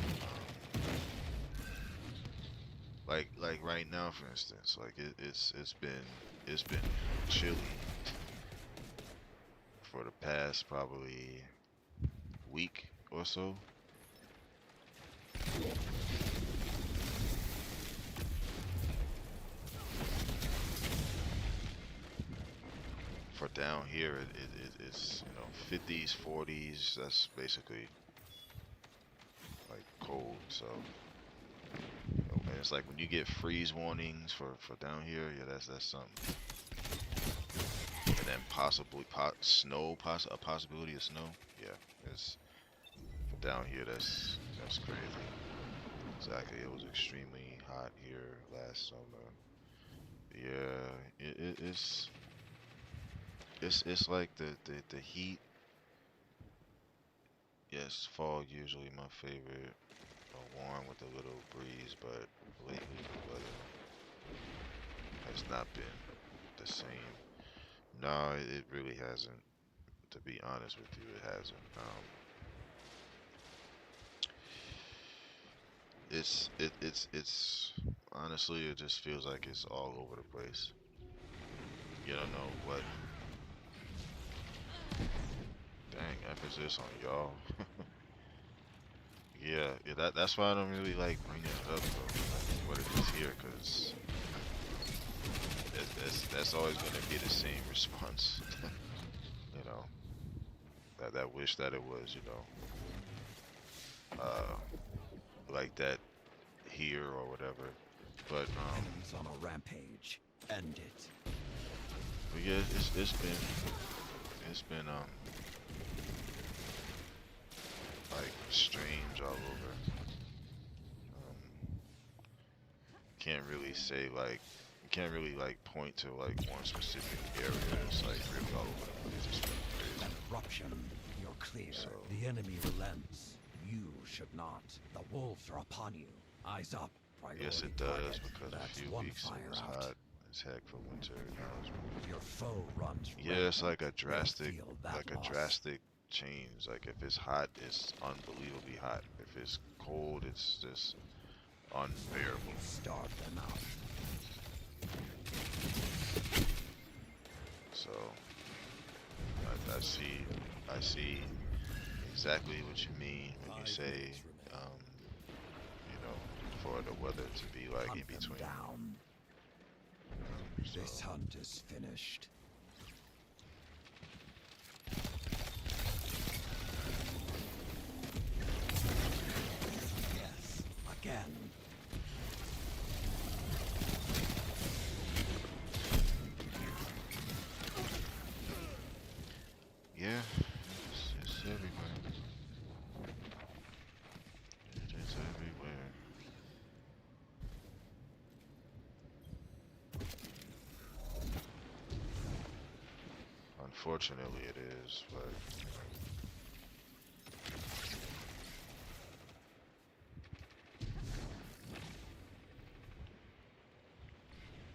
like right now, for instance, like it's been chilly for the past probably week or so. For down here, it's, you know, 50s, 40s. That's basically like cold. So, you know, and it's like when you get freeze warnings for down here, yeah, that's something. And then possibly snow, a possibility of snow. Yeah, it's for down here. That's crazy. Exactly. It was extremely hot here last summer. Yeah, it's like the heat. Yes, fall usually my favorite. Warm with a little breeze, but lately the weather has not been the same. No, it really hasn't. To be honest with you, it hasn't. It's honestly, it just feels like it's all over the place. You don't know what. Dang, emphasis on y'all. Yeah, that's why I don't really like bringing it up though, like what it is here, because that's always going to be the same response. You know, that wish that it was, you know, like that here or whatever. But Enemies on a rampage. End it. but yeah, it's been like strange all over. Can't really say like, can't really like point to like one specific area. It's like really all over the place. It's been crazy. An eruption. You're clear. So- The enemy relents. You should not. The wolves are upon you. Eyes up. Priority Yes, it does, target. because a That's few one weeks it fire was out. hot as heck for winter. Now it's Your foe runs. yeah, it's like a They'll drastic, feel that like loss. a drastic change. Like if it's hot, it's unbelievably hot. If it's cold, it's just unbearable. Starved enough. So I see exactly what you mean when you say, you know, for the weather to be like Hunt in them between. down. This So, hunt is finished. Yes, again. yeah, it's everywhere. It is everywhere. Unfortunately, it is, but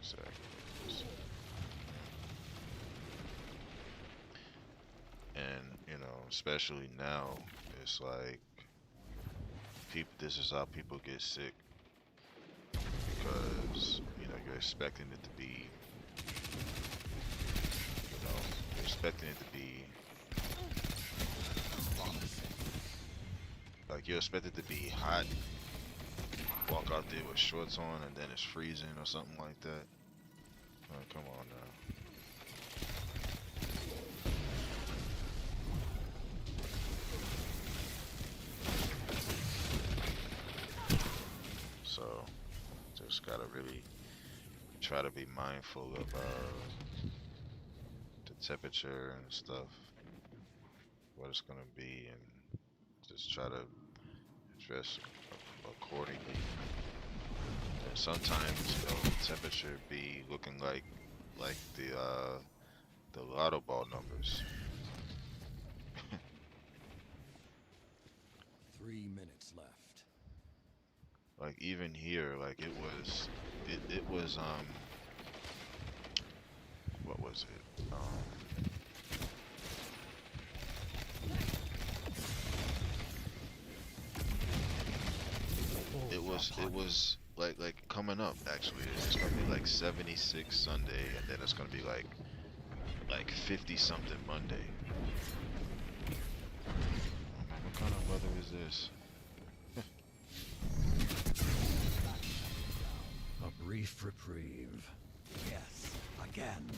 exactly. And you know, especially now, it's like people. This is how people get sick because you know you're expecting it to be. You know, you're expecting it to be like you're expected to be hot. Walk out there with shorts on, and then it's freezing or something like that. Oh, come on now. So, just gotta really try to be mindful of the temperature and stuff, what it's gonna be, and just try to dress accordingly. And sometimes, you know, temperature be looking like the lotto ball numbers. 3 minutes left. Like even here, like it was what was it? It was like coming up actually. It's gonna be like 76 Sunday, and then it's gonna be like 50 something Monday. Oh man, what kind of weather is this? A brief reprieve. Yes, again.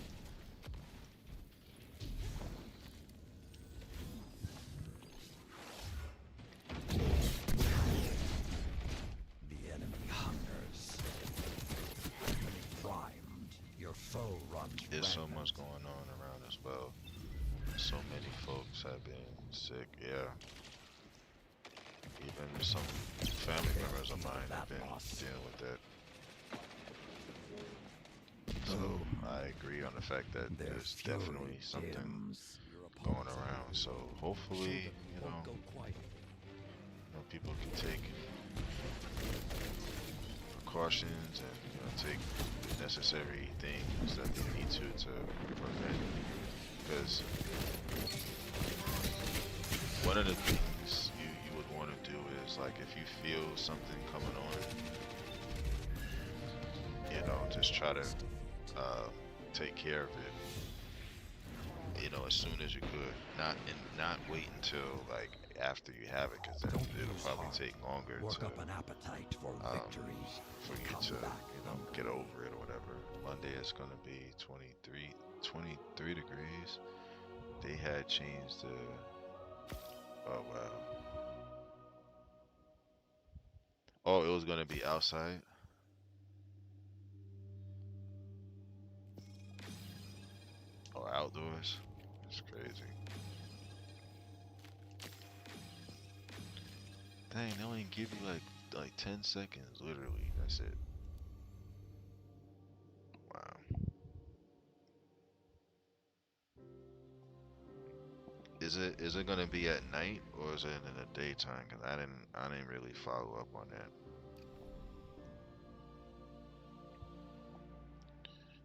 The enemy hungers. Enemy primed. Your foe runs There's so rampant. much going on around as well. So many folks have been sick. Yeah. Even some family members of mine have been dealing with that. So I agree on the fact that there's definitely something going around. So hopefully, you know, people can take precautions and, you know, take the necessary things that they need to prevent. Because one of the things you would want to do is, like, if you feel something coming on, you know, just try to take care of it, you know, as soon as you could. Not wait until like after you have it, because then it'll probably take longer Work to up an appetite for victory. for you to, you know, get over it or whatever. Monday is gonna be 23 degrees. They had changed the, oh wow. Oh, it was gonna be outside. Or outdoors. It's crazy. Dang, they only give you like 10 seconds, literally. That's it. Wow. Is it gonna be at night or is it in the daytime? Cause I didn't really follow up on that.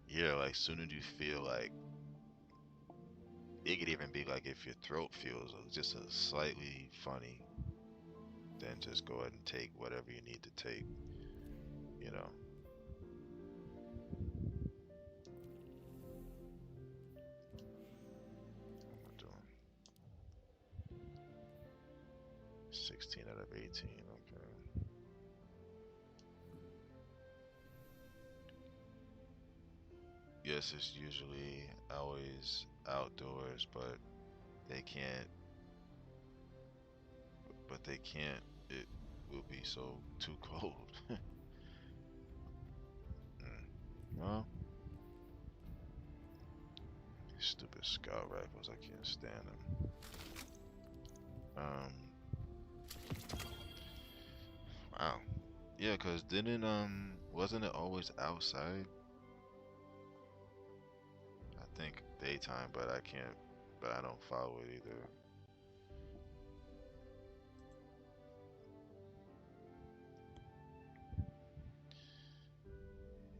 Yeah, like soon as you feel like, it could even be like if your throat feels just a slightly funny, then just go ahead and take whatever you need to take, you know. What am I doing? 16 out of 18, okay. Yes, it's usually always outdoors, but they can't, it will be so too cold. Well, stupid scout rifles, I can't stand them. Wow. Yeah, cause didn't wasn't it always outside? I think daytime, but I don't follow it either.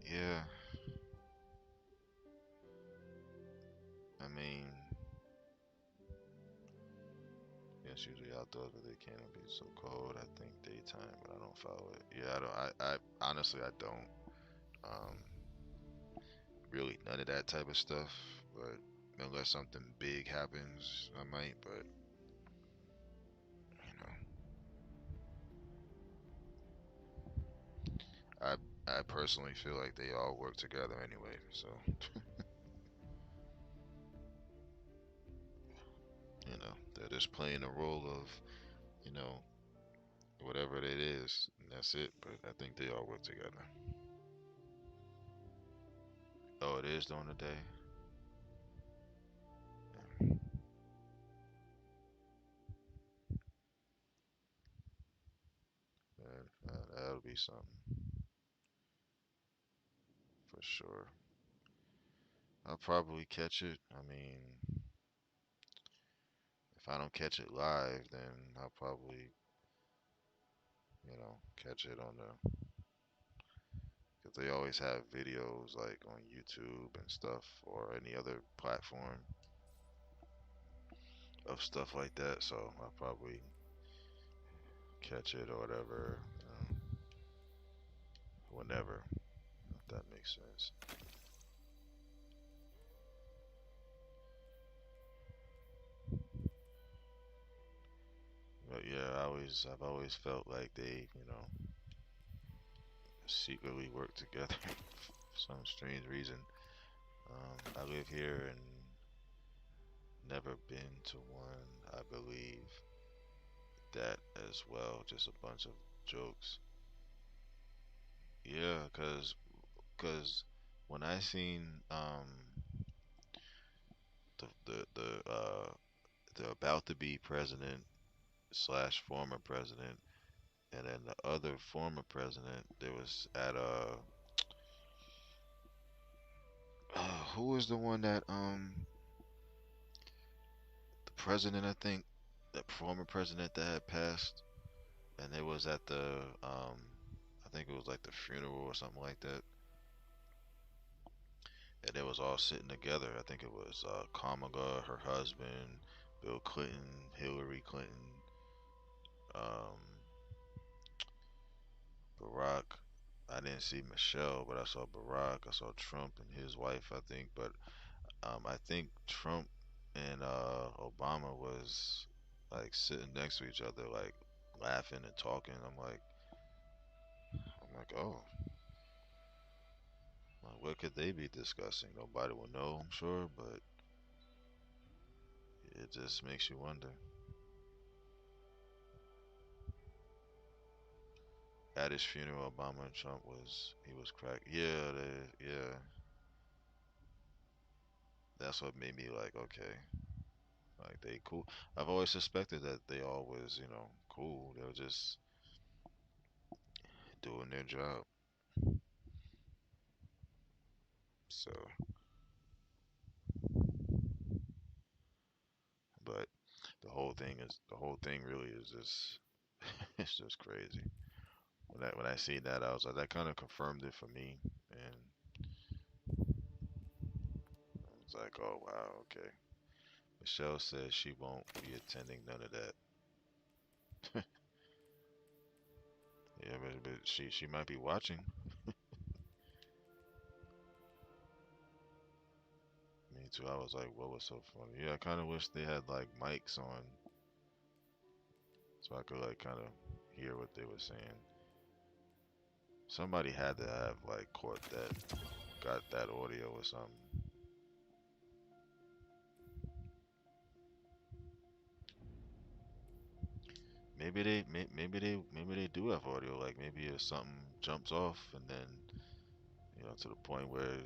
Yeah. I mean, it's usually outdoors, but they can't be so cold. I think daytime, but I don't follow it. Yeah, I don't. I honestly, I don't. Um, really none of that type of stuff. But unless something big happens, I might. But you know, I personally feel like they all work together anyway, so you know, they're just playing a role of, you know, whatever it is, and that's it. But I think they all work together. Oh, it is during the day. That'll be something for sure. I'll probably catch it. I mean, if I don't catch it live, then I'll probably, catch it on the, because they always have videos like on YouTube and stuff or any other platform of stuff like that. So I'll probably catch it or whatever, whenever, if that makes sense. But yeah, I've always felt like they, secretly work together for some strange reason. I live here and never been to one. I believe that as well. Just a bunch of jokes. Yeah, cause when I seen the about to be president slash former president, and then the other former president, there was at who was the one that the president, I think, the former president that had passed, and it was at the I think it was like the funeral or something like that, and it was all sitting together. I think it was Kamala, her husband, Bill Clinton, Hillary Clinton, um, Barack. I didn't see Michelle, but I saw Barack. I saw Trump and his wife, I think. But I think Trump and Obama was like sitting next to each other, like laughing and talking. I'm like, oh, like, what could they be discussing? Nobody will know, I'm sure, but it just makes you wonder. At his funeral, Obama and Trump he was cracked. Yeah, yeah. That's what made me like, okay, like they cool. I've always suspected that they always, cool. They were just doing their job. So, but the whole thing really is just, it's just crazy. When I seen that, I was like, that kind of confirmed it for me, and I was like, oh wow, okay. Michelle says she won't be attending none of that. Yeah, but she might be watching. Me too. I was like, what was so funny? Yeah, I kind of wish they had like mics on, so I could like kind of hear what they were saying. Somebody had to have like got that audio or something. Maybe they do have audio. Like maybe if something jumps off and then to the point where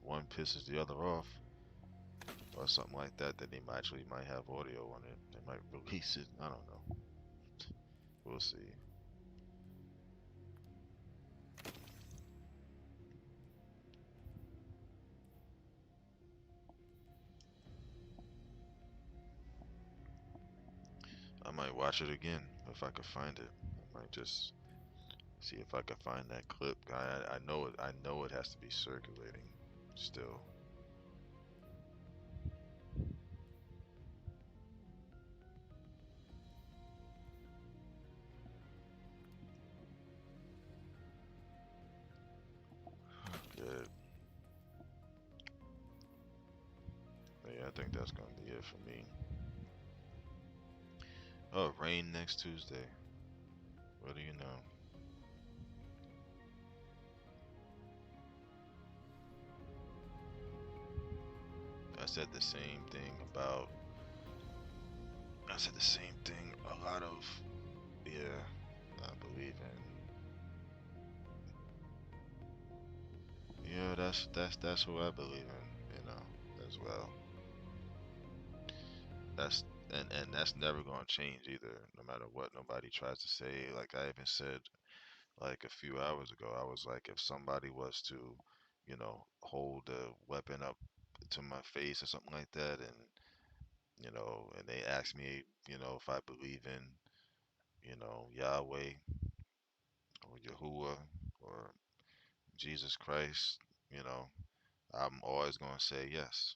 one pisses the other off or something like that, then they might have audio on it. They might release it. I don't know. We'll see. I might watch it again if I could find it. I might just see if I can find that clip. I know it. I know it has to be circulating still. Good. Yeah, I think that's gonna be it for me. Oh, rain next Tuesday. What do you know? I said the same thing about. I said the same thing. A lot of, yeah, I believe in. Yeah, that's who I believe in. As well. That's and that's never gonna change either, no matter what nobody tries to say. Like I even said, like a few hours ago, I was like, if somebody was to, hold a weapon up to my face or something like that, and and they ask me, if I believe in, Yahweh or Yahuwah or Jesus Christ, you know, I'm always gonna say yes.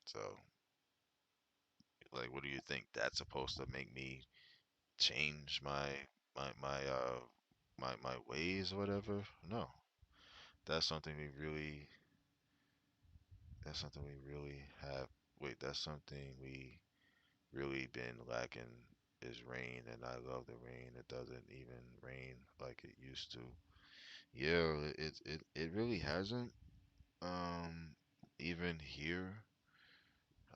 So, like, what do you think? That's supposed to make me change my my uh my ways or whatever? No, that's something we really that's something we really have. Wait, that's something we really been lacking is rain, and I love the rain. It doesn't even rain like it used to. Yeah, it really hasn't. Um, even here,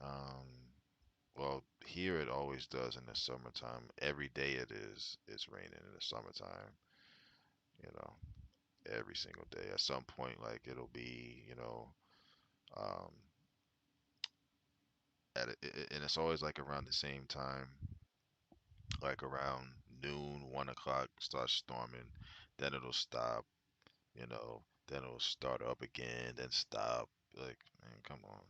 um, well, here it always does in the summertime. Every day it is. It's raining in the summertime. You know, every single day. At some point, like it'll be, um, and it's always like around the same time, like around noon, 1 o'clock, starts storming. Then it'll stop. Then it'll start up again, then stop. Like, man, come on.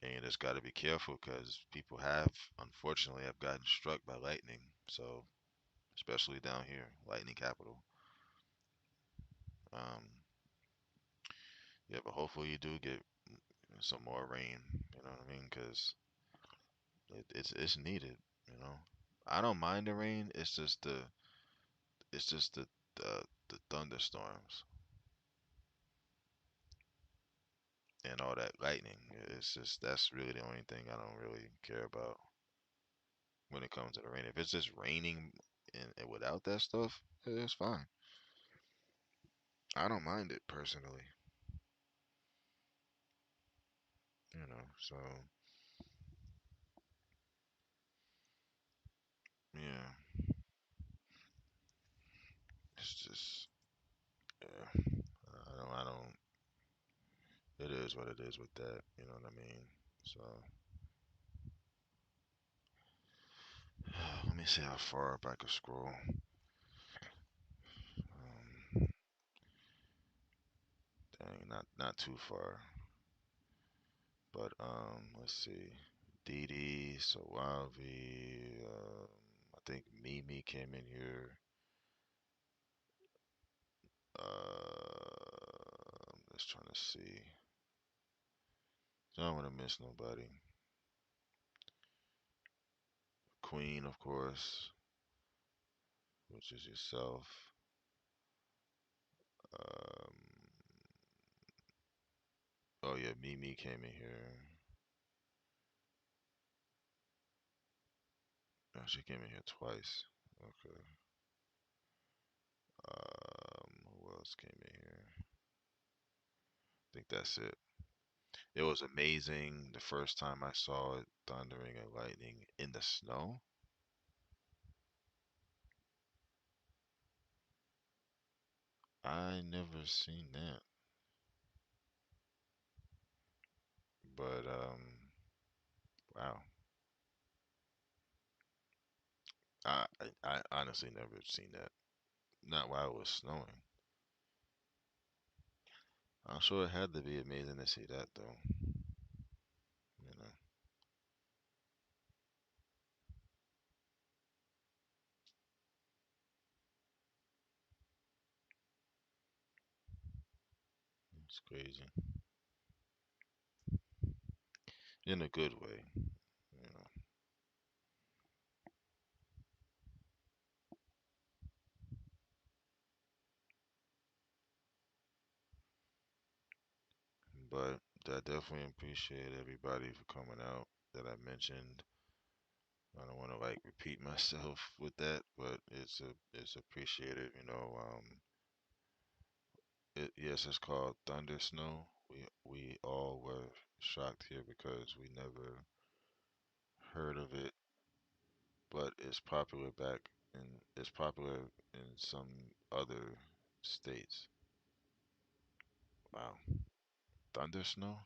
And you just got to be careful because people unfortunately, have gotten struck by lightning. So, especially down here, lightning capital. Um, yeah, but hopefully you do get some more rain. You know what I mean? Because it's needed. You know, I don't mind the rain. It's just the thunderstorms and all that lightning. It's just that's really the only thing I don't really care about when it comes to the rain. If it's just raining and without that stuff, it's fine. I don't mind it personally. So yeah, it's just yeah. I don't. It is what it is with that. You know what I mean? So let me see how far up I can scroll. Dang, not too far. But let's see. Didi, Sawavi, I think Mimi came in here. I'm just trying to see. I don't want to miss nobody. Queen, of course, which is yourself. Um, oh yeah, Mimi came in here. Oh, she came in here twice. Okay. Who else came in here? I think that's it. It was amazing the first time I saw it, thundering and lightning in the snow. I never seen that. But wow. I honestly never seen that. Not while it was snowing. I'm sure it had to be amazing to see that though. You know, it's crazy in a good way. You know, but I definitely appreciate everybody for coming out that I mentioned. I don't want to like repeat myself with that, but it's appreciated. Yes, it's called Thunder Snow. We all were shocked here because we never heard of it, but it's popular in some other states. Wow, Thunder Snow?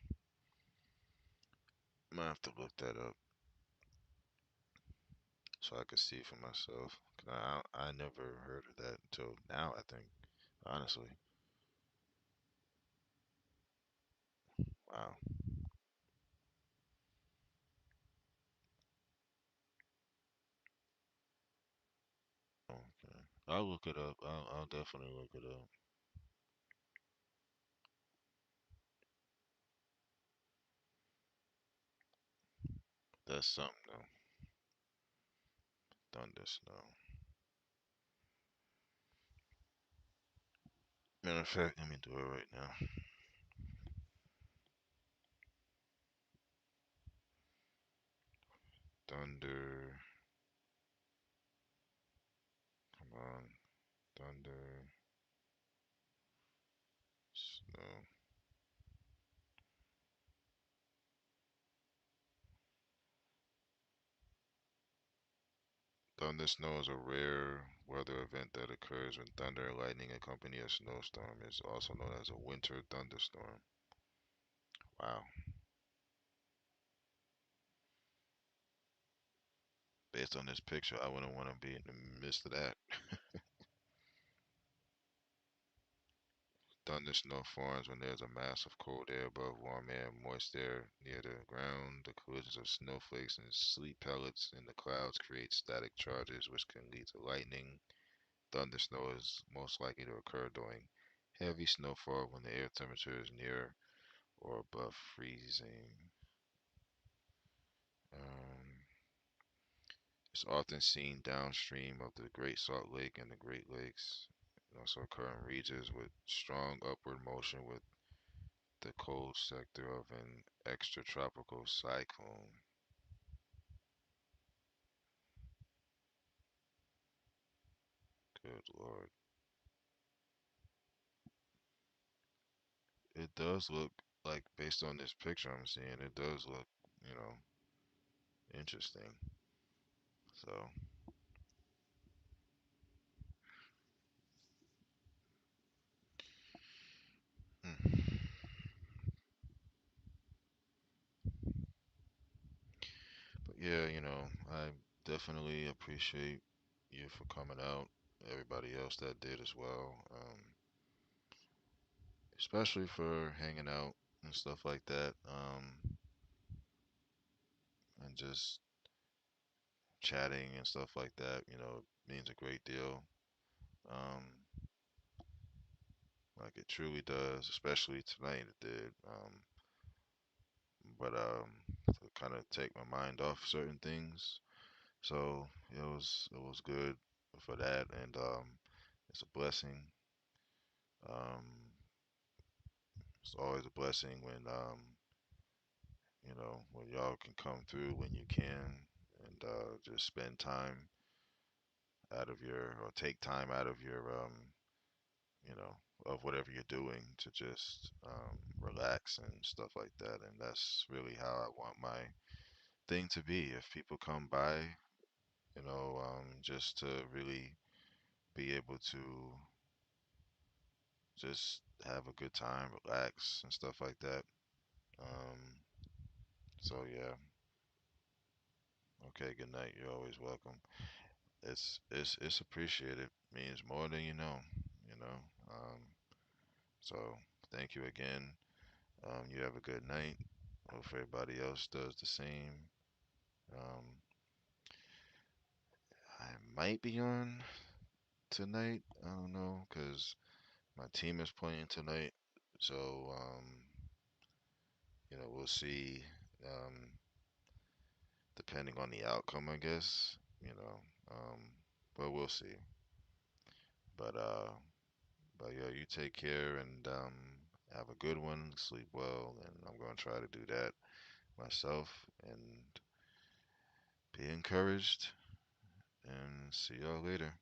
I'm gonna have to look that up so I could see for myself. 'Cause I never heard of that until now, I think, honestly. Wow. Okay. I'll look it up. I'll definitely look it up. That's something though. Thunder Snow. Matter of fact, let me do it right now. Thunder. Come on. Thunder. Snow. Thunder snow is a rare weather event that occurs when thunder and lightning accompany a snowstorm. It's also known as a winter thunderstorm. Wow. Based on this picture, I wouldn't want to be in the midst of that. Thunder snow forms when there's a mass of cold air above warm air, moist air near the ground. The collisions of snowflakes and sleet pellets in the clouds create static charges, which can lead to lightning. Thunder snow is most likely to occur during heavy snowfall when the air temperature is near or above freezing. Um, it's often seen downstream of the Great Salt Lake and the Great Lakes. It also occur in regions with strong upward motion with the cold sector of an extratropical cyclone. Good Lord. It does look like, based on this picture I'm seeing, it does look, you know, interesting. So, hmm. But yeah, I definitely appreciate you for coming out. Everybody else that did as well. Especially for hanging out and stuff like that. And just chatting and stuff like that, means a great deal. Um, like it truly does, especially tonight it did. But to kind of take my mind off certain things. So it was good for that, and it's a blessing. Um, it's always a blessing when y'all can come through when you can, and just spend time out of your or take time out of your you know, of whatever you're doing to just relax and stuff like that. And that's really how I want my thing to be. If people come by, just to really be able to just have a good time, relax, and stuff like that. Um, so yeah, okay, good night. You're always welcome. It's appreciated. Means more than you know, you know. Um, so thank you again. You have a good night. Hope everybody else does the same. Um, I might be on tonight. I don't know, because my team is playing tonight. So, we'll see. Um, Depending on the outcome, I guess. Um, but we'll see. But uh, but yeah, you take care and have a good one. Sleep well, and I'm gonna try to do that myself. And be encouraged. And see y'all later.